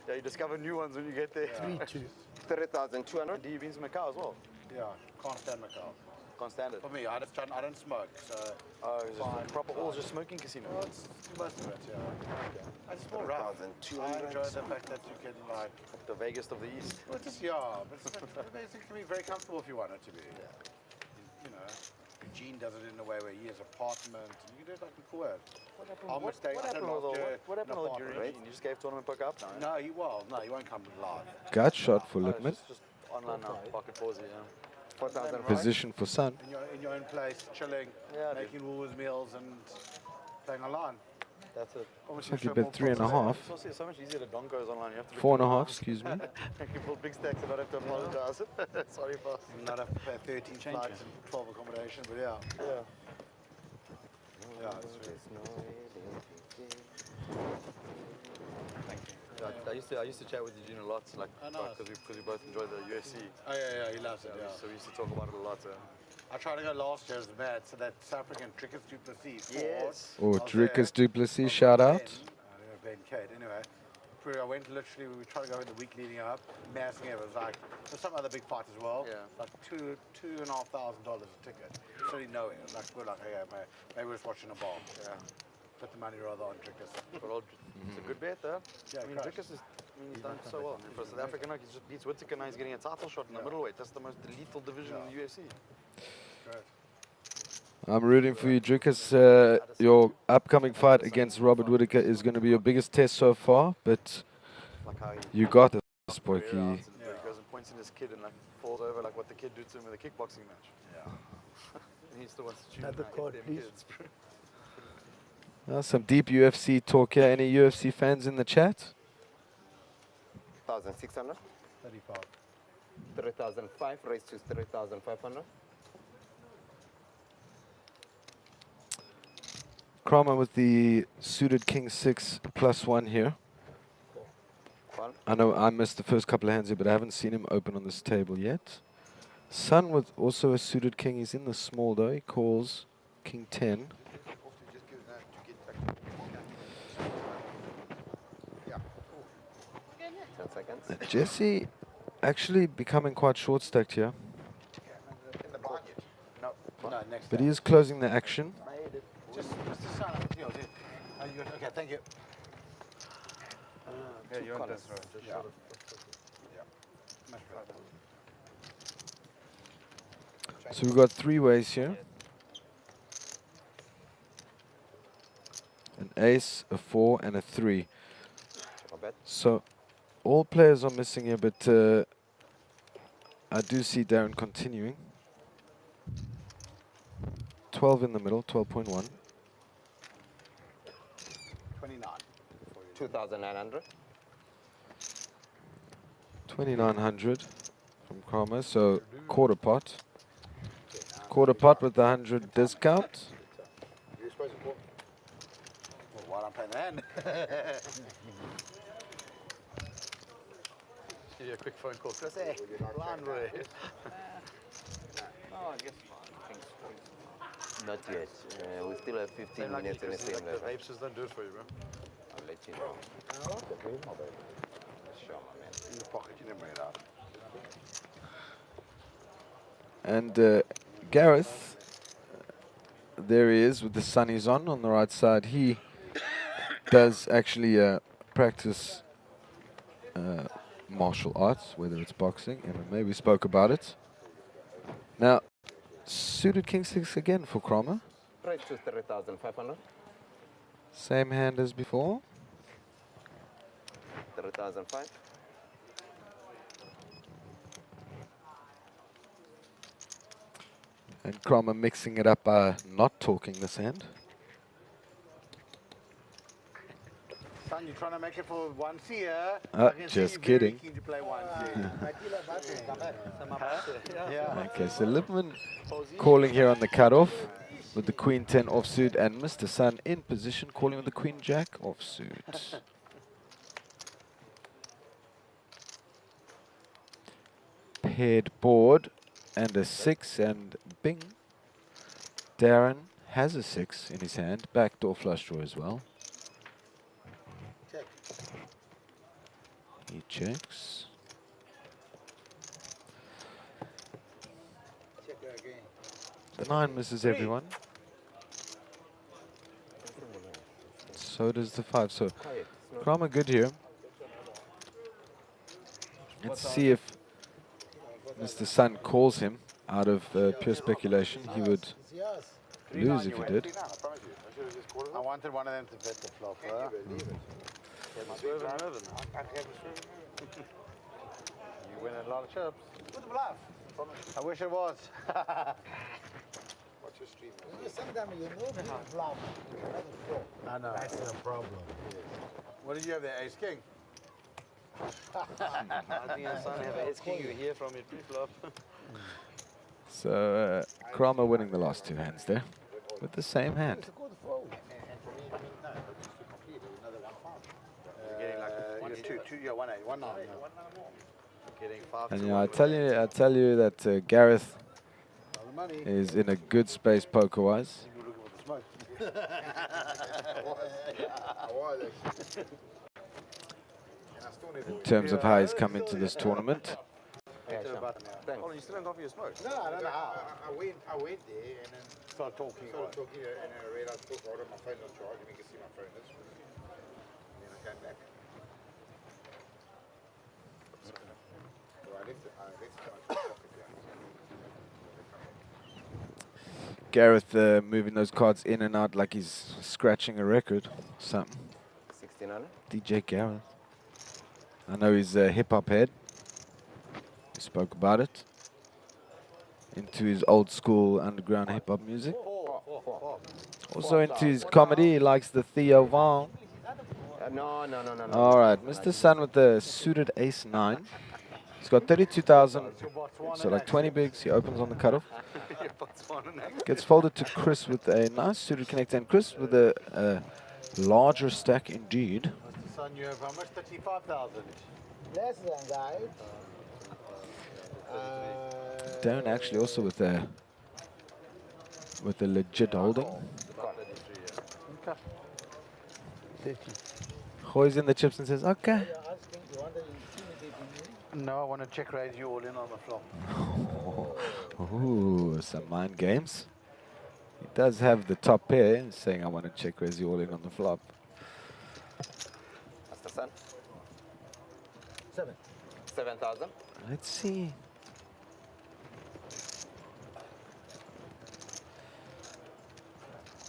Yeah, you discover new ones when you get there. 3,200. Do you been to Macau as well? Yeah, can't stand Macau. Can't stand it. For me, I don't smoke, so. Oh, is it proper all just smoking casino? Well, it's most of it, yeah. Okay. I just more rough. I enjoy the fact that you can like the Vegas of the East. Well, just but it's it can be very comfortable if you want it to be. Yeah. You know, Eugene does it in a way where he has an apartment. And you can do it like in Kuwait. What happened with Eugene? You just gave tournament book up now? No, he won't come live. Gut shot for Lippmann. Just online now. Pocket pause it, yeah. Position for Sun. In your own place, chilling, making Woolworths meals and playing online. That's it. Looks like you bet 3.5. It's so much easier to donkos online. You have to 4.5, excuse me. You can pull big stacks and not have to apologize. Sorry, boss. Not have to pay 13 flights and 12 accommodation, but yeah. Yeah, that's I used to chat with Eugene a lot, like because we both enjoy the UFC. Oh yeah, he loves it. Yeah. So we used to talk about it a lot. I tried to go last year as mad, so that South African Trickers Duplessis. Yes. Oh, Drickus Duplessis, shout out. Ben Kate. Anyway, I went literally. We tried to go in the week leading up. Massing it was like there's some other big fights as well. Yeah. Like $2,500 a ticket. Really nowhere. Like we're like, hey, maybe we're just watching a bar. Yeah. Put the money rather on Drickus. It's a good bet, though. Yeah, I mean, Drickus he's done so well. And for South Africa, he just beats Whittaker. Now he's getting a title shot in the middleweight. That's the most lethal division in the UFC. Great. I'm rooting for you, Drickus. Your upcoming fight against Robert Whittaker is going to be your biggest test so far, but you got this, Spoiky. He goes and points in his kid and like falls over like what the kid did to him in the kickboxing match. Yeah. And he still wants to choose Another card, please. Some deep UFC talk here. Any UFC fans in the chat? 1,600. 35. 3,005 raised to 3,500. Kramer with the suited King 6 +1 here. I know I missed the first couple of hands here, but I haven't seen him open on this table yet. Sun with also a suited king. He's in the small though. He calls King 10. Jesse actually becoming quite short stacked here. No, next. But he is closing the action. Just sign up. Okay, thank you. Yeah, you're on this road. Yeah. So we've got 3 ways here. An ace, a 4, and a 3. So all players are missing here, but I do see Darren continuing. 12 in the middle, 12.1. 29. 2,900. 2,900 from Kramer, so quarter pot. Quarter pot with the 100 discount. You're supposed to call. Well, why don't I play then? Give you a quick phone call. Chris, hey, blind boy. No, I guess not yet. We still have 15 minutes in the same level. Apes just don't do it for you, bro. I'll let you know. Sure, man. In the pocket, you never made out. And Gareth, there he is with the sunnies on the right side. He does actually practice martial arts, whether it's boxing, MMA, we spoke about it. Now, suited King 6 again for Kramer. Price to 3,500. Same hand as before. 3,500. And Cromer mixing it up by not talking this hand. Son, you're trying to make it for 1C here. Just kidding. Keen to play 1C. Okay, so Lipman calling here on the cutoff with the Queen 10 offsuit, and Mr. Sun in position calling with the Queen Jack offsuit. Paired board and a 6, and bing. Darren has a 6 in his hand, backdoor flush draw as well. Check. He checks. Check again. The 9 misses everyone. So does the 5. So Cromer good here. Let's see if Mr. Sun calls him out of pure speculation. He would lose if he did. I wanted one of them to bet the flop. You win a lot of chips. Good bluff. I wish it was. What's your stream? Sometimes you know big bluff. I know. That's the problem. What did you have there? Ace King? I think your son have an ace king. You hear from it pre-flop. So Cromer winning the last 2 hands there with the same hand. You're 1-8, 1-9. Getting 5 And I tell you that Gareth is in a good space poker-wise. In terms of how he's come into this tournament. Oh, you still don't offer your smoke? No, I don't know how. I went there and then started talking and I realized I my phone's on charge and you can see my phone is. And then I came back. So I left it my pocket. Gareth moving those cards in and out like he's scratching a record. Something. 1,600. DJ Gareth. I know he's a hip-hop head. We spoke about it. Into his old school underground hip-hop music. Also into his comedy. He likes the Theo Von. No. All right, Mr. Sun with the suited ace-9. He's got 32,000, so like 20 bigs. He opens on the cutoff. Gets folded to Chris with a nice suited connect, and Chris with a larger stack indeed. Son, you have how much? 35,000. Less than that. Darren actually also with a legit holding. Hoy's in the chips and says, okay. No, I want to check raise you all in on the flop. Ooh, some mind games. He does have the top pair, saying I want to check raise you all in on the flop. That's the Sun. 7,000. Let's see.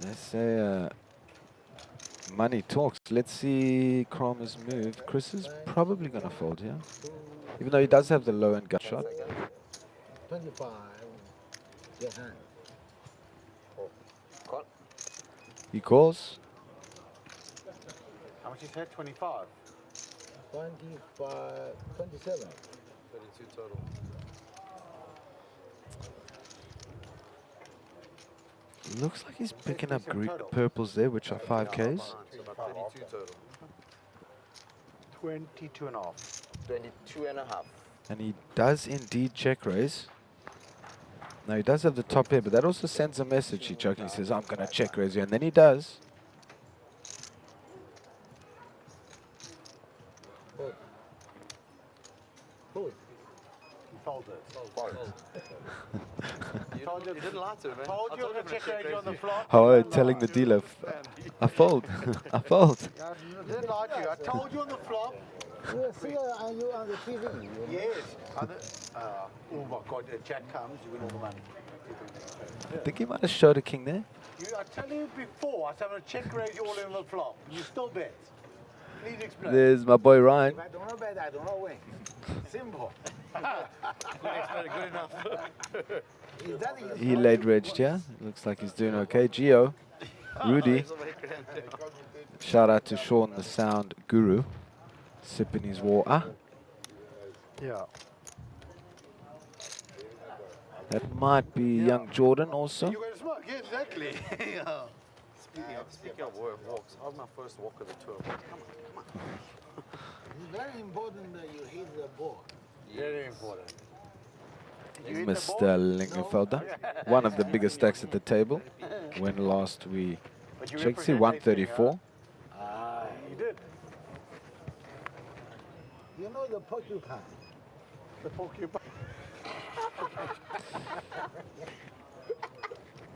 Let's say money talks. Let's see Cromer's move. Chris is probably going to fold here. Even though he does have the low end gut shot. 25. Your hand. Call. He calls. How much you said? 25? 25, 27. 32 total. Looks like he's picking up purples there, which are 5Ks. So about 32 total. 22 and a half. 22 and a half. And he does indeed check raise. Now he does have the top pair, but that also sends a message. He jokingly says, I'm going to check raise you. And then he does. Fold. He folded. You didn't lie to him, man. Told you I'm going to check raise you on the flop. Oh, telling the dealer, I fold. I fold. I didn't lie to you. I told you on the flop. You see you on the TV. Yes. Oh my God, a jack comes, you win all the money. I think he might have showed a king there. I tell you before, I said I'm going to check raise you all in the flop. You still bet. Please explain. There's my boy Ryan. If I don't know bet, I don't know win. Simple. Good enough. Is that his He laid wedged here. Looks like he's doing okay. Gio, Rudy. Shout out to Sean, the sound guru, sipping his water. Yeah. That might be young Jordan also. You're going to smoke? Yeah, exactly. Yeah. Speaking of walks, how's my first walk of the tour? Come on. It's very important that you hit the ball. Very important. Mr. Lingenfelder, one of the biggest stacks at the table. When last we checked, see 134. You did. You know the porcupine. The porcupine.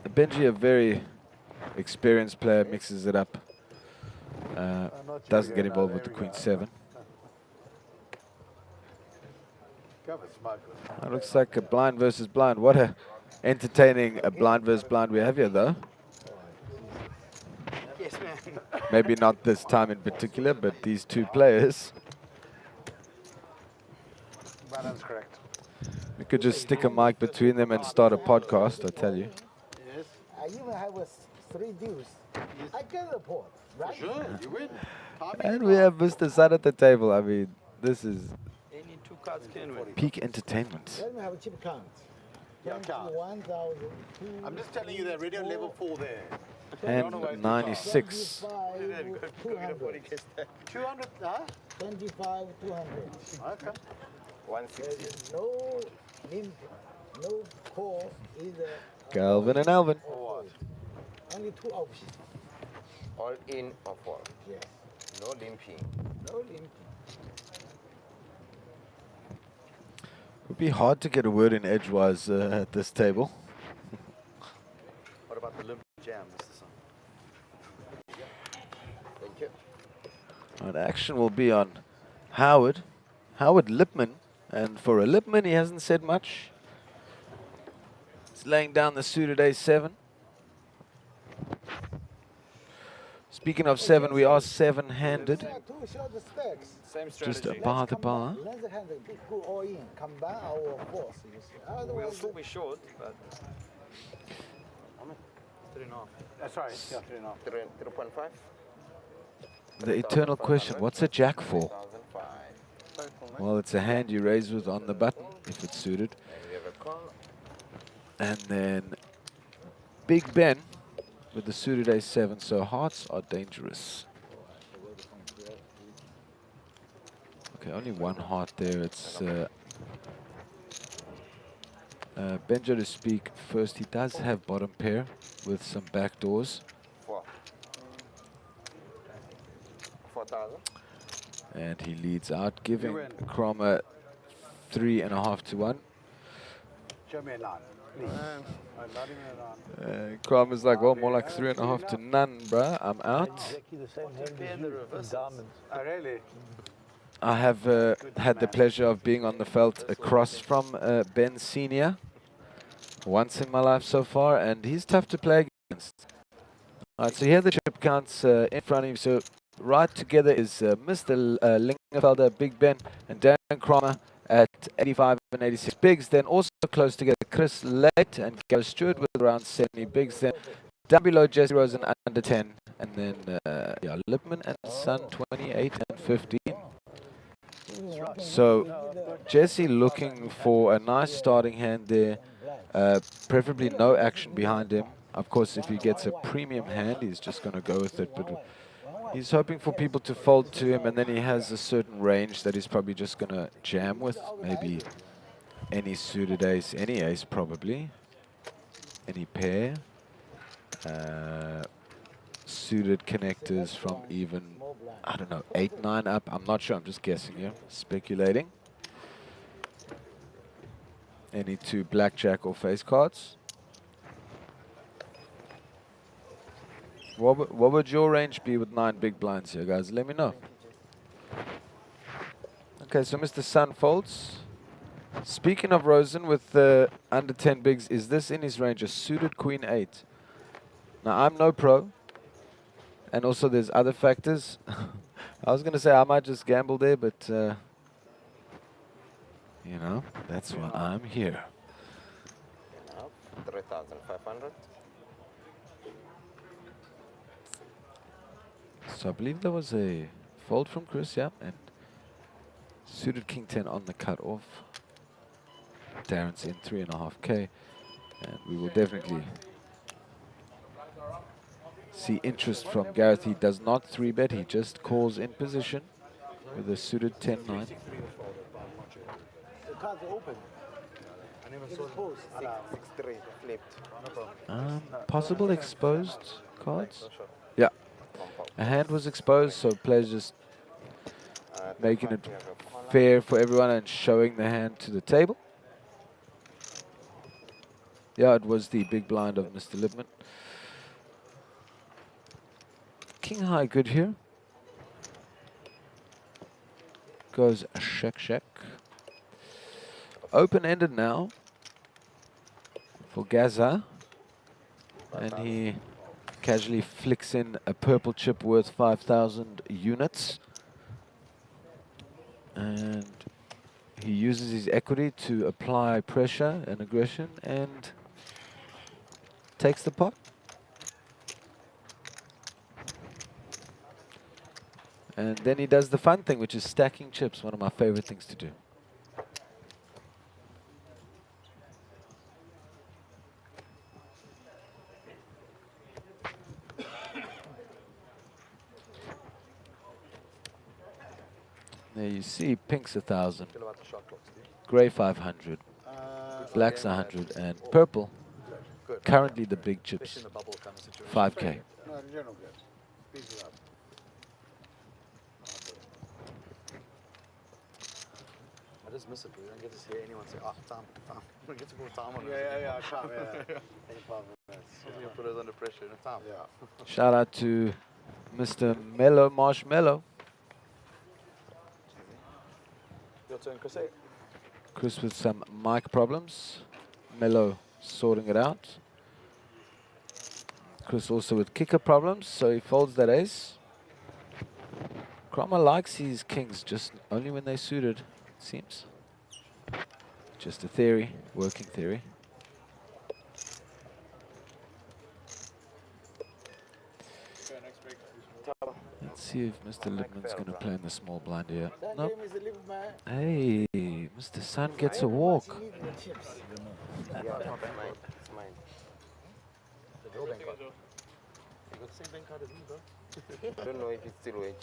Benji, a very experienced player, mixes it up. Doesn't get involved with the Queen 7. It looks like a blind versus blind. What a entertaining blind versus blind we have here, though. Yes, man. Maybe not this time in particular, but these two players. That's correct. We could just stick a mic between them and start a podcast, I tell you. Yes. I even have 3 deals. I get the port, right? Sure, you win. And we have Mr. Sun at the table. I mean, this is Any 2 cards can win. peak entertainment. Let me have a cheap count. Yeah, count. 21,000. I'm just telling you they're already on level 4 there. And 96. 200, huh? 25, 200. Okay. 160. No limp, no call, either. Calvin and Alvin. Only 2 options. All in or fall? Yes. No limping. No limping. It would be hard to get a word in edgewise at this table. What about the limp jam, Mr. Sun? Thank you. And action will be on Howard Lipman. And for a Lipman, he hasn't said much. He's laying down the suited A7. Speaking of 7, we are 7-handed. Same Just strategy. a bar to bar. Let's have a big go all in. Combine our force. You see. We'll Otherwise, still be short, but 3.5. Sorry, yeah, 3.5. 3.5? The eternal question, what's a jack for? Well, it's a hand you raise with on the button, if it's suited. And then Big Ben with the suited A7, so hearts are dangerous. Okay, only one heart there. It's Benjo to speak first. He does have bottom pair with some back doors. 4,000. And he leads out, giving Cromer 3.5 to 1. Show me a 9, please. Not even a 9. Cromer's like, well, more like 3.5 to none, bruh. I'm out. exactly the same hand as you in diamonds. Oh, really? I have had the pleasure of being on the felt across from Ben Senior once in my life so far, and he's tough to play against. All right, so here are the chip counts in front of you. So right together is Mr. Lingenfelder, Big Ben, and Darren Cromer at 85 and 86 bigs. Then also close together, Chris Late and Gary Stewart with around 70 bigs. Then down below, Jesse Rosen under 10. And then yeah, Lipman and Sun 28 and 15. So Jesse looking for a nice starting hand there, preferably no action behind him. Of course, if he gets a premium hand, he's just going to go with it. But he's hoping for people to fold to him, and then he has a certain range that he's probably just going to jam with. Maybe any suited ace, any ace probably, any pair. Suited connectors from even, I don't know, 8, 9 up. I'm not sure. I'm just guessing here, speculating. Any 2 blackjack or face cards. What would your range be with 9 big blinds here, guys? Let me know. Okay, so Mr. Sun folds. Speaking of Rosen with the under 10 bigs, is this in his range? A suited Queen 8. Now, I'm no pro. And also there's other factors. I was going to say I might just gamble there, but, you know, that's why I'm here. 3,500. So I believe there was a fold from Chris, yeah, and suited King 10 on the cut off. Darren's in 3.5K, and we will definitely see interest from Gareth. He does not 3-bet, he just calls in position with a suited 10-9. The cards are open. I never saw them. 6-3 flipped. Possible exposed cards? Yeah. A hand was exposed, so players just making it fair for everyone and showing the hand to the table. Yeah, it was the big blind of Mr. Lipman. King high good here. Goes check. Open-ended now for Gaza. And he casually flicks in a purple chip worth 5,000 units. And he uses his equity to apply pressure and aggression and takes the pot. And then he does the fun thing, which is stacking chips, one of my favorite things to do. There you see, pink's 1,000, grey 500, black's 100, and purple, currently the big chips, 5K. No, in general, good. Speeds it up. I just miss it. We don't get to hear anyone say, time. We get to go time on it. Yeah, time, yeah. 25 minutes. You put us under pressure. Time. Yeah. Shout out to Mr. Mellow Marshmallow. Your turn, Chris. Chris with some mic problems. Mellow sorting it out. Chris also with kicker problems, so he folds that ace. Cromer likes his kings just only when they're suited, it seems. Just a theory, working theory. Let's see if Mr. Lipman's going to play in the small blind here. Nope. Hey, Mr. Sun gets a walk. Yeah, it's mine. It's mine. The real bank card. You got the same bank card as me, bro. I don't know if it's still waiting.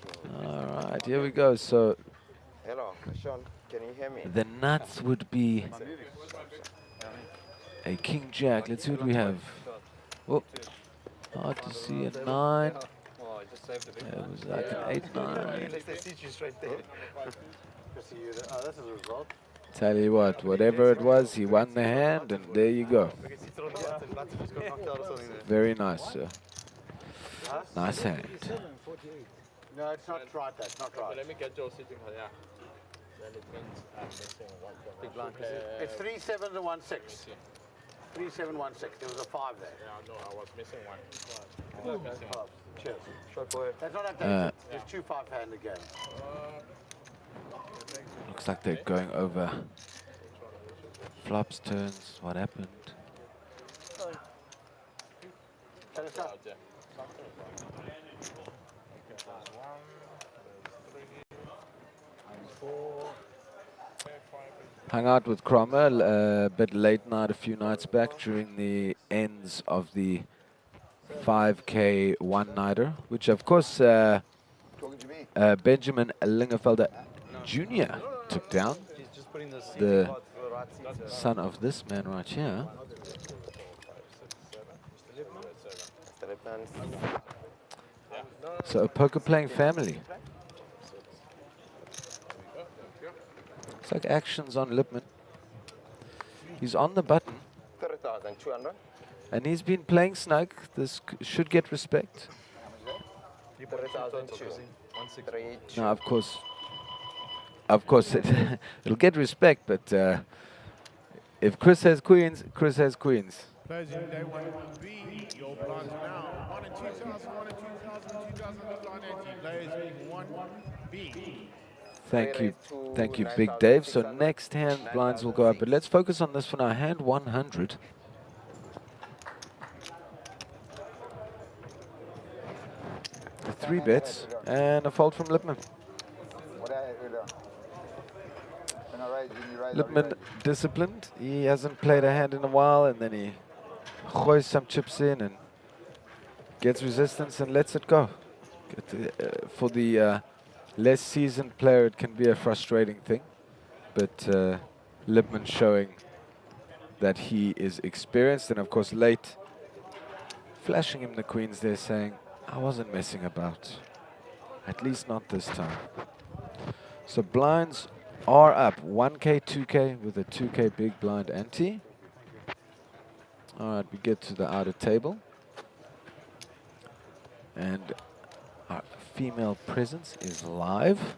All right, here we go. So Hello, Sean. Can you hear me? the nuts would be a king jack. Let's see what we have. Oh, hard to see a 9. It was like an 8-9. They teach you straight there. This is a result. Tell you what, whatever it was, he won the hand, and there you go. Very nice, sir. Nice hand. No, it's not right. That's not right. Let me get Joe sitting here. Yeah. Then it means I'm missing one. Big blind. It's 3, 7 to 1, 6. 3, 7, 1, 6. There was a 5 there. Yeah, no, I was missing one. Cheers. That's not updated. There's 2 5-hand again. Looks like they're going over flops, turns. What happened? Hung out with Cromwell a bit late night a few nights back during the ends of the 5K one-nighter, which of course Benjamin Lingerfelder Jr. took down, the son of this man right here. So a poker playing family. It's like actions on Lipman. He's on the button. 3,200. And he's been playing snug. This should get respect. 3,200. Now, of course, of course, it'll get respect, but if Chris has queens, Chris has queens. Closing day 1B. Your blinds are now 1 and 2,000, 1 and 2,000, 2,000 big blind ante. Players in 1B. Thank you, Big Dave. So next hand blinds will go up, but let's focus on this for now. Hand 100. Three bets and a fold from Lipman. Lipman disciplined. He hasn't played a hand in a while, and then he hoists some chips in and gets resistance and lets it go. For the less seasoned player, it can be a frustrating thing, but Lipman showing that he is experienced, and of course late, flashing him the queens there, saying, I wasn't messing about, at least not this time. So blinds are up, 1K, 2K with a 2K big blind ante. All right, we get to the outer table. And our female presence is live.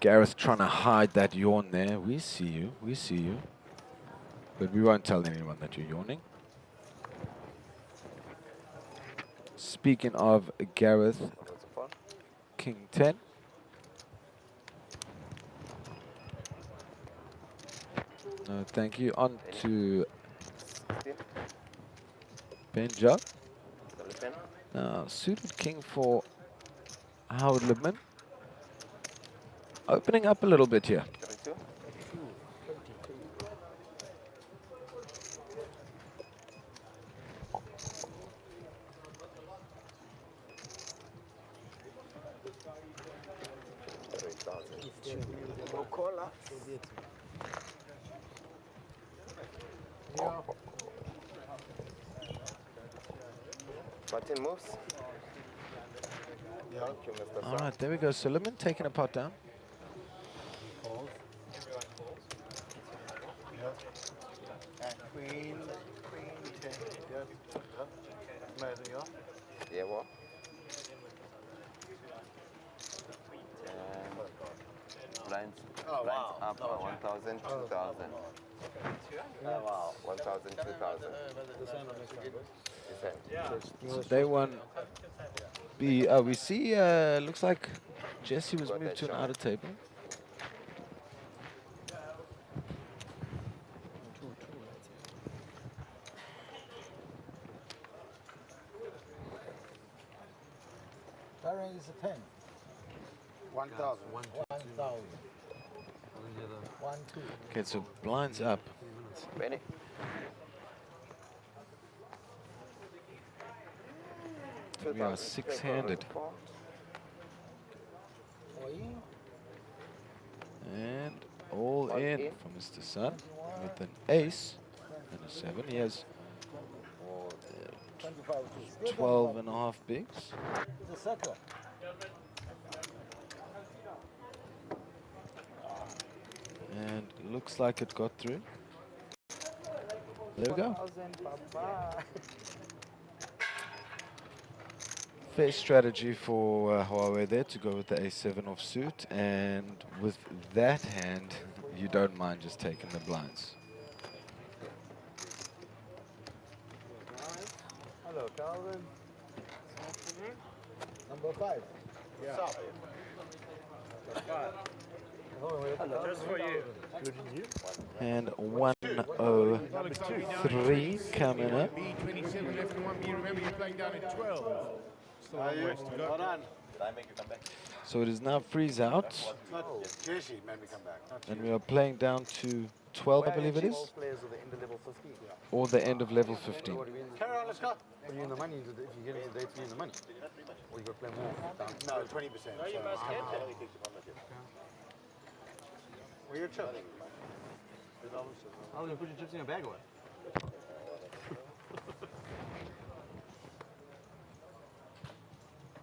Gareth trying to hide that yawn there. We see you, we see you. But we won't tell anyone that you're yawning. Speaking of Gareth, King 10. No, thank you. On to Benja. Now, suited king for Howard Lipman. Opening up a little bit here. Button moves. All right, there we go. So Lipman taking a pot down. Calls. And queen 10. Amazing, yeah? Yeah, what? Blinds, Oh, wow. up 1,000, 2,000. Oh, wow. 1,000, 2,000. So day one. We see, looks like Jesse was moved to an outer table. That range is a 10. 1,000. 1,000. 1, 2. Okay, so blinds up. Ready? We are six-handed. And all in for Mr. Sun with an ace and a 7. He has 12 and a half bigs. It's a sucker. And looks like it got through. There we go. Fair strategy for Huawei there to go with the A7 offsuit, and with that hand, you don't mind just taking the blinds. Hello, Calvin. Number 5. Yeah. Just for you. And 103 coming up. B27 left in 1B. Remember, you're playing down at 12. Still a long ways to go. Hold on. So it is now freeze out, Not Jesse made me come back. Not and we are playing down to 12, I believe it is, or the end of level 15. Carry on, let's go. When you're in the money, if you get into dates, you're in the money. Or you got to play more. No, 20%. Where your chips? I was going to put your chips in your bag away.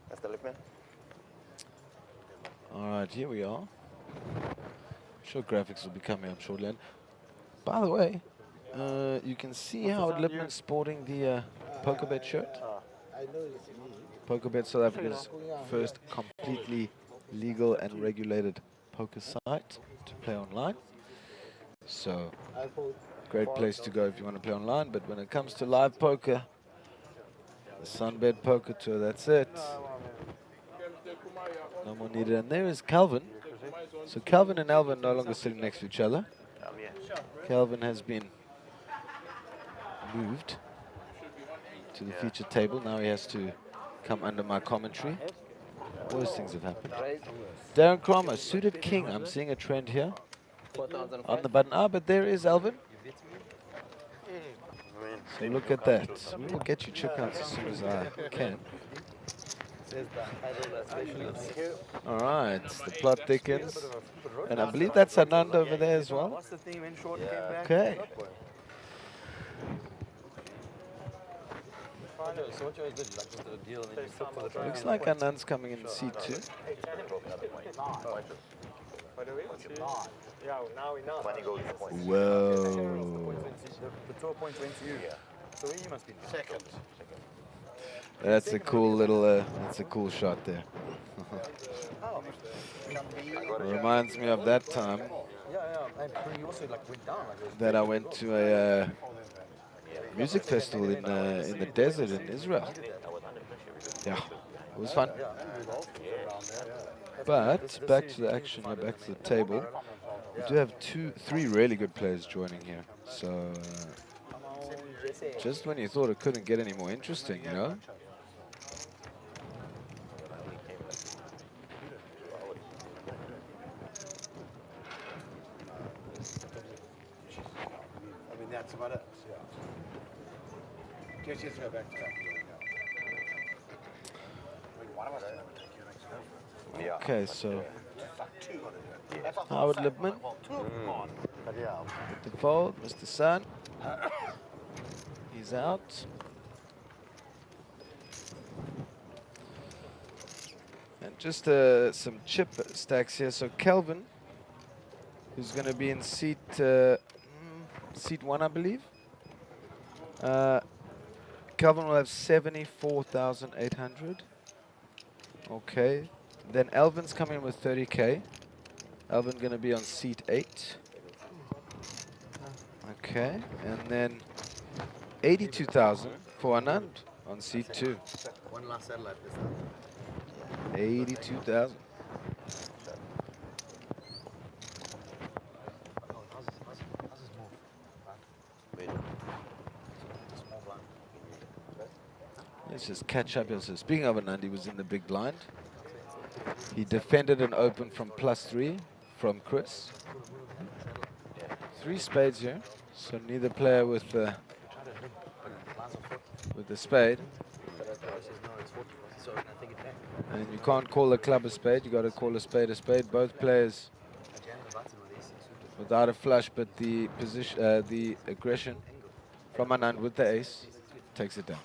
That's the Lipman. All right, here we are. I'm sure graphics will be coming up shortly. And by the way, You can see Howard Lipman sporting the PokerBet shirt. PokerBet, South Africa's first completely legal and regulated poker site to play online. So, great place to go if you want to play online. But when it comes to live poker, the Sunbet Poker Tour, that's it. No more needed. And there is Calvin. So Calvin and Alvin no longer sitting next to each other. Calvin has been moved to the feature table. Now he has to come under my commentary. Worst things have happened. Darren Cromer, suited king. I'm seeing a trend here on the button. Ah, but there is Alvin. So look at that. We will get you check outs as soon as I can. All right, the plot thickens. And I believe that's Anand over there as well. Okay. Looks like Anand's coming in C2. Whoa. Second. That's a cool little, that's a cool shot there. Reminds me of that time that I went to a music festival in the desert in Israel. Yeah, it was fun. But back to the action here, back to the table. We do have three really good players joining here. So just when you thought it couldn't get any more interesting, you know. I mean, that's about it. Just go back to that. Okay, so Howard Lipman, the fold, Mr. Sun, he's out. And just some chip stacks here. So Kelvin, who's going to be in seat 1, I believe. Kelvin will have 74,800. Okay. Then Alvin's coming with 30K. Alvin going to be on seat 8. Okay. And then 82,000 for Anand on seat 2. One last satellite this time. 82,000. Let's just catch up here. So speaking of Anand, he was in the big blind. He defended an open from +3 from Chris. 3 spades here. So neither player with the spade. And you can't call a club a spade, you got to call a spade a spade. Both players without a flush, but the position, the aggression from Anand with the ace takes it down.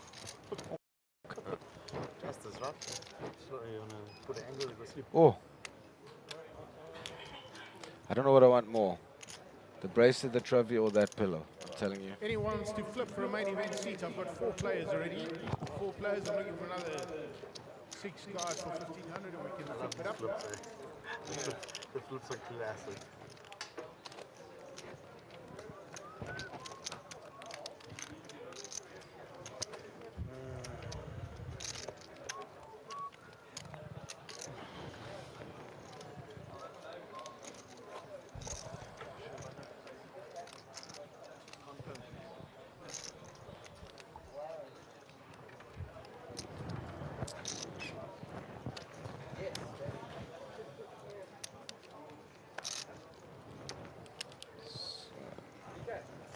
Oh, I don't know what I want more, the bracelet, the trophy, or that pillow. I'm telling you. Anyone wants to flip for a main event seat? I've got 4 players already. 4 players. I'm looking for another 6 guys for 1,500, and we can flip it up. The flips are classic.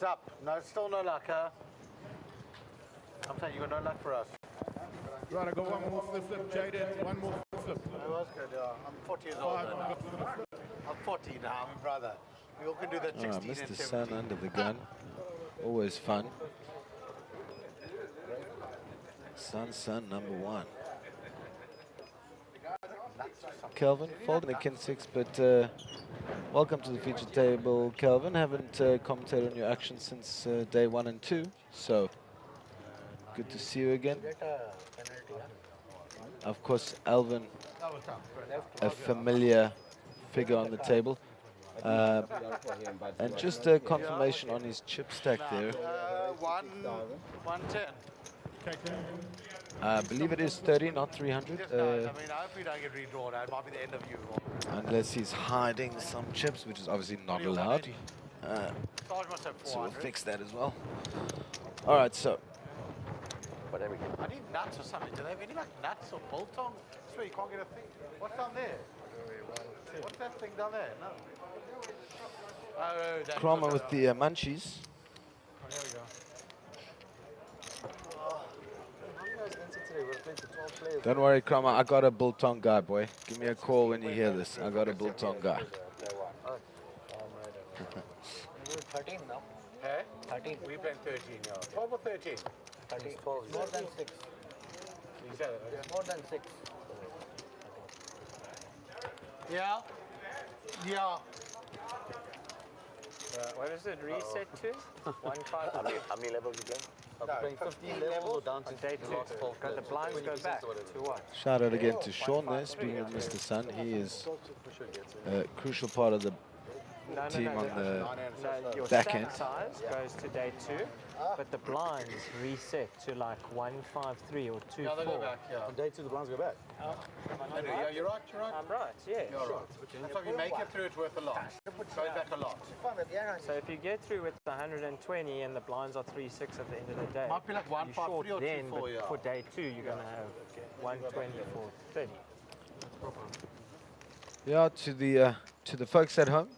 What's up? No, still no luck, huh? I'm saying you got no luck for us. Right, I got one more flip, Jaden. One more flip. That was good, yeah. I'm 40 years old now. I'm 40 now, my brother. We all can do that 16 and Mr. 17. Sun under the gun. Always fun. Sun, number 1. Kelvin, folding the king 6, but welcome to the feature table, Kelvin. Haven't commentated on your action since day 1 and 2, so good to see you again. Of course, Alvin, a familiar figure on the table. And just a confirmation on his chip stack there. 110. I believe it is 30, not 300. I mean, I hope you don't get redrawn. It might be the end of you. Unless he's hiding some chips, which is obviously not allowed. Sarge must have So we'll 400. fix that as well. All right, so. I need nuts or something. Do they have any like nuts or biltong? I swear you can't get a thing. What's down there? What's that thing down there? No. Oh, that's Chroma with the munchies. Oh, here we go. Don't worry, Chroma, I got a biltong guy, boy. Give me a call when you hear this. I got a biltong guy. 13 now. Hey? 13. We played 13, yeah. 12 or 13? 13. 12. More than 6. More than 6. Yeah. Yeah. What is it reset to? 1-5. How many levels you play? I'm playing 15 levels or down to day 2. Because the blinds go back to what? Shout out again to Sean there, speaking of Mr. Sun. He is a crucial part of the team on the your back stack end. size goes to day 2, but the blinds reset to like 153 or 24. Yeah, they go back, yeah. On day 2, the blinds go back. Yeah, you're right, you're right. I'm right, yeah. You're right. So if you make it through, it's worth a lot. It goes back a lot. So if you get through with 120 and the blinds are 3-6 at the end of the day, Might be like you're 153 short or then, 24, but yeah. for day 2 you're going to have 120 for 30. Yeah, to the folks at home,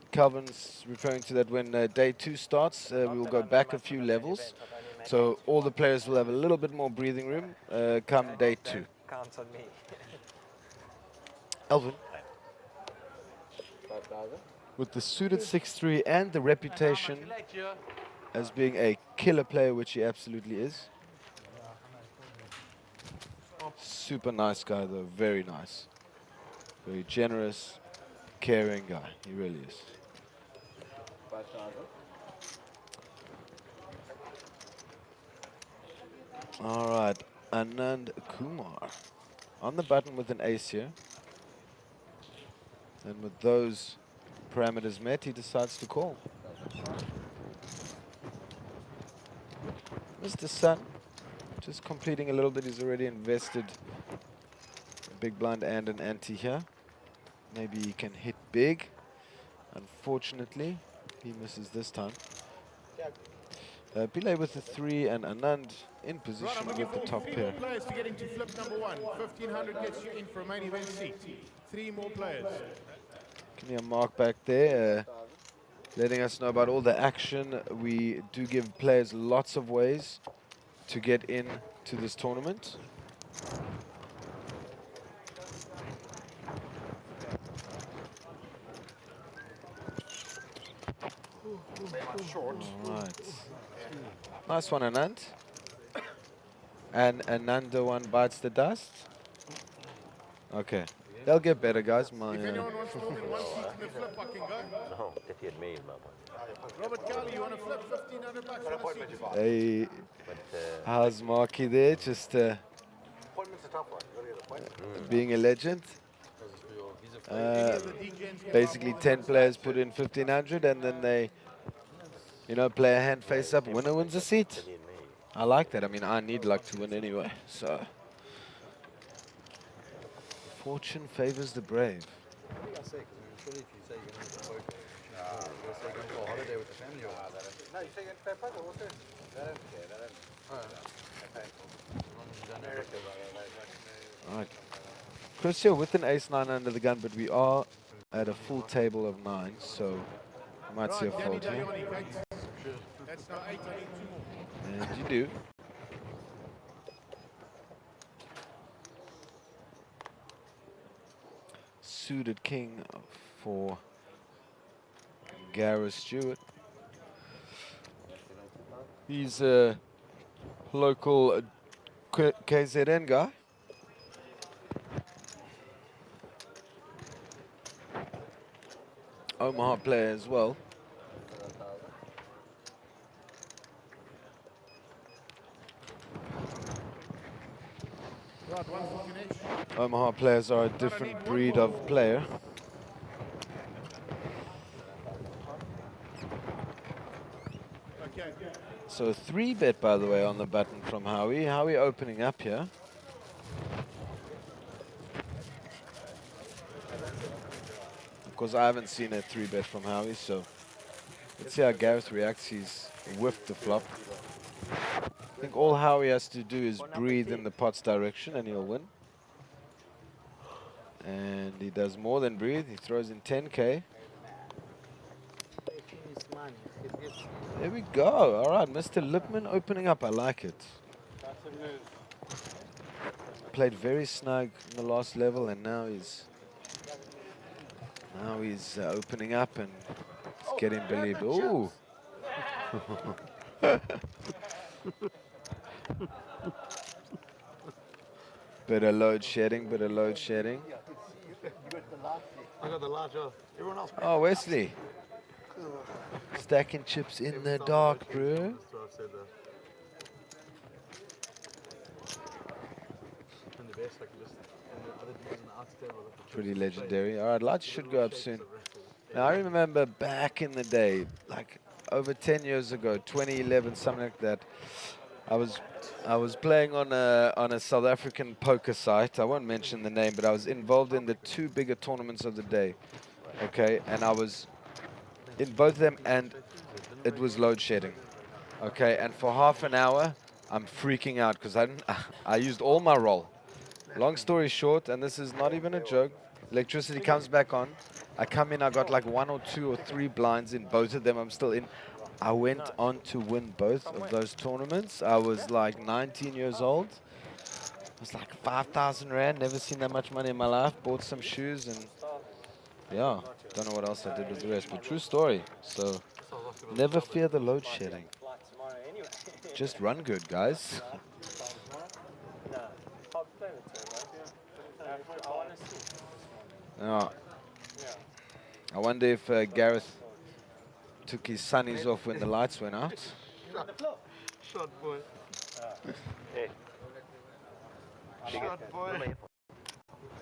Calvin's referring to that when day 2 starts, we will go back a few levels. So all the players will have a little bit more breathing room come day 2. Counts on me. Alvin, with the suited 6-3 and the reputation as being a killer player, which he absolutely is. Super nice guy though, very nice. Very generous, caring guy, he really is. All right, Anand Kumar on the button with an ace here. And with those parameters met, he decides to call. Mr. Sun, just completing a little bit. He's already invested a big blind and an ante here. Maybe he can hit big. Unfortunately, he misses this time. Pillay with the 3 and Anand in position with the top pair. 3 more players to get into flip number 1. 1,500 gets you in for a main event seat. 3 more players. Give me a mark back there, letting us know about all the action. We do give players lots of ways to get in to this tournament. Short. All right. Nice one, Anand. And Ananda one bites the dust. Okay. They'll get better, guys. My, If anyone wants more than 1 seat in the flip, I can go. No, that you had made, man. Robert Cowley, you want to flip 1,500 bucks on a seat? hey, how's Marky there? Just Appointment's a tough one. You gotta get an appointment. being a legend. Basically 10 players put in 1,500 and then they, you know, play a hand face up, winner wins a seat. I like that. I mean, I need luck to win anyway, so. Fortune favors the brave. No, you say you're going to play poker, what's it? They don't care, they don't. All right. Chris here with an ace-9 under the gun, but we are at a full table of 9, so you might see a fold here. That's now 8, I need 2 more. And you do. Suited king for Gareth Stewart. He's a local KZN guy. Omaha player as well. Right, one for connection. Omaha players are a different breed of player. Okay. So 3-bet, by the way, on the button from Howie. Howie opening up here. Of course, I haven't seen a 3-bet from Howie, so let's see how Gareth reacts. He's whiffed the flop. I think all Howie has to do is breathe in the pot's direction and he'll win. And he does more than breathe. He throws in 10K. There we go. All right, Mr. Lipman opening up. I like it. Played very snug in the last level, and now he's opening up and it's getting believed. Ooh. Bit of load shedding, bit of load shedding. I got the large off. Everyone else. Oh, Wesley. Stacking chips in the dark, bro. Pretty legendary. All right, lights should go up soon. Now, I remember back in the day, like over 10 years ago, 2011, something like that. I was playing on a South African poker site. I won't mention the name, but I was involved in the 2 bigger tournaments of the day. Okay, and I was in both of them, and it was load shedding. Okay, and for half an hour, I'm freaking out because I used all my roll. Long story short, and this is not even a joke, electricity comes back on. I come in, I got like 1 or 2 or 3 blinds in both of them. I'm still in. I went on to win both of those tournaments. I was like 19 years old. It was like 5,000 Rand. Never seen that much money in my life. Bought some shoes and yeah, don't know what else I did with the rest. But true story. So never fear the load shedding. Just run good, guys. Yeah. I wonder if Gareth took his sunnies off when the lights went out. Shot boy. Shot boy.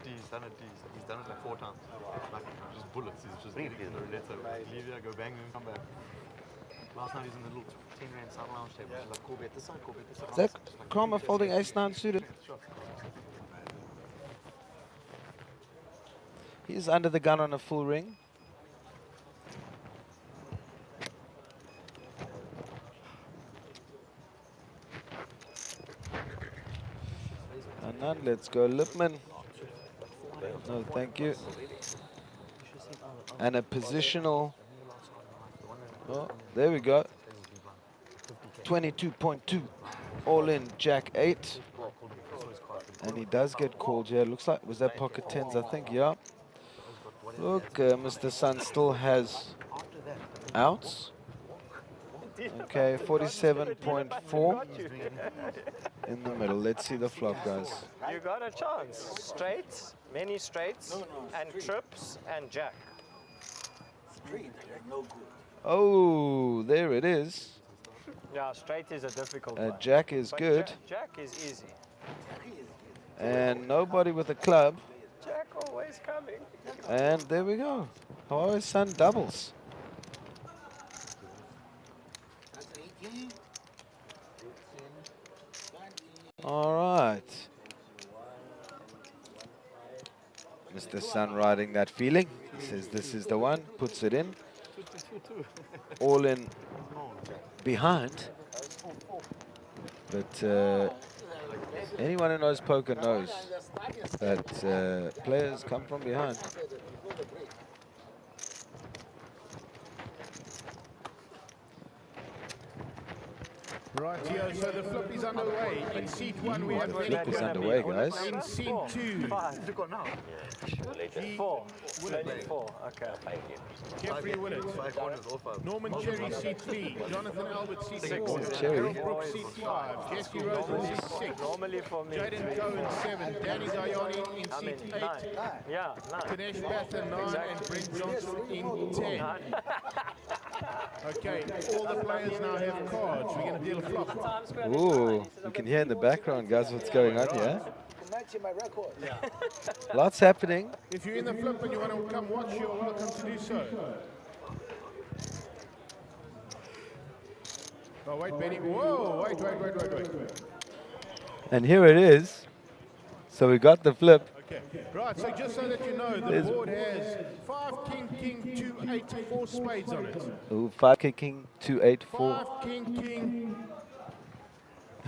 He's done it. He's done it like 4 times. Like just bullets. He's just leave here, go bang him, come back. Last night he's in the little 10 Rand side lounge table. He's like, Corbett this side, Corbett this side. Is that Kramer folding ace-9 suited? He's under the gun on a full ring. And none, let's go Lipman. No, thank you. And a positional. Oh, there we go. 22.2. All in, Jack 8. And he does get called here. Looks like, was that pocket 10s, I think, yeah. Look, Mr. Sun still has outs. Okay, 47.4 in the middle. Let's see the flop, guys. You got a chance. Straights, many straights, and trips, and jack. Oh, there it is. Yeah, straight is a difficult one. Jack is But good. Jack is easy. And nobody with a club. Jack always coming. And there we go. Hawaii's Sun doubles. All right. Mr. Sun riding that feeling. He says this is the one, puts it in. All in behind. But anyone who knows poker knows that players come from behind. Rightio, so the flip is underway. In seat 1 we have The flip is underway, guys. In seat 2. 4. Willett 4. Okay. Jeffrey Willett. Norman Cherry, seat 3. Jonathan Albert, seat 4. Cherry. Harold Brooks, seat 5. Jesse Rosen, seat 6. Normally for me. Jaden Cohen, 7. Danny Dayani in seat 8. Yeah, 9. Kanesh Bathan, 9. And Brent Johnson in 10. Okay, all the players now have cards. We're going to deal a flop. Ooh, you can hear in the background, guys, what's going on here. Lots happening. If you're in the flip and you want to come watch, you're welcome to do so. Oh, wait, Benny. Whoa, wait. And here it is. So we got the flip. Okay, right, so just so that you know, the board has 5 king, 2, 8, 4 spades on it. Ooh, 5 king, 2, 8, 4. 5 king.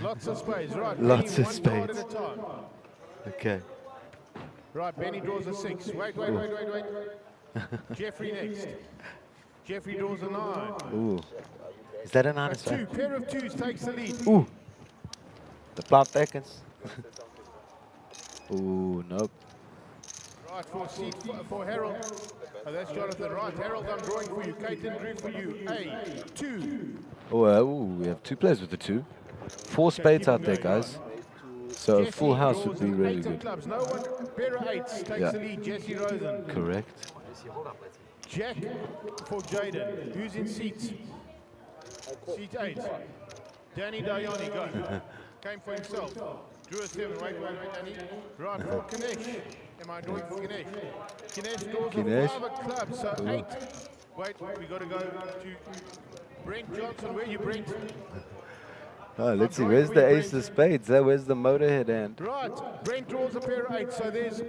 Lots of spades, right. Lots Benny, of one card spades. at a time. Okay. Right, Benny draws a 6. Wait. Jeffrey next. Jeffrey draws a 9. Ooh. Is that a 9 A 2, pair of 2s takes the lead. Ooh. The flop beckons. Ooh, nope. Right, for Harold. Oh, that's Jonathan. Right, Harold, I'm drawing for you. Caitlin drew for you. A, 2. Oh, we have 2 players with the 2. 4 spades out there, guys. So a full house would be really good. Clubs. No one, pair of 8s takes the lead. Jesse Rosen. Correct. Jack for Jaden. Who's in seat 8? Danny Dayani, go. Came for himself. Drew a 7. Wait, Danny. Right, for Ganesh. Am I drawing for Ganesh? Ganesh draws a 5 of clubs, so 8. Wait, we got to go to Brent Johnson. Where are you, Brent? Oh, let's see. Where's the ace of spades? Where's the motorhead hand? Right, Brent draws a pair of 8, so there's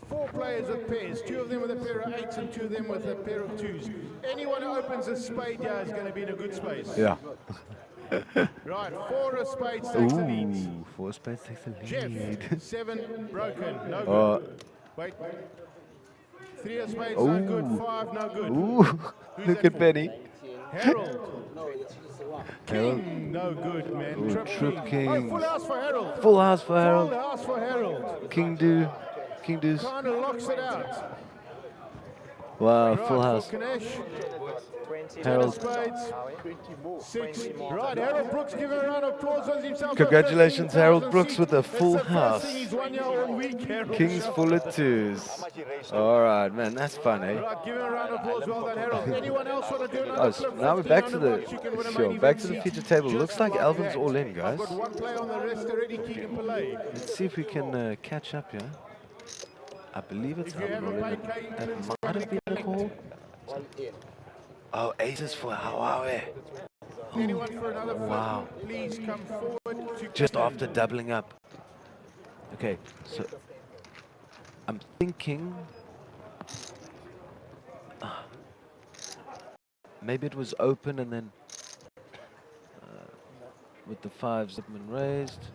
4 players with pairs. 2 of them with a pair of 8s and 2 of them with a pair of 2s. Anyone who opens a spade here is going to be in a good space. Yeah. Right, 4 of spades takes the lead. Ooh, 4 spades takes the lead. Jeff, 7 broken, no good. Wait. 3 of spades, no good. 5, no good. Ooh, look at Benny. Harold. King, no good, man. Ooh, trip king. Oh, full house for Harold. Full house for Harold. Full house for Harold. King deuce. Kind of locks it out. Wow, Right, full house. for Ganesh. Harold. 6. Right, Harold Brooks, give him a round of applause on himself. Congratulations, Harold Brooks with a full house. He's 1 year all week, Harold. Kings full of 2s. All right, man, that's fun, eh? Right, give him a round of applause. Well done, Harold. Anyone else want to do another Oh, flip? so now we're back to the back to the seat. feature table. Looks like Alvin's all in, guys. I've got 1 player on the rest already, Keegan Pillay. Let's see if we can catch up here. I believe it's Alvin all in. That might have been a call. Oh, aces for Hawaii. Anyone for another flip? Wow. Please come forward. Just after doubling up. Okay, so I'm thinking maybe it was open and then with the 5s up and raised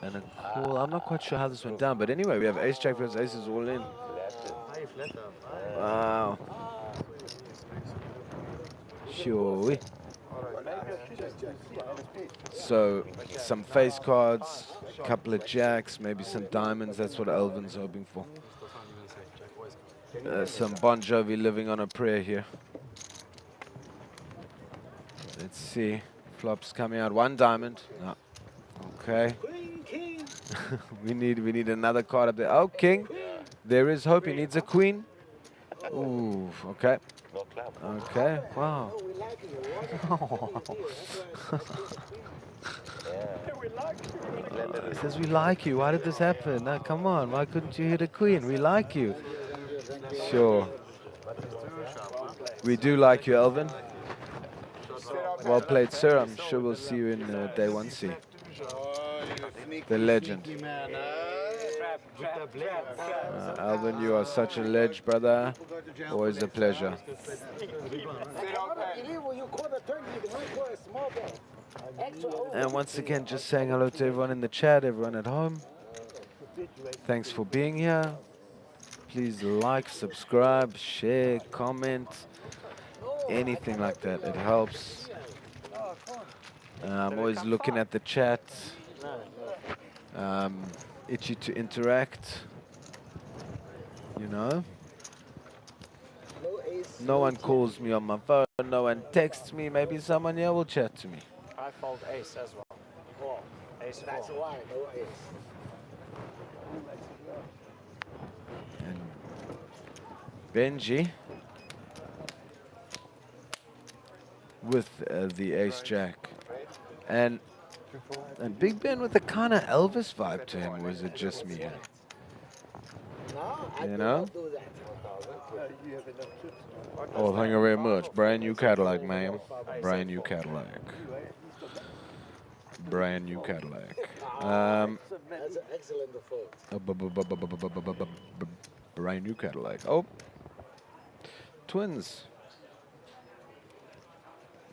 and a call. I'm not quite sure how this went down, but anyway, we have ace jack versus aces all in. Wow. Sure. So some face cards, a couple of jacks, maybe some diamonds. That's what Alvin's hoping for. Some Bon Jovi living on a prayer here. Let's see. Flops coming out. 1 diamond. No. Okay. we need another card up there. Oh, king. There is hope. He needs a queen. Ooh. Okay. Okay. Wow. It says we like you. Why did this happen? Now, come on. Why couldn't you hit a queen? We like you. Sure. We do like you, Alvin. Well played, sir. I'm sure we'll see you in day 1C. The legend. Alvin, you are such a ledge, brother. Always a pleasure. And once again, just saying hello to everyone in the chat, everyone at home. Thanks for being here. Please like, subscribe, share, comment, anything like that. It helps. I'm always looking at the chat. Itchy to interact. You know. No one calls me on my phone. No one texts me. Maybe someone here will chat to me. I fold ace as well. Ace That's 4. why, no ace. And Benji with the ace jack. And Big Ben with a kind of Elvis vibe to him, or is it just me here? No, I You do know? not do that. Oh, thank you very much. Brand new Cadillac, ma'am. Brand new Cadillac. Brand new Cadillac. That's an excellent default. Brand new Cadillac. Oh. Twins.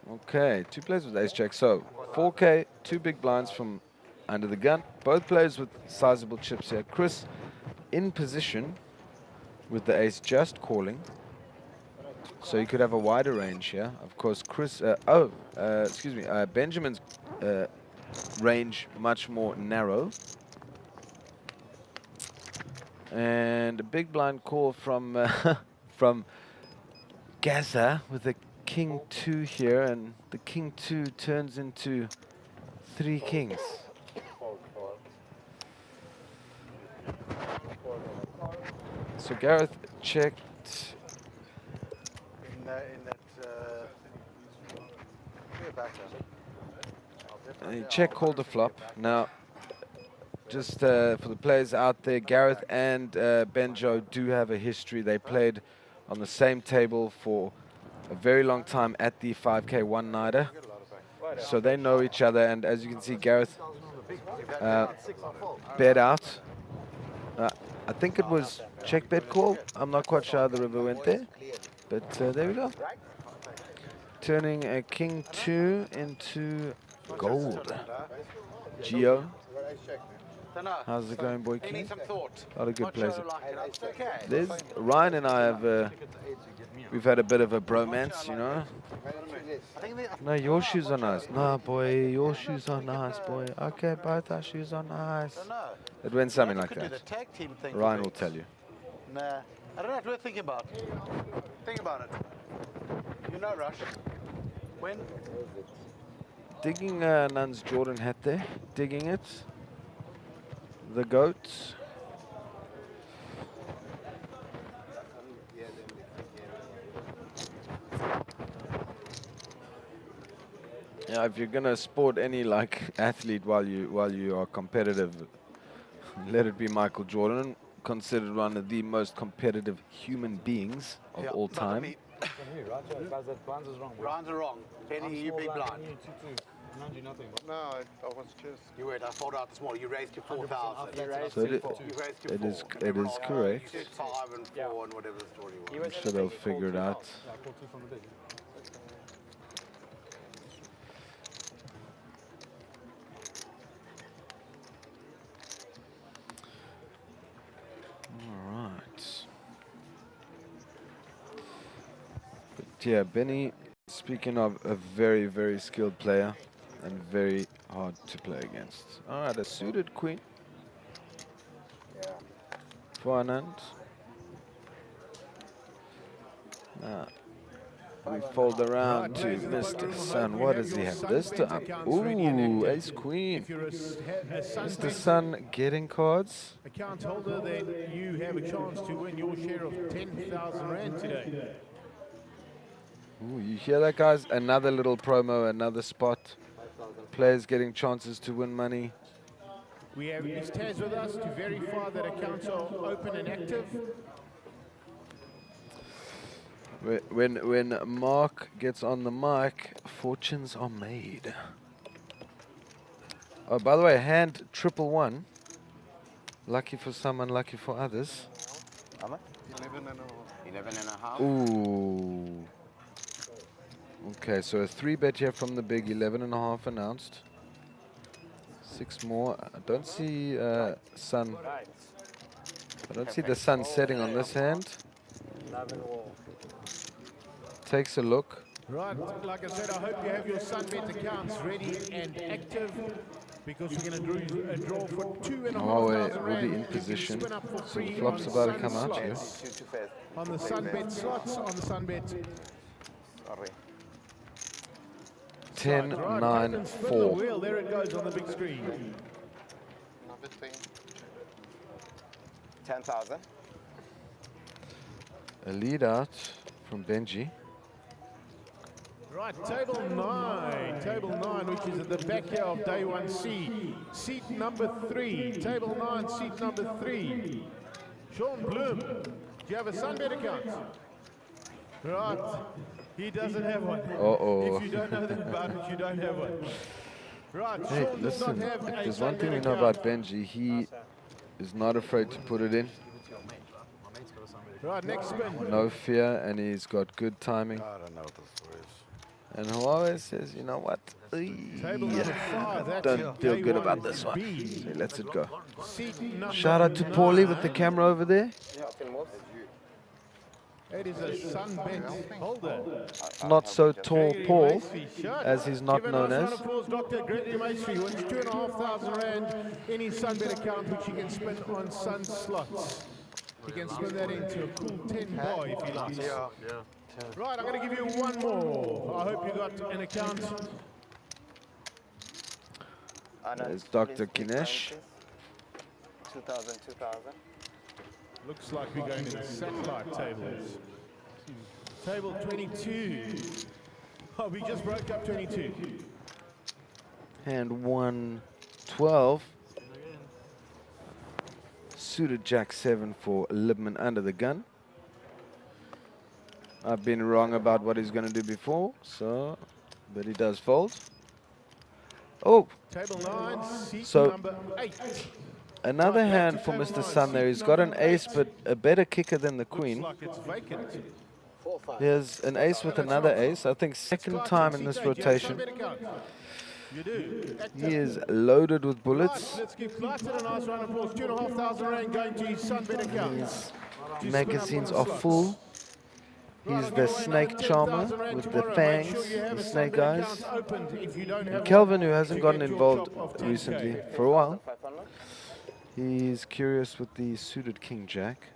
Okay, 2 players with ace jack. So 4K, 2 big blinds from under the gun. Both players with sizable chips here. Chris in position with the ace just calling. So you could have a wider range here. Of course, Benjamin's range much more narrow. And a big blind call from from Gaza with a king 2 here, and the king 2 turns into 3 kings. So Gareth checked. He called the flop. Now, just for the players out there, Gareth and Benjo do have a history. They played on the same table for a very long time at the 5K one-nighter. So they know each other, and as you can see, Gareth bet out. I think it was check bet call. I'm not quite sure how the river went there, but there we go. Turning a king 2 into gold. Geo, how's it going, boy king? A lot of good plays. There's Ryan and I have we've had a bit of a bromance, you know. No, your shoes are nice. No, boy, your shoes are nice, boy. Okay, both our shoes are nice. It went something like that. Ryan will tell you. Nah, I don't know what to think about. Think about it. You know, Rush. When? Digging Nun's Jordan hat there. Digging it. The goats. Yeah, if you're gonna sport any like athlete while you are competitive, let it be Michael Jordan, considered one of the most competitive human beings of all time. Blinds are wrong. Penny, you big blind. No, I was just. You wait, I fold out small. You raised to 4,000. So it is correct. 5 and 4 and whatever the story was. I'm sure they'll figure it out. All right. But yeah, Benny, speaking of a very, very skilled player and very hard to play against. All right, a suited queen. For Anand. Now, we fold around to Mr. Sun. What does he have this time? Ooh, ace queen. Mr. Sun getting cards. Account holder, then you have a chance to win your share of 10,000 Rand today. Ooh, you hear that, guys? Another little promo, another spot. Players getting chances to win money. We have East Taz with us to verify that accounts are open and active. When Mark gets on the mic, fortunes are made. Oh, by the way, hand 111. Lucky for some, unlucky for others. 11 and a half. Ooh. Okay, so a 3-bet here from the big, 11.5 announced. 6 more. I don't see sun. I don't see the sun setting on this hand. Takes a look. Right, like I said, I hope you have your Sunbet accounts ready and active because we're going to do a draw for Huawei £2,500 will be in you can position. spin up for So the free flop's on about to Sun come out here. slots. On the Sunbet slots, on the Sunbet. 10, Right, 9, open, spin the 4. wheel. There it goes on the big screen. 10,000. A lead out from Benji. Right, table 9, which is at the back here of day 1C. Seat number 3, table 9, seat number 3. Sean Bloom, do you have a Sunbet account? Right, he doesn't have one. Uh-oh. If you don't know that about it, you don't have one. Right, Hey, Sean does not listen, have a there's one thing Sunbet we know account. about Benji. He is not afraid to put it in. Right, next spin. No fear, and he's got good timing. I don't know what this is. And Huawei says, you know what? Table number 5, that's Don't feel day good 1 about this one. B. So he lets it go. Seat number Shout out to Paulie with the 9. camera over there. It is a Sunbet holder. Not so tall Gregory Paul, Macy, shut. as he's not Give a known nice as. round of applause, Dr. Gregory Macy wins £2,500 in his Sunbet account, which he can spin on Sun slots. He can spin that into a cool 10 bar if he likes. Right, I'm going to give you one more. I hope you got an account. There's Dr. Kinesh. 2,000. Looks like we're going to the satellite tables. Table 22. Oh, we just broke up 22. Hand 112. Suited Jack 7 for Libman under the gun. I've been wrong about what he's going to do before, so, but he does fold. Oh! Table 9, seat So, number 8. another hand for Mr. Sun there. He's got an ace, but a better kicker than the queen. Looks like it's vacant. Here's an ace with another ace. I think second time in this rotation. You do. He is loaded with bullets. Let's give Clayton a nice round of applause. £2,500 going to his Sunbet account. His magazines are full. He's the snake charmer with the fangs, the snake eyes. And Kelvin, who hasn't gotten involved recently for a while, he's curious with the suited King Jack.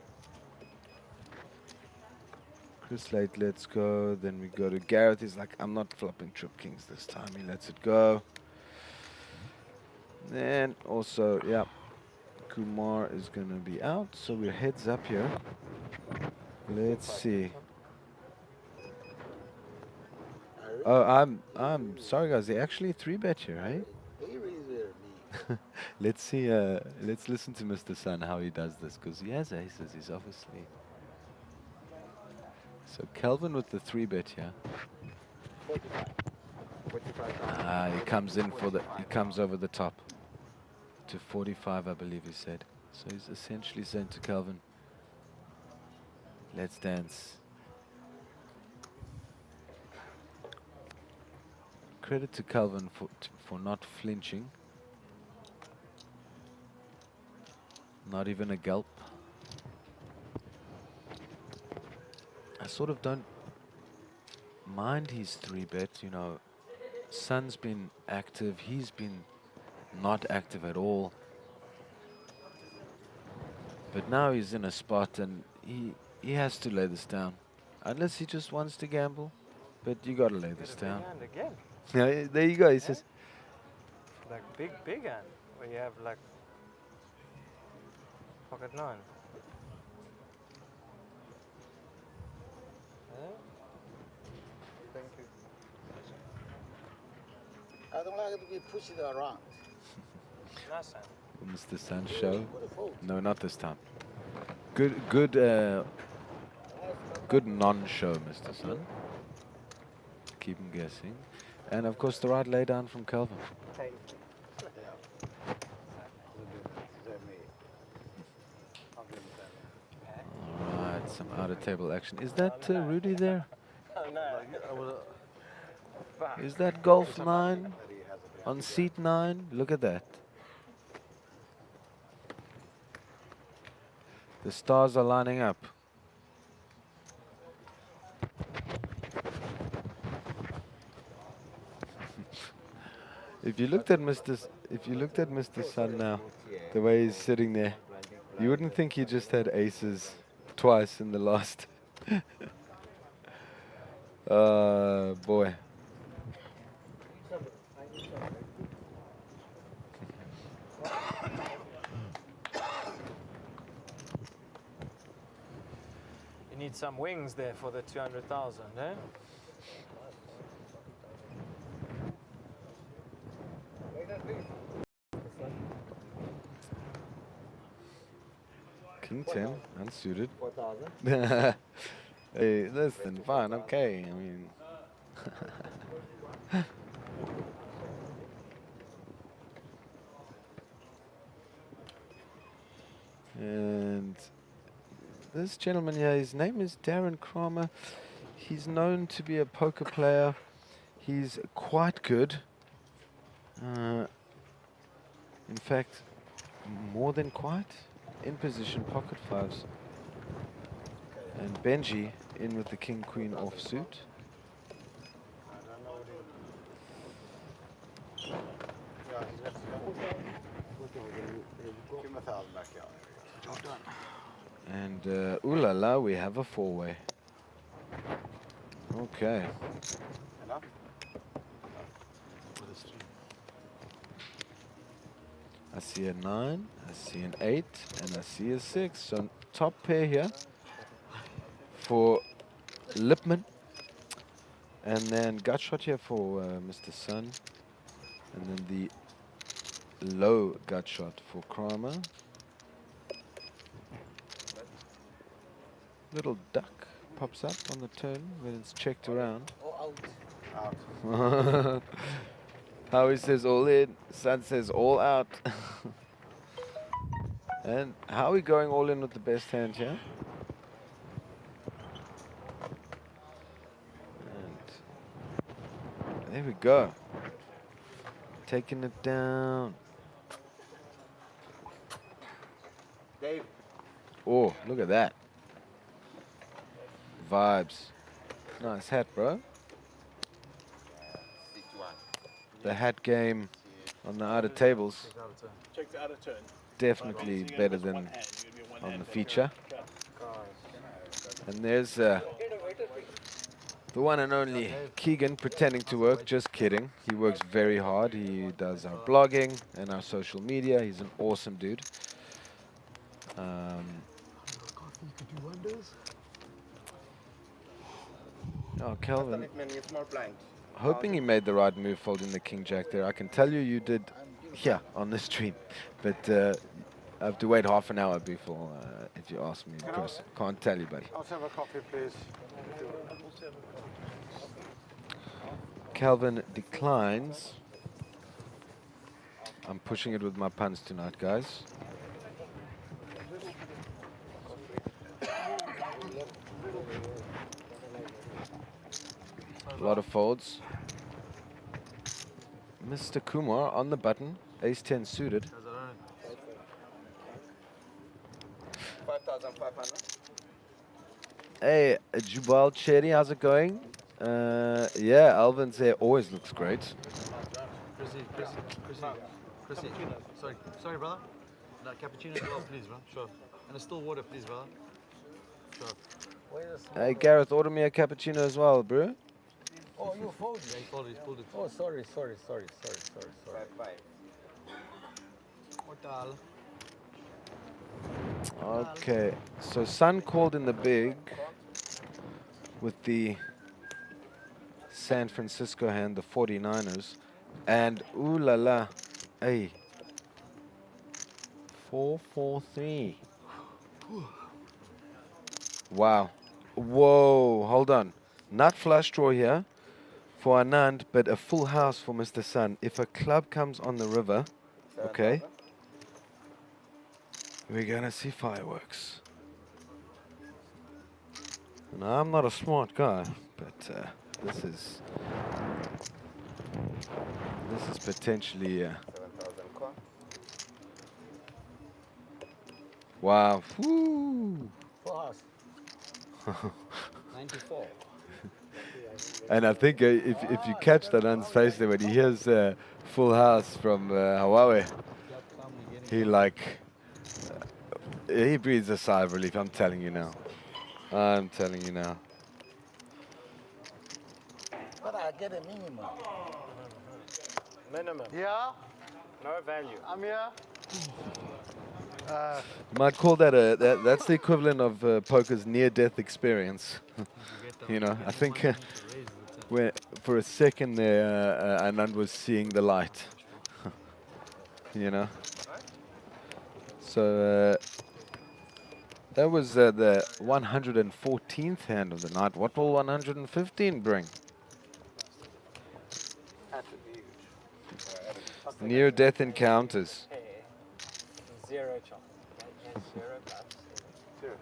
Chris Late lets go. Then we go to Gareth. He's like, I'm not flopping trip kings this time. He lets it go. Then also, yeah, Kumar is going to be out. So we're heads up here. Let's see. Oh, I'm sorry guys. They actually 3-bet here, right? Let's see. Let's listen to Mr. Sun how he does this, because he has aces. He's obviously. So Kelvin with the 3-bet here. He comes in for the. He comes over the top to 45, I believe he said. So he's essentially saying to Kelvin, "Let's dance." Credit to Kelvin for not flinching. Not even a gulp. I sort of don't mind his 3-bet, you know. Sun's been active, he's been not active at all. But now he's in a spot and he has to lay this down. Unless he just wants to gamble. But you gotta lay this down. Again. Yeah, there you go, he says. Like big hand, where you have like pocket 9. Thank you. I don't like to be pushed around. Last time. Mr. Sun show? No, not this time. Good non-show, Mr. Sun. Keep him guessing. And of course the right lay down from Kelvin. Alright, some out of table action. Is that Rudy there? Is that golf 9 on seat 9? Look at that. The stars are lining up. If you looked at Mr. Sun now, the way he's sitting there, you wouldn't think he just had aces twice in the last. Boy. You need some wings there for the 200,000, eh? King 10, unsuited. 4,000. Hey, listen, fine, okay. I mean, and this gentleman here, his name is Darren Kramer. He's known to be a poker player. He's quite good. In fact, more than quite. In position, pocket fives. And Benji in with the king-queen offsuit. Give him 1,000 back here. Job done. And ooh la la, we have a four-way. Okay. Enough? I see a 9, I see an 8, and I see a 6. So top pair here for Lipman. And then gut shot here for Mr. Sun. And then the low gut shot for Kramer. Little duck pops up on the turn when it's checked around. Out. Howie says all in, Sun says all out. And Howie going all in with the best hand here. And there we go. Taking it down. Dave. Oh, look at that. Vibes. Nice hat, bro. The hat game on the outer tables. Check the outer turn. Definitely better than on the feature. And there's the one and only Keegan pretending to work. Just kidding. He works very hard. He does our blogging and our social media. He's an awesome dude. Oh, Kelvin. Hoping he made the right move folding the king jack there. I can tell you you did here on the stream. But I have to wait half an hour before, if you ask me in person. Can't tell you, buddy. I'll have a coffee, please. Calvin declines. I'm pushing it with my puns tonight, guys. A lot of folds. Mr. Kumar on the button. Ace-10 suited. 5,500. Hey, Jubal Cherry, how's it going? Yeah, Alvin's hair always looks great. Chrissy. Sorry, brother. No, cappuccino as well, please, bro. Sure. And a still water, please, brother. Sure. Hey, Gareth, order me a cappuccino as well, bro. Oh, you folded? Yeah, he folded, he pulled it. Oh, sorry. What the hell? Okay, so Sun called in the big with the San Francisco hand, the 49ers. And ooh la la, hey, 4-4-3. Wow. Whoa, hold on. Not flush draw here for Anand, but a full house for Mr. Sun. If a club comes on the river, okay, we're gonna see fireworks. Now, I'm not a smart guy, but this is potentially wow. Woo. For us. 94. And I think if you catch that on his face there when he hears Full House from Hawaii, he he breathes a sigh of relief. I'm telling you now. I'm telling you now. But I get a minimum. Minimum. Yeah? No value. I'm here. You might call that that's the equivalent of poker's near-death experience. You know, I think where for a second there, Anand was seeing the light. You know. So that was the 114th hand of the night. What will 115 bring? Near-death encounters. Zero chop. Zero bucks. Zero.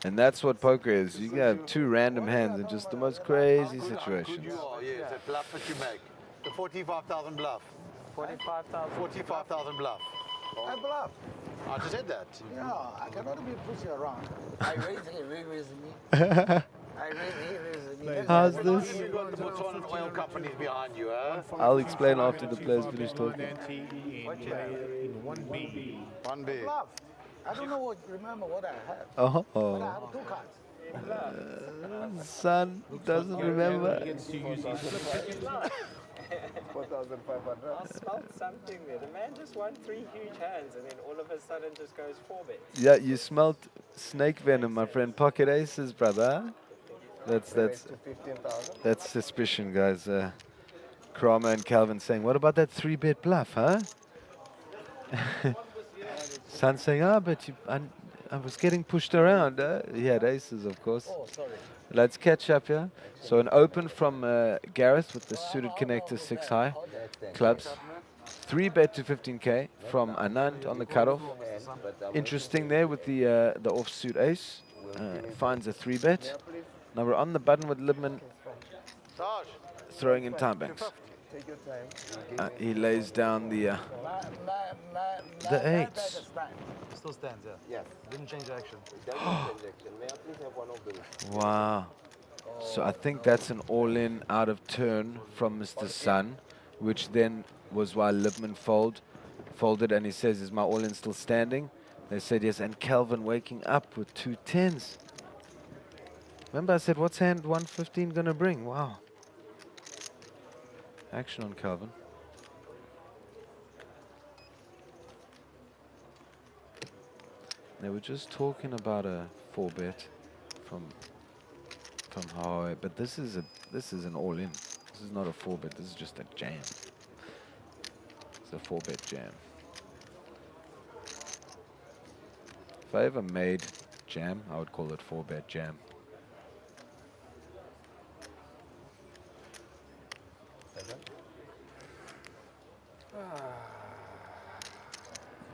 And that's what poker is. You can have two random hands in just the most crazy situations. You are, yes, that bluff that you make. The 45,000 bluff. 45,000. 45,000 bluff. I bluff. I just said that. Yeah, I cannot be pushing around. I raise him, he raises me. I raise him, he raises me. How's this? You've got the Botswana oil companies behind you, huh? I'll explain after the players finish talking. In 1B. 1B. Bluff. I don't know remember what I had. Oh. But I have two cards. Son doesn't remember. I smelled something there. The man just won 3 huge hands and then all of a sudden just goes 4 bets. Yeah, you smelled snake venom, my friend. Pocket aces, brother. That's suspicion, guys. Kramer and Calvin saying, what about that 3-bet bluff, huh? Son saying, but I was getting pushed around. He had aces, of course. Oh, sorry. Let's catch up here. So an open from Gareth with the suited connector 6 high clubs. 3-bet to 15k from Anand on the cutoff. Interesting there with the offsuit ace. Finds a 3-bet. Now we're on the button with Libman throwing in time banks. Take your time. He lays down the 8s. Still stands, yeah. Yes. Didn't change action. May I please have one of them? Wow. So I think that's an all-in out of turn from Mr. Sun, which then was why Libman folded, and he says, is my all-in still standing? They said yes, and Calvin waking up with 2 10s. Remember I said, what's hand 115 going to bring? Wow. Action on Calvin. They were just talking about a 4-bet from Hawaii, but this is an all-in. This is not a 4-bet. This is just a jam. It's a 4-bet jam. If I ever made jam, I would call it 4-bet jam.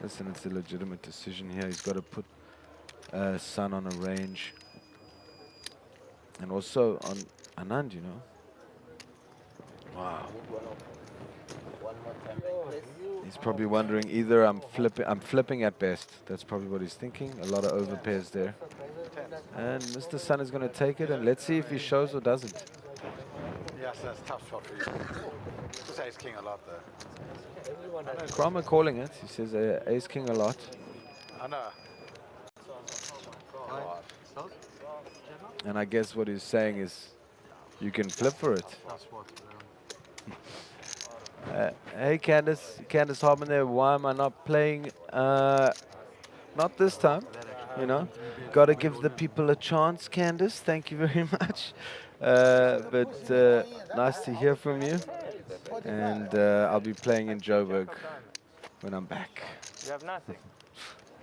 Listen, it's a legitimate decision here. He's got to put Sun on a range. And also on Anand, you know. Wow. He's probably wondering either I'm flipping at best. That's probably what he's thinking. A lot of overpairs there. And Mr. Sun is going to take it, and let's see if he shows or doesn't. Yes, that's a tough shot for you. Just ace king a lot there. Kramer calling it. He says ace king a lot. I know. And I guess what he's saying is you can flip for it. Hey Candice Harmon there, why am I not playing? Not this time, you know. Got to give the people a chance, Candice. Thank you very much. But nice to hear from you. And I'll be playing in Joburg when I'm back. You have nothing.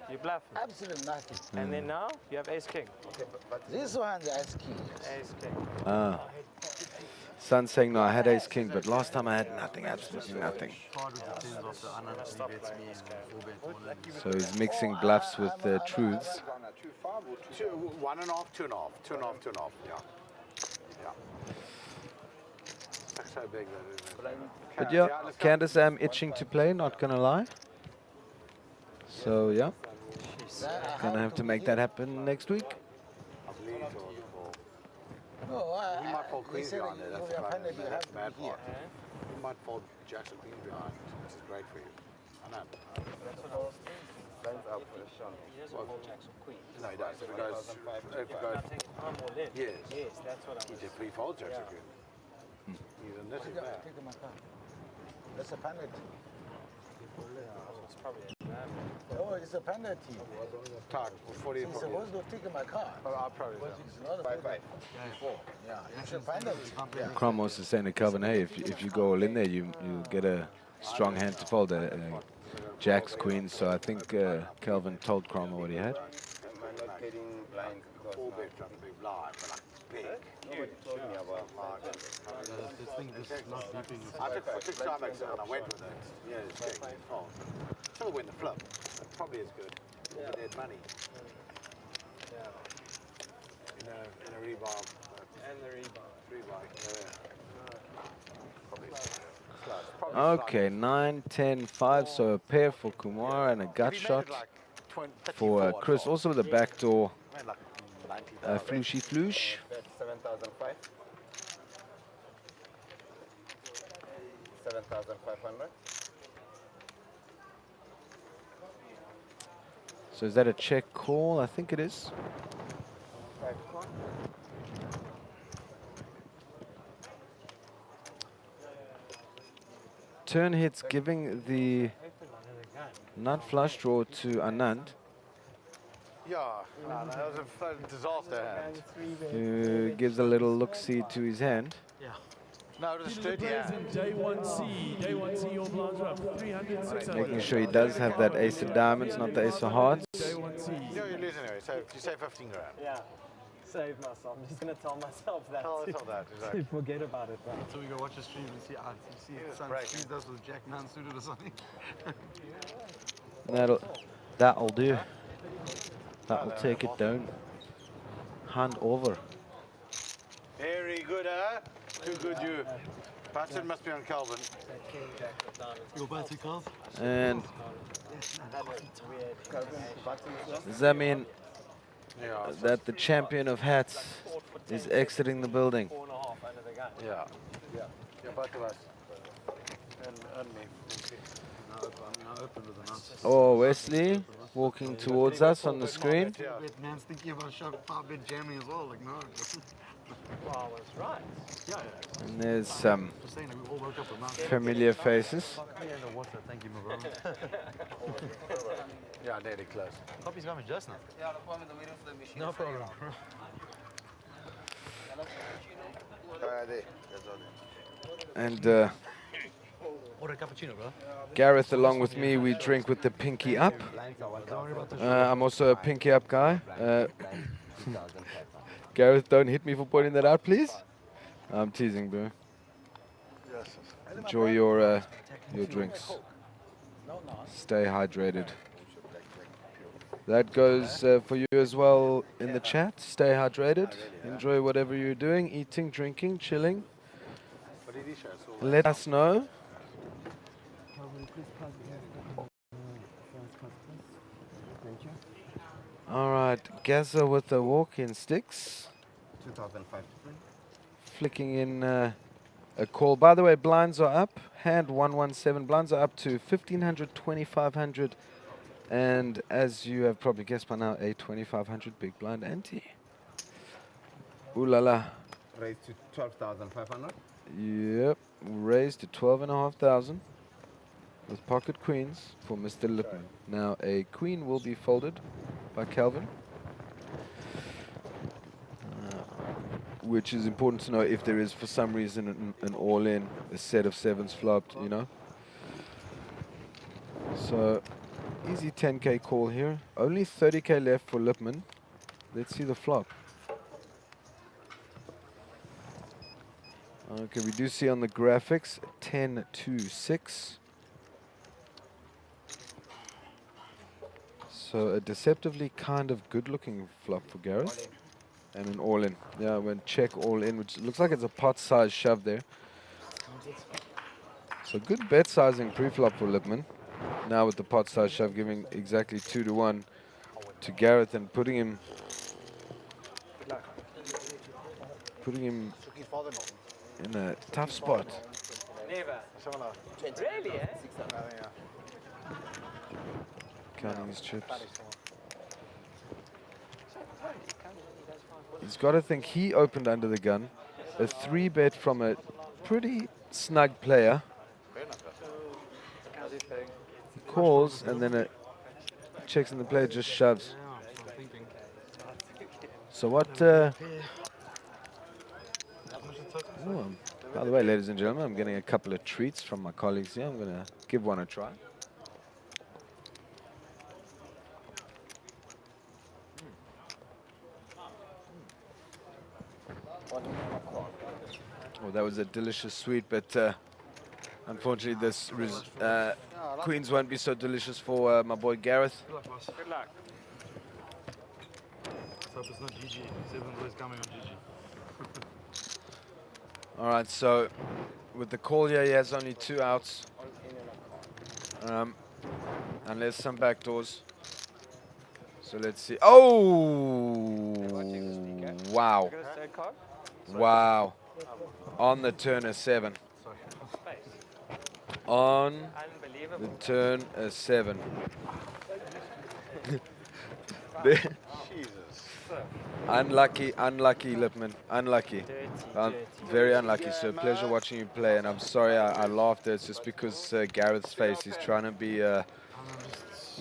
You bluff. Absolutely nothing. And then now you have ace king. This one is ace king. Ace king. Son saying no, I had ace king, but last time I had nothing, absolutely nothing. So he's mixing bluffs with truths. 1.5, 2.5, 2.5, 2.5. Yeah. That's so big that is. But yeah, Candice, I'm itching to play, not gonna lie. So yeah. He's gonna have to make that happen next week. No, He might fold queens said behind there. you That's have the offended, you have to mad be here. part. You might fold jacks and queens behind, which is great for you. I know. That's what I was thinking. Lines up for the shot. He doesn't hold jacks or queens. No, he does. If it goes, I'm all in. yes. Yes, that's what I was. He just free folds jacks and queens. He's a nitty man. Take my car. That's a penalty. It's probably a jam. Oh, it's a penalty. Talk, 40 He's supposed to take my car. I'll probably It's not a 5-5. Yeah, it's a penalty. Yeah. Crom was saying to Calvin, hey, if you go all in there, you get a strong hand to fold, jacks, queens. So I think Calvin told Crom what he had. Am I not getting blind? Full big, trying to be blind, but like big. Nobody told me about market. This thing just not deeping. I took Starbucks and I went with it. Yeah, it's big. Oh. Still win the flip. Probably is good. Yeah. They had money. In a rebar. And the rebound. Probably Okay, 9, 10, 5. So a pair for Kumar and a gut shot for Chris. Also with a backdoor flooshy floosh. That's 7,005. 7,500. So is that a check call? I think it is. 5 o'clock. Turn hits giving the nut flush draw to Anand, Yeah, no, that was a disaster hand. who gives a little look-see to his hand. Yeah. No, it was dirty hand. Day 1C. Day 1C, your blinds are up 300, 600. Making sure he does have that ace of diamonds, not the ace of hearts. Day 1C. You know, you lose anyway, so you say 15 grand. Yeah. Save myself. I'm just going to tell myself that. Tell that, exactly. Forget about it. Right? So we go watch the stream and see odds. You see Sun squeezed us with Jack man suited or something. That'll do. That'll take it down. Hand over. Very good, huh? Too good, you. Button must be on Calvin. You'll buy 2 cards? And does that mean that the champion of hats is exiting the building? Yeah. Yeah, both of us. And me. Oh, Wesley walking towards us on the screen. Man's thinking about shot 5-bet jamming as well. Like, no. Well, I was right. Yeah. And there's some Just saying, we all woke up with familiar faces. the water, thank you, my brother. Yeah, nearly close. Copy's coming just now. Yeah, the one in the middle of the machine. No problem. There. That's all there. And Order a cappuccino, bro. Gareth, along with me, we drink with the pinky up. I'm also a pinky up guy. Gareth, don't hit me for pointing that out, please. I'm teasing, bro. Enjoy your drinks. Stay hydrated. That goes for you as well in the chat. Stay hydrated. Enjoy whatever you're doing, eating, drinking, chilling. Let us know. All right, Gaza with the walk-in sticks. 2,500. Flicking in a call. By the way, blinds are up. Hand 117. Blinds are up to 1,500, 2,500. And as you have probably guessed by now, a 2,500 big blind ante. Ooh la la. Raised to 12,500. Yep, raised to 12,500 with pocket queens for Mr. Lipman. Now a queen will be folded by Calvin, which is important to know if there is for some reason an all-in, a set of sevens flopped, you know. So easy 10k call here. Only 30k left for Lipman. Let's see the flop. Okay, we do see on the graphics 10-2-6. So a deceptively kind of good-looking flop for Gareth. And an all-in. Yeah, when check all-in, which looks like it's a pot-size shove there. So good bet sizing pre-flop for Lipman. Now with the pot-size shove giving exactly 2-1. to Gareth and putting him in a tough spot. Never. Really, eh? Counting his chips. He's got to think he opened under the gun. A 3-bet from a pretty snug player. He calls and then it checks and the player just shoves. So what... by the way, ladies and gentlemen, I'm getting a couple of treats from my colleagues here. I'm going to give one a try. Oh, that was a delicious sweet, but unfortunately this Queens won't be so delicious for my boy Gareth. Good luck. So it's not GG. 7's always coming on GG. All right, so with the call here, he has only 2 outs. Unless some backdoors. So let's see. Oh! Wow. Wow. On the turn a 7. On the turn a 7. Unlucky, Lipman. Unlucky. Very unlucky, sir. Pleasure watching you play, and I'm sorry I laughed there. It's just because Gareth's face, he's trying to be, you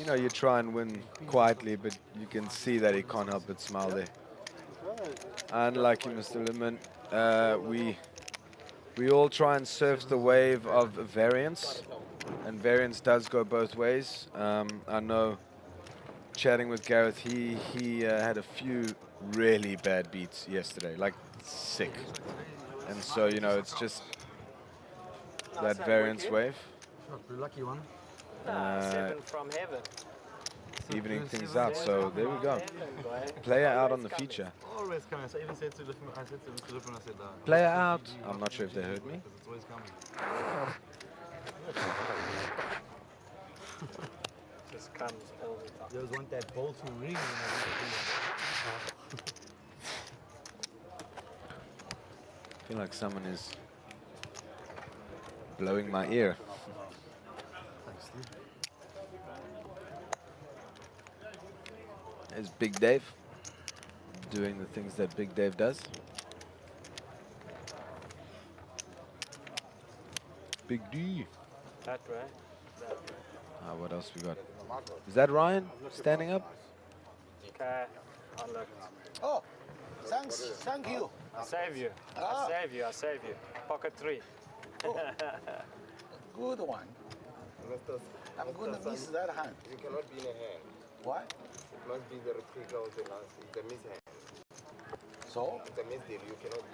know, you try and win quietly, but you can see that he can't help but smile there. Unlucky, Mr. Lipman. We all try and surf the wave of variance, and variance does go both ways. I know, chatting with Gareth, he had a few really bad beats yesterday, like sick. And so, you know, it's just that variance wave. Lucky one. 7 from heaven. Evening things out, so there we go. Player out on the feature. Always coming. So I even said to Lippman, I said Player out. I'm not sure if they heard me. It's always coming. Just comes all the time. There was one that ball to ring. I feel like someone is blowing my ear. There's Big Dave doing the things that Big Dave does. Big D. That way. What else we got? Is that Ryan standing up? Okay. Unlucky. Oh, thanks. Thank you. I save you. Ah. I save you. I save you. Pocket 3. Oh. Good one. I'm going to miss that hand. You cannot be in a hand. Why? It must be the replica of the last, the mishand. So? The misdeal, you cannot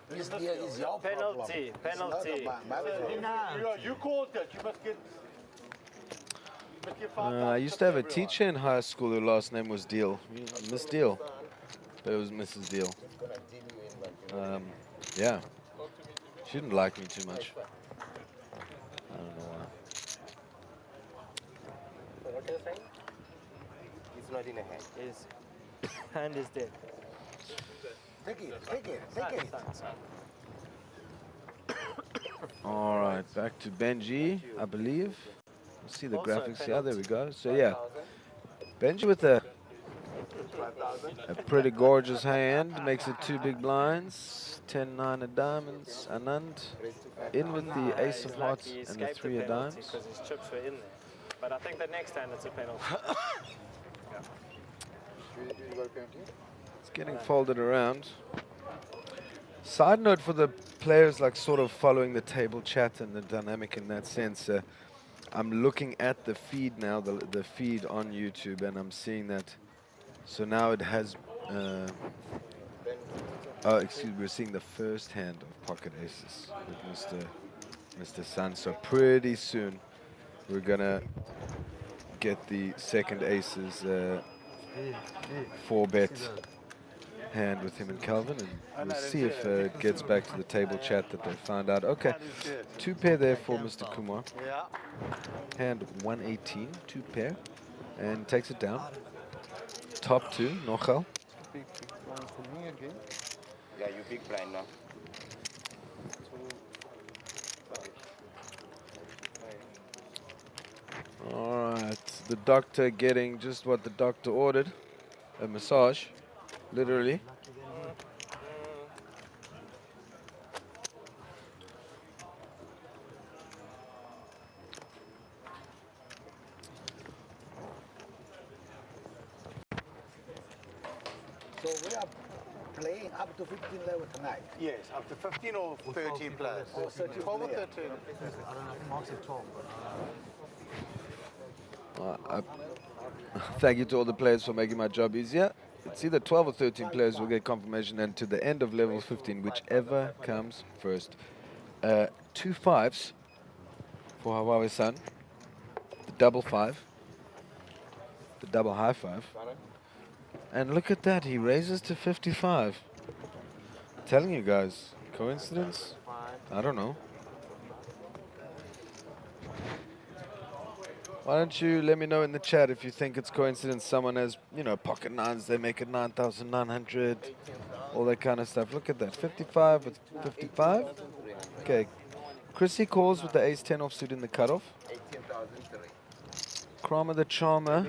be. Misdeal is your penalty. problem. Penalty. You called it. You must get. I used to have a teacher in high school whose last name was Deal. Miss Deal. But it was Mrs. Deal. Yeah. She didn't like me too much. I don't know why. What are you saying? It's not in a hand. His hand is dead. Take it. Take it. Take it. All right, back to Benji, I believe. Let's see the graphics here. There we go. So yeah, Benji with a pretty gorgeous hand, makes it 2 big blinds, 10-9 of diamonds, Anand in with the ace of hearts and the 3 of dimes. Because his chips were in there. But I think the next hand it's a penalty. It's getting folded around. Side note for the players like sort of following the table chat and the dynamic in that sense, I'm looking at the feed now, the feed on YouTube, and I'm seeing that. So now it has, oh, excuse me, we're seeing the first hand of pocket aces with Mr. Sun. So pretty soon we're gonna get the second aces 4-bet hand with him and Calvin, and we'll see if it gets back to the table chat that they found out. Okay, 2 pair there for Mr. Kumar. Hand 118, 2 pair. and takes it down. Top 2, Nochal. Big blind for me again. Yeah, you big blind now. 2, 5. Alright, the doctor getting just what the doctor ordered. A massage, literally. So we are playing up to 15 level tonight. Yes, up to 15 or 13 players. Oh, 13 12 or players. 13. I don't know, I think Mark said 12. Thank you to all the players for making my job easier. It's either 12 or 13 players will get confirmation, and to the end of level 15, whichever comes first. 2 5s for Hawaii-san. The double 5. The double high 5. And look at that, he raises to 55. Telling you guys, coincidence? I don't know. Why don't you let me know in the chat if you think it's coincidence someone has, you know, pocket nines, they make it 9,900, all that kind of stuff. Look at that, 55 with 55. Okay, Chrissy calls with the ace-10 offsuit in the cutoff. 18,003. Kramer the Charmer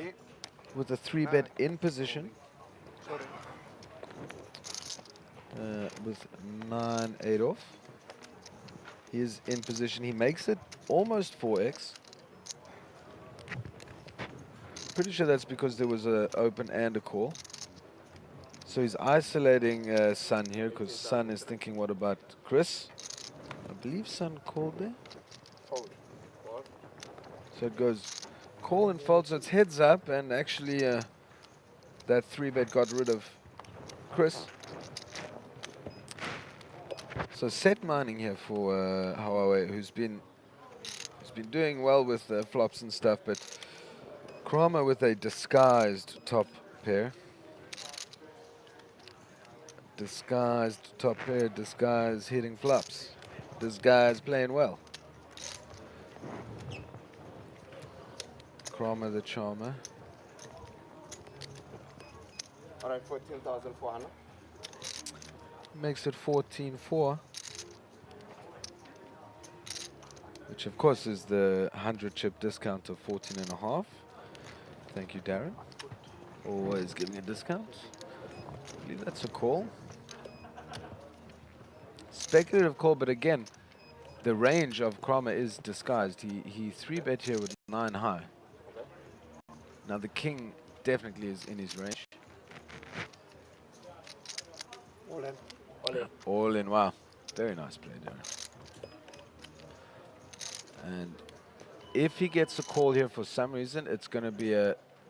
with a 3-bet in position. With 9-8 off. He is in position, he makes it almost 4x. Pretty sure that's because there was an open and a call. So he's isolating Sun here because Sun is thinking, what about Chris? I believe Sun called there. So it goes call and fold, so it's heads up, and actually that 3-bet got rid of Chris. So set mining here for Hawaii, who's been doing well with flops and stuff, but Kramer with a disguised top pair. Disguised top pair, disguised hitting flops. This guy's playing well. Kramer the Charmer. Alright, 14,400. Makes it 14-4. Which of course is the 100 chip discount of 14.5. Thank you, Darren. Always giving a discount. I believe that's a call. Speculative call, but again, the range of Kramer is disguised. He 3-bet here with 9 high. Now the king definitely is in his range. All in. All in. All in, wow. Very nice play, Darren. And if he gets a call here for some reason, it's going to be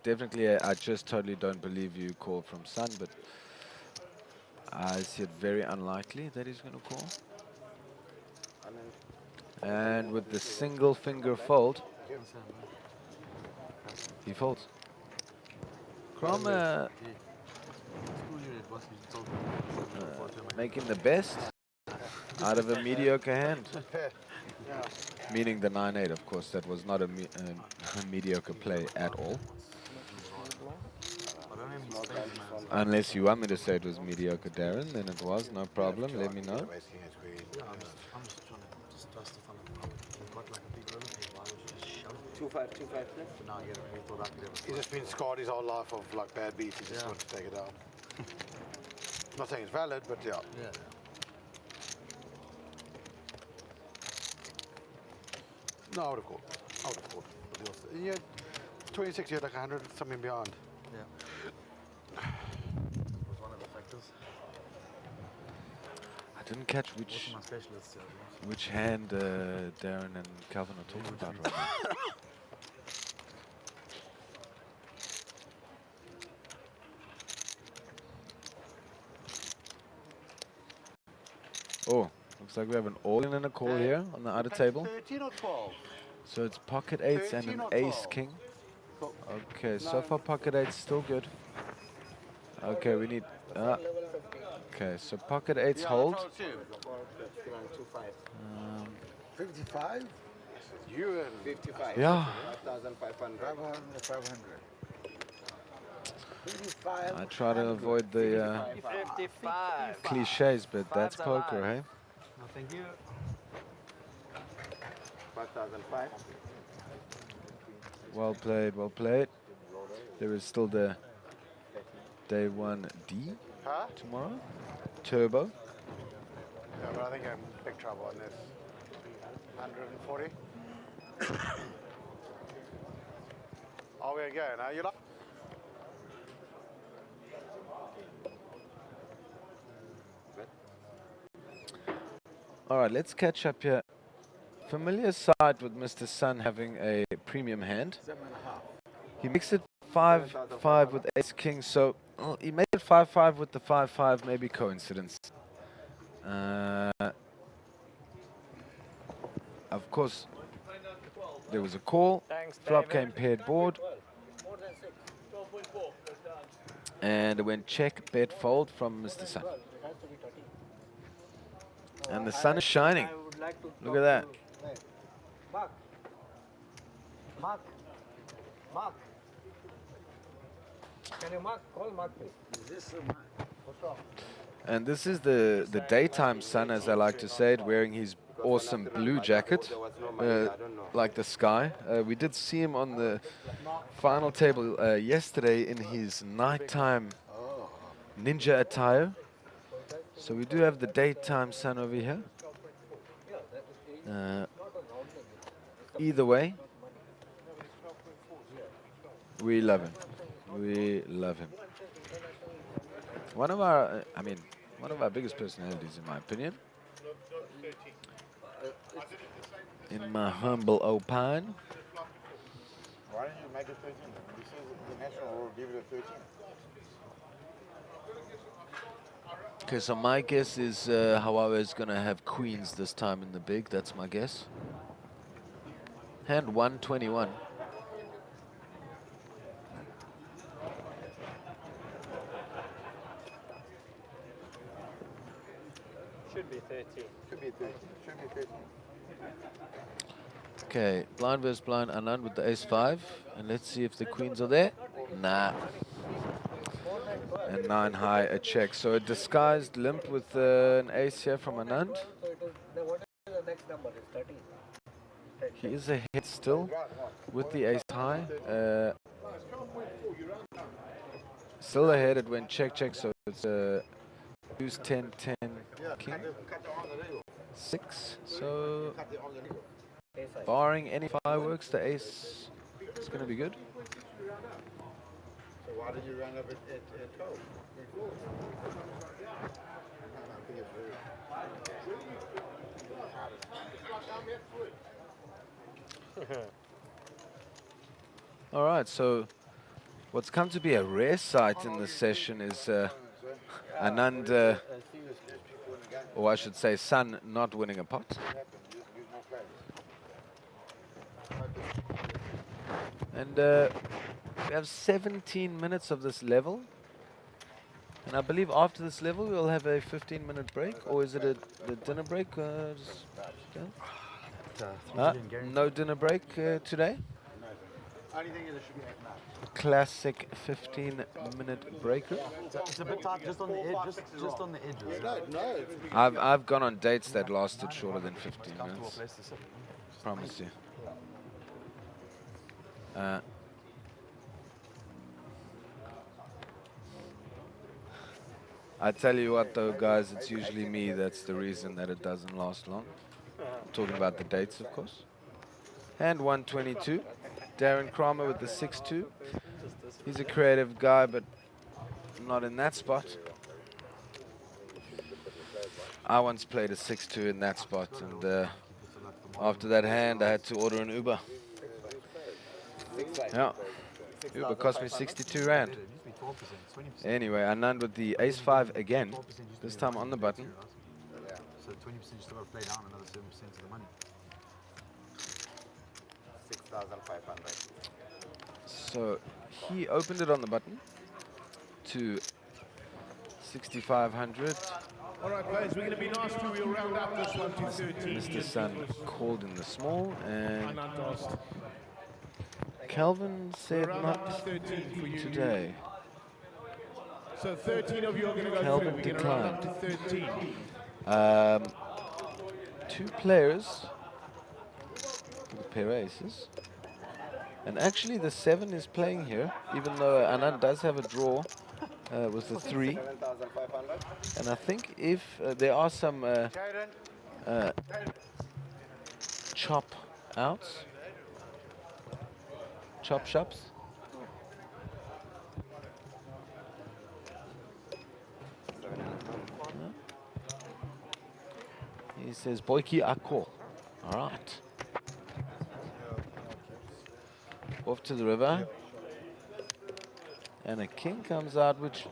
definitely a I just totally don't believe you call from Sun, but I see it very unlikely that he's going to call. And with the single finger fold, he folds. Kramer making the best out of a mediocre hand. Meaning the 9-8, of course, that was not a mediocre play at all. Unless you want me to say it was mediocre, Darren, then it was, no problem, let me know. I'm just trying to justify it. Got like a big overpay, why would you just shove it? 2-5, 2-5 left. Now I get it, we thought I could have He's just been scarred his whole life of like bad beats. He just wants to take it out. Not saying it's valid, but yeah. No, I would have called. I would have called. Yeah, 26, you had like 100 something beyond. Yeah. Was one of the factors. I didn't catch which hand Darren and Calvin are talking about right now. Oh, looks like we have an all-in and a call here on the outer table. 13 or 12? So it's pocket eights and an ace king. Okay, so far pocket eights still good. Okay, we need. Okay, so pocket eights hold. 55? You and 55. Yeah. 5,500. 500. I try to avoid the 55. cliches, but that's poker, hey? No, thank you. 5,005. Well played, well played. There is still the day 1D tomorrow. Turbo. Yeah, but I think I'm in big trouble on this. 140. Are we again? Are you like? All right, let's catch up here. Familiar side with Mr. Sun having a premium hand. He makes it 5-5 with ace king, so he made it 5-5 with the 5-5, maybe coincidence. Of course, there was a call. Flop came paired board. And it went check, bet, fold from Mr. Sun. And the sun is shining. Look at that. Mark. Mark. Mark. Can you call Mark, please? Is this Mark? What's wrong? And this is the daytime sun, as I like to say it, wearing his awesome blue jacket, like the sky. We did see him on the final table yesterday in his nighttime ninja attire. So we do have the daytime sun over here. Either way, we love him. We love him. One of our, one of our biggest personalities, in my opinion. In my humble opine. Why don't you make it 13? He says the national will give it a 13. Okay, so my guess is Hawaii is going to have queens this time in the big. That's my guess. Hand 121. Should be 13. Should be 13. Should be 13. Okay, blind versus blind, Anand with the ace-5. And let's see if the queens are there. Nah. And 9 high, a check. So a disguised limp with an ace here from Anand. What is the next number? It's 13. He is ahead still with the ace high. Still ahead, it went check, check. So it's use 10, 10, king. 6. So barring any fireworks, the ace is going to be good. So why did you run up at 12? All right, so what's come to be a rare sight in this session is Anand, or I should say Sun, not winning a pot. And we have 17 minutes of this level. And I believe after this level we'll have a 15-minute break, or is it the dinner break? No dinner break today. Only thing is it should be 8 now. Classic 15-minute breaker. It's a bit tight, just on the edge, just on the edges. I've gone on dates that lasted shorter than 15 minutes. Promise you. I tell you what though, guys, it's usually me that's the reason that it doesn't last long. I'm talking about the dates, of course. Hand 122. Darren Kramer with the 6-2. He's a creative guy, but not in that spot. I once played a 6-2 in that spot, and after that hand, I had to order an Uber. Yeah, Uber cost me 62 rand. Anyway, Anand with the ace-5 again, this time on the button. So 20% you still got to play down another 7% of the money. 6,500. So he opened it on the button to 6,500. All right, players, we're going to be nice to we'll round up this one to 13. Mr. Sun called in the small, and Anand asked. Calvin said Round not up to 13 for you. today. So 13 of you are going to go Calvin through. We're going to round up to 13. 2 players with a pair of aces. And actually the 7 is playing here, even though Anand does have a draw with the 3. 7,500. And I think if there are some chop outs, chop shops. He says, Boyki Akko. All right. Off to the river. And a king comes out, which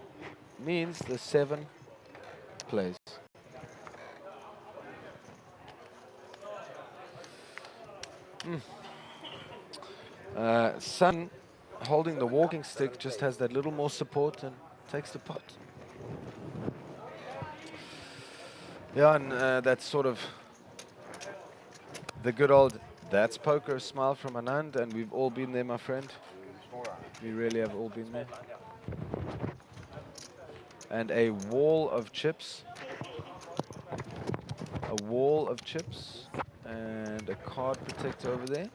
means the 7 plays. Sun, holding the walking stick, just has that little more support and takes the pot. Yeah, and that's sort of the good old that's poker smile from Anand, and we've all been there, my friend. We really have all been there. And a wall of chips. A wall of chips. And a card protector over there.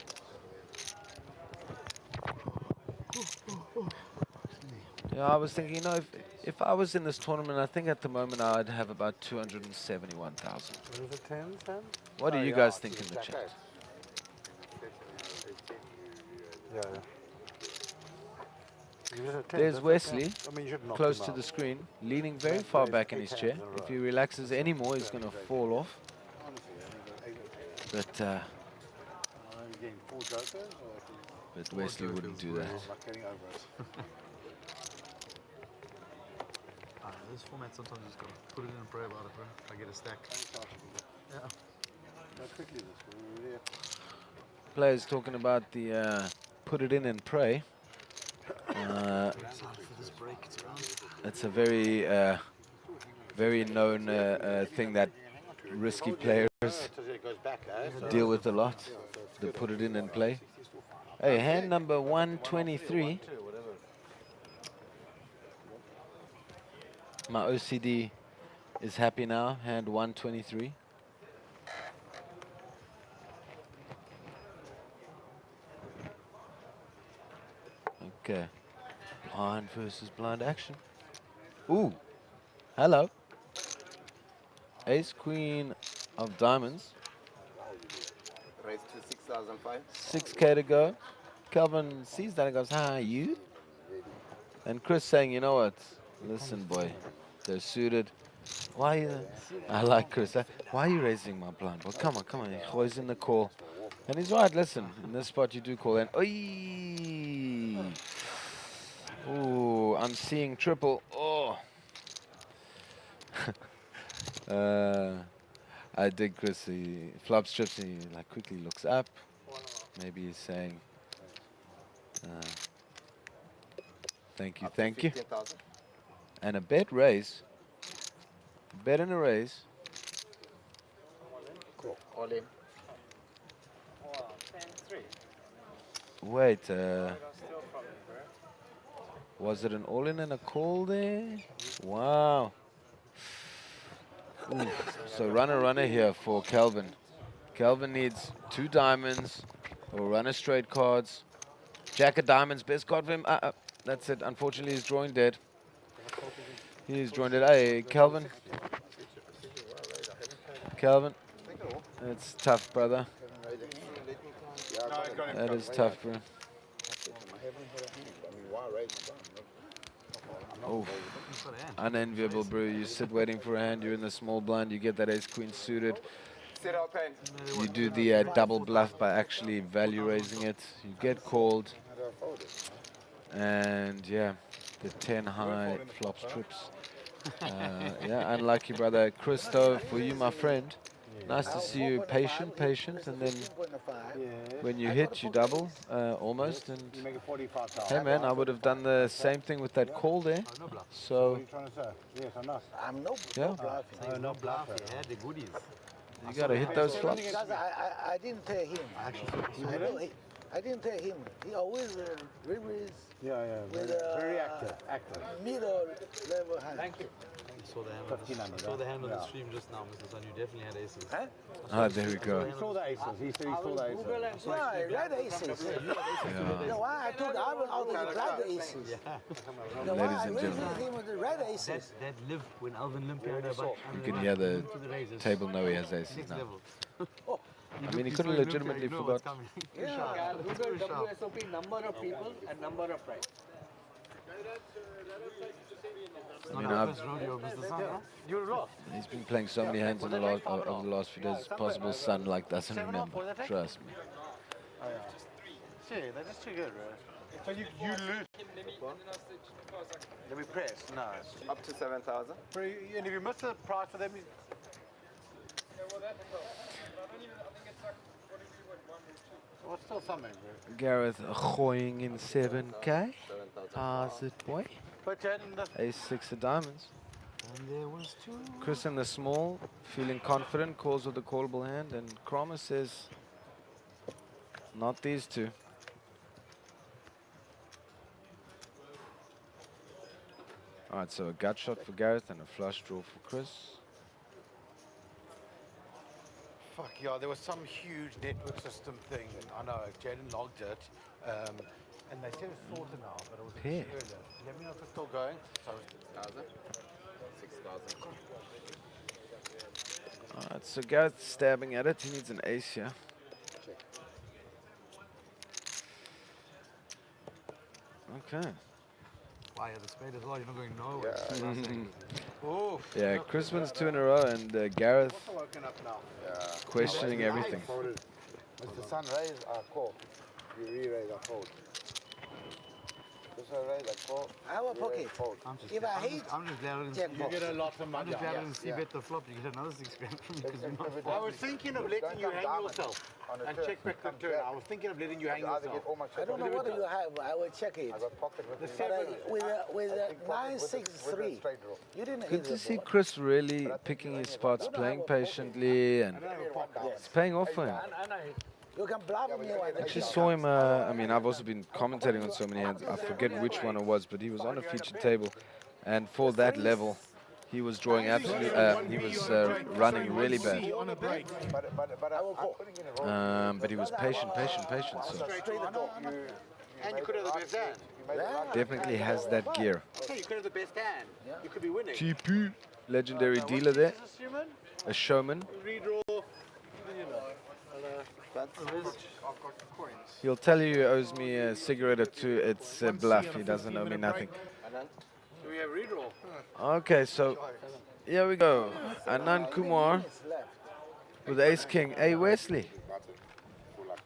Yeah, I was thinking, you know, if I was in this tournament, I think at the moment I'd have about 271,000. What is it, 10, Sam? What do you guys think in the chat? Yeah. There's Wesley, close to the screen, leaning very far back in his chair. If he relaxes anymore, he's going to fall off. But Wesley wouldn't do that. This format sometimes you just got to put it in and pray about it, bro. I get a stack. Yeah. Players talking about the put it in and pray. It's a very, very known thing that risky players deal with a lot. They put it in and play. Hey, hand number 123. My OCD is happy now. Hand 123. Okay. Blind versus blind action. Ooh. Hello. Ace, queen of diamonds. Raise to 6,500. 6K to go. Calvin sees that and goes, hi, you? And Chris saying, you know what? Listen, boy. They're suited. Why are you... I like Chris. Why are you raising my blind? Well, come on, come on. He's in the call. And he's right, listen. In this spot, you do call. And... Oy! Ooh, I'm seeing triple. Oh! I dig Chris. He flops chips and he like quickly looks up. Maybe he's saying, thank you, thank you. And a bet raise. Bet and a raise. Cool. All in. Wait, was it an all-in and a call there? Wow. Ooh. So runner here for Calvin. Calvin needs 2 diamonds or runner straight cards. Jack of diamonds, best card for him. That's it. Unfortunately, he's drawing dead. He's drawing dead. Hey, Calvin. Calvin. It's tough, brother. That is tough, bro. Oh, unenviable, bro. You sit waiting for a hand. You're in the small blind. You get that ace queen suited. You do the double bluff by actually value raising it. You get called. And yeah, the 10 high flops trips. Yeah, unlucky, brother. Christo, for you, my friend. Nice to see you patient, and then when you hit, you double, almost. And hey, man, I would have done the same thing with that call there. So, I'm no bluffing. No bluffing, yeah, the goodies. You got to hit those flops. Because I didn't tell him. I didn't take him. He always rivers with very active. middle level hand. Thank you. Saw the hand, 1500, saw the hand on the yeah. stream just now, Mr. Sun. You definitely had aces. Huh? Ah, there we go. He saw the aces. He said he saw the aces. Yeah, I read aces. Yeah. The one I took out of the black aces. The one Ladies I and raised gentlemen, with him was the red aces. That lived when Alvin Limpia had you can hear the table know he has aces Next now. level. I mean, he could have legitimately forgot. Yeah, Google WSOP number of people and number of price. I mean, he's been playing so many hands in the last, over the last few days. Possible Sun like doesn't remember. Trust me. Oh, yeah. See, they're just too good, right? So you lose. Did we press? No. Up to 7,000. And if you miss the price for them, what's still something, bro? Gareth going in 7K. Pass it, boy. But Ace 6 of diamonds. And there was two. Chris in the small, feeling confident, calls with the callable hand, and Kramer says, not these two. Alright, so a gut shot for Gareth and a flush draw for Chris. fuck yeah, there was some huge network system thing. I know, Jaden logged it. And they said it's sorted now, but it was Pair. earlier. Let me know if it's still going. So 6,000. Alright, so Gareth's stabbing at it. He needs an ace here. Okay. Wow, yeah, the spade as well. You're not going nowhere. Oh. Yeah, Chris wins 2 in a row, and Gareth Also woken up now. questioning everything. Mr. Sun, raise, call. You re-raise, fold. This one raise, call. I will pocket. If I hate, I'm just glad I didn't check see box. You get a lot of I'm money. just glad I didn't see bet the flop. You get another 6 grand from me because you're not I was thinking of letting you hang yourself and check back the turn. I was thinking of letting you hang yourself. I don't know what you have. I will check it. With a 963, you didn't Good hit to the see board. Chris really picking his spots, playing patiently, and it's paying off for him. You can blab me I actually saw him, I mean, I've also been commentating on so many hands. I forget which one it was, but he was on a featured table. And for that level, he was drawing absolutely, he was running really bad. But he was patient. So And you could have the best hand. definitely has that gear. Okay, you could have the best hand. You could be winning. TP, legendary dealer there. A showman. Redraw. He'll tell you he owes me a cigarette or two. It's a bluff. He doesn't owe me nothing. So we have redraw. Okay, so here we go. Anand Kumar with Ace King. Hey Wesley,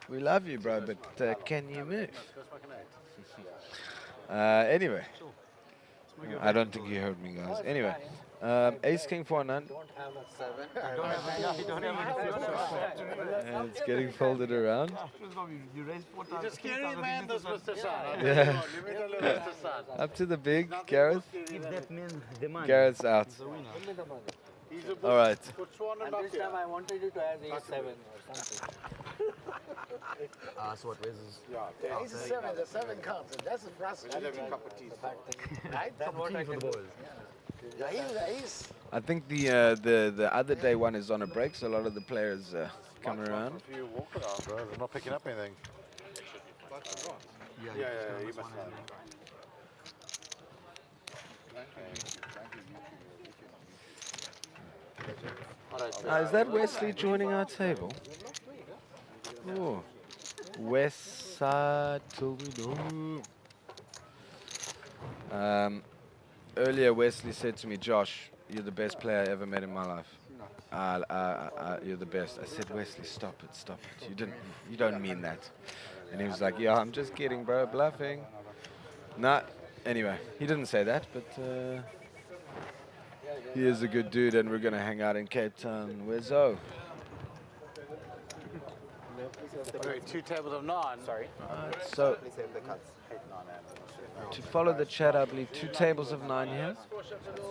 we love you, bro, but can you move? Anyway, I don't think you heard me, guys. Anyway, Ace King for Anand. And it's getting folded around. You raised 4 times. He's a scary man, this Mr. Sun. Yeah. Let me tell you, Mr. Sun. Up to the big, Gareth. If that means demand. Gareth's out. He's a All right. And this time I wanted you to have A7 or something. So what raises? Yeah. Ace is 7, the 7 counts. That's a frustrating. Right? That's what I can do. Yeah, he's the ace. I think the other day one is on a break, so a lot of the players come around. If you walk around, bro, they're not picking up anything. Yeah, you must have. Is that Wesley joining our table? Oh, West Side till we know. Earlier, Wesley said to me, "Josh, you're the best player I ever met in my life. You're the best." I said, "Wesley, stop it. You don't mean that." And he was like, "Yeah, I'm just kidding, bro, bluffing." Nah. Anyway, he didn't say that, but he is a good dude, and we're gonna hang out in Cape Town. Where's Zoe? Okay, 2 tables of 9. Sorry. So, to follow the chat, I believe 2 tables of 9 here.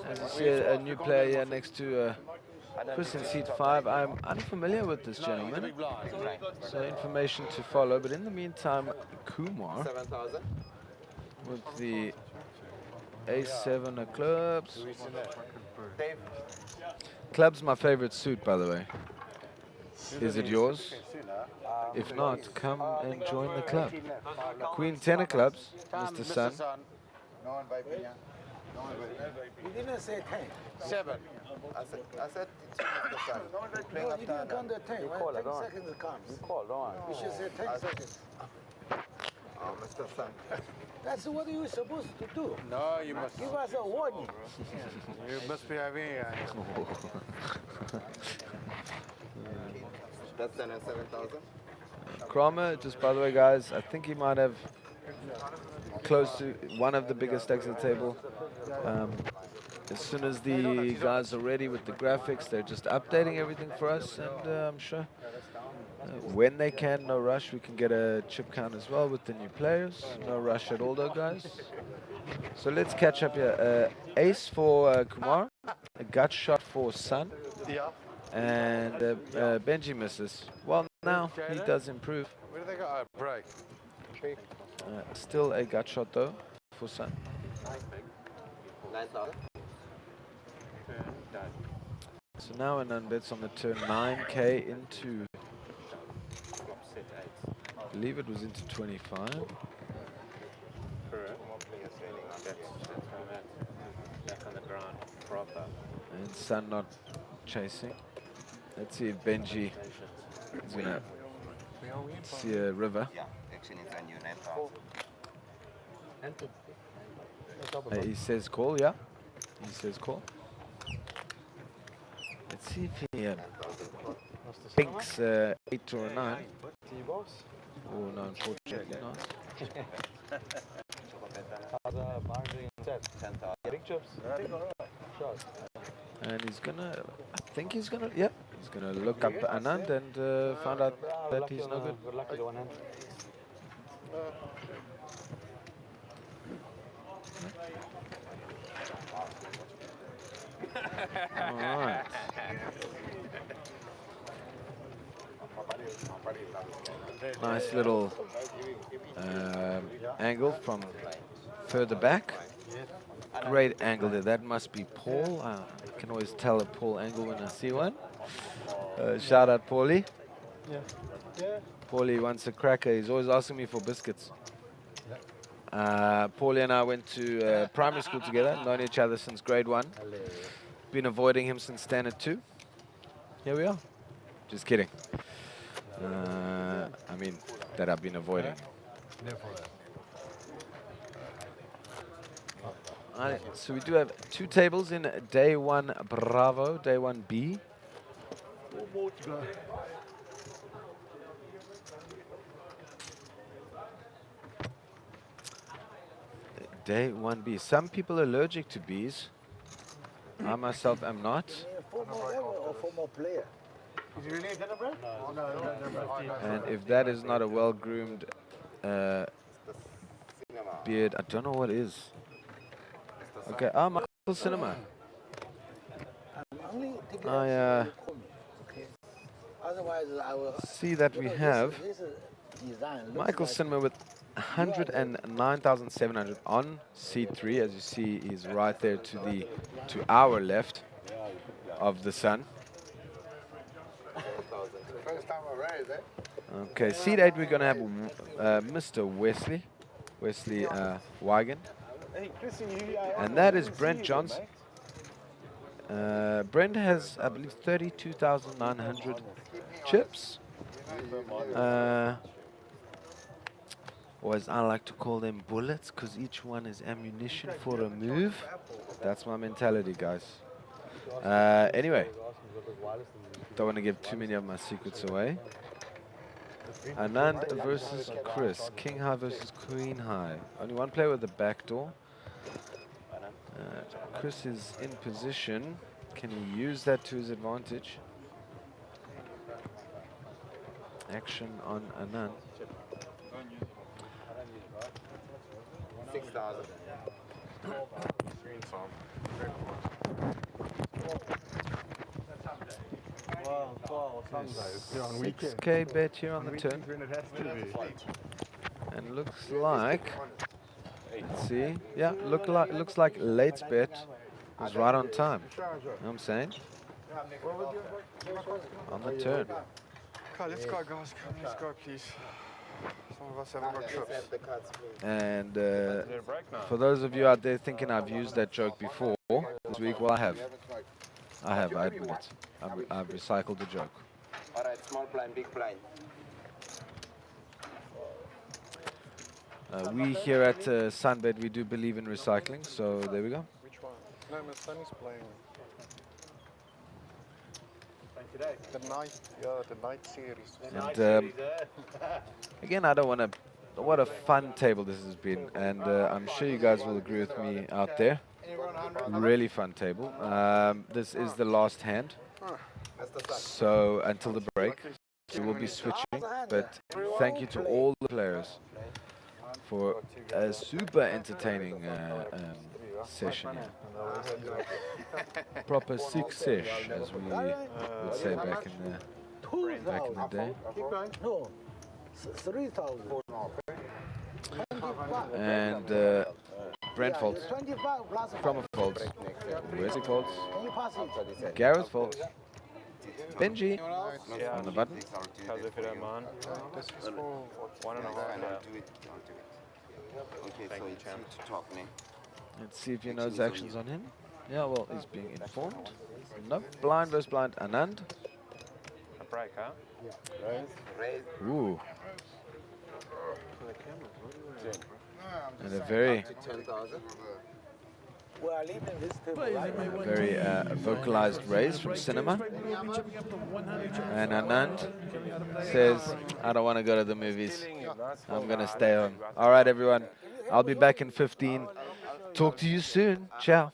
As you see, a new player here next to Chris in seat 5. I'm unfamiliar with this gentleman, so information to follow. But in the meantime, Kumar 7,000. with the A7 of clubs. Dave. Club's my favorite suit, by the way. Is it yours? If not, come and join the club. Queen 10 of clubs, Mr. Sun. No one vaping here. No one vaping. You didn't say 10. 7. I said 2 Mr. Sun. No, you didn't count the 10. When 10 seconds it comes. You call, don't worry. You should say 10 seconds. Oh, Mr. Sun. That's what you were supposed to do. No, you must. Give us a warning. You must be having That's 7,000. Kramer, just by the way, guys, I think he might have close to one of the biggest stacks at the table. As soon as the guys are ready with the graphics, they're just updating everything for us, and I'm sure when they can, no rush, we can get a chip count as well with the new players. No rush at all though, guys. So let's catch up here. Ace for Kumar, a gut shot for Sun, and Benji misses. Well, now he does improve. Where do they go? Oh, break. Still a gut shot though for Sun. 9,000. So now Anand bets on the turn 9k into, I believe it was into 25. Back on the ground, proper. And Sun not chasing. Let's see if Benji is gonna see a river. He says call, yeah. He says call. Let's see if he thinks 8 or 9. Oh no, unfortunately not. And he's gonna, I think he's gonna, yeah, he's gonna look up Anand and find out that he's no good. Alright. Nice little angle from further back. Great angle there. That must be Paul. I can always tell a Paul angle when I see one. Shout out Paulie. Paulie wants a cracker. He's always asking me for biscuits. Paulie and I went to primary school together, known each other since grade 1. Been avoiding him since standard 2. Here we are. Just kidding. I mean, that I've been avoiding. Alright, so we do have 2 tables in day 1 Bravo, day 1 B. Day 1B. Some people are allergic to bees. I myself am not. 4 more ever or 4 more player? Is he really a dinner break? Oh, no, And if that is not a well-groomed beard, I don't know what is. Okay, Michael Cinema. I see that we have Michael Cinema with 109,700 on C3. As you see, he's right there to our left of the sun. First time I raise, eh? Okay, seat 8 we're going to have Mr. Wesley Wagon. And that is Brent Johnson. Brent has, I believe, 32,900 chips. Or as I like to call them, bullets, because each one is ammunition for a move. That's my mentality, guys. Anyway, don't want to give too many of my secrets away. Anand versus Chris. King High versus Queen High. Only one player with the back door. Chris is in position. Can he use that to his advantage? Action on Anand. 6,000. on 6K bet here on the turn. when it has to be. And looks like, let's see, yeah, looks like Late's bet was right on time. You know what I'm saying? On the turn. Okay, let's go, guys. Come, let's go, please. Some of us haven't got trips. And for those of you out there thinking I've used that joke before this week, well, I have. I admit it. I've recycled the joke. All right, small blind, big blind. We here at Sunbet, we do believe in recycling, so there we go. Which one? No, my son is playing. The night series. And again, I don't want to. What a fun table this has been, and I'm sure you guys will agree with me out there. Really fun table. This is the last hand, so until the break, we will be switching. But thank you to all the players for a super entertaining session. Proper 6 sesh, as we would say back in the day. No, 3,000. And Brent Foltz, 25 plus Promo Foltz, Wesley Foltz, Can you pass it? Gareth Foltz, Benji on the button. Because if you don't mind. This is for 1.5. Okay, so it's to talk, man. Let's see if he knows actions on him. Yeah, well, he's being informed. No, blind versus blind, Anand. A break, huh? Raise. Ooh. And a very, 10,000. We are leaving this table. very vocalized raise from Cinema. And Anand says, I don't want to go to the movies. I'm going to stay home. All right, everyone. I'll be back in 15. Talk to you soon. Ciao.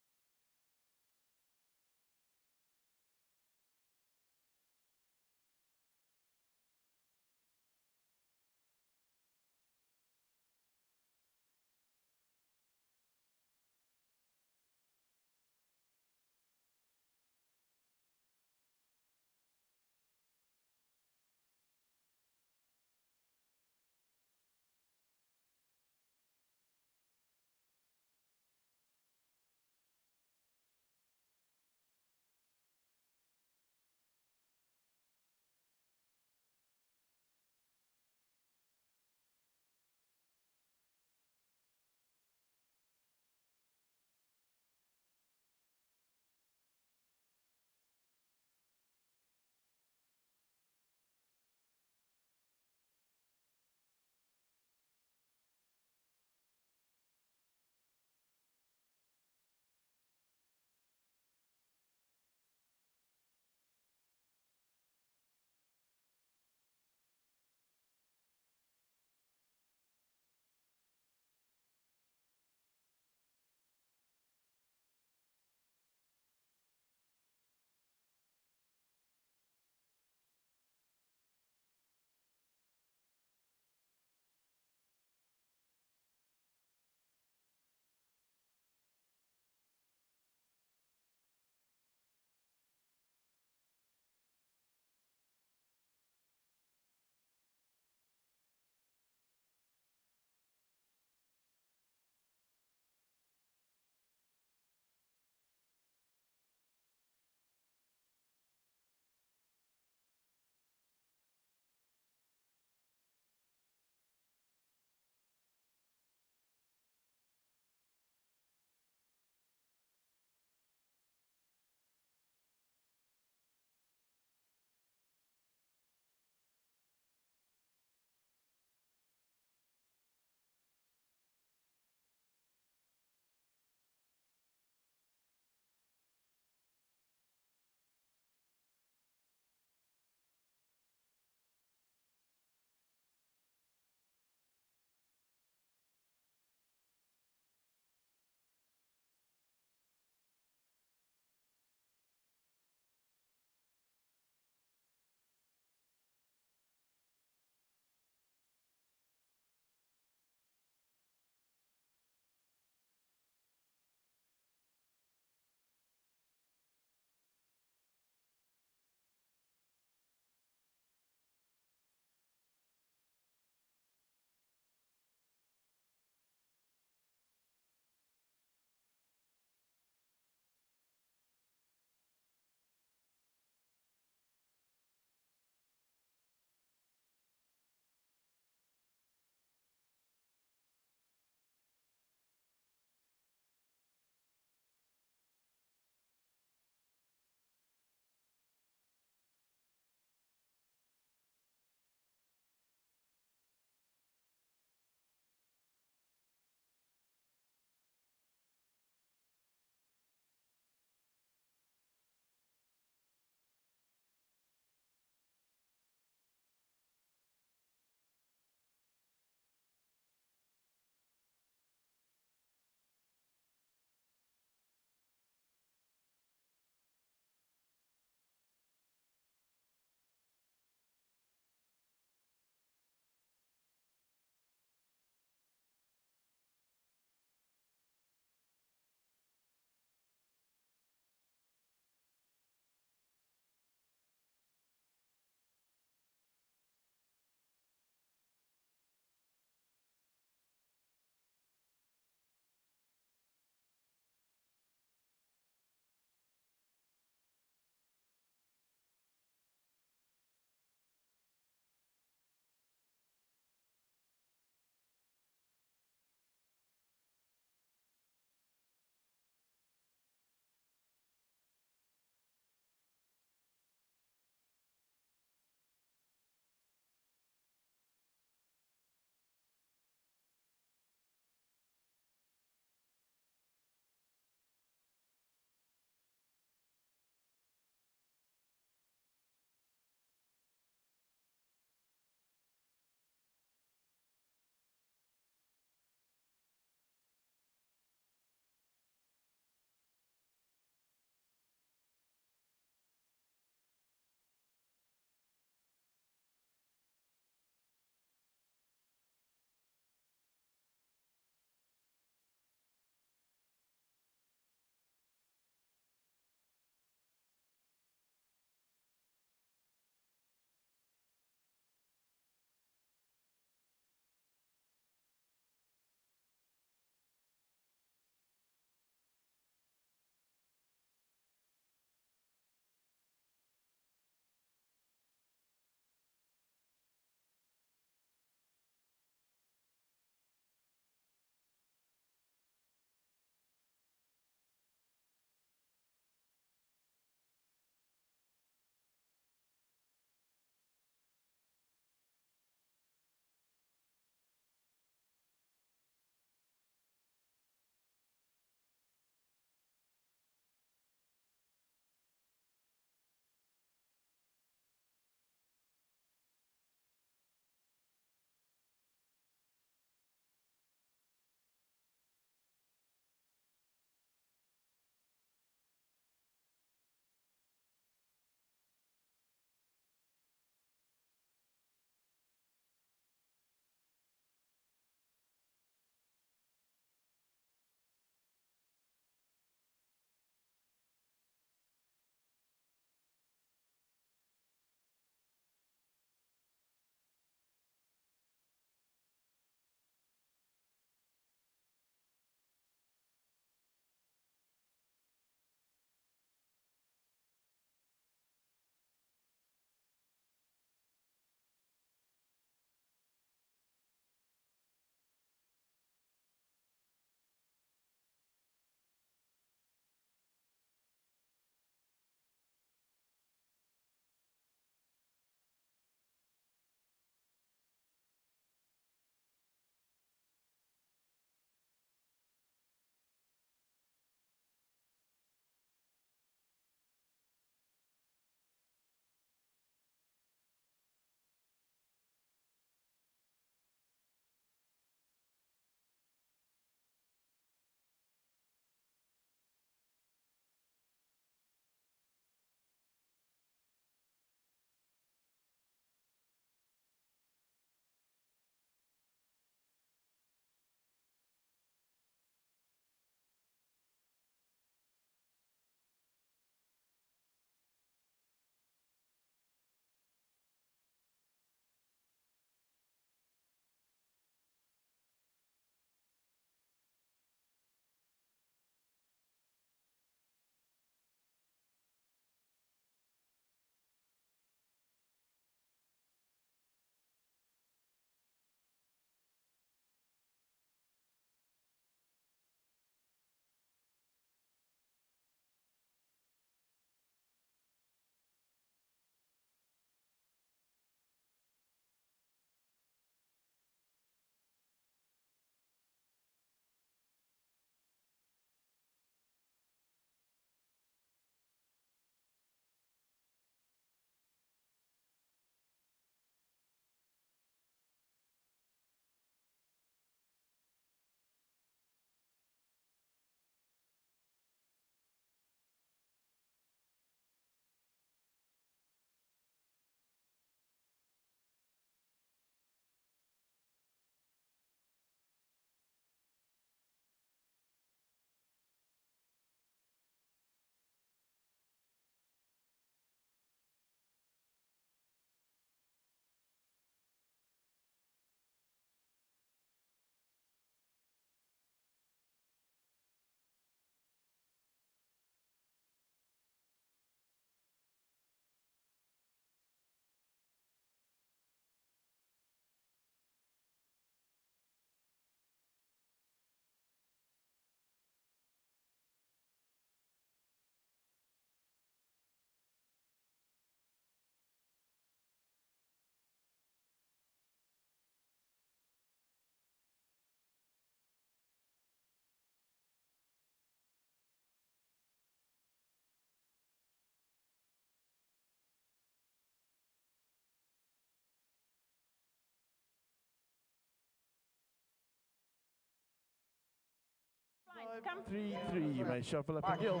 3-3. You may shuffle up and deal.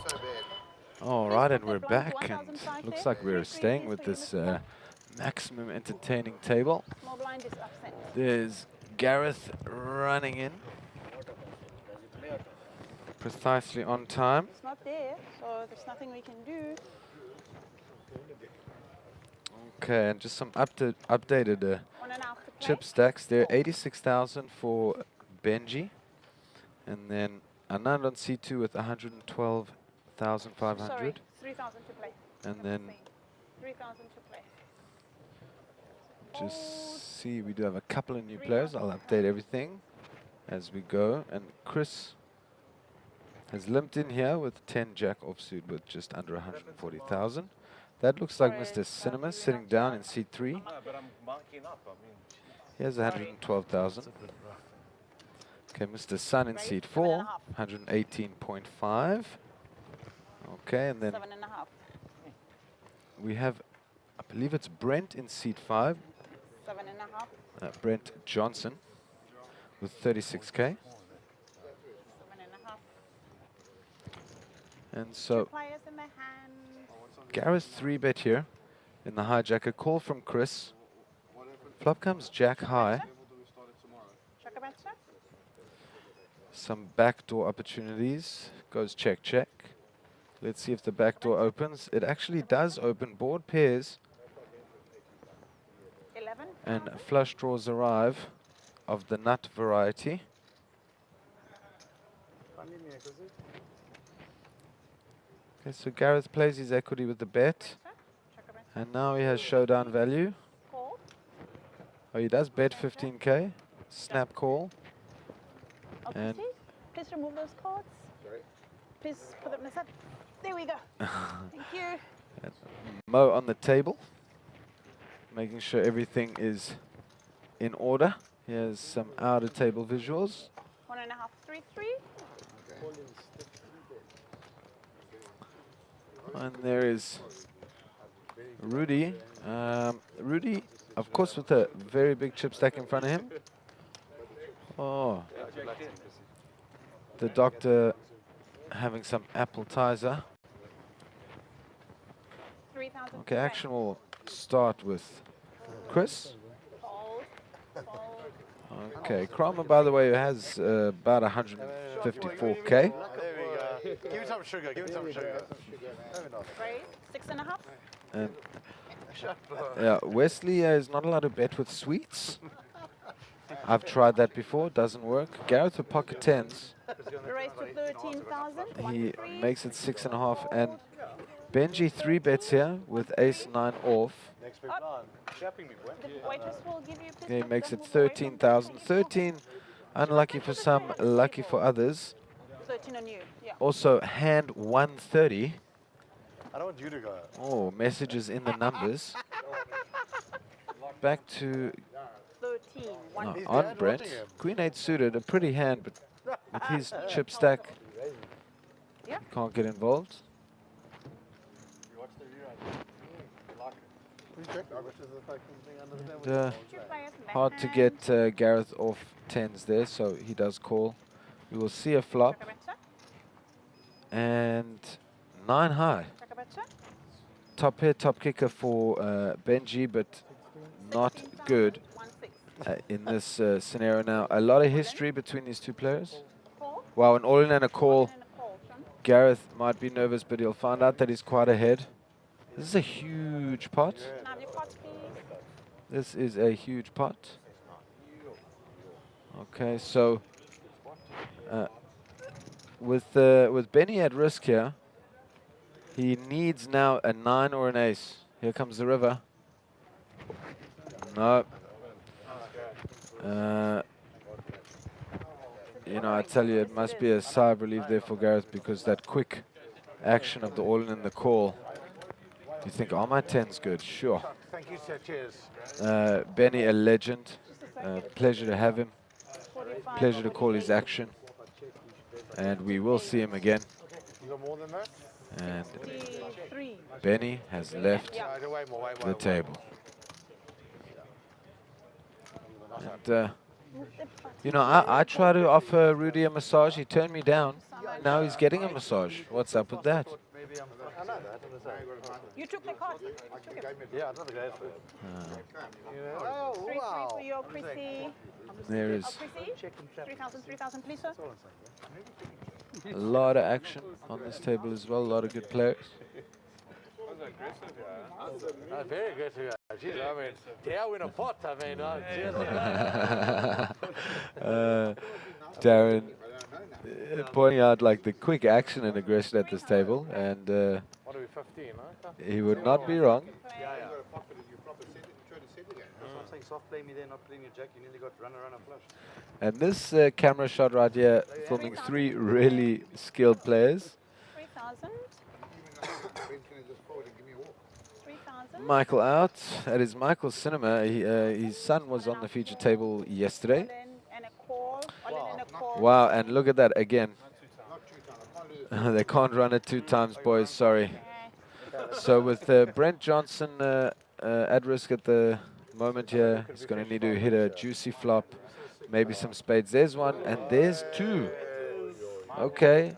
So bad. All right, and we're back, and looks like we're staying with this maximum entertaining table. Small blind is upset. There's Gareth running in. Precisely on time. It's not there, so there's nothing we can do. Okay, and just some updated chip stacks there. 86,000 for Benji. And then Anand on C2 with 112,500. Sorry, 3,000 to play. And then 3,000 to play. just see, we do have a couple of new players. I'll update everything as we go. And Chris has limped in here with 10 jack offsuit with just under 140,000. That looks like Mr. Cinema sitting down in C3. No, but I'm marking up. I mean, He has 112,000. Okay, Mr. Sun in seat 4, 118.5. Okay, and then 7.5. we have, I believe it's Brent in seat 5. 7.5. Brent Johnson with 36K. 7.5. And so Players in their hand. Gareth 3-bet here in the hijacker. Call from Chris. Flop comes jack high. Some backdoor opportunities. Goes check, check. Let's see if the backdoor opens. It actually does open. Board pairs. 11. And flush draws arrive of the nut variety. Okay, so Gareth plays his equity with the bet. And now he has showdown value. Call. Oh, he does bet 15K. Snap call. And Please remove those cards. Please put them aside. There we go. Thank you. Mo on the table, making sure everything is in order. Here's some outer table visuals. 1.5, 3-3. And there is Rudy. Rudy, of course, with a very big chip stack in front of him. Oh, the doctor having some appetizer. 3,000. Okay, action will start with Chris. Okay, Kramer, by the way, has about 154K. There we go. Give me some sugar. Give me some sugar. Raise 6.5. And yeah, Wesley is not allowed to bet with sweets. I've tried that before, doesn't work. Gareth with pocket tens. Raise to 13,000. He makes it 6.5, and Benji 3-bets here with ace 9 off. Next big blind. The waitress will give you He makes it 13,000. 13, unlucky for some, lucky for others. 13 on you. Yeah. Also, hand 130. I don't want you to go. Oh, messages in the numbers. Back to 13. on Brent. Queen 8 suited, a pretty hand, but with his chip stack, he can't get involved. Hard to get Gareth off 10s there, so he does call. We will see a flop. And 9 high. Top pair, top kicker for Benji, but not good in this scenario now. A lot of history between these two players. Wow, an all-in and a call. Gareth might be nervous, but he'll find out that he's quite ahead. This is a huge pot. This is a huge pot. Okay, so with Benny at risk here, he needs now a 9 or an ace. Here comes the river. No. You know, I tell you, it must be a sigh of relief there for Gareth, because that quick action of the all-in and the call. You think, oh, my 10's good. Sure. Thank you, sir. Cheers. Benny, a legend. Pleasure to have him. Pleasure to call his action. And we will see him again. You got more than that? And Benny has left the table. And You know, I tried to offer Rudy a massage. He turned me down. Now he's getting a massage. What's up with that? You took the card. Yeah, another guy for it. Oh, wow. For your Chrissy. There is Chrissy, 3,000, please, sir. a lot of action on this table as well. A lot of good players. Very aggressive. Geez, I mean, yeah, win a pot. I mean, Darren pointing out like the quick action and aggression at this table, and what are we, 15, huh? he would not be wrong. Yeah. I'm saying soft play me there, not playing your jack. You nearly got run around a flush. And this camera shot right here, filming three really skilled players. 3,000. 3,000. Michael out. That is Michael Cinema. His son was on the feature table yesterday. Wow, and look at that again. They can't run it 2 times, boys. Sorry. So with Brent Johnson at risk at the moment here, he's going to need to hit a juicy flop, maybe some spades. There's one, and there's 2. Okay,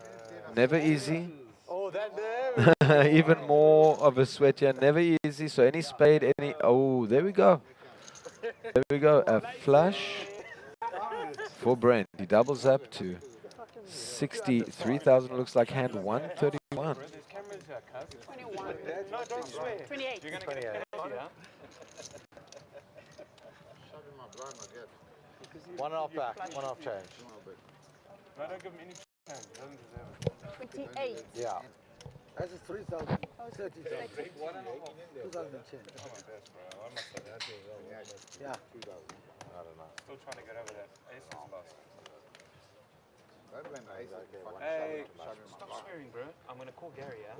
never easy. Even more of a sweat here, never easy. So any spade, any... Oh, there we go. There we go, a flush for Brent. He doubles up to 63,000. Looks like hand 131. 21. No, don't swear. 28. You're going to get a penalty, huh? One off back, one off change. No, don't give him any chance. He doesn't deserve it. 28. Yeah. That's a 3,000. 30,000. 2010. Yeah. I don't know. Still trying to get over that ace loss. Hey, stop swearing, bro. I'm going to call Gary, yeah?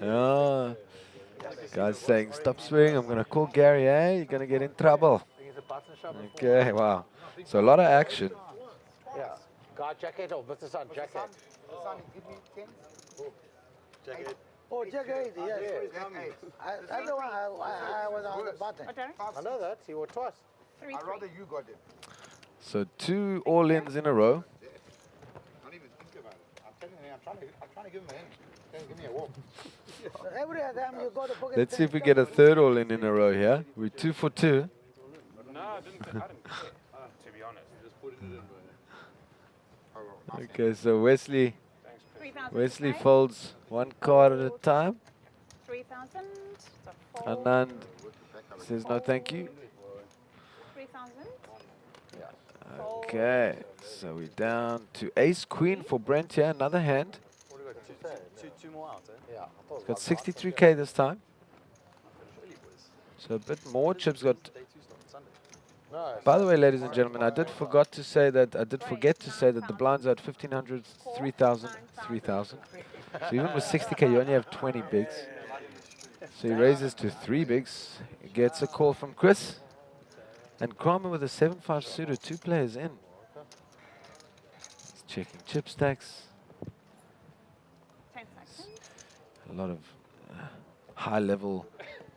Oh, guy's saying, stop swearing, I'm going to call Gary, eh? You're going to get in trouble. Okay, wow. So a lot of action. Yeah. Guard jacket or Mr. Sun jacket? Give me 10. Jacket. Oh, Jack 8, yes. I know I was on the button. I know that. You were twice. I'd rather you got it. So 2 all-ins in a row. Don't even think about it. I'm telling you, I'm trying to give him a hint. Give me a walk. Every time you go to pocket. Let's see if we get a 3rd all-in in a row here. We're 2 for 2. No, I didn't care, to be honest. Just put it in, bro. Okay, so Wesley folds 1 card at a time. 3,000. Anand says no thank you. 3,000. Okay, so we're down to ace queen for Brent here, another hand. Two more out, eh? Yeah. He's got 63k this time. So a bit more chips got. By the way, ladies and gentlemen, I did forget to say that the blinds are at 1,500, 3,000, 3,000. So even with 60k, you only have 20 bigs. So he raises to 3 bigs. He gets a call from Chris. And Kramer with a 7-5 suited, 2 players in. He's checking chip stacks. 10 seconds. A lot of high-level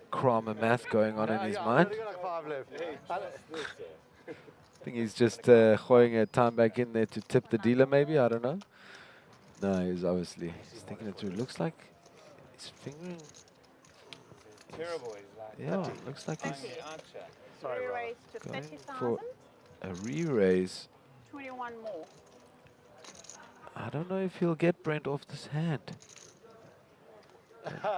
Kramer math going on in his mind. I think he's just throwing a time back in there to tip the dealer, maybe. I don't know. No, he's obviously thinking it through. Looks like he's fingering. Terrible, he's like. Yeah, looks like he's Sorry, re-raise to going 30,000. for a re-raise. 21 more. I don't know if he'll get Brent off this hand.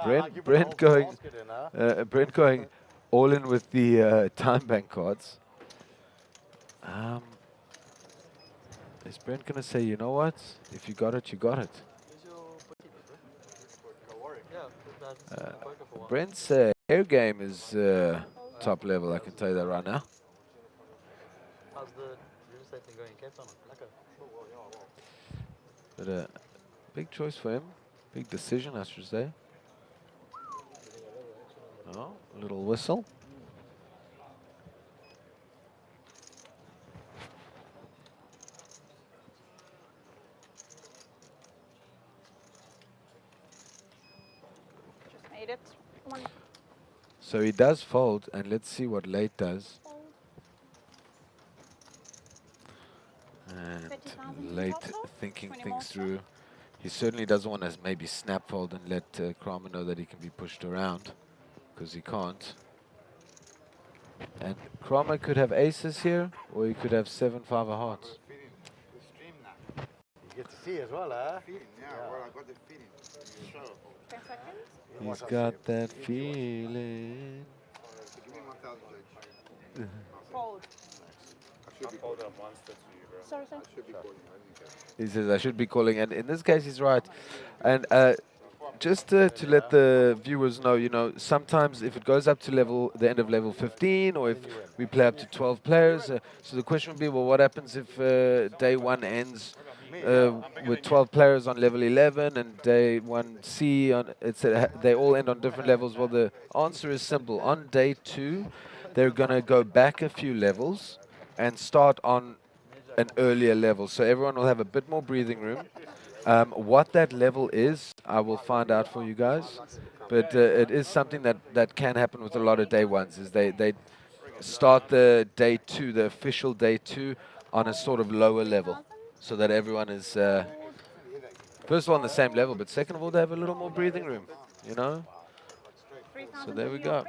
Brent going all in with the time bank cards. Is Brent going to say, you know what? If you got it, you got it. Brent's air game is top level, I can tell you that right now. How's the real estate thing going in Cape Town? But a big choice for him. Big decision, I should say. Oh, a little whistle. Just made it. 1. So he does fold, and let's see what late does. And late thinking things through. He certainly doesn't want to maybe snap fold and let Kramer know that he can be pushed around, because he can't. And Kramer could have aces here, or he could have 7-5 of hearts. You get to see as well, huh? Well, I got the feeling. Sure. 10 seconds. He's got that feeling. Give me 1,000, Judge. Fold. I folded a monster to you, bro. Sorry, sir. I should be calling. I didn't care. He says I should be calling, and in this case he's right. And just to let the viewers know, you know, sometimes if it goes up to the end of level 15, or if we play up to 12 players, so the question would be, well, what happens if day one ends with 12 players on level 11 and day 1C on they all end on different levels? Well, the answer is simple. On day 2, they're going to go back a few levels and start on an earlier level, so everyone will have a bit more breathing room. What that level is, I will find out for you guys, but it is something that can happen with a lot of day ones, is they start the day 2, the official day 2, on a sort of lower level, so that everyone is first of all on the same level, but second of all they have a little more breathing room, you know. So there we go.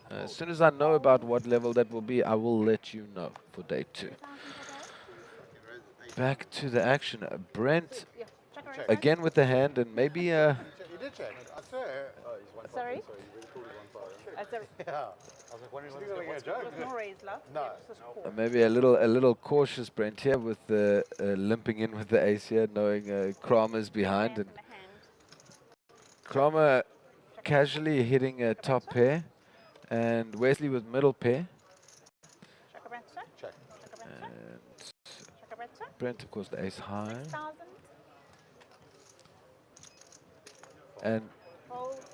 As soon as I know about what level that will be, I will let you know for day 2. Back to the action. Brent again with the hand, and maybe You did check. I swear. Oh, he's one. Sorry? Sorry, you really called it 1 5. Sorry. Yeah. I was like, wondering what's a joke. There's no raise, love. No. maybe a little cautious Brent here with the limping in with the ace here, knowing Kramer's behind, and Kramer casually hitting a top pair, and Wesley with middle pair. Check. And Brent, of course, the ace high. And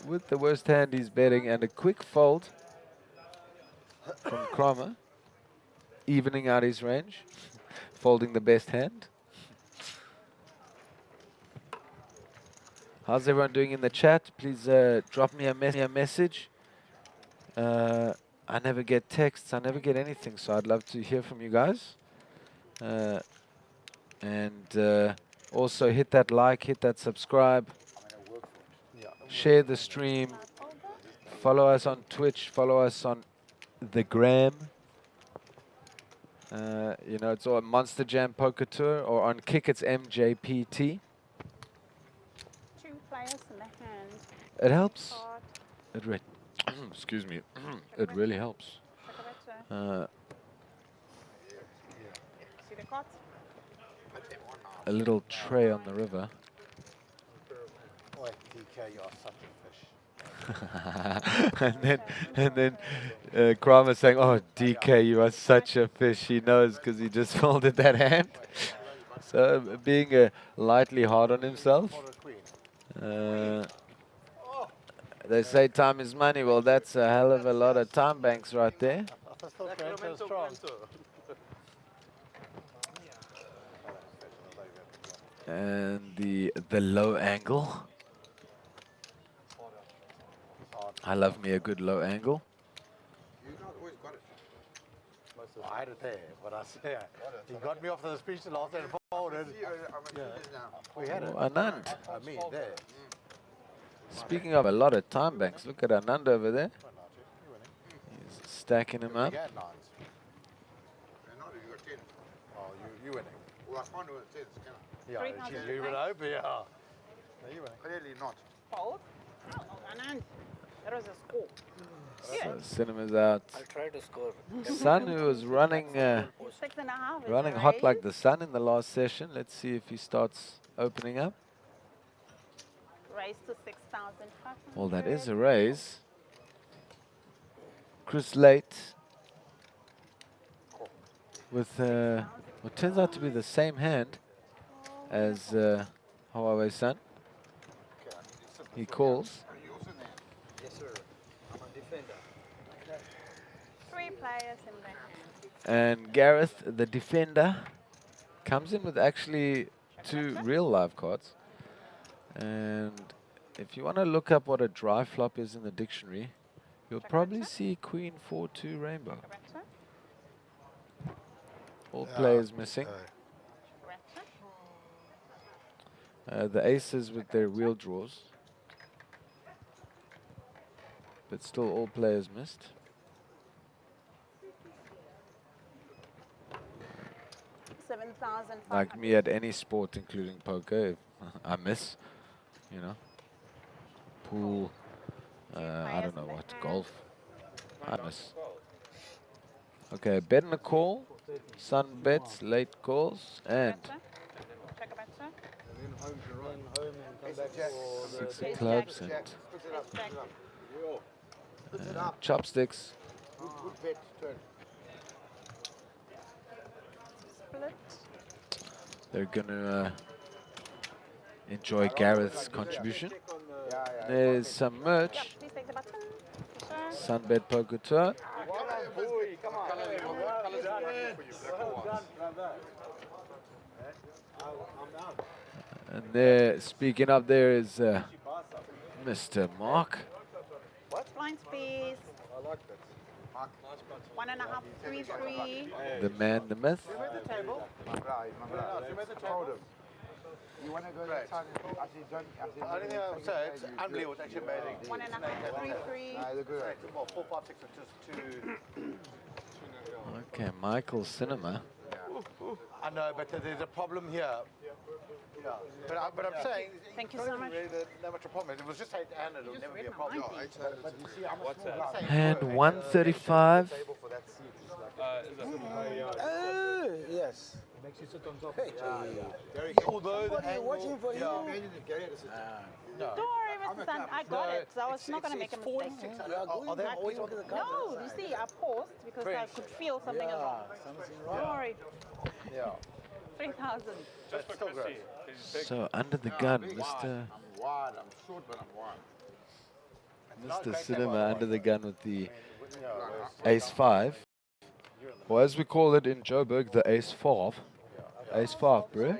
with the worst hand, he's betting, and a quick fold from Kramer, evening out his range, folding the best hand. How's everyone doing in the chat? Please drop me a message. I never get texts, I never get anything, so I'd love to hear from you guys. And also hit that like, hit that subscribe, share the stream, follow us on Twitch, follow us on the gram. You know, it's on Monster Jam Poker Tour, or on Kick it's MJPT. 2 players in the hand. It helps. Excuse me. It really helps. See the cards? A little tray on the river. Boy, DK, you're such a fish. and then Kramer saying, "Oh, DK, you are such a fish." He knows because he just folded that hand. So being lightly hard on himself. They say time is money. Well, that's a hell of a lot of time banks right there. And the low angle. I love me a good low angle. I had it there, but I say he got me off the speech the last and folded. We had it. Anand. I mean, there. Speaking of a lot of time banks, look at Anand over there. He's stacking him up. Oh, you winning. Well, I can't do it. Yeah, you leave it open, yeah. No, you winning. Clearly not. Fold? Oh, Anand. That was a score. So Cinema's out. I'll try to score. Sun, who was running 6.5 running hot like the sun in the last session. Let's see if he starts opening up. Raise to 6,500. Well, that is a raise. Chris Late with what turns out to be the same hand as Huawei Sun. He calls. Yes, sir. I'm a defender. 3 players in the hand. And Gareth, the defender, comes in with actually 2 real live cards. And if you want to look up what a dry flop is in the dictionary, You'll probably see Queen 4-2 Rainbow. All players missing. The aces with their wheel draws. But still all players missed. Like me at any sport, including poker, if I miss, you know. Pool, I don't know what, golf, I miss. Okay, bet and a call, Sunbet, late calls, and 6 of clubs and chopsticks. Good bet, turn. They're gonna enjoy Gareth's contribution. There's some merch. Sunbet Poker Tour. And there, speaking up there is Mr. Mark. What? Blinds, please. I like that. 1.5, 3-3. The man, the myth. You made the table? You made the table. You want to go to the only thing I would say, it's unbelievable. It's actually amazing. 1.5, 3-3. No, they're good. Well, 4, 5, 6 are just two. Okay, Michael Cinema. I know, but there's a problem here. Yeah. But I'm saying, thank you so much. Really that much a problem. It was just 8-handed, it'll never be a problem. But you see, I'm a small guy. And 135. Yes. Makes you sit on top. Hey. Although the watching for you. No. Don't worry, Mr. Sun. I got it. So I was not going to make a mistake. Are they always on the counter? No, you see, I paused because I could feel something is wrong. Don't worry. Yeah. 3,000. Just for Chrissy. So under the gun, Mr. I'm wide, I'm short, but I'm wide. Mr. Cinema under the gun with the Ace-5. Or as we call it in Joburg, the Ace-5. Ace-5, bro.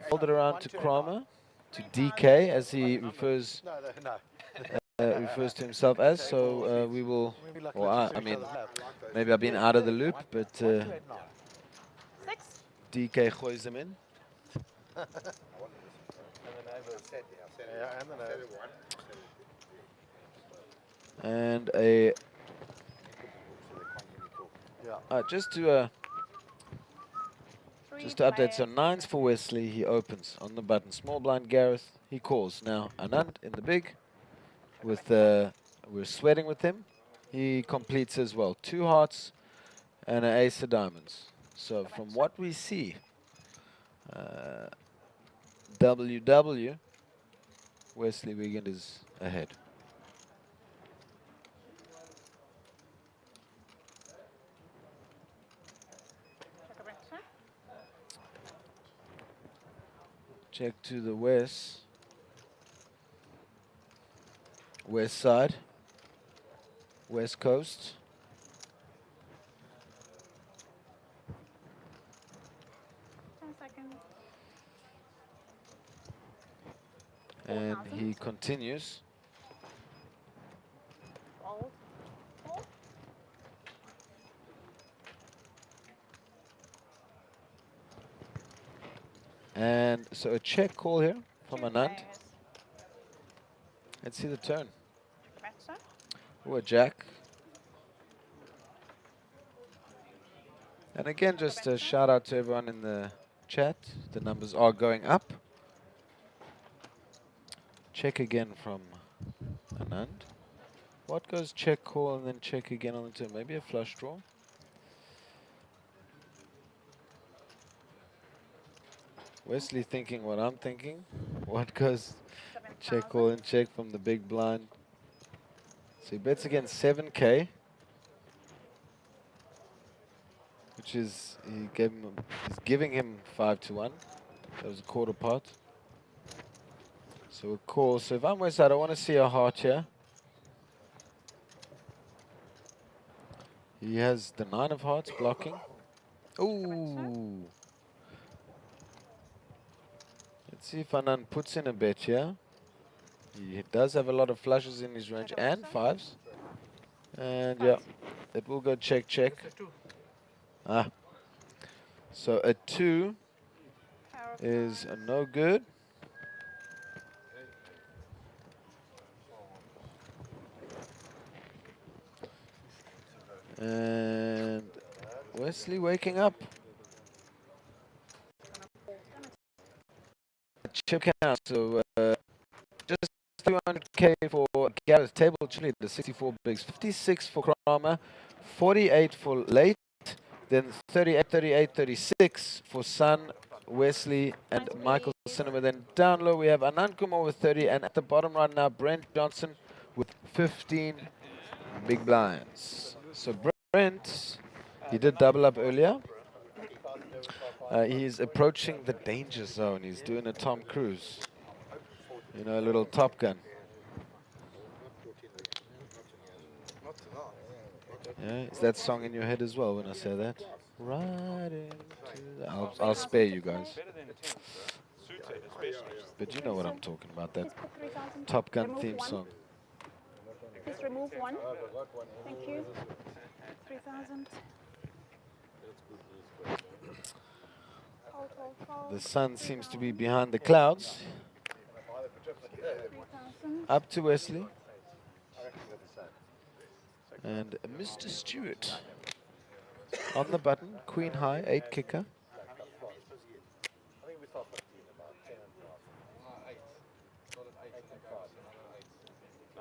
Fold it around to Kramer, to DK, as he refers refers to himself as. So we will, or I mean, maybe I've been out of the loop, but DK goois them in. And a just to update, so 9s for Wesley, he opens on the button. Small blind Gareth, he calls. Now Anand in the big, with we're sweating with him. He completes as well. 2 hearts and an ace of diamonds. So from what we see, WW, Wesley Wiegand is ahead. Check to the west side, west coast. And he continues. And so a check call here from Anand. Let's see the turn. Oh, a jack. And again, just a shout out to everyone in the chat. The numbers are going up. Check again from Anand. What goes check, call, and then check again on the turn? Maybe a flush draw. Wesley thinking what I'm thinking. What goes check, call, and check from the big blind? So he bets against 7K, which is he's giving him 5-1. That was a quarter pot. So a call. So if I'm West, I don't want to see a heart here. He has the 9 of hearts blocking. Ooh. Let's see if Anand puts in a bet here. He does have a lot of flushes in his range and fives. And yeah, it will go check, check. Ah. So a 2 is a no good. And Wesley waking up. Chip count, so just 200k for Gareth. Table Chile, the 64 bigs, 56 for Kramer, 48 for Late, then 38, 38, 36 for Sun, Wesley, and Michael Cinema. Then down low we have Anand Kumar with 30, and at the bottom right now Brent Johnson with 15 big blinds. So Brent, he did double up earlier. He's approaching the danger zone. He's doing a Tom Cruise. You know, a little Top Gun. Yeah, is that song in your head as well when I say that? Right into the... I'll spare you guys. But you know what I'm talking about, that Top Gun theme song. Please remove one. Thank you. 3,000. The sun seems to be behind the clouds. Up to Wesley. And Mr. Stewart on the button. Queen high, 8 kicker.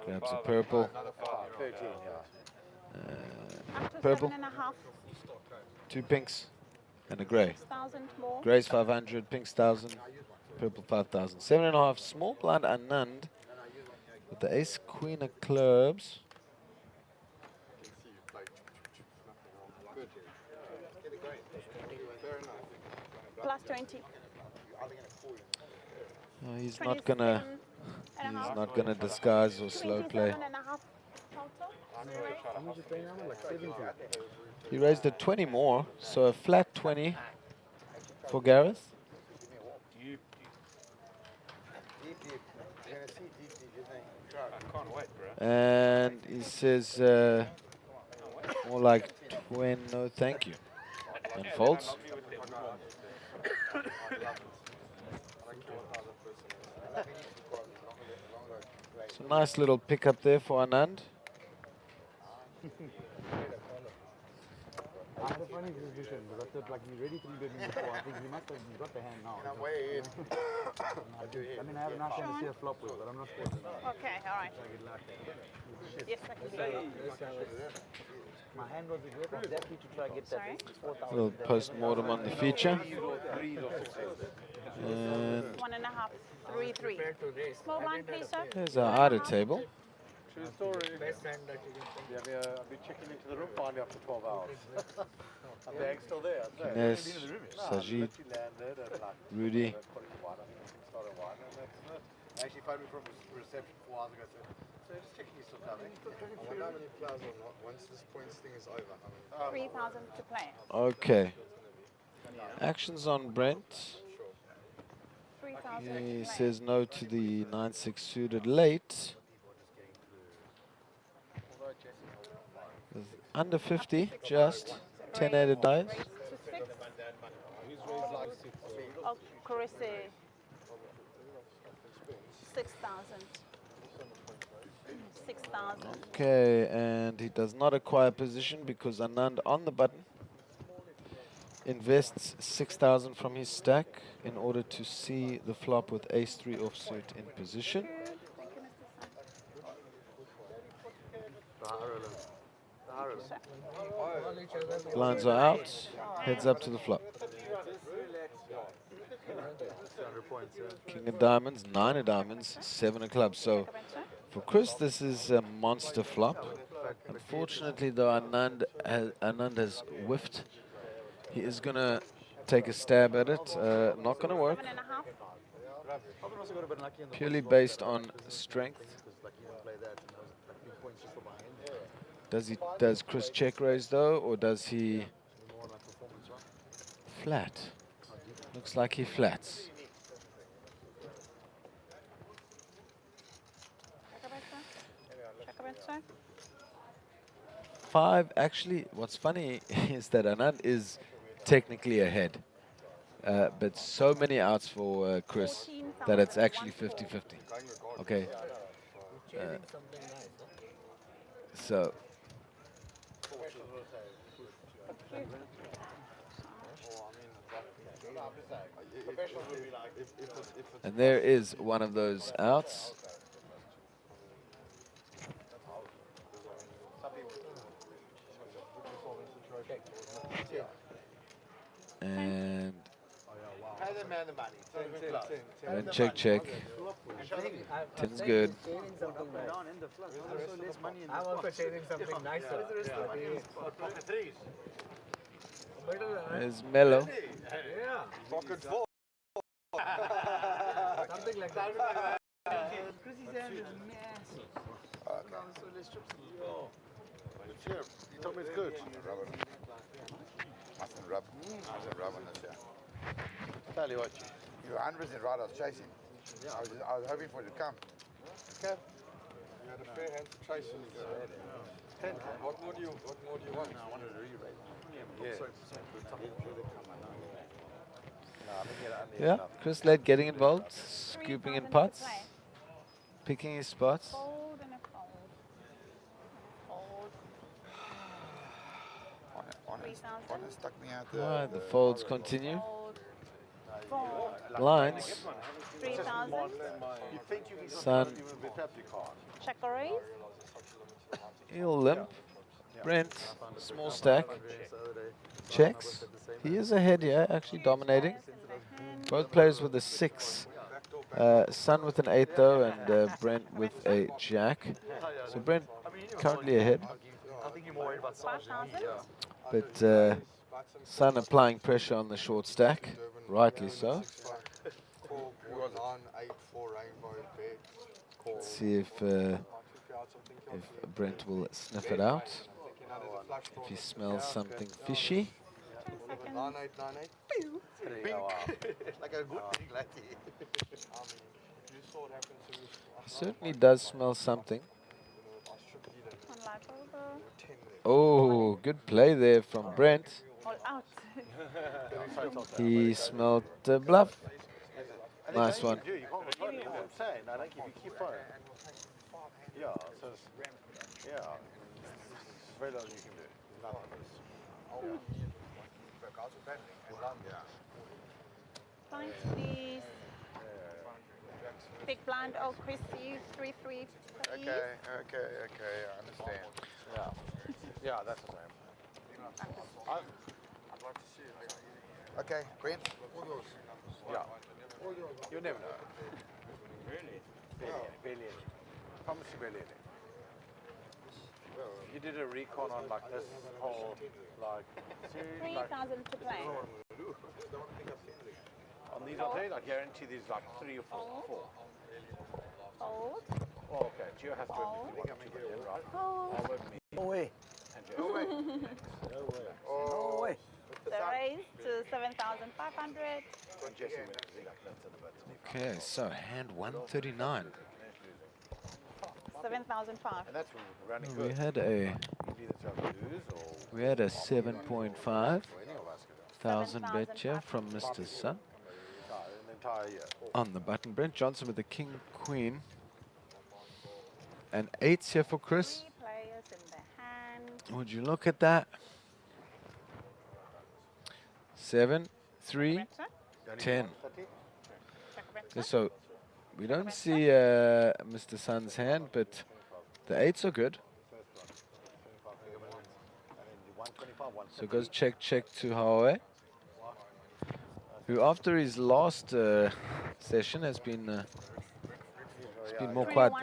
Grabs a purple. Purple. 2 pinks and a grey. Grey's 500, pinks 1,000, purple 5,000. 7.5, small blind Anand with the ace queen of clubs. Plus 20. He's not gonna disguise or slow play. He raised a 20 more, so a flat 20 for Gareth. I can't wait, bro. And he says more like 20, no thank you. And folds. It's a nice little pickup there for Anand. I had a funny suspicion because I thought like he ready 3 betting before. I think he must have got the hand now. I'm way in. I mean, I have enough time to see a flop with, but I'm not sure. Okay, all right. Yes, I can do it. My hand was exactly to try to get that 4,000. A little post-mortem on the feature. And 1.5, 3, 3. Small blind, please, sir. there's our outer table. True story. Best friend that you can think. Yeah, I've been checking into the room finally after 12 hours. My bag's still there. Ganesh, Sajid, Rudy. Actually phoned me from reception 4 hours ago. So just checking you still coming. I wonder how many players or not. Once this points thing is over, how many? 3,000 to play. Okay. Actions on Brent. 3,000 He says no to the 9-6 suited late. With under 50, just 10-8 dice. Oh, Carisse. 6,000. 6,000. Okay, and he does not acquire position because Anand on the button invests 6,000 from his stack in order to see the flop with ace-3 offsuit in position. Blinds are out, heads up to the flop. King of diamonds, 9 of diamonds, 7 of clubs. So for Chris, this is a monster flop. Unfortunately, though, Anand has whiffed. He is going to take a stab at it. Not going to work. Purely based on strength. Does Chris check raise, though, or does he flat? Looks like he flats. Richard. 5, actually, what's funny is that Anand is technically ahead. But so many outs for Chris that it's actually 50-50. Okay. So. And there is one of those outs. And check. 10's good. I'm also chasing something nicer. There's Mello. Yeah. Pocket 4. Something like that. Chrissy's hand is massive. So let's strip some. You told me it's good. Mustn't rub on this, yeah. Tell you what, you were 100% right, I was chasing. I was hoping for it to come. Okay. You had a fair hand to chase him. 10. What more do you want? No, I wanted to re-rate. Yeah, Chris Led getting involved, scooping in putts, picking his spots. Fold and a fold. Fold. 3,000. Stuck me out Alright, the folds continue. Fold. Blinds. 3,000. You think you can Sun. Check or raise. He'll limp. Brent, small stack. Checks. He is ahead here, actually dominating. Both players with a 6. Sun with an 8 though, and Brent with a jack. So Brent currently ahead. I think you're more worried about size. But Sun applying pressure on the short stack, rightly so. Let's see if Brent will sniff it out. If he smells something fishy. 9898. Like a good thing, He certainly does smell something. Oh, good play there from Brent. All out. He smelled the bluff. Nice one. You can't control it. I'm saying, I think if you keep on. Yeah, so yeah. Very little you can do. Blind, please. Big blind. Oh, Chris, you 3-3, please. Okay, I understand. Yeah, that's the same. I'd like to see it. Okay, Brent. Yeah. You never know. Really? Barely. Promise you barely. You did a recon on like this whole, like, 3,000 to play. on these, I'll tell you, I guarantee there's like 3 or 4. Fold. Oh, okay. Geo has to admit me. Right? Fold. No way. No way. No way. The raise to 7,500. Okay, so hand 139. 7,005. And that's running We good. had a 7.5 thousand bet here from Mr. Sun. On the button, Brent Johnson with the king, queen. And 8s here for Chris. 3 players in the hand. Would you look at that? 7, 3, 10. Okay, so we don't see Mr. Sun's hand, but the 8s are good. So it goes check to Hawaii, who after his last session has been more quiet.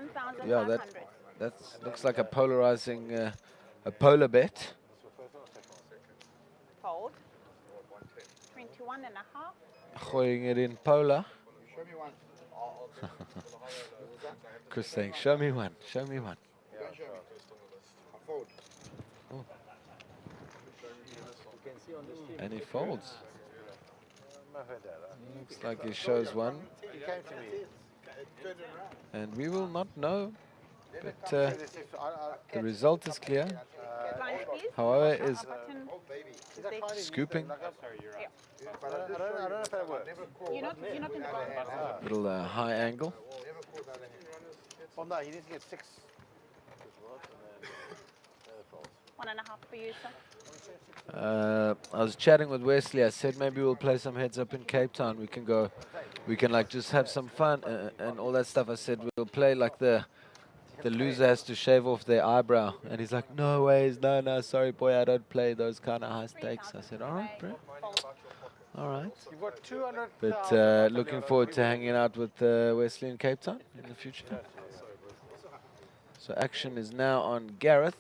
Yeah, that looks like a polarizing, a polar bet. Fold. 21 and a half. Gooing it in polar. Show me one. Chris saying, show me one, show me one. Yeah, show me. I fold. Oh. You can see on the stream. And he folds. Looks like he shows one. He came to me. And we will not know But the result is clear. However, is scooping. You're not in the ball. Little high angle. Well, no, you need to get 6. 1.5 for you, sir. I was chatting with Wesley. I said maybe we'll play some heads up in Cape Town. We can like just have some fun and all that stuff. I said we'll play like the loser has to shave off their eyebrow, and he's like, no ways, no, sorry boy, I don't play those kind of high stakes. I said, all right, bro, all right. You've got 200. But looking forward to hanging out with Wesley in Cape Town in the future. So action is now on Gareth.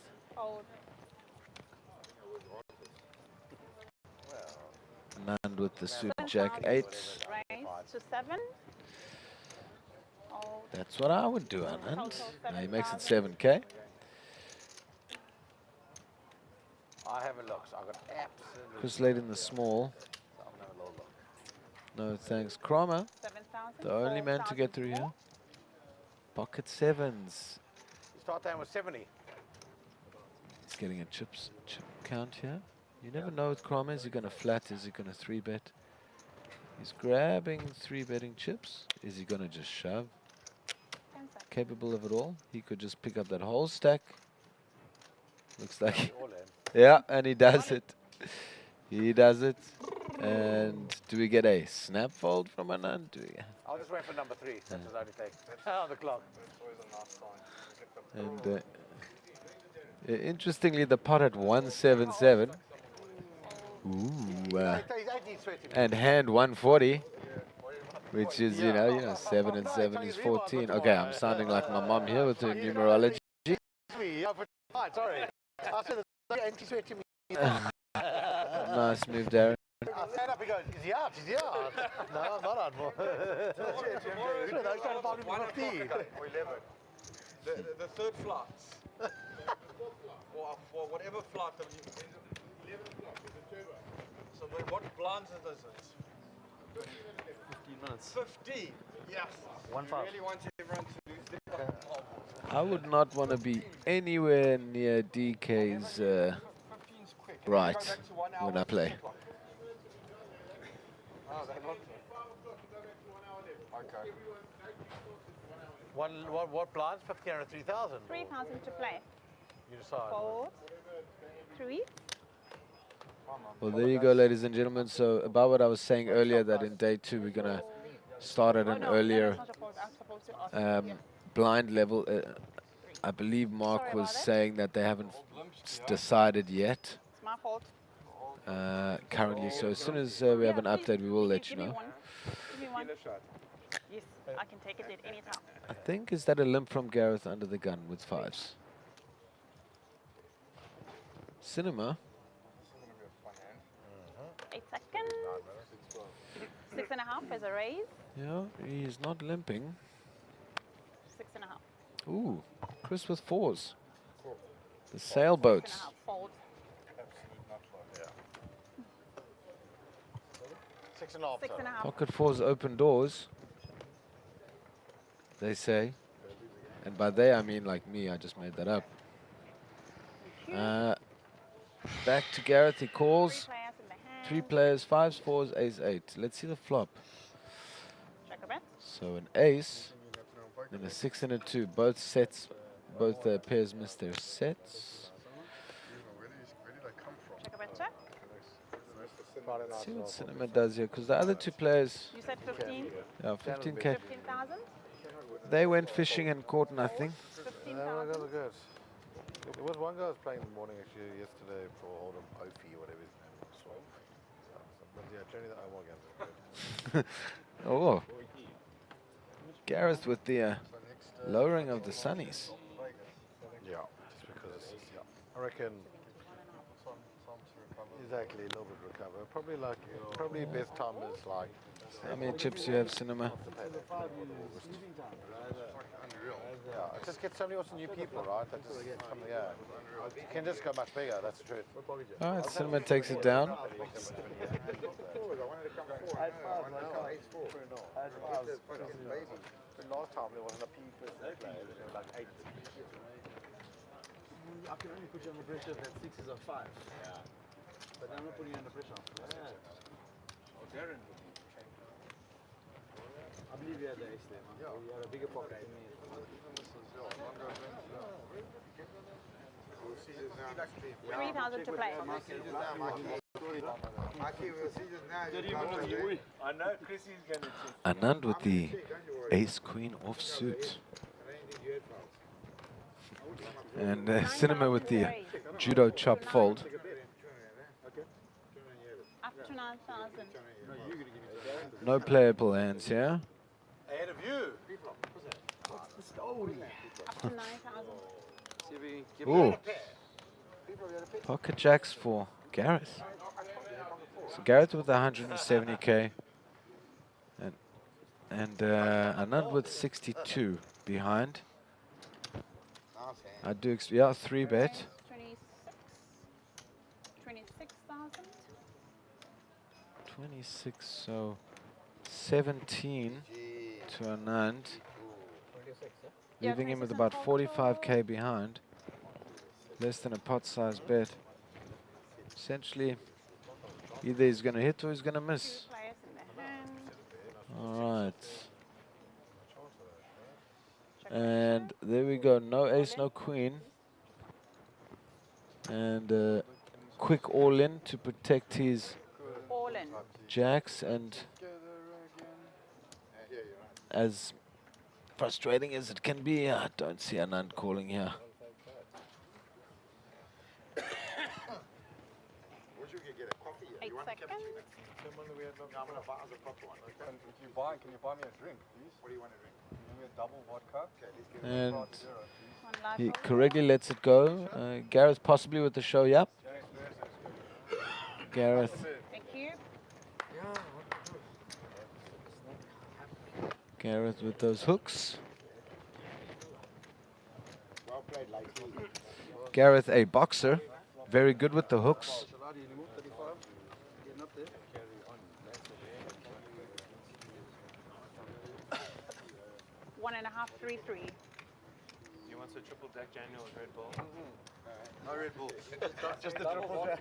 Nand with the suit jack 8. Raise to 7. That's what I would do, Anand. Now he makes it 7K. I haven't looked. I've got absolutely. Chris laid in the small. No thanks. Cromer, the only man to get through here. Pocket 7s. Start time with 70. He's getting a chip count here. You never know with Cromer. Is he going to flat? Is he going to 3-bet? He's grabbing 3-betting chips. Is he going to just shove? Capable of it all. He could just pick up that whole stack. Looks like. Yeah, and he does it. He does it. And do we get a snap fold from Anand? Do we? I'll just wait for number 3. That's what I take. On the clock. And interestingly, the pot at 177. Ooh. And hand 140. Which is, you know, 7 and 7 is 14. Okay, I'm sounding like my mom here with her numerology. Sorry. I said the anti-sweat to me. Nice move, Darren. I stand up and go, is he out? Is he out? No, I'm not out. Sure, they're trying to find him for 15. Or 11. The third flights. For whatever flight. 11 o'clock is the turbo. So what blinds is it? 15 minutes. 15? Yes. 1-5. Really want everyone to lose their I would not want to be anywhere near DK's right when I play. Okay. What blinds? 15 or 3,000? 3,000 to play. You decide. Fold. 3. Well, there you go, ladies and gentlemen. So about what I was saying earlier, that in day 2 we're going to start at an earlier blind level. I believe Mark was saying that they haven't decided yet My fault. currently. So as soon as we have an update, we will let you know. Give me one. Yes, I can take it at any time. I think, is that a limp from Gareth under the gun with 5s? Cinema. 8 seconds. 6.5 as a raise. Yeah, he's not limping. 6.5. Ooh, Chris with 4s. The sailboat. 6.5 fold. 6.5. 6.5. Pocket 4s open doors, they say. And by they, I mean like me, I just made that up. Back to Gareth, he calls. 3 players, 5s, 4s, ace, 8. Let's see the flop. Check a bet. So an ace, then a 6 and a 2. Both sets, both pairs missed their sets. Check a bet, check. Let's see what Cinema does here, because the other 2 players... You said 15? Yeah, 15K. 15,000? They went fishing and caught nothing. 15,000? Good. There was one guy who was playing in the morning actually yesterday for Hold'em Opie or whatever his name was. But yeah, generally the Omar games are good. Oh. Gareth with the lowering of the sunnies. Yeah, just because it's, I reckon exactly a little bit recover. Probably best time is like. How many chips do you have, Cinema? Yeah, it just gets so many also new people, right? That just come, yeah. You can just go much bigger, that's the truth. All right, Cinema takes it down. Last time there wasn't a P person playing, there were like 8 I can only put you under pressure if that 6 is a 5. Yeah. But I'm not putting you under pressure. Yeah. Oh, Darren. I believe you had the ace there, man. Yeah. You had a bigger pocket than me. 3,000 to play. I know Chrissy's going to check. Anand with the ace-queen offsuit. And Cinema with the judo chop fold. Up to 9,000. No playable hands here. Ahead of you. What's the story? Up to 9,000. Ooh. Pocket jacks for Gareth. So Gareth with 170k. And Anand with 62 behind. I do, yeah, 3-bet. 26,000. 26, so 17 to Anand. Leaving him with about 45k behind. Less than a pot-sized bet. Essentially, either he's going to hit or he's going to miss. All right. And there we go. No ace, no queen. And quick all-in to protect his jacks. And as frustrating as it can be, I don't see Anand calling here. Can you buy me a drink, please? What do you want to drink? Give me a double vodka. And he correctly lets it go. Gareth possibly with the show, yep. Gareth. Thank you. Gareth with those hooks. Well played, Lakey. Gareth, a boxer. Very good with the hooks. 1.533. You want a triple deck Daniel with Red Bull? No Red Bull. Just the triple jack.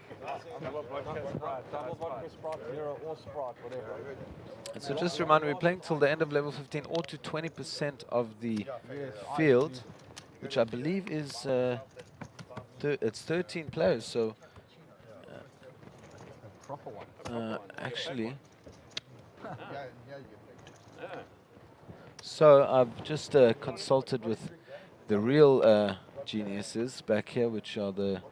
Double vodka Sprite, zero or Sprite, whatever. And so just a reminder, we're playing till the end of level 15 or to 20% of the field, which I believe is it's 13 players. So actually, so I've just consulted with the real geniuses back here, which are the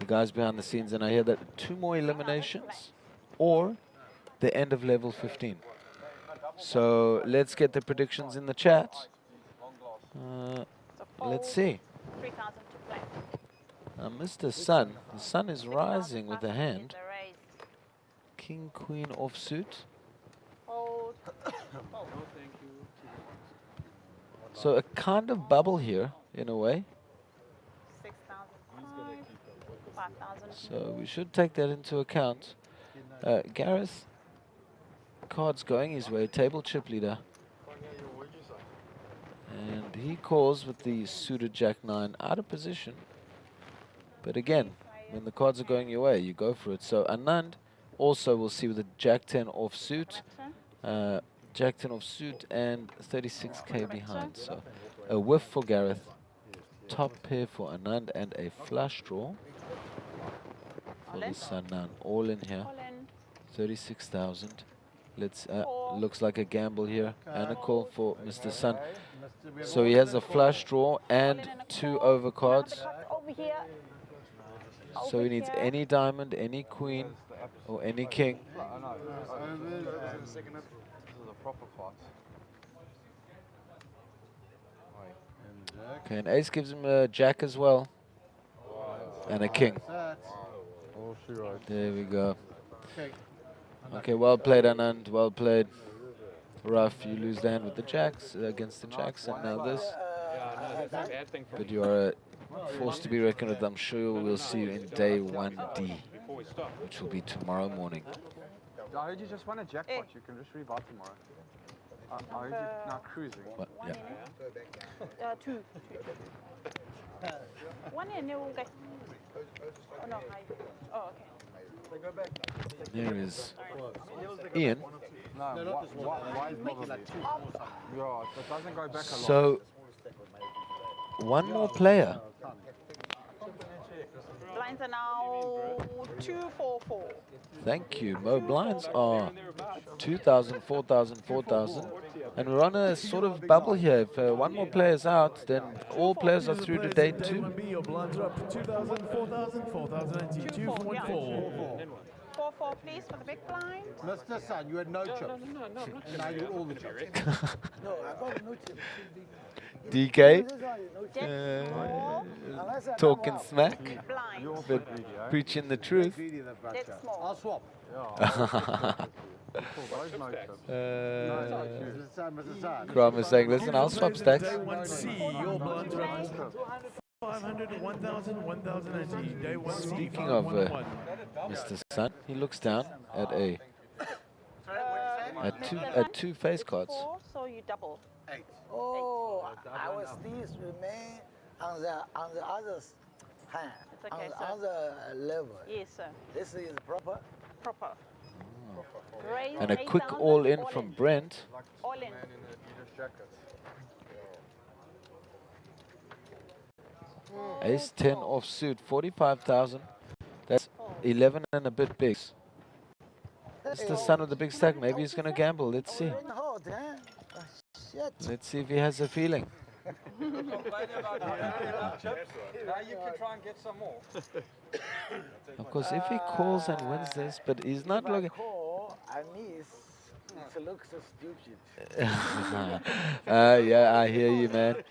guys behind the scenes, and I hear that 2 more eliminations or the end of level 15. So let's get the predictions in the chat. Let's see. 3,000 to play. Mr. Sun, the sun is rising with a hand. King, queen offsuit. Hold. So a kind of bubble here, in a way. 6,005. 5,000. So we should take that into account. Gareth, cards going his way, table chip leader. And he calls with the suited Jack-9 out of position. But again, when the cards are going your way, you go for it. So Anand also will see with the Jack-10 offsuit. Jack-10 offsuit and 36k behind. So a whiff for Gareth. Top pair for Anand and a flush draw for the Sun now. All in here. 36,000. Let's looks like a gamble here and a call for Mr. Sun. So he has a flush draw and 2 overcards. Over here. So he needs any diamond, any queen, or any king. This is a proper fight. Okay, and ace gives him a jack as well. And a king. There we go. Okay, well played, Anand. Well played. Rough, you lose the hand with the jacks against the jacks, and now this. But you are forced to be reckoned with. I'm sure we'll see you in day 1D, which will be tomorrow morning. I heard you just won a jackpot. You can just rebuy tomorrow. I heard you now cruising. What? Yeah. 2. One and you will go. Oh no, oh okay. There is Ian. No, why is making like 2 Yeah, it doesn't go back a lot. So, one more player. Blinds are now 244. Thank you. Mo blinds are 2,000, 4,000, 4,000. And we're on a sort of bubble here. If one more player is out, then all players are through to day 2. Your blinds are up 2,000, 4,000, 4,000, and 2,4. 4-4, please, for the big blind. Mr. Sun, you had no chips. No. Now you all the chips. No, I got no chips. DK, Dead talking smack, blind. but preaching the truth. Dead small. I'll swap. Kram is saying, listen, I'll swap stacks. Day 1C, your blinds are up 500, 1,000, 1,080. Day 1C. Speaking of Mr. Sun, he looks down at two face cards. 4, so you double. 8. Oh, our steeds remain on the other hand, It's okay, on the other level. Yes, sir. This is proper. Proper. Raise And a 8,000, quick all in from Brent. All in. Ace 10 off suit, 45,000. That's 11 and a bit big. It's the son of the big stack. Maybe he's going to gamble. Let's see. Let's see if he has a feeling. Complaining about chips. Now you can try and get some more. Of course, if he calls and wins this, but he's not looking. I miss. It looks so stupid. Yeah, I hear you, man.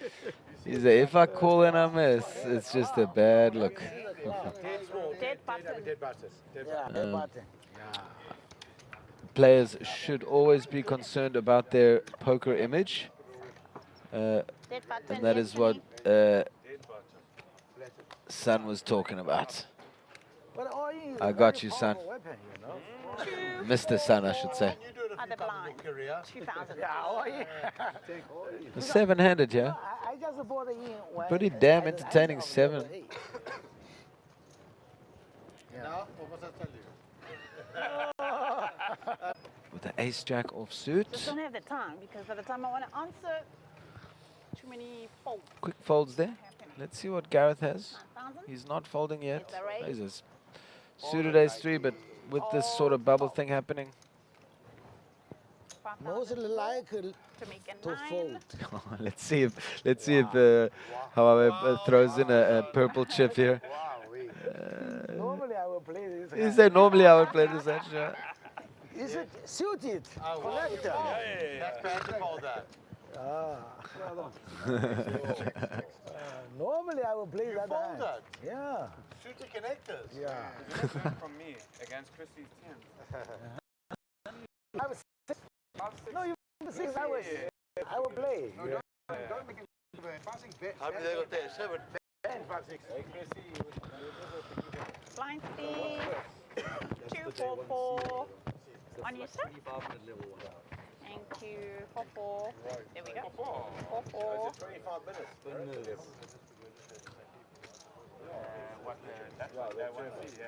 He said, if I call and I miss, it's just a bad look. Dead button. Dead button. Players should always be concerned about their poker image. And that is what Sun was talking about. I got you, Sun. Mr. Sun, I should say. Other blind. 2,000. The 7-handed, yeah? I just bought it in. Pretty damn entertaining 7. Now, what must I tell you? With the ace jack off suit. Just don't have the time because by the time I want to answer, too many folds. Quick folds there. Let's see what Gareth has. 9,000. He's not folding yet. It's a raise. He's a suited ace 3, but with this sort of bubble thing happening. Most likely to fold. let's see if however throws in a purple chip here. Normally I will play this. He said normally I would play this extra. Is it suited? Collector. That's bad to call that. Normally I will play that hand. That. Yeah. Suited connectors. Yeah. From me against Chrissy's 10. I was no, you six. I will play. No, don't make it passing bet. How many they got there? 7. Blind speed. 244. On you, sir. Thank you. 4-4. There we go. 4-4. 25 minutes. What that's what that one see, yeah.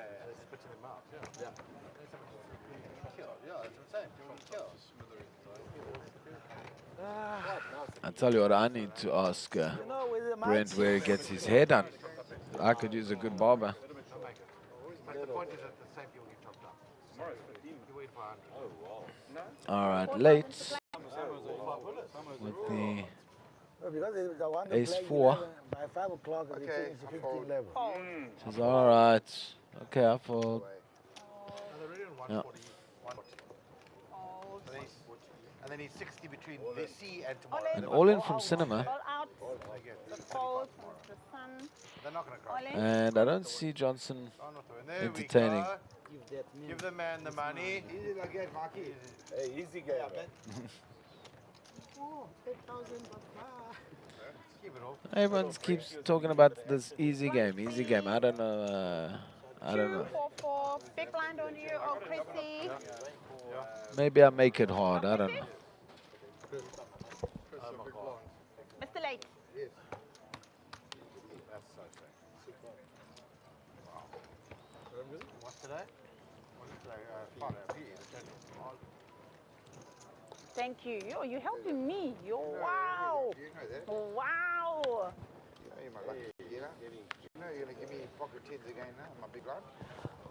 Switching them out. Yeah. Yeah, that's what I'm saying. I tell you what, I need to ask Brent where he gets his hair done. I could use a good barber. But the point is that the same people get chopped up. Tomorrow's 15. You wait for 100. Oh, wow. All right, late with the ace 4. By 5 o'clock, they finish 15 level. Says, all right. Okay, I fold. Yeah. And then he's 60 between this C and tomorrow. And all in from cinema. All out. The fold. The sun. They're not going to cry. And I don't see Johnson There entertaining. we go. Give the man the money. Easy again, Marky. Hey, easy game. Everyone keeps talking about this easy game. Easy game. I don't know. I don't know. 2-4-4. Big blind on you. Oh, Chrissy. Maybe I make it hard. I don't know. Mr. Lake. What's today? What's today? Friday. Thank you. You're helping me. Wow. Wow. You're my lucky, you know? You know you're going to give me pocket tens again now, my big lad?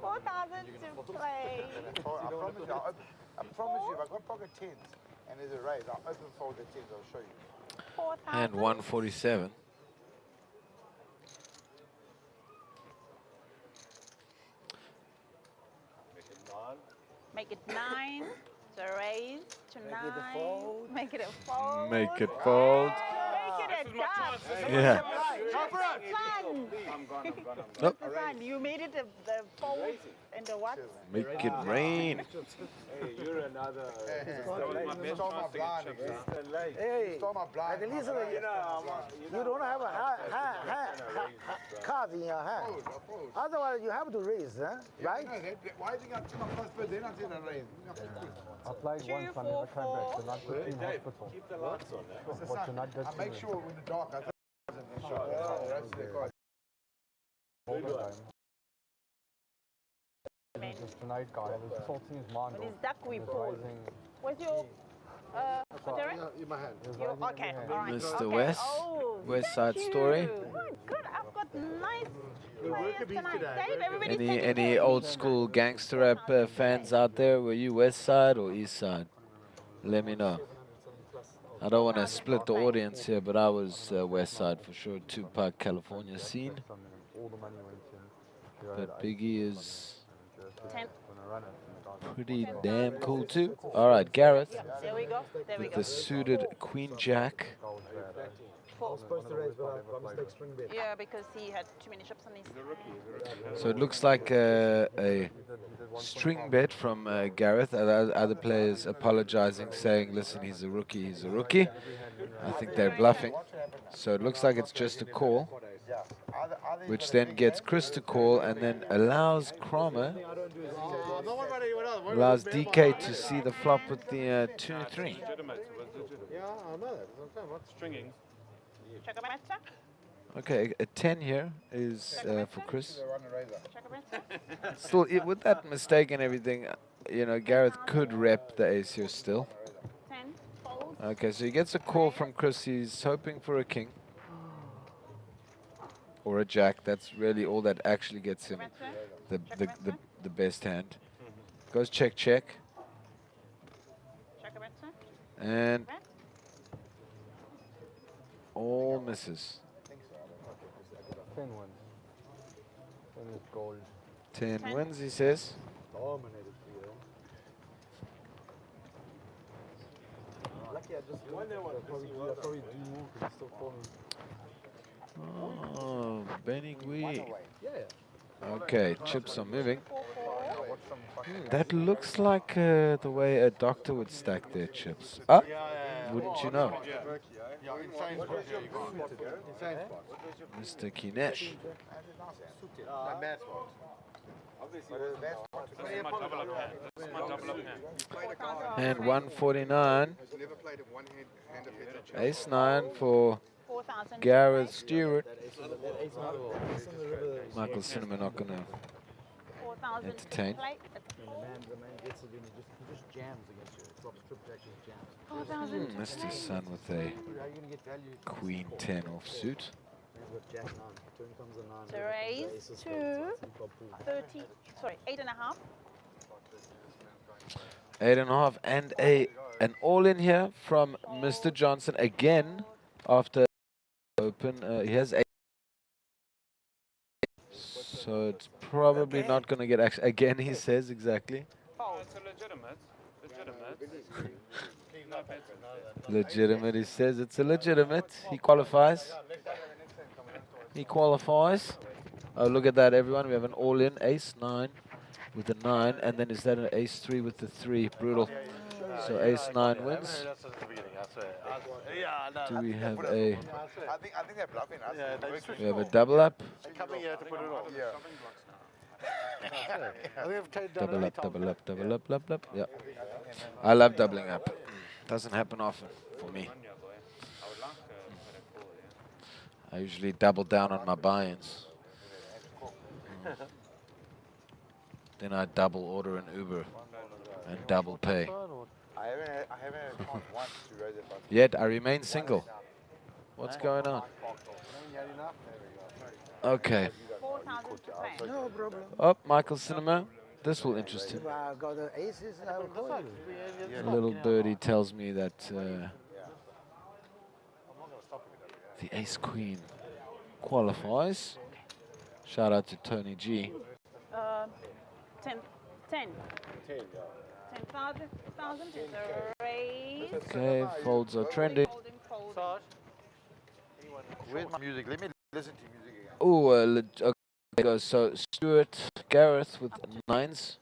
4,000 to play. I promise you, if I've got pocket tens and there's a raise, I'll open fold the tens, I'll show you. 4,000. And 147. Make it 9. To raise to 9. Make it a fold. Make it a fold. Make it fold. Make it a dub. Yeah. What's the fun? I'm gone. Nope. What's the fun? You made it the fold and the what? Make it rain. Hey, you're another. You stole my blind. Hey, You stole my blind. at least you don't have a card in your hand. Otherwise, you have to raise, huh? Right? Why did you got two plus birds? They're not in a raise. I played once, I never came back. The night was in hospital. Keep the lights on, I make sure in the dark I This tonight guy was tilting his mind With his off. duck we pulled. Where's your Derek? in my hand. Okay, all right. Mr. Okay. West. Oh, West thank Side Story. you. Oh my God, I've got nice players tonight. Dave, everybody's Any taking any turns. old school gangster rap fans out there? Were you West Side or East Side? Let me know. I don't want to split the audience here, but I was West Side for sure. Tupac, California scene. But Biggie is 10. pretty damn cool too. All right, Gareth There we go. There we with go. the suited Queen Jack. 4. Supposed to raise, but I mistake string bet. Yeah, because he had too many shops on his. So it looks like a string bet from Gareth. Other players apologizing, saying, listen, he's a rookie, he's a rookie. I think they're bluffing. So it looks like it's just a call, which then gets Chris to call and then allows Kramer, allows DK to see the flop with the 2-3. Yeah, I know that. Stringing. Okay, a 10 here is for Chris. Still, with that mistake and everything, you know, Gareth could rep the ace here still. 10. Fold. Okay, so he gets a call from Chris. He's hoping for a king or a jack. That's really all that actually gets him the best hand. Goes check, check. And all misses. 10 wins. 10 is gold. 10 wins, he says. Dominated for you. Lucky I just won that one. I probably do more because he's still falling. Oh, Benny Gui. Yeah. Okay, chips are moving. That looks like the way a doctor would stack their chips. Ah, wouldn't you know? Mr. Kinesh. And 149. Ace 9 for Gareth Stewart. Michael Cinnamon not going to entertain. The man gets it in, he just jams against you. It drops trip jacks and jams. Mr. Sun with a Queen 10 offsuit. Jack 9. Turn comes a 9. To raise to 30, sorry, 8.5. 8.5 and an all in here from Mr. Johnson again after open. He has 8. So it's probably not going to get action. Again, he says exactly. Oh, it's a legitimate. Legitimate, he says it's a legitimate. He qualifies. He qualifies. Oh, look at that, everyone. We have an all-in ace 9 with a 9. And then is that an ace 3 with the 3? Brutal. So ace 9 wins. Do we have a... I think they're bluffing us. We have a double up. They're coming here to put it on. Double up, double up, double up, double up. Yeah. I love doubling up. Doesn't happen often for me. I usually double down on my buy-ins. Then I double order an Uber and double pay. I haven't had a chance once to raise it. Yet I remain single. What's going on? Okay. 4,000 to play. No problem. Oh, Michael Cinema. This will interest him. If I got the aces, I will call you. A little birdie tells me that the ace queen qualifies. Shout out to Tony G. 10. 10,000 is a raise. Okay, folds are trending. Where's my music? Let me listen to music again. Oh, okay, goes. So Stuart Gareth with 9s.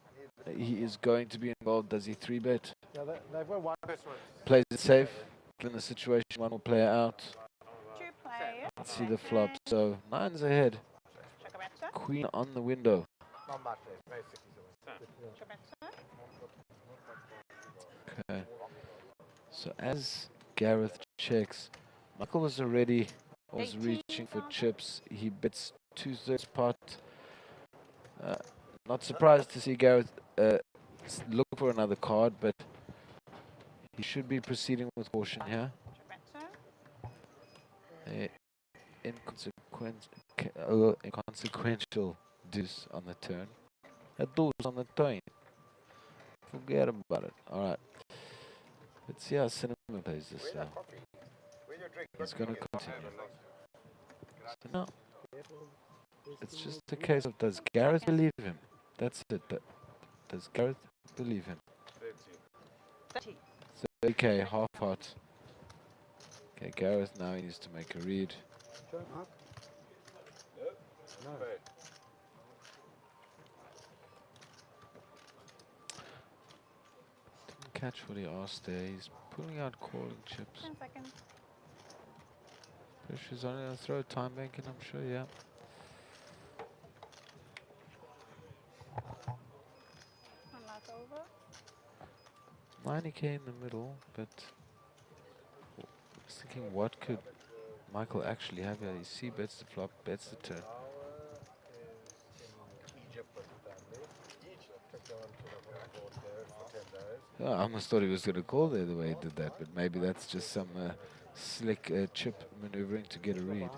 He is going to be involved. Does he 3-bet? Yeah, they've got one person. Plays it safe. In the situation, one more player out. 2 players. Let's see the flop. So 9's ahead. Queen on the window. Not much less, basically. Okay. So as Gareth checks, Michael was reaching for chips. He bets 2/3 pot. Not surprised to see Gareth look for another card, but he should be proceeding with caution here. Inconsequential deuce on the turn. A deuce on the turn. Forget about it. All right. Let's see how Cinema plays this now. He's going to continue. So now, it's just a case of, does Gareth believe him? That's it. Does Gareth believe him? 30k, half heart. Okay, Gareth now he needs to make a read. Didn't catch what he asked there. He's pulling out calling chips. 10 seconds. Pressure's on it. I'll throw a time bank in, I'm sure, yeah. Over. 90k in the middle, but I was thinking, what could Michael actually have here? He c-bets the flop, bets the turn. Oh, I almost thought he was going to call there the way he did that, but maybe that's just some slick chip maneuvering to get a read.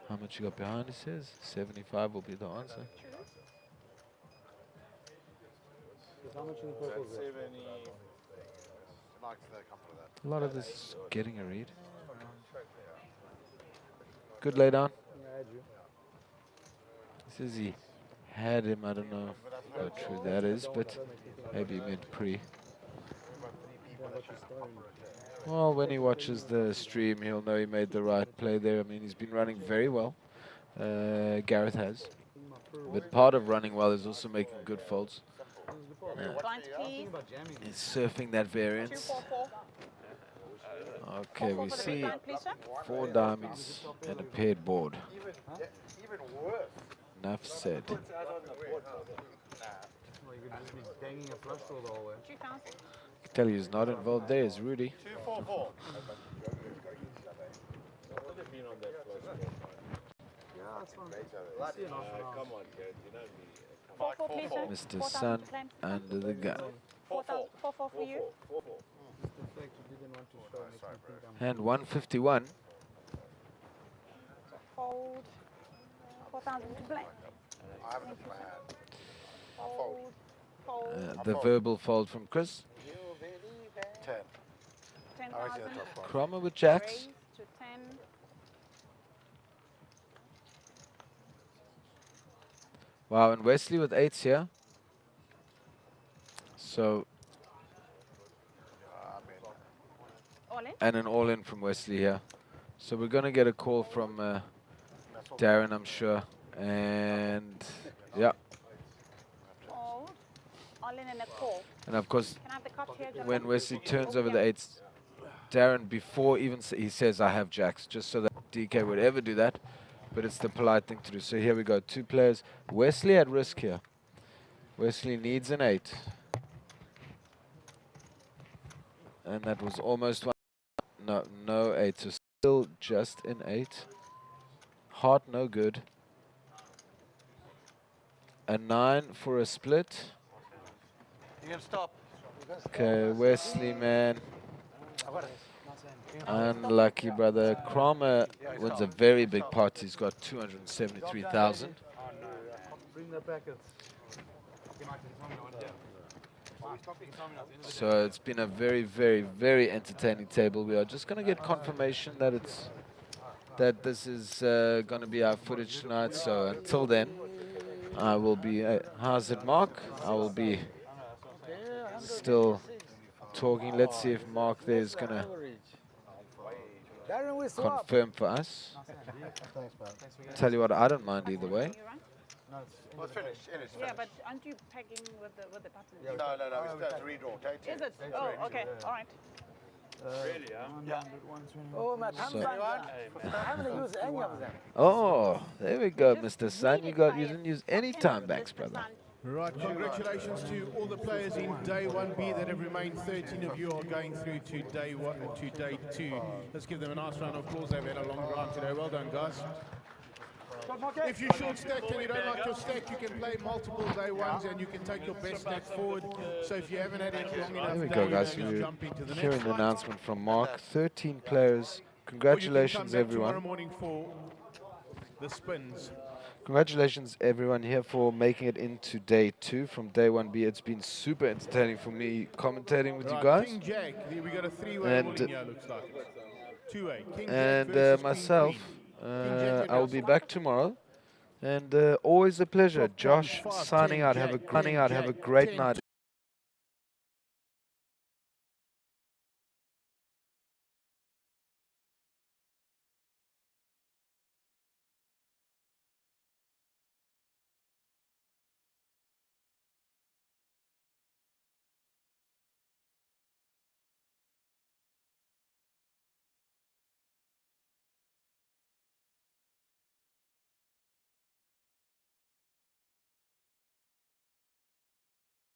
How much you got behind, he says? 75 will be the answer. How much in the purple? A lot of this is getting a read. Good lay down. He says he had him. I don't know how true that is, but maybe he meant pre. Well, when he watches the stream, he'll know he made the right play there. I mean, he's been running very well. Gareth has. But part of running well is also making good folds. He's surfing that variance. Okay, we see 4 diamonds and a paired board. Enough said. You could just be banging a flush draw the whole way. I can tell you who's not involved there is Rudy. 244. Mr. Sun under the gun. 4 for you. Hand 151. Fold. 4,000 to play. I haven't looked at my hand. Fold. Fold. The verbal fold from Chris. 10. 10,000. Cromer with jacks. Raise to 10. Wow, and Wesley with 8s here. So, All in. and an all-in from Wesley here. So we're going to get a call from Darren, I'm sure. And, yeah. Fold. All in and a call. And of course, Can I have the cup here, when gentlemen? Wesley turns over the 8s, Darren, before even he says, I have jacks, just so that DK would ever do that. But it's the polite thing to do. So here we go, 2 players. Wesley at risk here. Wesley needs an 8. And that was almost one. No, no 8. So still just an 8. Heart no good. a 9 for a split. You can stop. Okay, Wesley, man. Unlucky, brother. Kramer wins a very big pot. He's got 273,000. Bring that back. So it's been a very, very, very entertaining table. We are just going to get confirmation that this is going to be our footage tonight. So until then, I will be. How's it, Mark? I will be still talking. Let's see if Mark there is going to confirm for us. Tell you what, I don't mind either way. Well, it's finished. It's Yeah, but aren't you pegging with the button? No, it's a redraw. Okay? Is it? Oh, okay. All right. Really, yeah? Oh, my thumbs I haven't used any of them. Oh, there we go, Mr. Sun. You didn't use any time backs, brother. Right, congratulations to all the players in day 1B that have remained. 13 of you are going through to day 2. Let's give them a nice round of applause. They've had a long grind today. Well done, guys. If you're short stacked and you don't like your stack, you can play multiple day ones and you can take your best stack forward. So if you haven't had it long enough, There we go, guys. We're hearing the announcement from Mark. 13 players. Congratulations, everyone. Tomorrow morning for the spins. Congratulations, everyone here, for making it into day 2 from day 1B. It's been super entertaining for me commentating with you guys. King Jack, we got a 3-way ruling here, looks like. 2-8. King Jack And versus myself, I will be back tomorrow. And always a pleasure. Josh signing out. Have a great night.